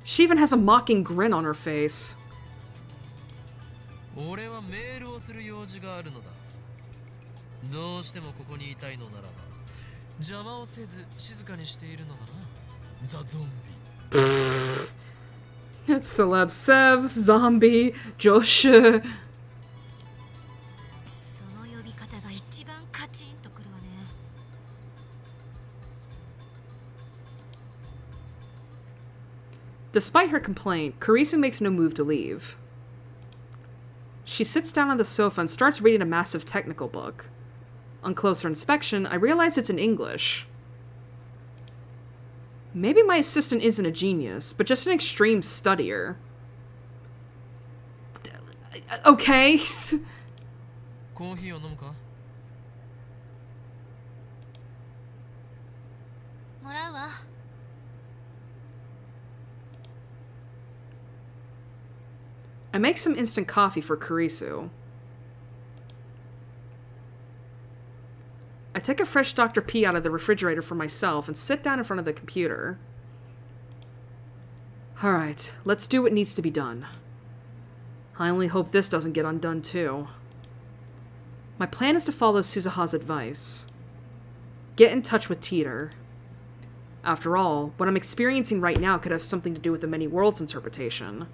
She even has a mocking grin on her face. 俺はメールをする用事があるのだ。どうしてもここにいたいのならば、邪魔をせず静かにしているのだな。ザ・ゾンビ。Celeb Sev, Zombie, Josh. その呼び方が一番カチンとくるわね。Despite her complaint, Kurisu makes no move to leave. She sits down on the sofa and starts reading a massive technical book. On closer inspection, I realize it's in English. Maybe my assistant isn't a genius, but just an extreme studier. Okay. コーヒーを飲むか？もらうわ。I make some instant coffee for Kurisu. I take a fresh Dr. P out of the refrigerator for myself and sit down in front of the computer. Alright, let's do what needs to be done. I only hope this doesn't get undone too. My plan is to follow Suzuha's advice. Get in touch with Teeter. After all, what I'm experiencing right now could have something to do with the many worlds interpretation.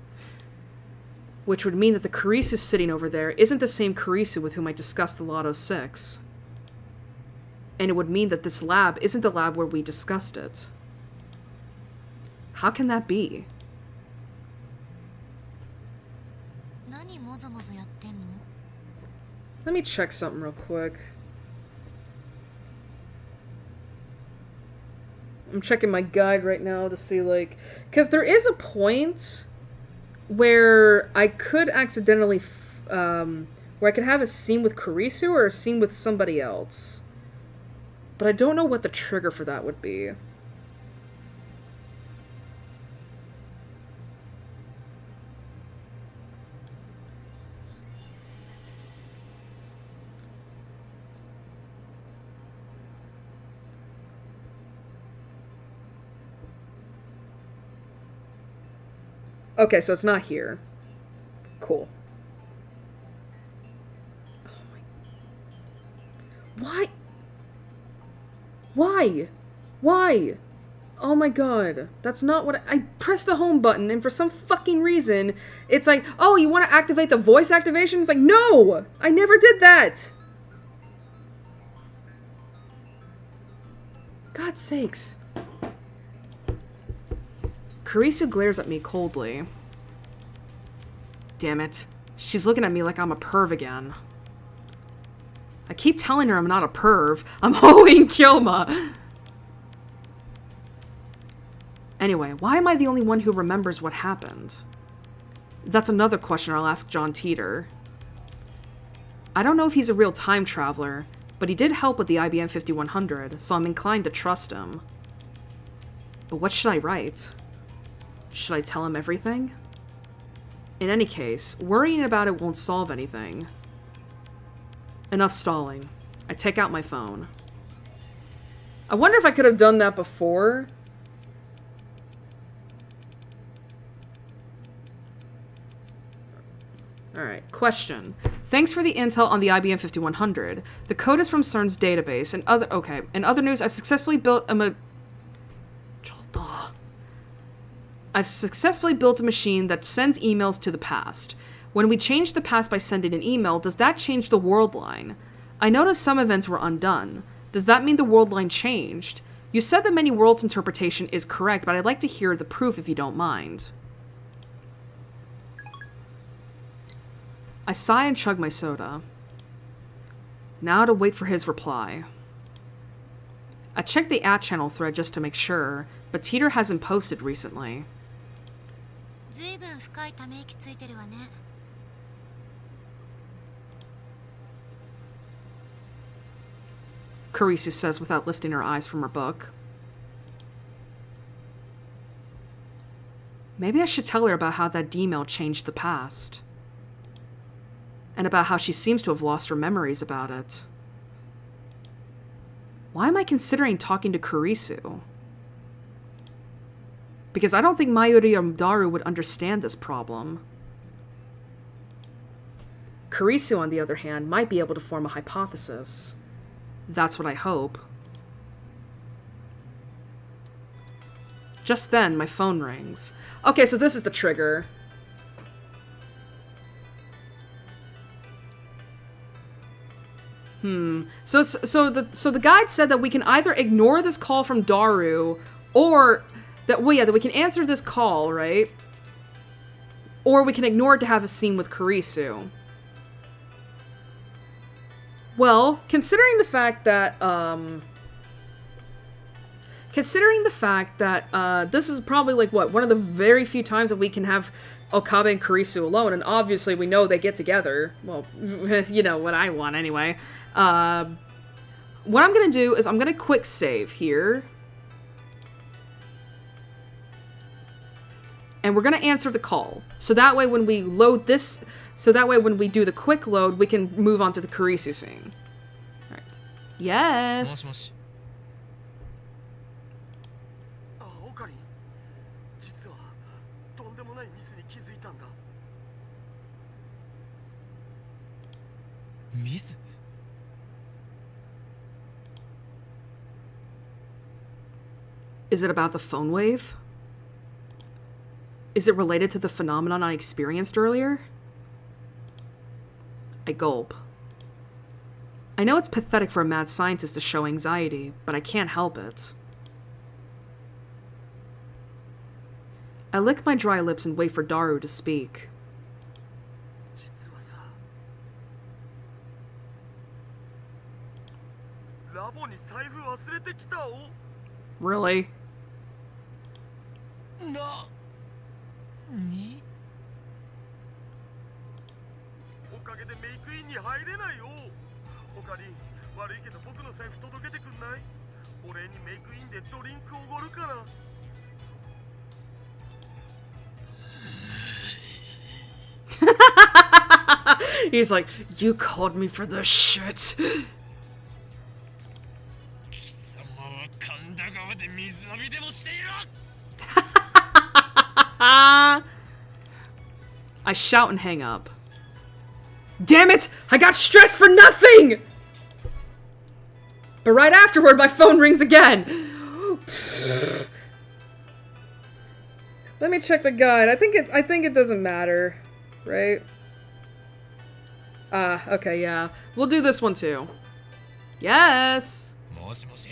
Which would mean that the Kurisu sitting over there isn't the same Kurisu with whom I discussed the Lotto 6. And it would mean that this lab isn't the lab where we discussed it. How can that be? 何もぞもぞやってんの？ Let me check something real quick. I'm checking my guide right now to see, like... Because there is a point where I could accidentally... where I could have a scene with Kurisu or a scene with somebody else. But I don't know what the trigger for that would be. Okay, so it's not here. Cool. Oh my... Why? Why? Why? Oh my god. That's not what I pressed the home button and for some fucking reason, it's like, oh, you want to activate the voice activation? It's like, no! I never did that! God's sakes. Kurisu glares at me coldly. Damn it. She's looking at me like I'm a perv again. I keep telling her I'm not a perv. I'm hoeing Kyoma. Anyway, why am I the only one who remembers what happened? That's another question I'll ask John Teeter. I don't know if he's a real time traveler, but he did help with the IBM 5100, so I'm inclined to trust him. But what should I write? Should I tell him everything? In any case, worrying about it won't solve anything. Enough stalling. I take out my phone. I wonder if I could have done that before. Alright, question. Thanks for the intel on the IBM 5100. The code is from CERN's database, and in other news, I've successfully built a machine that sends emails to the past. When we change the past by sending an email, does that change the world line? I noticed some events were undone. Does that mean the world line changed? You said the many worlds interpretation is correct, but I'd like to hear the proof if you don't mind. I sigh and chug my soda. Now to wait for his reply. I checked the @channel thread just to make sure, but Teeter hasn't posted recently. ずいぶん深いため息ついてるわね。Kurisu says without lifting her eyes from her book. Maybe I should tell her about how that email changed the past. And about how she seems to have lost her memories about it. Why am I considering talking to Kurisu? Because I don't think Mayuri or Daru would understand this problem. Kurisu, on the other hand, might be able to form a hypothesis. That's what I hope. Just then, my phone rings. Okay, so this is the trigger. So the guide said that we can either ignore this call from Daru, or that we can answer this call, right? Or we can ignore it to have a scene with Kurisu. Well, considering the fact that this is probably like one of the very few times that we can have Okabe and Kurisu alone, and obviously we know they get together. Well, you know what I want anyway. What I'm gonna do is I'm gonna quick save here. And we're gonna answer the call. So that way when we load this, when we do the quick load, we can move on to the Kurisu scene. Alright. Yes. あ、オカリン。実はとんでもないミスに気づいたんだ。ミス? Is it about the phone wave? Is it related to the phenomenon I experienced earlier? I gulp. I know it's pathetic for a mad scientist to show anxiety, but I can't help it. I lick my dry lips and wait for Daru to speak. 実はさ、ラボに財布忘れてきたお。 Really? に? おかげでメイクインに入れないよ。オカリン、悪いけど僕の財布届けてくんない？お礼にメイクインでドリンクおごるから。 He's like, you called me for this shit. 貴様は神田川で水浴びでもしていろ! I shout and hang up. Damn it! I got stressed for nothing! But right afterward, my phone rings again. Let me check the guide. I think it doesn't matter, right? Okay, yeah. We'll do this one too. Yes! もしもし。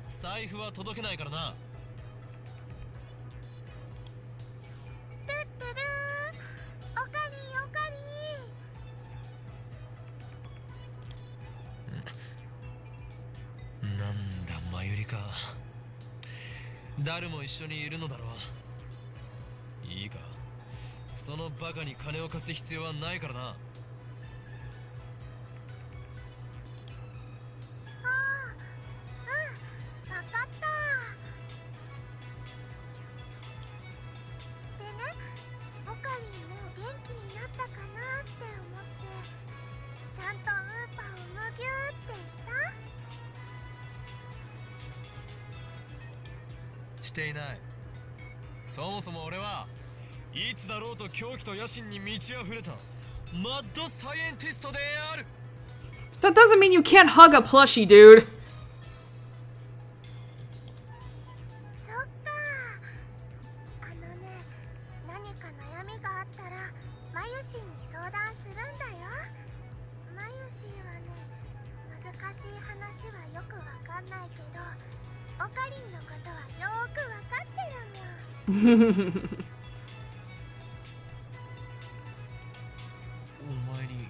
財布は届けないからな。トゥットゥルー、オカリンオカリン。なんだ、マユリか。誰も一緒にいるのだろう。いいか。そのバカに金を貸す必要はないからな。 していない。そもそも俺はいつだろうと狂気と野心に満ち溢れたマッドサイエンティストである。 That doesn't mean you can't hug a plushie, dude. そっか。あのね、何か悩みがあったらマユシに相談するんだよ。マユシはね、難しい話はよくわかんないけど、オカリンのことはよーくわかってるもん。お前に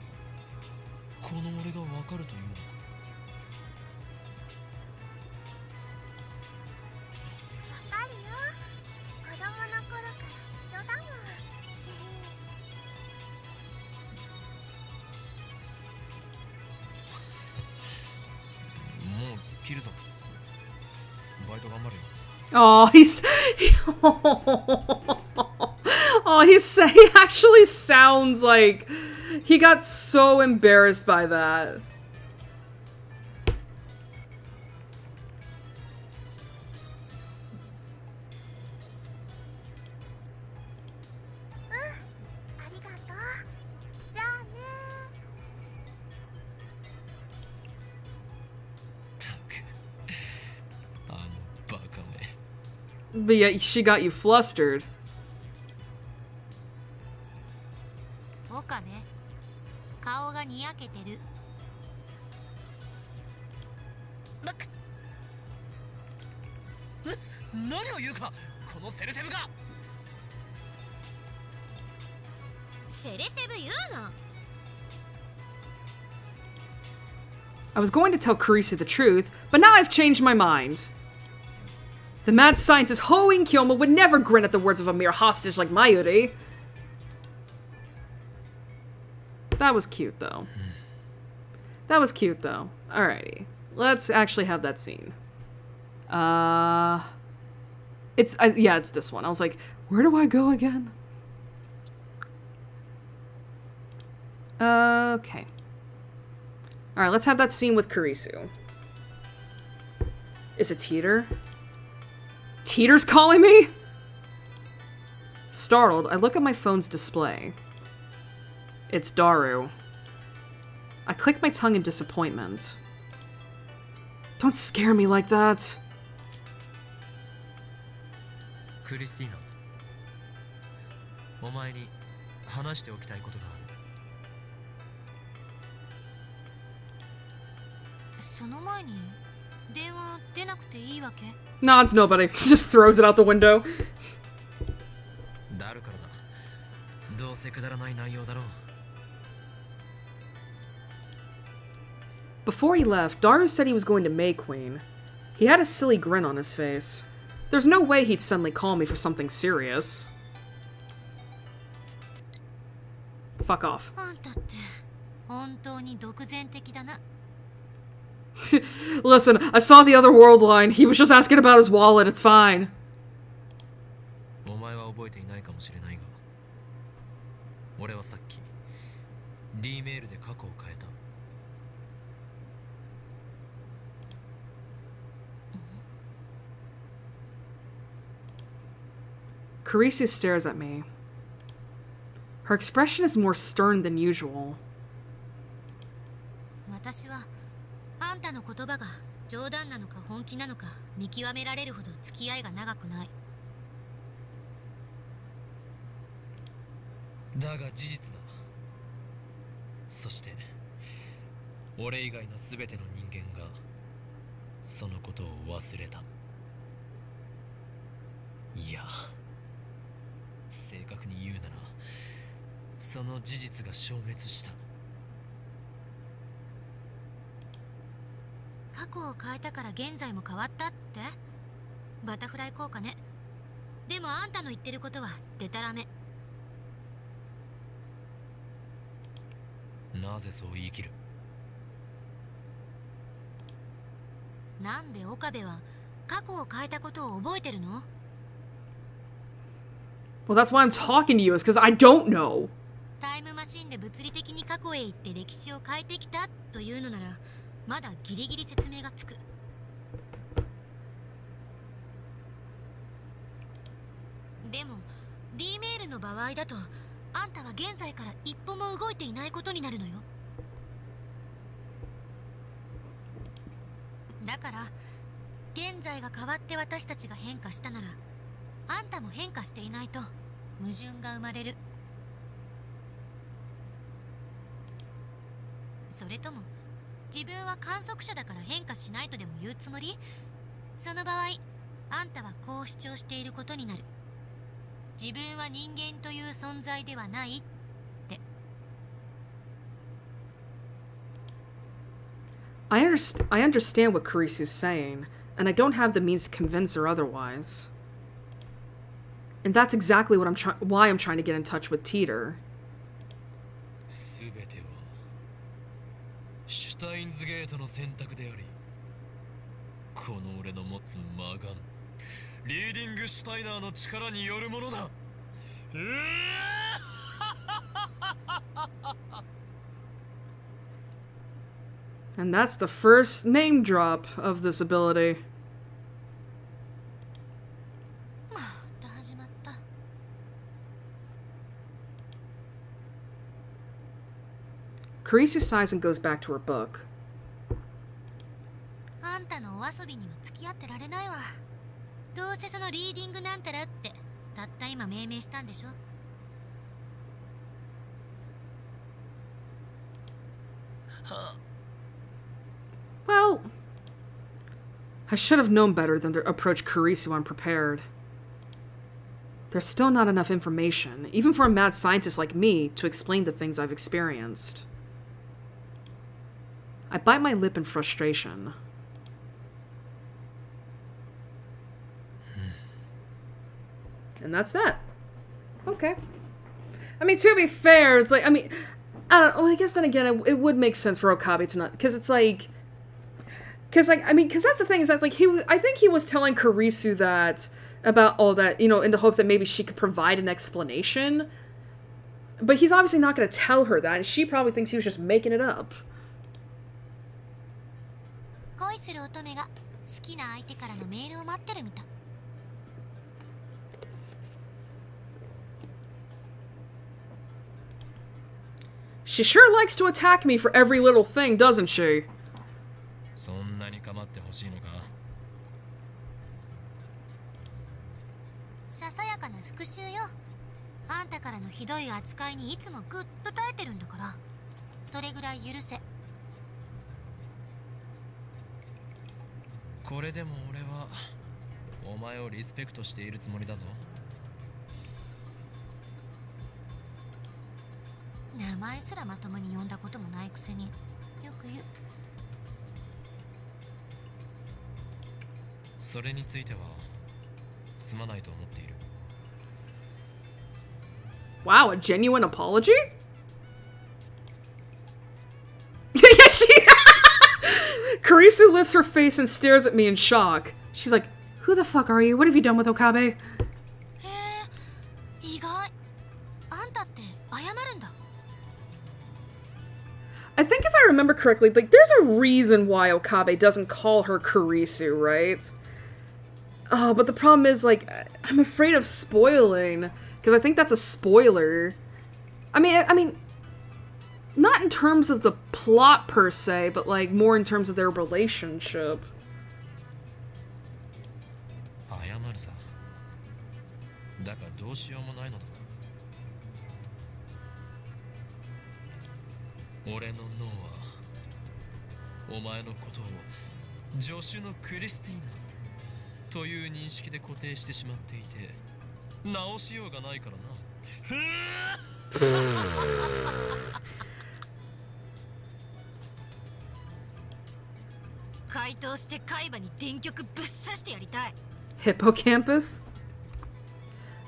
この俺がわかるというのか。わかるよ。子供の頃から一緒だもん。もう切るぞ。バイト頑張るよ。 Oh, he actually sounds like He got so embarrassed by that. But yet she got you flustered. 岡部、顔がにやけてる。何を言うか、このセルセブが。セレセブ言うな。 I was going to tell Carissa the truth, but now I've changed my mind. The mad scientist Hoing Kyoma would never grin at the words of a mere hostage like Mayuri. That was cute, though. That was cute, though. Alrighty. Let's actually have that scene. Yeah, it's this one. I was like, where do I go again? Okay. Alright, let's have that scene with Kurisu. Is it Teeter? Teeter's calling me? Startled, I look at my phone's display. It's Daru. I click my tongue in disappointment. Don't scare me like that. クリスティーナ、お前に話しておきたいことがある。その前に電話出なくていいわけ？ Nods nobody. Just throws it out the window. だるからだ。どうせくだらない内容だろう。Before he left, Daru said he was going to May Queen. He had a silly grin on his face. There's no way he'd suddenly call me for something serious. Fuck off. あんたって本当に独善的だな。 Listen, I saw the other world line. He was just asking about his wallet. It's fine. お前は覚えていないかもしれないが、俺はさっき D メールで過去を変えた。Kurisu stares at me. Her expression is more stern than usual. 私はあんたの言葉が冗談なのか本気なのか見極められるほど付き合いが長くない。だが事実だ。そして俺以外の全ての人間がそのことを忘れた。いや、正確に言うならその事実が消滅した。過去を変えたから現在も変わったって？バタフライ効果ね。でもあんたの言ってることはデタラメ。なぜそう言い切る？なんで岡部は過去を変えたことを覚えてるの？ Well, that's why I'm talking to you, is because I don't know. タイムマシンで物理的に過去へ行って歴史を変えてきたというのならまだギリギリ説明がつく。でも D メールの場合だとあんたは現在から一歩も動いていないことになるのよ。だから現在が変わって私たちが変化したならあんたも変化していないと矛盾が生まれる。それとも自分は観測者だから変化しないとでも言うつもり？その場合あんたはこう主張していることになる。自分は人間という存在ではないって。 I understand what Kurisu's saying, and I don't have the means to convince her otherwise. And that's exactly what why I'm trying to get in touch with Teeter. 全てはシュタインズゲートの選択であり、この俺の持つ魔眼、リーディングシュタイナーの力によるものだ。And that's the first name drop of this ability. また始まった。 Carissa sighs and goes back to her book. あんたのお遊びには付き合ってられないわ。どうせそのリーディングなんたらってたった今命名したんでしょ。 Well, I should have known better than to approach Kurisu unprepared. There's still not enough information, even for a mad scientist like me, to explain the things I've experienced. I bite my lip in frustration. And that's that. Okay. I mean, to be fair, it's like, I mean, I don't know, well, I guess then again, it would make sense for Okabe to not, because it's like, because that's the thing, is that's like, I think he was telling Kurisu that, about all that, you know, in the hopes that maybe she could provide an explanation, but he's obviously not going to tell her that, and she probably thinks he was just making it up. 恋する乙女が好きな相手からのメールを待ってるみたい。 She sure likes to attack me for every little thing, doesn't she? そんなに構ってほしいのか。ささやかな復讐よ。あんたからのひどい扱いにいつもぐっと耐えてるんだから、それぐらい許せ。これでも俺はお前をリスペクトしているつもりだぞ。名前すらまともに呼んだこともないくせによく言う。それについてはすまないと思っている。 Wow, a genuine apology? Yeah, she... Kurisu lifts her face and stares at me in shock. She's like, who the fuck are you? What have you done with Okabe? へえ、意外。あんたって謝るんだ。 I think if I remember correctly, like, there's a reason why Okabe doesn't call her Kurisu, right? Oh, but the problem is, like, I'm afraid of spoiling, because I think that's a spoiler. I mean, not in terms of the plot per se, but, like, more in terms of their relationship. 謝るさ。だがどうしようもないのだ。俺の脳はお前のことを助手のクリスティーナという認識で固定してしまっていて直しようがないからな。回答して海馬に電極ぶっ刺してやりたい。 Hippocampus?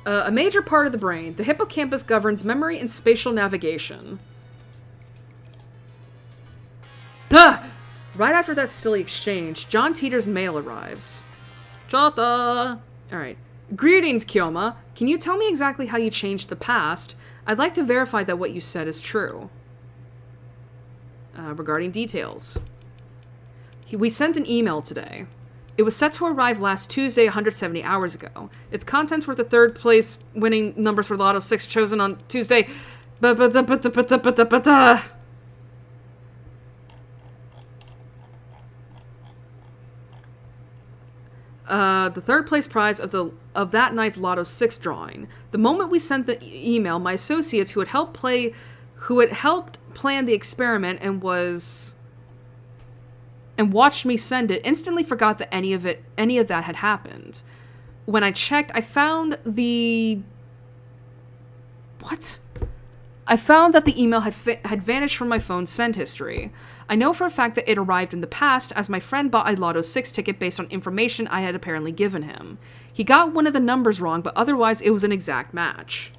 A major part of the brain. The hippocampus governs memory and spatial navigation. Ah! Right after that silly exchange, John Teeter's mail arrives. Chota! Alright. Greetings, Kyoma. Can you tell me exactly how you changed the past? I'd like to verify that what you said is true. Regarding details. We sent an email today. It was set to arrive last Tuesday, 170 hours ago. Its contents were the third place winning numbers for Lotto 6 chosen on Tuesday. The third place prize of that night's Lotto 6 drawing. The moment we sent the email, my associates who had helped plan the experiment and watched me send it instantly forgot that any of that had happened. When I checked, I found that the email had vanished from my phone's send history. I know for a fact that it arrived in the past, as my friend bought a Lotto 6 ticket based on information I had apparently given him. He got one of the numbers wrong, but otherwise it was an exact match.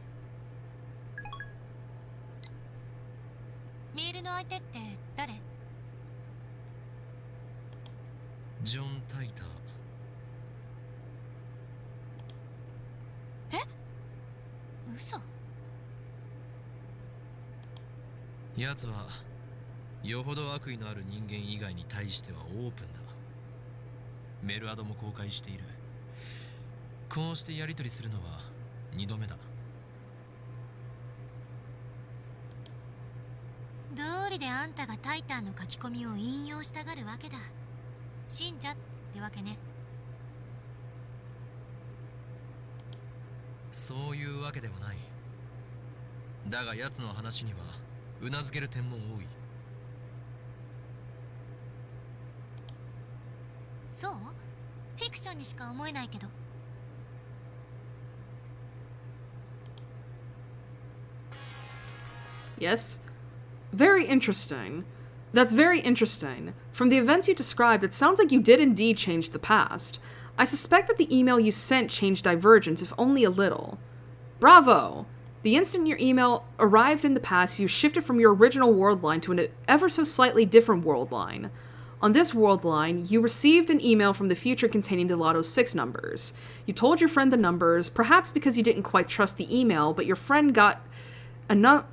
メールの相手って誰？ジョン・タイター。え？嘘。奴はよほど悪意のある人間以外に対してはオープンだ。メルアドも公開している。こうしてやり取りするのは2度目だ。道理であんたがタイタンの書き込みを引用したがるわけだ。信者ってわけね。そういうわけではない。だが奴の話にはうなずける点も多い。そう？フィクションにしか思えないけど。Yes? Very interesting. That's very interesting. From the events you described, it sounds like you did indeed change the past. I suspect that the email you sent changed Divergence, if only a little. Bravo! The instant your email arrived in the past, you shifted from your original world line to an ever so slightly different world line. On this world line, you received an email from the future containing the Lotto's 6 numbers. You told your friend the numbers, perhaps because you didn't quite trust the email, but your friend got a number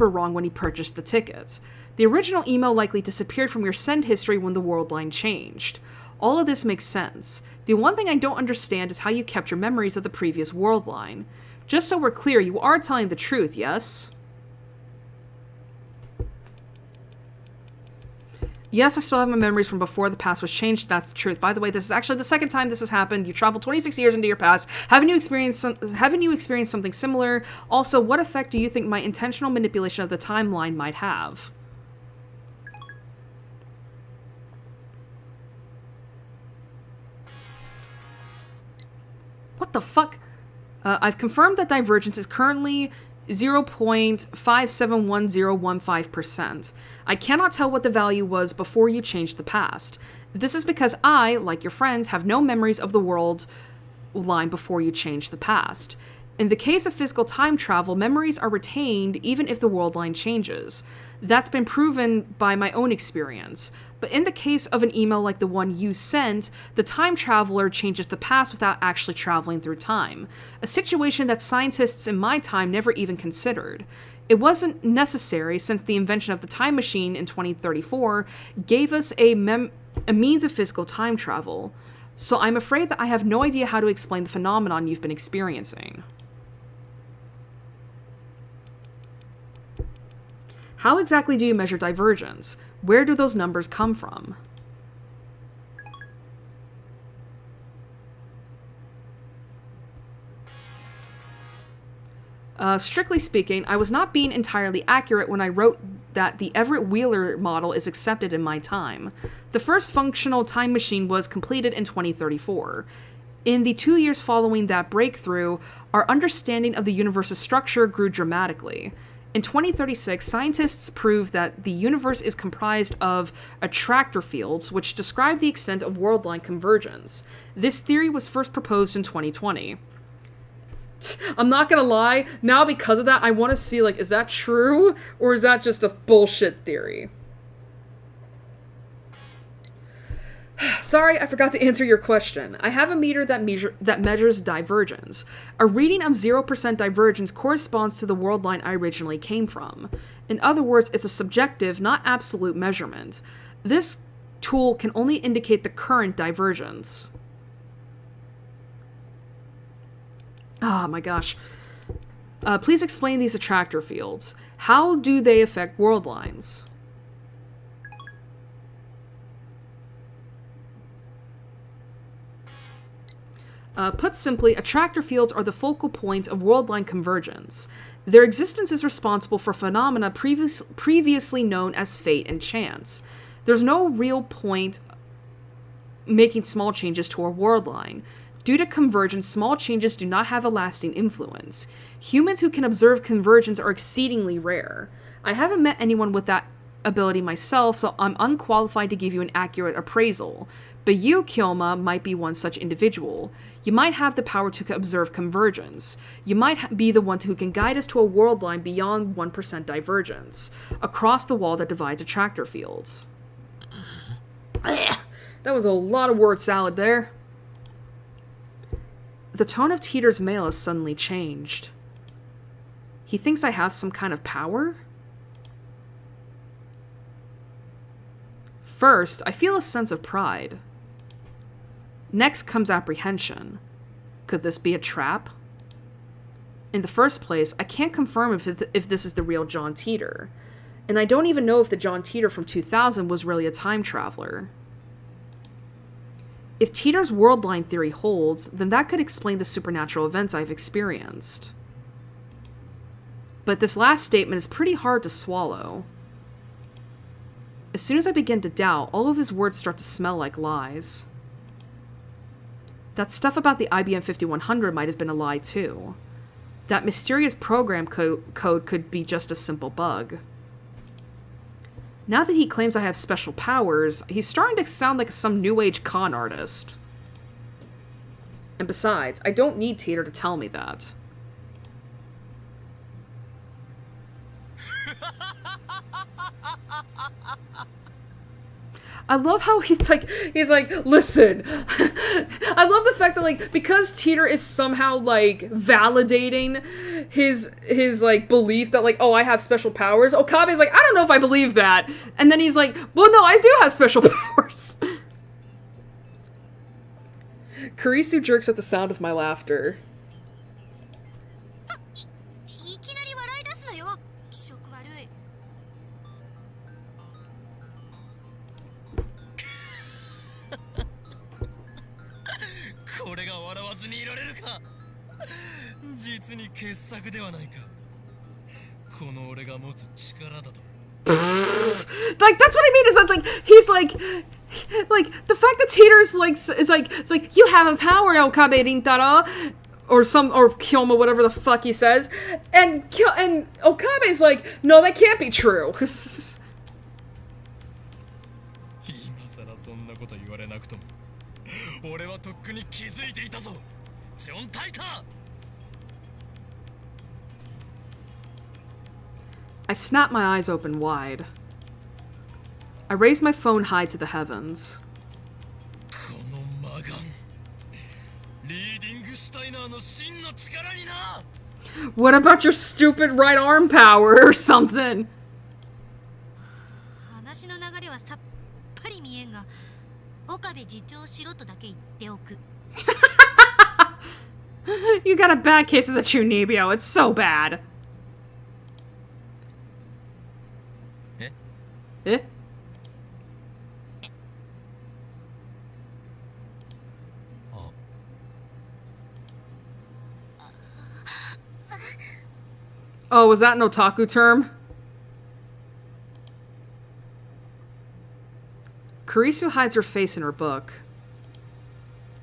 wrong when he purchased the ticket. The original email likely disappeared from your send history when the world line changed. All of this makes sense. The one thing I don't understand is how you kept your memories of the previous world line. Just so we're clear, you are telling the truth, yes? Yes, I still have my memories from before the past was changed. That's the truth. By the way, this is actually the second time this has happened. You've traveled 26 years into your past. Haven't you experienced something similar? Also, what effect do you think my intentional manipulation of the timeline might have? What the fuck? I've confirmed that Divergence is currently 0.571015%. I cannot tell what the value was before you changed the past. This is because I, like your friends, have no memories of the world line before you changed the past. In the case of physical time travel, memories are retained even if the world line changes. That's been proven by my own experience. But in the case of an email like the one you sent, the time traveler changes the past without actually traveling through time, a situation that scientists in my time never even considered. It wasn't necessary since the invention of the time machine in 2034 gave us a means of physical time travel. So I'm afraid that I have no idea how to explain the phenomenon you've been experiencing. How exactly do you measure divergence? Where do those numbers come from? Strictly speaking, I was not being entirely accurate when I wrote that the Everett-Wheeler model is accepted in my time. The first functional time machine was completed in 2034. In the 2 years following that breakthrough, our understanding of the universe's structure grew dramatically. In 2036, scientists proved that the universe is comprised of attractor fields, which describe the extent of worldline convergence. This theory was first proposed in 2020. I'm not gonna lie, now because of that, I want to see, like, is that true? Or is that just a bullshit theory? Sorry, I forgot to answer your question. I have a meter that measures divergence. A reading of 0% divergence corresponds to the world line I originally came from. In other words, it's a subjective, not absolute measurement. This tool can only indicate the current divergence. Oh my gosh. Please explain these attractor fields. How do they affect world lines? Put simply, attractor fields are the focal points of worldline convergence. Their existence is responsible for phenomena previously known as fate and chance. There's no real point making small changes to a world line. Due to convergence, small changes do not have a lasting influence. Humans who can observe convergence are exceedingly rare. I haven't met anyone with that ability myself, so I'm unqualified to give you an accurate appraisal. But you, Kyoma, might be one such individual. You might have the power to observe convergence. You might be the one who can guide us to a world line beyond 1% divergence, across the wall that divides attractor fields. That was a lot of word salad there. The tone of Teeter's mail has suddenly changed. He thinks I have some kind of power? First, I feel a sense of pride. Next comes apprehension. Could this be a trap? In the first place, I can't confirm if this is the real John Teeter. And I don't even know if the John Teeter from 2000 was really a time traveler. If Teeter's world line theory holds, then that could explain the supernatural events I've experienced. But this last statement is pretty hard to swallow. As soon as I begin to doubt, all of his words start to smell like lies. That stuff about the IBM 5100 might have been a lie too. That mysterious program code could be just a simple bug. Now that he claims I have special powers, he's starting to sound like some new age con artist. And besides, I don't need Teeter to tell me that. I love how he's like, listen. I love the fact that, like, because Teeter is somehow, like, validating his like, belief that, like, oh, I have special powers, Okabe's like, I don't know if I believe that. And then he's like, well, no, I do have special powers. Kurisu jerks at the sound of my laughter. いきなり笑い出すなよ、気色悪い。これが笑わずにいられるか。実に傑作ではないか。この俺が持つ力だと。Like, that's what I mean, is that, like, he's like, the fact that Teeter's like, it's like, you have a power, Okabe Rintaro, or Kyoma, whatever the fuck he says, and Okabe's like, no, that can't be true. 今さらそんなこと言われなくとも、俺はとっくに気づいていたぞ、ジョン・タイター。I snap my eyes open wide. I raise my phone high to the heavens. この魔眼、リーディングシュタイナーの真の力にな。 What about your stupid right arm power or something? 話の流れはさっぱり見えんが、岡部次長しろとだけ言っておく。You got a bad case of the Chunibyo. It's so bad. Eh? Oh, was that an otaku term? Kurisu hides her face in her book.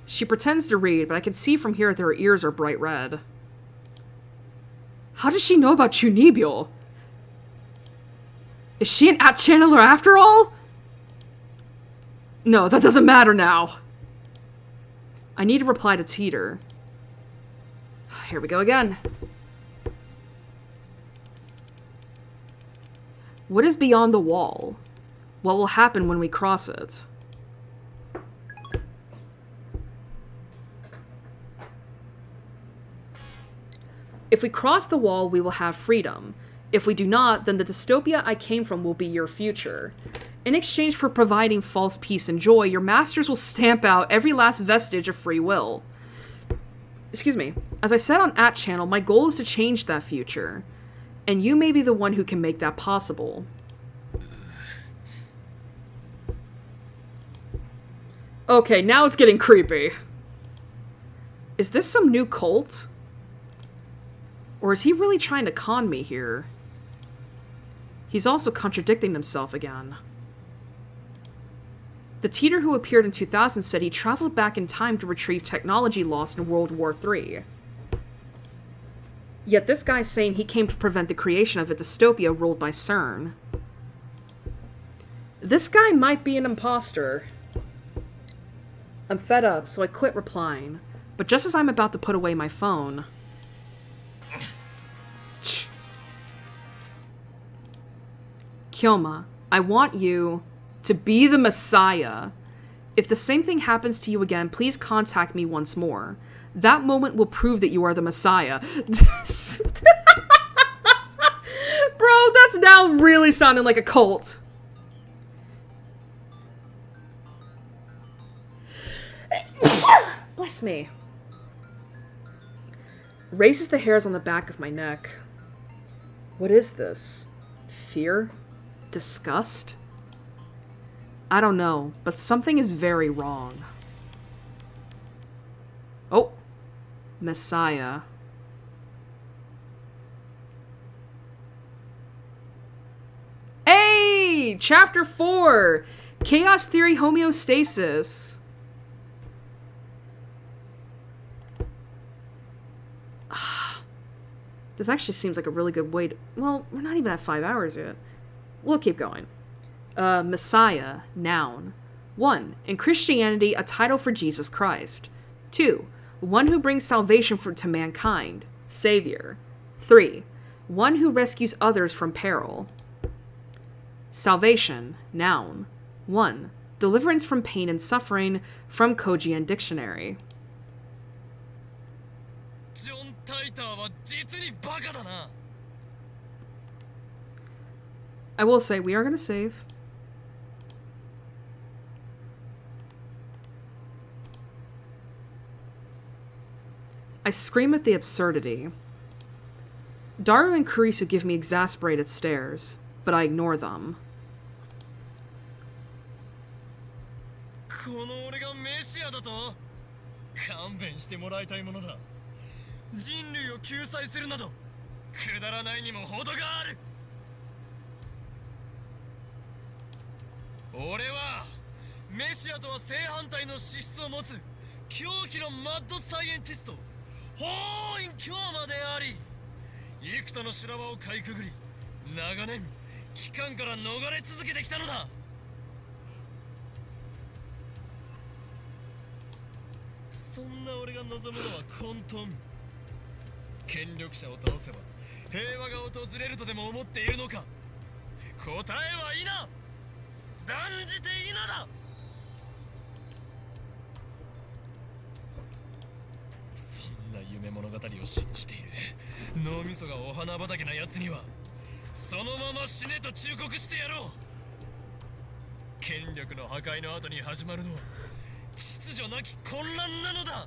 She pretends to read, but I can see from here that her ears are bright red. How does she know about Chunibyo? Is she an at-channeler after all? No, that doesn't matter now. I need to reply to Teeter. Here we go again. What is beyond the wall? What will happen when we cross it? If we cross the wall, we will have freedom. If we do not, then the dystopia I came from will be your future. In exchange for providing false peace and joy, your masters will stamp out every last vestige of free will. Excuse me. As I said on @channel, my goal is to change that future. And you may be the one who can make that possible. Okay, now it's getting creepy. Is this some new cult? Or is he really trying to con me here? He's also contradicting himself again. The Teeter who appeared in 2000 said he traveled back in time to retrieve technology lost in World War III. Yet this guy's saying he came to prevent the creation of a dystopia ruled by CERN. This guy might be an imposter. I'm fed up, so I quit replying. But just as I'm about to put away my phone... Kyoma, I want you to be the Messiah. If the same thing happens to you again, please contact me once more. That moment will prove that you are the Messiah. now really sounding like a cult. Bless me. Raises the hairs on the back of my neck. What is this? Fear? Disgust? I don't know, but something is very wrong. Oh. Messiah. Hey! Chapter 4! Chaos Theory Homeostasis. This actually seems like a really good way to... Well, we're not even at 5 hours yet. We'll keep going. Messiah, noun. 1. In Christianity, a title for Jesus Christ. 2. One who brings salvation to mankind. Savior. 3. One who rescues others from peril. Salvation, noun. 1. Deliverance from pain and suffering, from Kojian Dictionary. I will say, we are going to save. I scream at the absurdity. Daru and Kurisu give me exasperated stares, but I ignore them. この俺がメシアだと？勘弁してもらいたいものだ。人類を救済するなどくだらないにも程がある。俺はメシアとは正反対の資質を持つ狂気のマッドサイエンティスト法院京馬であり、幾多の修羅場をかいくぐり長年機関から逃れ続けてきたのだ。そんな俺が望むのは混沌。権力者を倒せば平和が訪れるとでも思っているのか。答えは否、断じて否だ。そんな夢物語を信じている脳みそがお花畑な奴にはそのまま死ねと忠告してやろう。権力の破壊の後に始まるのは秩序なき混乱なのだ。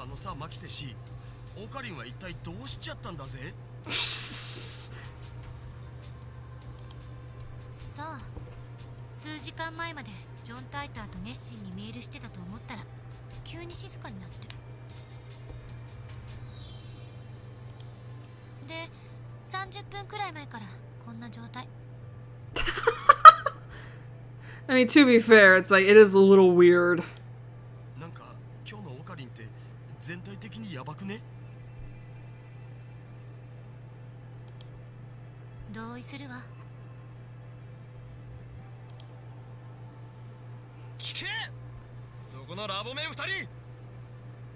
あのさ、マキセ氏、オカリンは一体どうしちゃったんだぜ。さあ、数時間前までジョン・タイターと熱心にメールしてたと思ったら急に静かになって。で、30分くらい前からこんな状態。I mean, to be fair, it's like, it is a little weird. なんか今日のオカリンって全体的にヤバくね？同意するわ。聞け！そこのラボメン2人！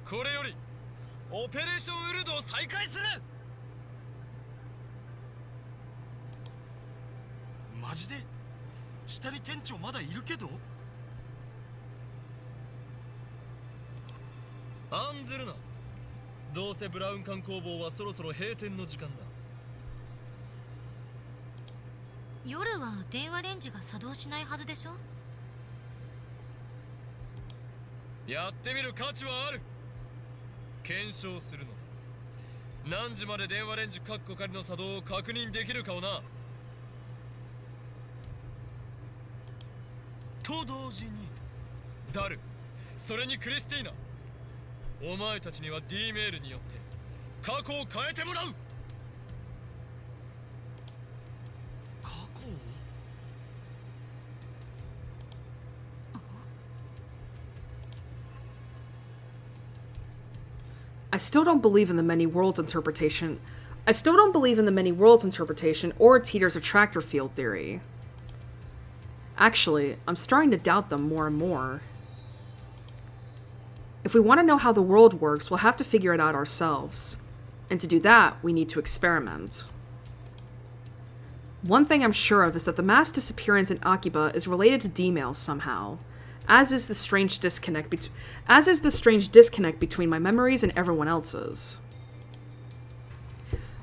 これよりオペレーションウルドを再開する！マジで？下に店長まだいるけど？案ずるな。どうせブラウン管工房はそろそろ閉店の時間だ。夜は電話レンジが作動しないはずでしょ？やってみる価値はある。検証するの。何時まで電話レンジカッコ仮の作動を確認できるかをな。と同時にダル、それにクリスティーナ、お前たちには D メールによって過去を変えてもらう。過去を？ I still don't believe in the many worlds interpretation. I still don't believe in the many worlds interpretation or Teeter's attractor field theory. Actually, I'm starting to doubt them more and more. If we want to know how the world works, we'll have to figure it out ourselves. And to do that, we need to experiment. One thing I'm sure of is that the mass disappearance in Akiba is related to D-mails somehow. as is the strange disconnect between my memories and everyone else's.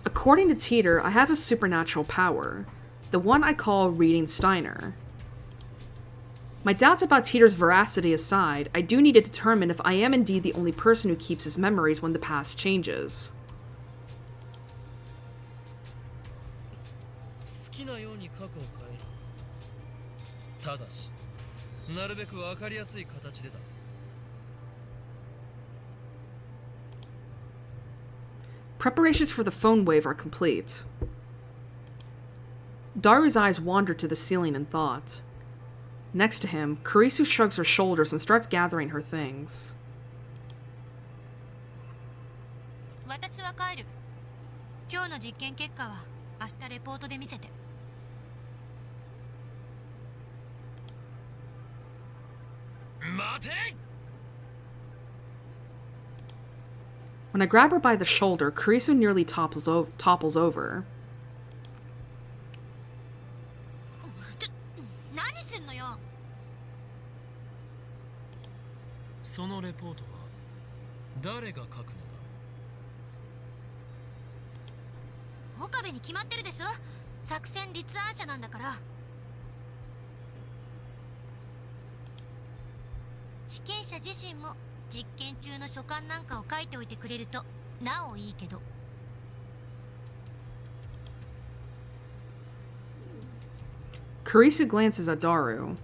According to Teeter, I have a supernatural power, the one I call reading Steiner. My doubts about Teeter's veracity aside, I do need to determine if I am indeed the only person who keeps his memories when the past changes. 好きなように過去を変える。ただし、なるべく分かりやすい形でだ。Preparations for the phone wave are complete. Daru's eyes wander to the ceiling in thought. Next to him, Kurisu shrugs her shoulders and starts gathering her things. 私は帰る。今日の実験結果は明日レポートで見せて。待て！ When I grab her by the shoulder, Kurisu nearly topples over. 何すんのよ。そのレポートは誰が書くのだ？岡部に決まってるでしょ。作戦立案者なんだから。被験者自身も実験中の書簡なんかを書いておいてくれるとなおいいけど。Kurisu glances at Daru.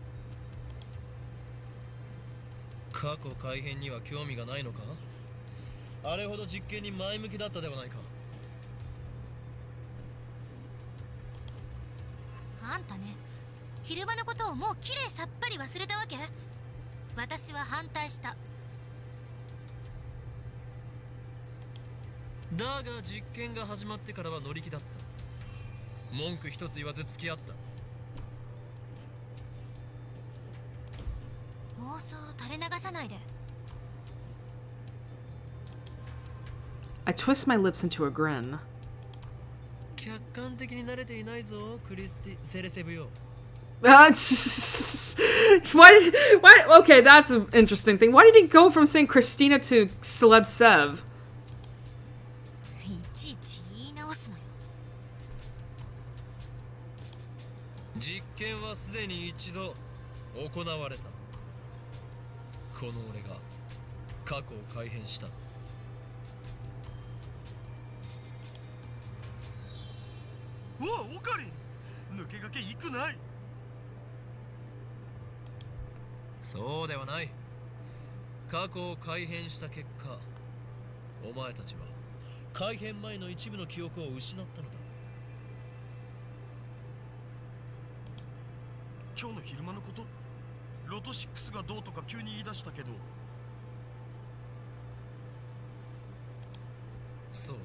過去改変には興味がないのか？あれほど実験に前向きだったではないか。あんたね、昼間のことをもうきれいさっぱり忘れたわけ？私は反対した。だが実験が始まってからは乗り気だった。文句一つ言わず付き合った。妄想を垂れ流さないで。I twist my lips into a grin. 客観的に慣れていないぞ、クリスティ・セレセブよ。Why? Okay, that's an interesting thing. Why did he go from saying Christina to Celeb Sev? いちいち言い直すのよ。実験はすでに一度行われた。この俺が過去を改変した。うわ、オカリン、抜け駆け行くない。そうではない。過去を改変した結果、お前たちは改変前の一部の記憶を失ったのだ。今日の昼間のこと、ロト6がどうとか急に言い出したけど。そうだ。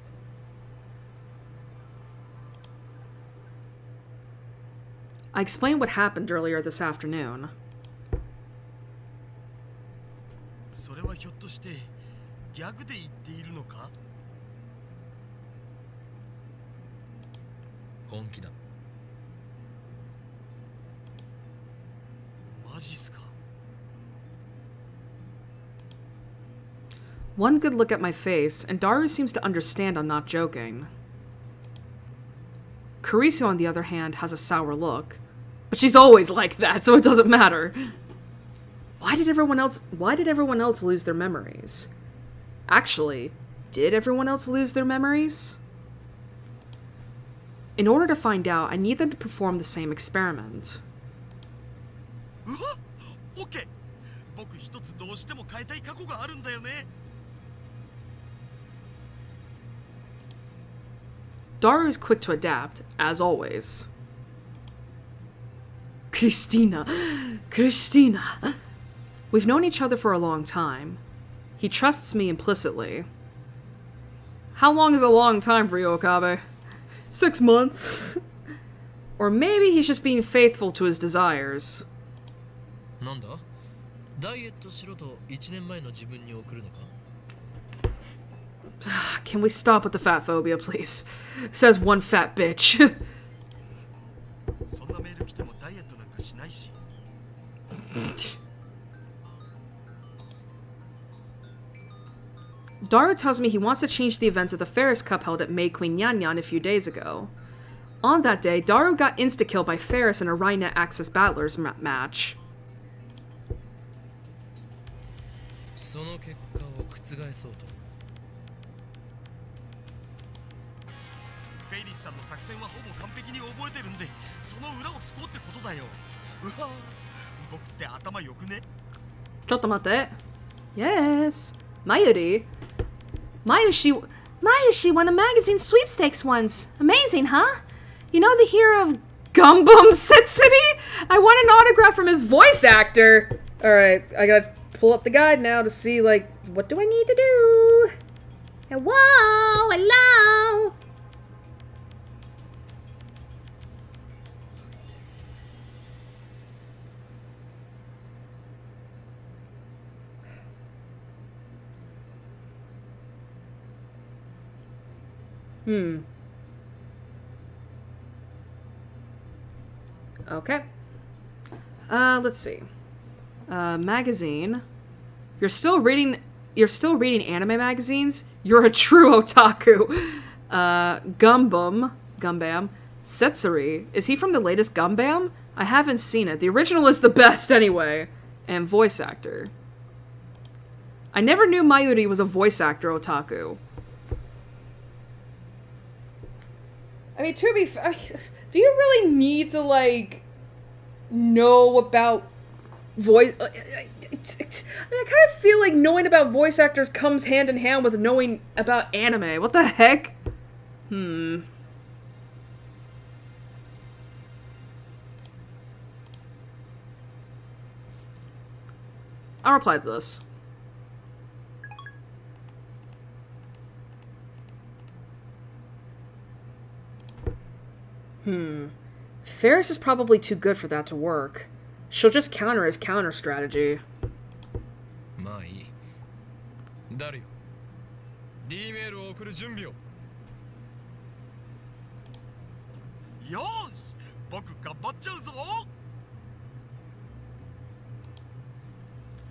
I explained what happened earlier this afternoon. それはひょっとしてギャグで言っているのか？本気だ。マジっすか？ One good look at my face, and Daru seems to understand I'm not joking. Kurisu, on the other hand, has a sour look. But she's always like that, so it doesn't matter. Why did everyone else lose their memories? Actually, did everyone else lose their memories? In order to find out, I need them to perform the same experiment. うわ、オッケー。僕一つどうしても変えたい過去があるんだよね。Daru is quick to adapt, as always. Christina. We've known each other for a long time. He trusts me implicitly. How long is a long time for you, Okabe? 6 months. Or maybe he's just being faithful to his desires. なんだ？ダイエットしろと1年前の自分に送るのか？ Can we stop with the fat phobia, please? Says one fat bitch. そんなメール来てもダイエットなんかしないし。Daru tells me he wants to change the events of the Ferris Cup held at May Queen Nyan a few days ago. On that day, Daru got insta-killed by Ferris in a Rhinet Access Battlers match. その結果を覆そうと。フェイリスタンの作戦はほぼ完璧に覚えてるんで、その裏を突こうってことだよ。うわぁ、僕って頭良くね？ちょっと待って。Yes. Mayuri won a magazine sweepstakes once. Amazing, huh? You know the hero of Gumbum Set City? I want an autograph from his voice actor. Alright, I gotta pull up the guide now to see, like, what do I need to do? Hello? Okay. Let's see. Magazine. You're still reading anime magazines? You're a true otaku. Gumbam. Setsuri. Is he from the latest Gumbam? I haven't seen it. The original is the best anyway. And voice actor. I never knew Mayuri was a voice actor otaku. I mean, to be fair, do you really need to, like, know about voice... I kind of feel like knowing about voice actors comes hand in hand with knowing about anime. What the heck? I'll reply to this. Ferris is probably too good for that to work. She'll just counter his counter strategy. まあいい。誰よ。D メールを送る準備を。よーし、僕頑張っちゃうぞ。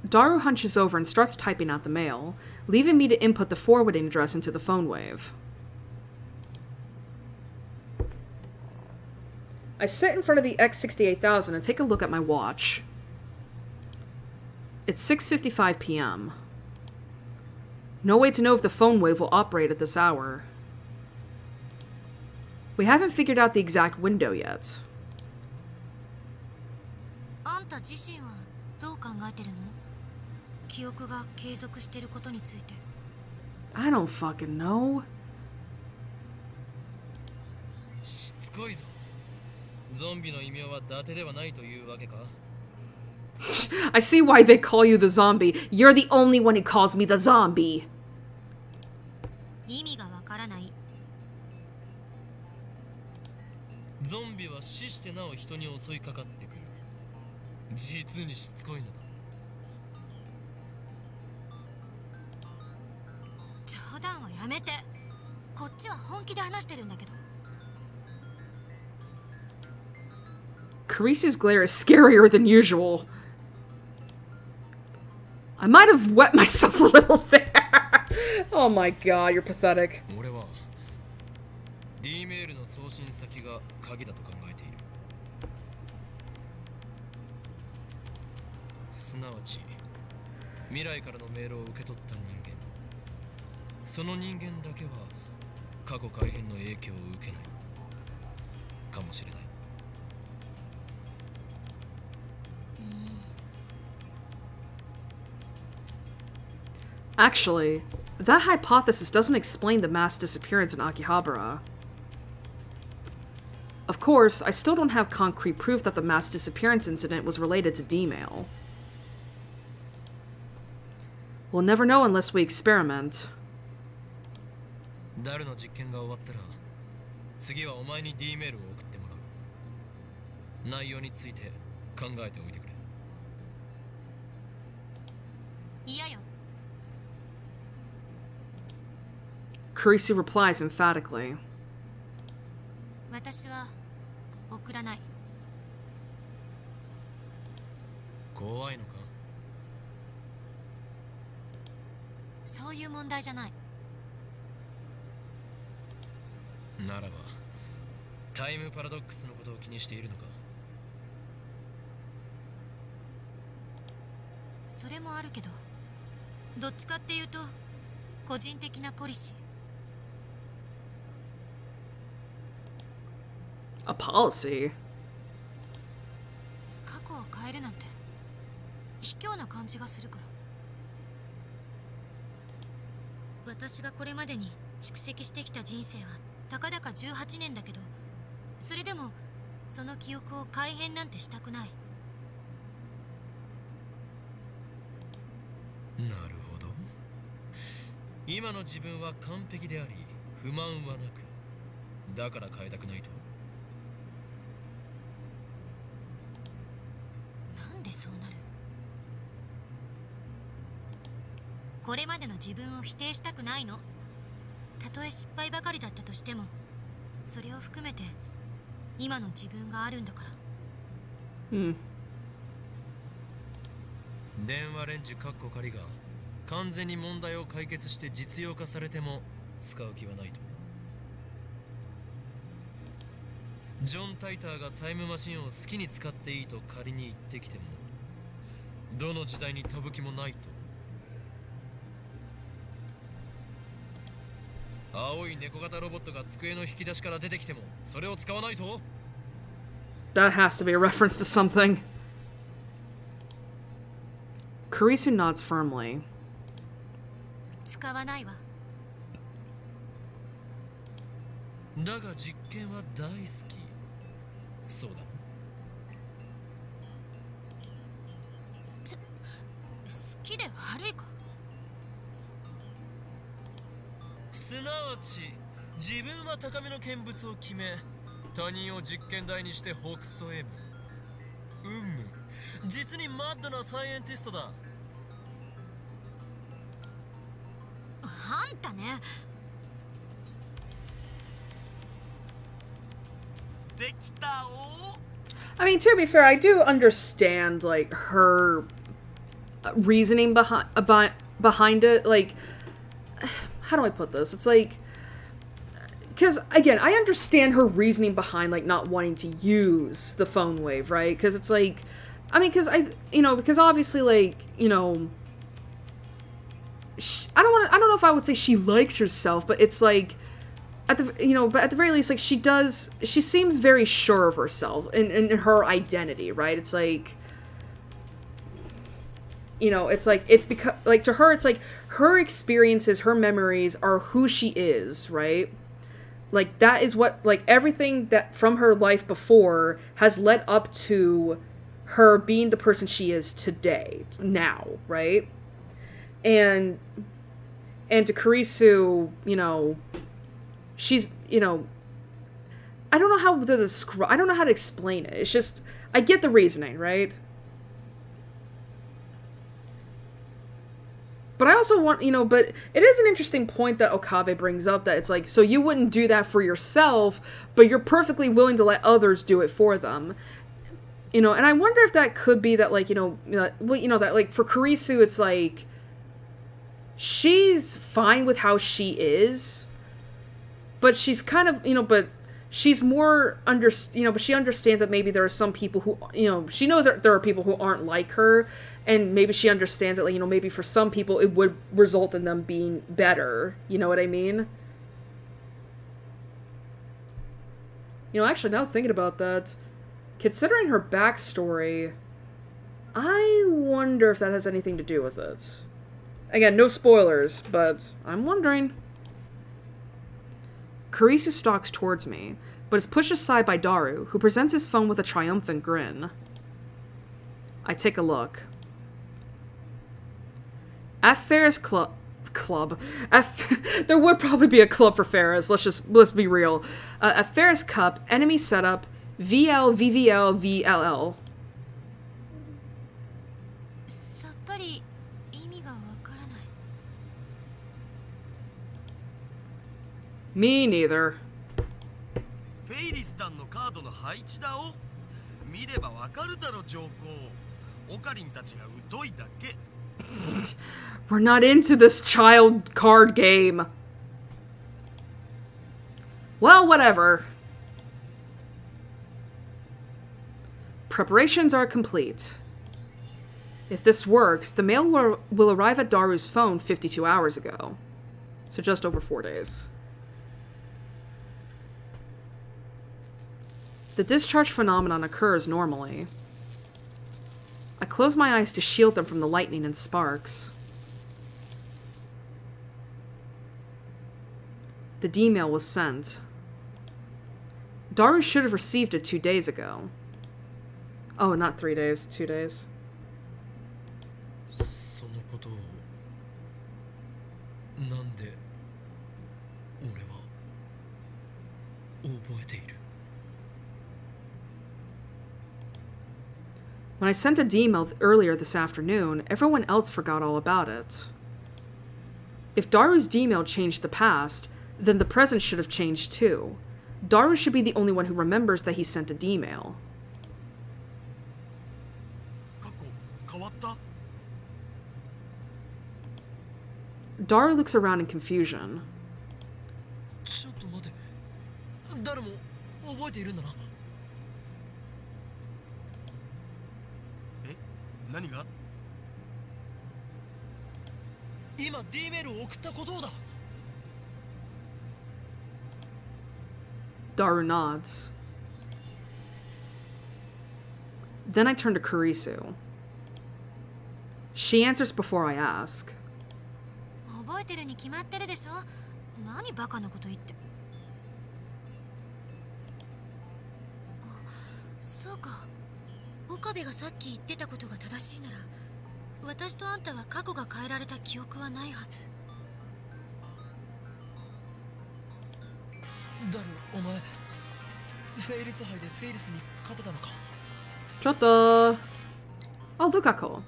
Daru hunches over and starts typing out the mail, leaving me to input the forwarding address into the phone wave. I sit in front of the X68000 and take a look at my watch. It's 6:55 p.m. No way to know if the phone wave will operate at this hour. We haven't figured out the exact window yet. あんた自身はどう考えてるの？記憶が継続してることについて。I don't fucking know. しつこいぞ。ゾンビの異名は伊達ではないというわけか？ I see why they call you the zombie. You're the only one who calls me the zombie. 意味がわからない。ゾンビは死してなお人に襲いかかってくる。実にしつこいのだ。冗談はやめて。こっちは本気で話してるんだけど。Carisu's glare is scarier than usual. I might have wet myself a little there. Oh my god, you're pathetic. 俺は D メールの送信先が鍵だと考えている。すなわち未来からのメールを受け取った人間、その人間だけは過去改変の影響を受けないかもしれない。Actually, that hypothesis doesn't explain the mass disappearance in Akihabara. Of course, I still don't have concrete proof that the mass disappearance incident was related to D-mail. We'll never know unless we experiment. ダルの実験が終わったら、次はお前に D メールを送ってもらう。内容について考えておいてくれ。嫌よ。Carisu replies emphatically. 私は送らない。怖いのか？そそういう問題じゃない。ならばタイムパラドックスのことを気にしているのか。それもあるけど、どっちかっていうと個人的なポリシー。 A policy? 過去を変えるなんて卑怯な感じがするから。私がこれまでに蓄積してきた人生はたかだか18年だけど、それでもその記憶を改変なんてしたくない。なるほど。今の自分は完璧であり不満はなく、だから変えたくないと。なんでそうなる？これまでの自分を否定したくないの。たとえ失敗ばかりだったとしても、それを含めて今の自分があるんだから。電話レンジカッコ仮が完全に問題を解決して実用化されても使う気はないと。ジョン・タイターがタイムマシンを好きに使っていいと仮に言ってきても、どの時代に飛ぶ気もないと。青い猫型ロボットが机の引き出しから出てきてもそれを使わないと。 That has to be a reference to something. Kurisu nods firmly. 使わないわ。だが実験は大好き。そうだ。好きで悪いか。すなわち自分は高めの見物を決め、他人を実験台にしてほくそ笑む。実にマッドなサイエンティストだ。あんたね。できたお。 I mean, to be fair, I do understand, like, her reasoning behind it. Like, how do I put this? It's like, because, again, I understand her reasoning behind, like, not wanting to use the phone wave, right? Because it's like, I mean, because obviously, like, I don't know if I would say she likes herself, but it's like, but at the very least, like, she seems very sure of herself and her identity, right? It's like, it's because, like, to her, it's like, her experiences, her memories are who she is, right? Like, that is what, like, everything that from her life before has led up to her being the person she is today, now, right? And to Kurisu, she's, I don't know how to describe, I don't know how to explain it. It's just, I get the reasoning, right? But I also want, but it is an interesting point that Okabe brings up, that it's like, so you wouldn't do that for yourself, but you're perfectly willing to let others do it for them. And I wonder if that could be that, like, that, like, for Kurisu, it's like, she's fine with how she is, but she's kind of, but she's more, but she understands that maybe there are some people who, she knows that there are people who aren't like her, and maybe she understands that, like, maybe for some people it would result in them being better, you know what I mean? Actually, now thinking about that, considering her backstory, I wonder if that has anything to do with it. Again, no spoilers, but I'm wondering. Kurisu stalks towards me, but is pushed aside by Daru, who presents his phone with a triumphant grin. I take a look. At Ferris Club. There would probably be a club for Ferris, let's be real. At Ferris Cup, enemy setup, VLVVL. さっぱり意味がわからない。Me neither. フェイリスタンのカードの配置だお。見ればわかるだろ、上皇。オカリンたちが疎いだけ。We're not into this child card game. Well, whatever. Preparations are complete. If this works, the mail will arrive at Daru's phone 52 hours ago. So just over 4 days. The discharge phenomenon occurs normally. I close my eyes to shield them from the lightning and sparks. The D-mail was sent. Daru should have received it 2 days ago. Oh, not 3 days, 2 days. そのことをなんで俺は覚えている When I sent a D-mail earlier this afternoon, everyone else forgot all about it. If Daru's D-mail changed the past, then the present should have changed too. Daru should be the only one who remembers that he sent a D-mail. 過去変わった？ Daru looks around in confusion. ちょっと待て誰も覚えているんだなえ？何が？今 D メールを送ったことをだ Daru nods. Then I turn to Kurisu. She answers before I ask. 覚えてるに決まってるでしょ。何バカなこと言って。そうか。岡部がさっき言ってたことが正しいなら、私とあんたは過去が変えられた記憶はないはず。ダルお前フェイリス杯でフェイリスに勝てたのか Chota! Oh, Lukako.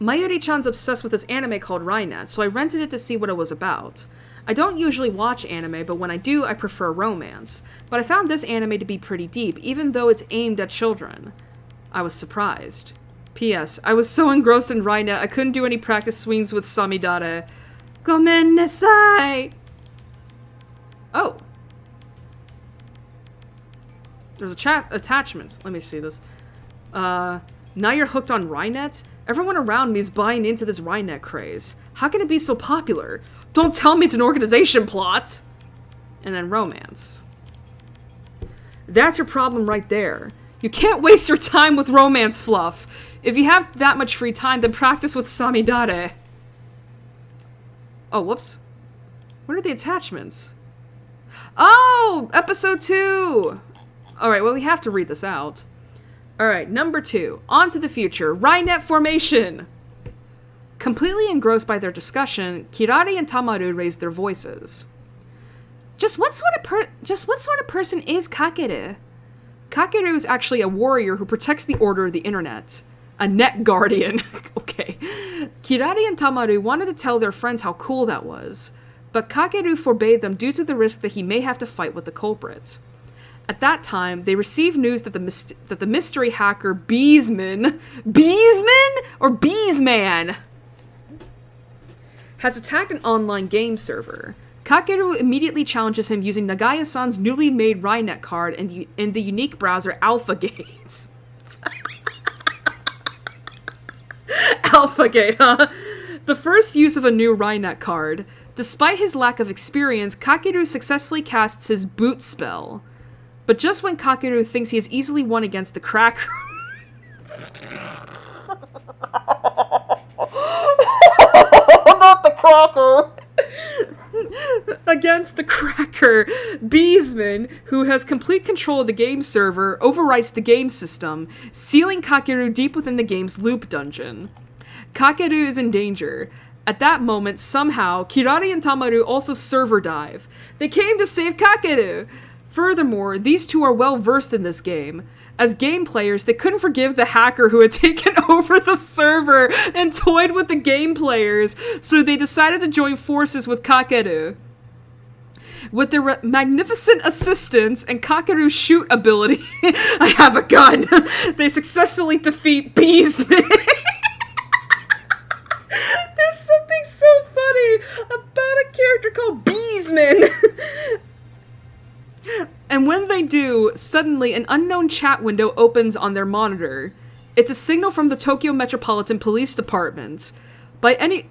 Mayuri-chan's obsessed with this anime called Rainet, so I rented it to see what it was about. I don't usually watch anime, but when I do, I prefer romance. But I found this anime to be pretty deep, even though it's aimed at children. I was surprised. P.S. I was so engrossed in Rainet, I couldn't do any practice swings with Samidare. Gomen nasai! Oh. There's attachments. Let me see this. Now you're hooked on Rainet? Everyone around me is buying into this Rainet craze. How can it be so popular? Don't tell me it's an organization plot! And then romance. That's your problem right there. You can't waste your time with romance fluff. If you have that much free time, then practice with Samidare. Oh, whoops. What are the attachments? Oh! Episode 2! Alright, well, we have to read this out. Alright, number 2. On to the future. Rainet formation! Completely engrossed by their discussion, Kirari and Tamaru raised their voices. Just what sort of person is Kakeru? Kakeru is actually a warrior who protects the order of the internet. A net guardian. Okay. Kirari and Tamaru wanted to tell their friends how cool that was, but Kakeru forbade them due to the risk that he may have to fight with the culprit. At that time, they received news that the mystery hacker Beesman or Beesman has attacked an online game server. Kakeru immediately challenges him using Nagaya-san's newly made Rainet card in the unique browser AlphaGate. AlphaGate, huh? The first use of a new Rainet card. Despite his lack of experience, Kakeru successfully casts his boot spell. But just when Kakeru thinks he has easily won against the cracker... Not the cracker! Against the cracker, Beesman, who has complete control of the game server, overwrites the game system, sealing Kakeru deep within the game's loop dungeon. Kakeru is in danger. At that moment, somehow, Kirari and Tamaru also server dive. They came to save Kakeru! Furthermore, these two are well versed in this game. As game players, they couldn't forgive the hacker who had taken over the server and toyed with the game players, so they decided to join forces with Kakeru. With their magnificent assistance and Kakeru's shoot ability, I have a gun, they successfully defeat Beesman. There's something called beesmen! And when they do, suddenly an unknown chat window opens on their monitor. It's a signal from the Tokyo Metropolitan Police Department. By any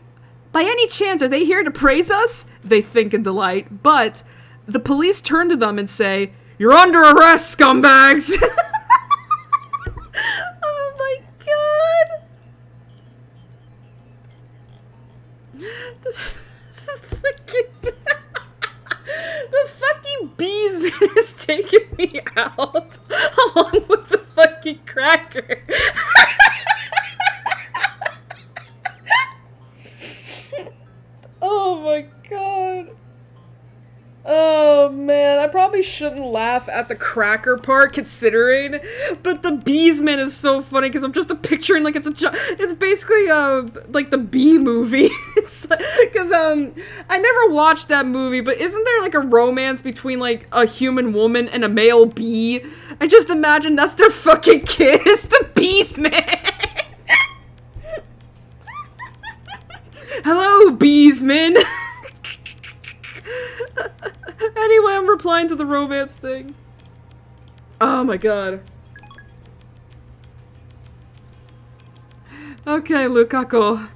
chance, are they here to praise us? They think in delight. But the police turn to them and say, "You're under arrest, scumbags!" Oh my god! The fucking beesman is taking me out along with the fucking cracker. Oh my god. Oh man, I probably shouldn't laugh at the cracker part considering, but the beesman is so funny because I'm just picturing like it's basically like the bee movie. It's because I never watched that movie, but isn't there like a romance between like a human woman and a male bee? I just imagine that's their fucking kid. It's the beesman. Hello, beesman. Anyway, I'm replying to the romance thing. Oh my god. Okay, Lukaku.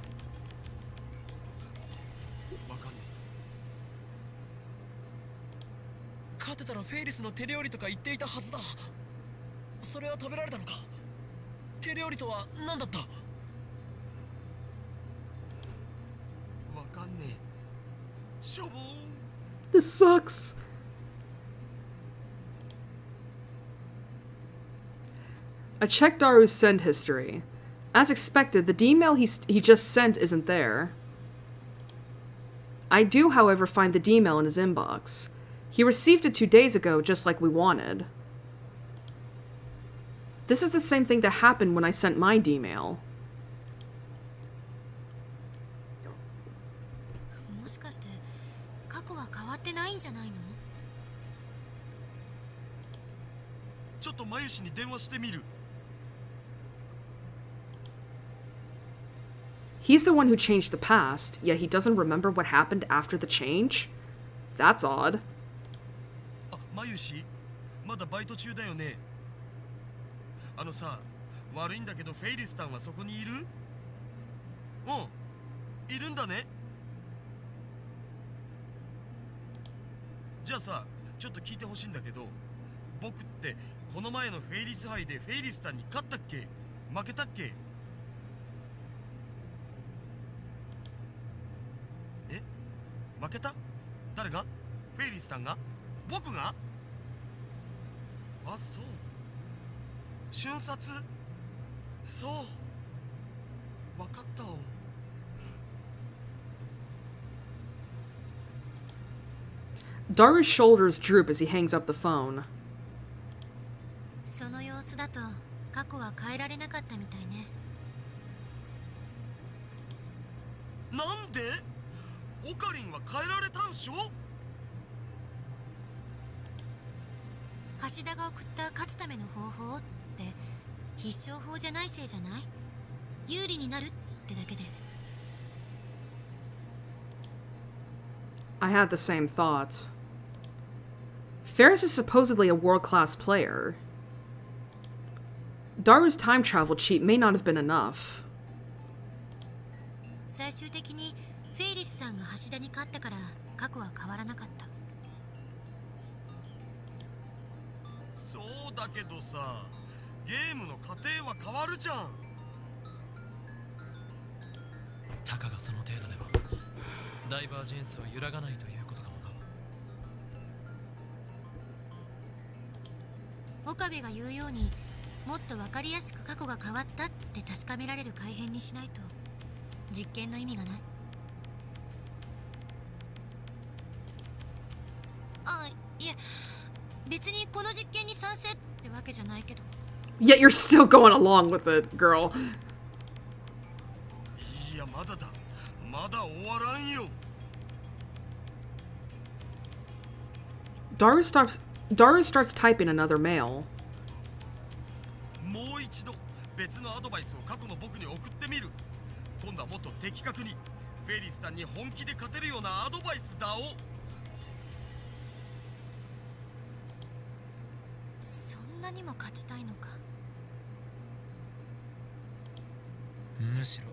わかんね勝てたらフェイリスの手料理とか言っていたはずだ。それは食べられたのか。手料理とは何だった。え。わかんねえ。しょぼーん。 This sucks. I checked Daru's send history. As expected, the email he just sent isn't there. I do, however, find the email in his inbox. He received it 2 days ago, just like we wanted. This is the same thing that happened when I sent my email. もしかして過去は変わってないんじゃないの？ちょっとマユシに電話してみる。 He's the one who changed the past, yet he doesn't remember what happened after the change? That's odd. あ、マユシ、まだバイト中だよね。あのさ、悪いんだけどフェイリスタンはそこにいる？うん、いるんだね。じゃあさ、ちょっと聞いてほしいんだけど、僕ってこの前のフェイリス杯でフェイリスタンに勝ったっけ？負けたっけ？え？負けた？誰が？フェイリスタンが？僕が？あ、そう。瞬殺？そう。わかったお。 Daru's shoulders droop as he hangs up the phone. その様子だと過去は変えられなかったみたいね。なんで？オカリンは変えられたんしょ？橋田が送った勝つための方法って必勝法じゃないせいじゃない？有利になるってだけで。 I had the same thought. Ferris is supposedly a world-class player. Daru's time travel cheat may not have been enough. 最終的にフェイリスさんが橋田に勝ったから過去は変わらなかった。そうだけどさ、ゲームの過程は変わるじゃん。たかがその程度ではダイバージェンスは揺らがないということかもな。岡部が言うようにもっと分かりやすく過去が変わったって確かめられる改変にしないと実験の意味がない。あ、いえ、別にこの実験に賛成ってわけじゃないけど。 Yet you're still going along with it, girl. いや、まだだ。まだ終わらんよ。 Daru starts typing another mail. もう一度別のアドバイスを過去の僕に送ってみる。今度はもっと的確にフェリスタンに本気で勝てるようなアドバイスだお。そんなにも勝ちたいのか。むしろ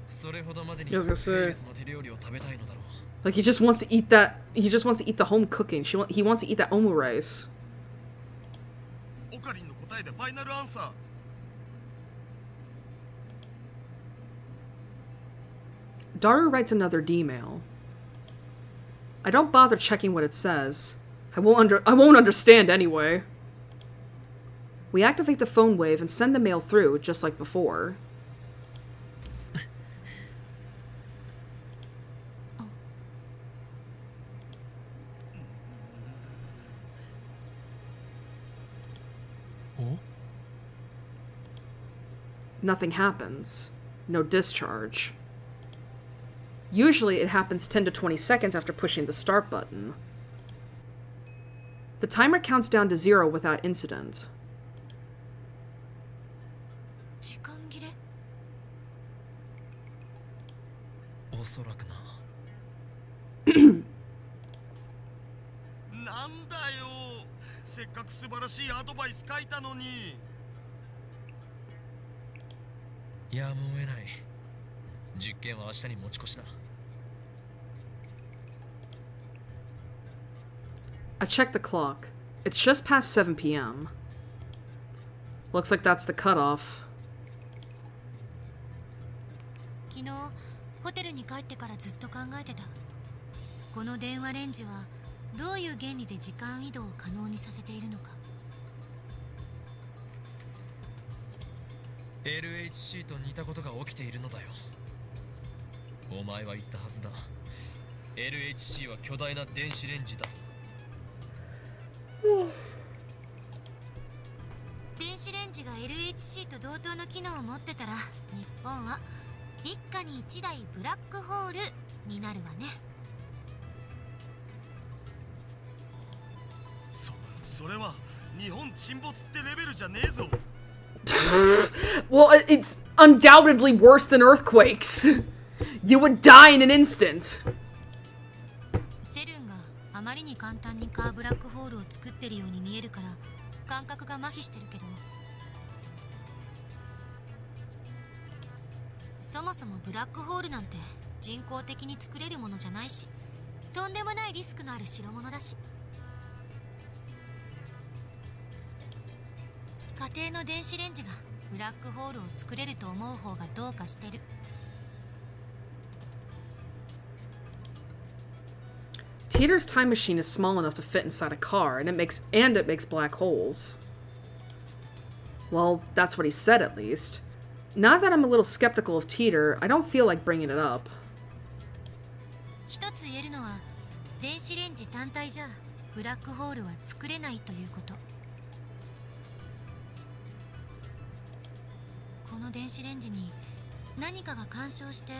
それほどまでに I was gonna フ say. ェリスの手料理を食べたいのだろう。 Like, he just wants to eat that. He just wants to eat the home cooking. He wants to eat that omurice. オカリンの答えでファイナルアンサー。Daru writes another D-mail. I don't bother checking what it says. I won't understand anyway. We activate the phone wave and send the mail through, just like before. Oh? Nothing happens. No discharge. Usually it happens 10 to 20 seconds after pushing the start button. The timer counts down to 0 without incident. 時間切れ。おそらくな。なんだよ、せっかく素晴らしいアドバイス書いたのに。やむを得ない。実験は明日に持ち越しだ。I checked the clock. It's just past 7 p.m. Looks like that's the cutoff. 昨日ホテルに帰ってからずっと考えてた。この電話レンジはどういう原理で時間移動を可能にさせているのか。 LHC と似たことが起きているのだよ。お前は言ったはずだ。LHC は巨大な電子レンジだと。電子レンジが LHC と同等の機能を持ってたら、日本は一家に一台ブラックホールになるわね。それは日本沈没ってレベルじゃねえぞ。Well, it's undoubtedly worse than earthquakes. You would die in an instant. セルンがあまりに簡単にカーブラックホールを作ってるように見えるから感覚が麻痺してるけど、そもそもブラックホールなんて人工的に作れるものじゃないし、とんでもないリスクのある代物だし。家庭の電子レンジがブラックホールを作れると思う方がどうかしてる。Teeter's time machine is small enough to fit inside a car, and it makes black holes. Well, that's what he said at least. Now that I'm a little skeptical of Teeter, I don't feel like bringing it up. 一つ言えるのは、電子レンジ単体じゃブラックホールは作れないということ。この電子レンジに何かが干渉して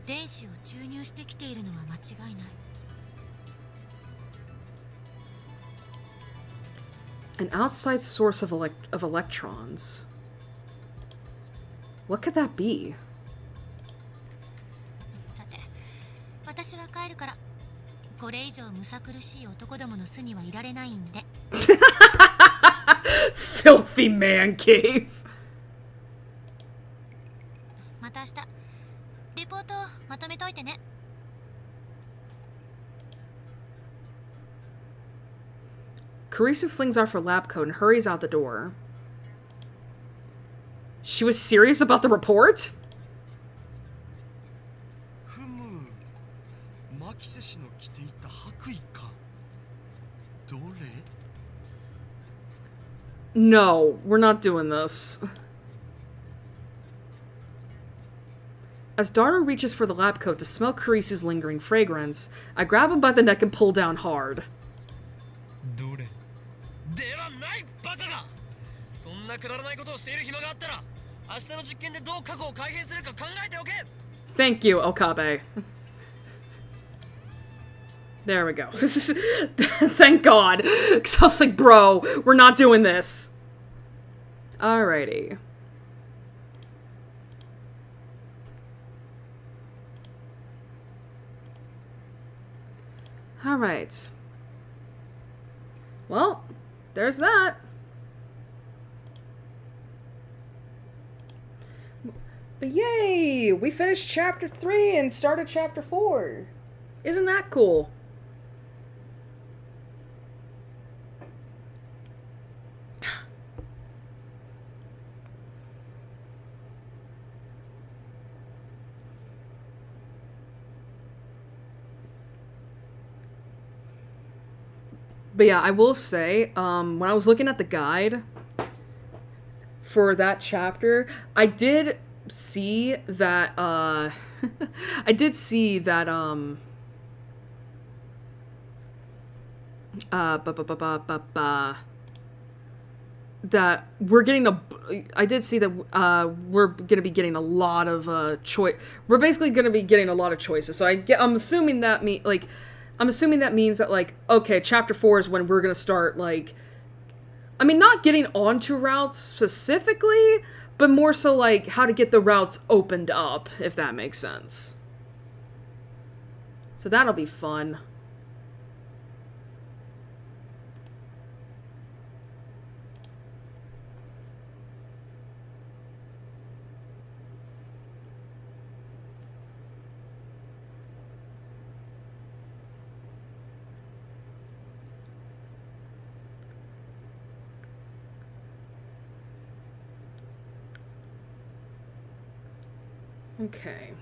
電子を注入してきているのは間違いない。An outside source of electrons. What could that be? さて、私は帰るから。これ以上むさ苦しい男どもの巣にはいられないんで。Filthy man cave. また明日レポートをまとめといてね。Kurisu flings off her lab coat and hurries out the door. She was serious about the report? ふむ、マキセ氏の着ていた白衣か。どれ？ No, we're not doing this. As Daru reaches for the lab coat to smell Kurisu's lingering fragrance, I grab him by the neck and pull down hard. どれではないバカが。そんなくだらないことをしている暇があったら明日の実験でどう過去を改変するか考えておけ。 Thank you, Okabe. There we go. Thank God. Because I was like, bro, we're not doing this. Alrighty. Alright. Well, there's that. But yay! We finished chapter 3 and started chapter 4. Isn't that cool? But yeah, I will say, when I was looking at the guide for that chapter, I did see that, I did see that, that we're getting I did see that, we're gonna be getting a lot of, we're basically gonna be getting a lot of choices, so I'm assuming that I'm assuming that means that, like, okay, chapter 4 is when we're gonna start, like, I mean, not getting onto routes specifically, but more so, like, how to get the routes opened up, if that makes sense. So that'll be fun. Okay.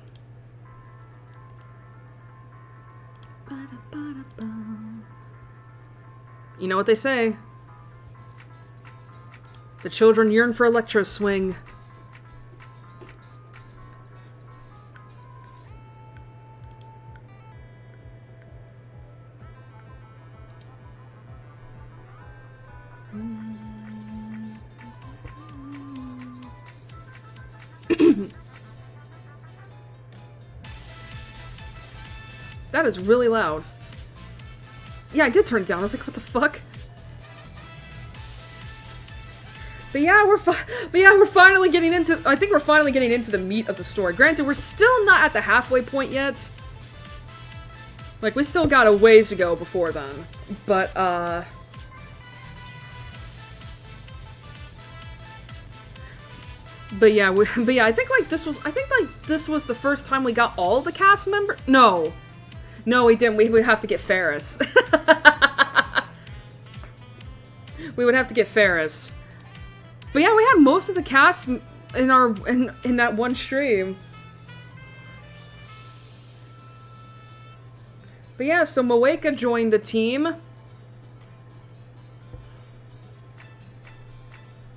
You know what they say. The children yearn for electro swing. That is really loud. Yeah, I did turn it down. I was like, what the fuck? But yeah, we're finally getting into, I think we're finally getting into the meat of the story. Granted, we're still not at the halfway point yet. Like, we still got a ways to go before then. But, yeah, I think this was the first time we got all the cast members. No, we didn't. We would have to get Ferris. We would have to get Ferris. But yeah, we had most of the cast in our in that one stream. But yeah, so Moeka joined the team.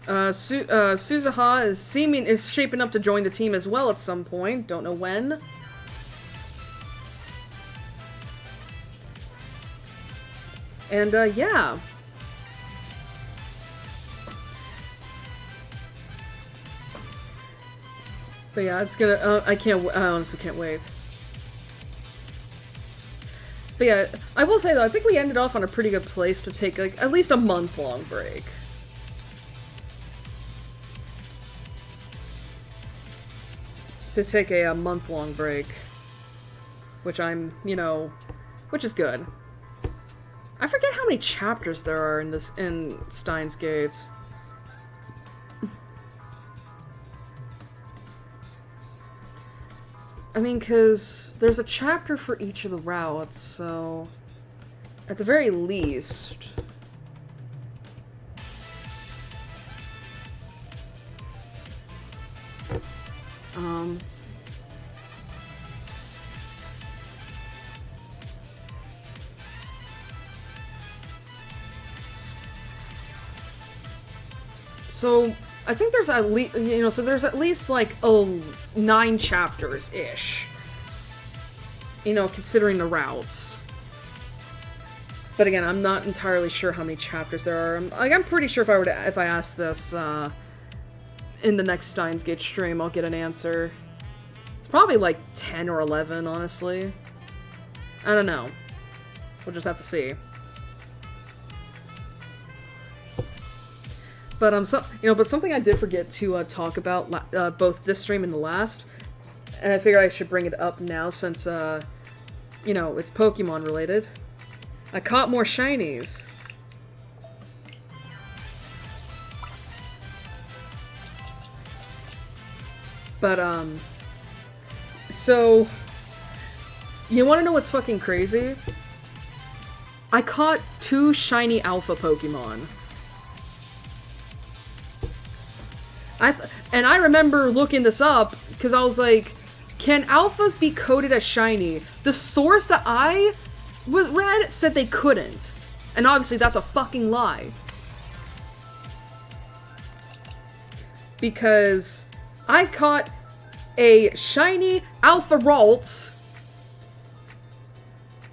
Suzuha is shaping up to join the team as well at some point. Don't know when. And yeah. But yeah, it's gonna. I honestly can't wait. But yeah, I will say though, I think we ended off on a pretty good place to take like at least a month-long break. To take a month-long break, which which is good. I forget how many chapters there are in Steins Gate. I mean, because there's a chapter for each of the routes, so at the very least. So I think there's at least, so there's at least like 9 chapters-ish. Considering the routes. But again, I'm not entirely sure how many chapters there are. I'm pretty sure if I ask this in the next Steins Gate stream, I'll get an answer. It's probably like 10 or 11, honestly. I don't know. We'll just have to see. But but something I did forget to talk about both this stream and the last, and I figured I should bring it up now since it's Pokemon related. I caught more shinies. But, so, you wanna know what's fucking crazy? I caught 2 shiny alpha Pokemon. And I remember looking this up, because I was like, can alphas be coded as shiny? The source that I read said they couldn't. And obviously that's a fucking lie. Because I caught a shiny Alpha Ralts,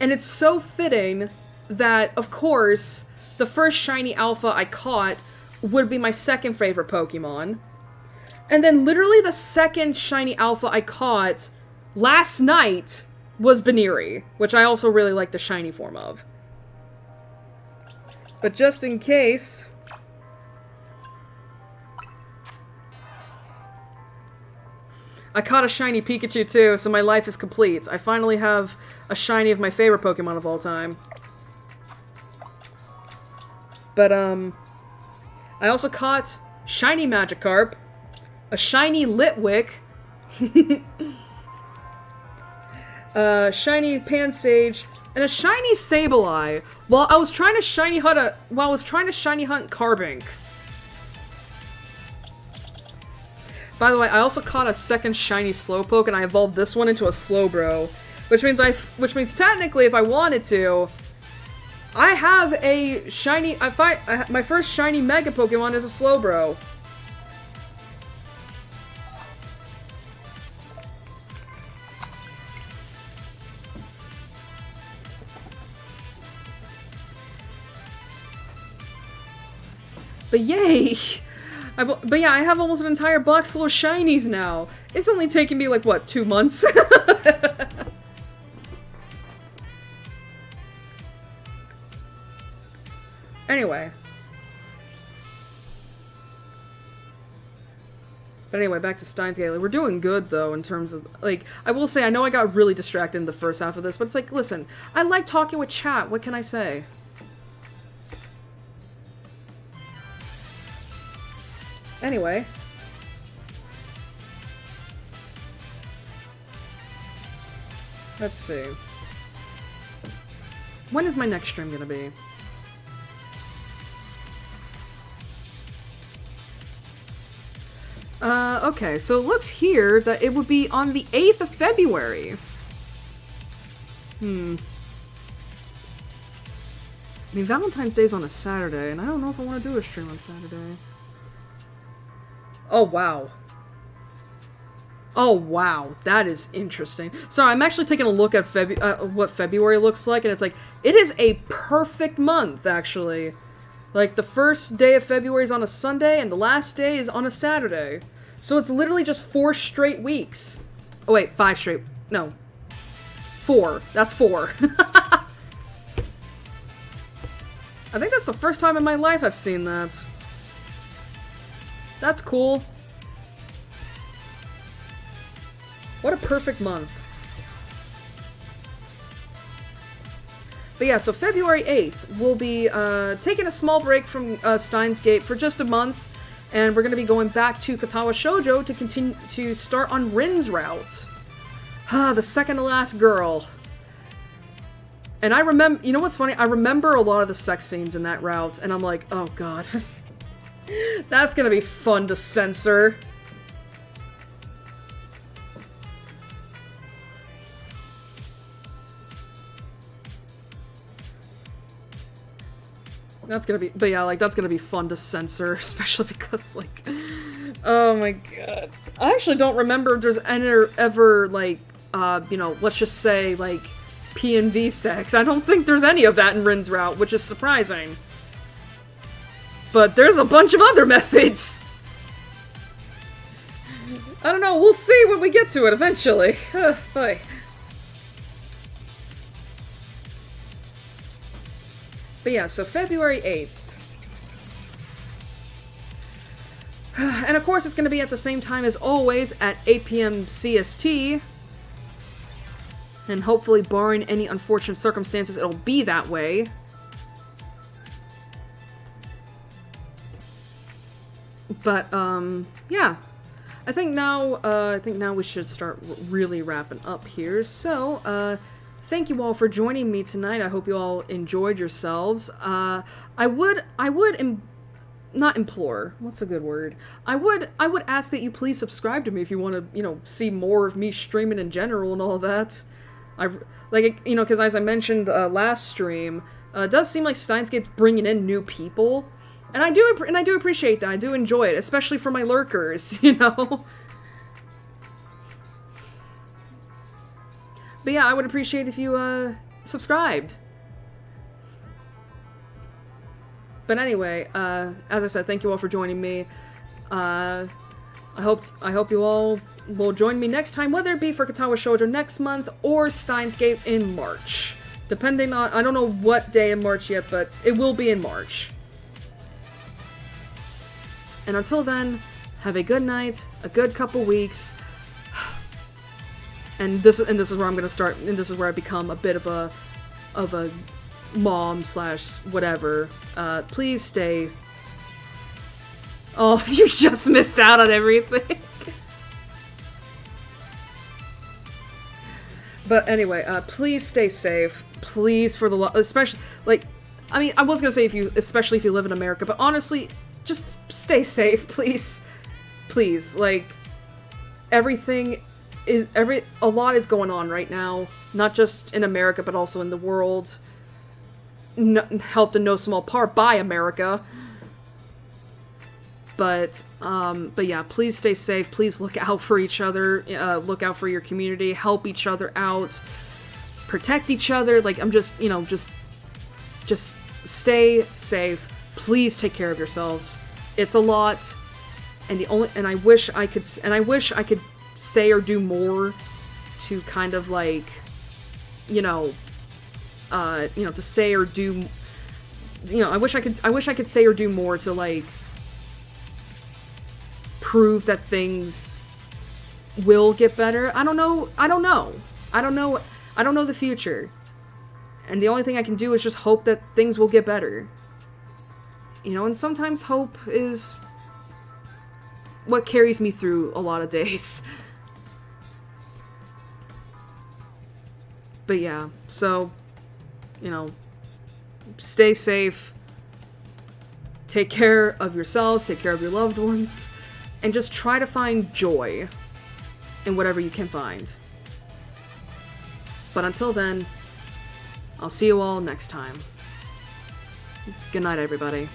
and it's so fitting that, of course, the first shiny Alpha I caught would be my second favorite Pokemon. And then literally the second shiny Alpha I caught last night was Baniri, which I also really like the shiny form of. But just in case... I caught a shiny Pikachu too, so my life is complete. I finally have a shiny of my favorite Pokemon of all time. But, I also caught shiny Magikarp, a shiny Litwick, a shiny Pansage, and a shiny Sableye while I was trying to shiny hunt Carbink. By the way, I also caught a second shiny Slowpoke, and I evolved this one into a Slowbro, which means technically, if I wanted to, I have a shiny. My first shiny Mega Pokemon is a Slowbro. But yay! But yeah, I have almost an entire box full of shinies now. It's only taken me, like, what, 2 months? Anyway. But anyway, back to Steins Gate. We're doing good, though, in terms of, like, I will say, I know I got really distracted in the first half of this, but it's like, listen, I like talking with chat, what can I say? Anyway. Let's see. When is my next stream gonna be? Okay, so it looks here that it would be on the 8th of February. I mean, Valentine's Day is on a Saturday, and I don't know if I want to do a stream on Saturday. Oh, wow. Oh, wow. That is interesting. Sorry, I'm actually taking a look at what February looks like, and it's like, it is a perfect month, actually. Like, the first day of February is on a Sunday, and the last day is on a Saturday. So it's literally just 4 straight weeks. Oh, wait, 5 straight. No. 4. That's 4. I think that's the first time in my life I've seen that. That's cool. What a perfect month. But yeah, so February 8th, we'll be taking a small break from Steins Gate for just a month, and we're going to be going back to Katawa Shoujo to continue to start on Rin's route. Ah, the second to last girl. And I remember, you know what's funny? I remember a lot of the sex scenes in that route, and I'm like, oh god. That's gonna be fun to censor. That's gonna be, but yeah, like, that's gonna be fun to censor, especially because, like, oh my god. I actually don't remember if there's ever, like, you know, let's just say, like, P and V sex. I don't think there's any of that in Rin's route, which is surprising. But there's a bunch of other methods! I don't know, we'll see when we get to it eventually. But yeah, so February 8th. And of course it's going to be at the same time as always at 8 p.m. CST. And hopefully, barring any unfortunate circumstances, it'll be that way. But, yeah. I think now we should start really wrapping up here. So, thank you all for joining me tonight. I hope you all enjoyed yourselves. I would not implore. What's a good word? I would ask that you please subscribe to me if you want to, see more of me streaming in general and all that. Because as I mentioned last stream, it does seem like Steins bringing in new people, and I do appreciate that. I do enjoy it, especially for my lurkers, But yeah, I would appreciate if you subscribed. But anyway, as I said, thank you all for joining me. I hope you all will join me next time, whether it be for Katawa Shoujo next month or Steins Gate in March. Depending on, I don't know what day in March yet, but it will be in March. And until then, have a good night, a good couple weeks. And this is where I'm gonna start, and this is where I become a bit of a mom / whatever. Please stay. Oh, you just missed out on everything. But anyway, please stay safe. Please, for the especially, I was gonna say especially if you live in America, but honestly, just stay safe, please. Please, everything is, a lot is going on right now, not just in America, but also in the world. Helped in no small part by America. But yeah, please stay safe. Please look out for each other. Look out for your community. Help each other out. Protect each other. Just stay safe. Please take care of yourselves. It's a lot, and I wish I could say or do more to kind of to say or do, I wish I could say or do more to prove that things will get better. I don't know the future. And the only thing I can do is just hope that things will get better. And sometimes hope is what carries me through a lot of days. But yeah, so, stay safe, take care of yourselves, take care of your loved ones, and just try to find joy in whatever you can find. But until then, I'll see you all next time. Good night, everybody.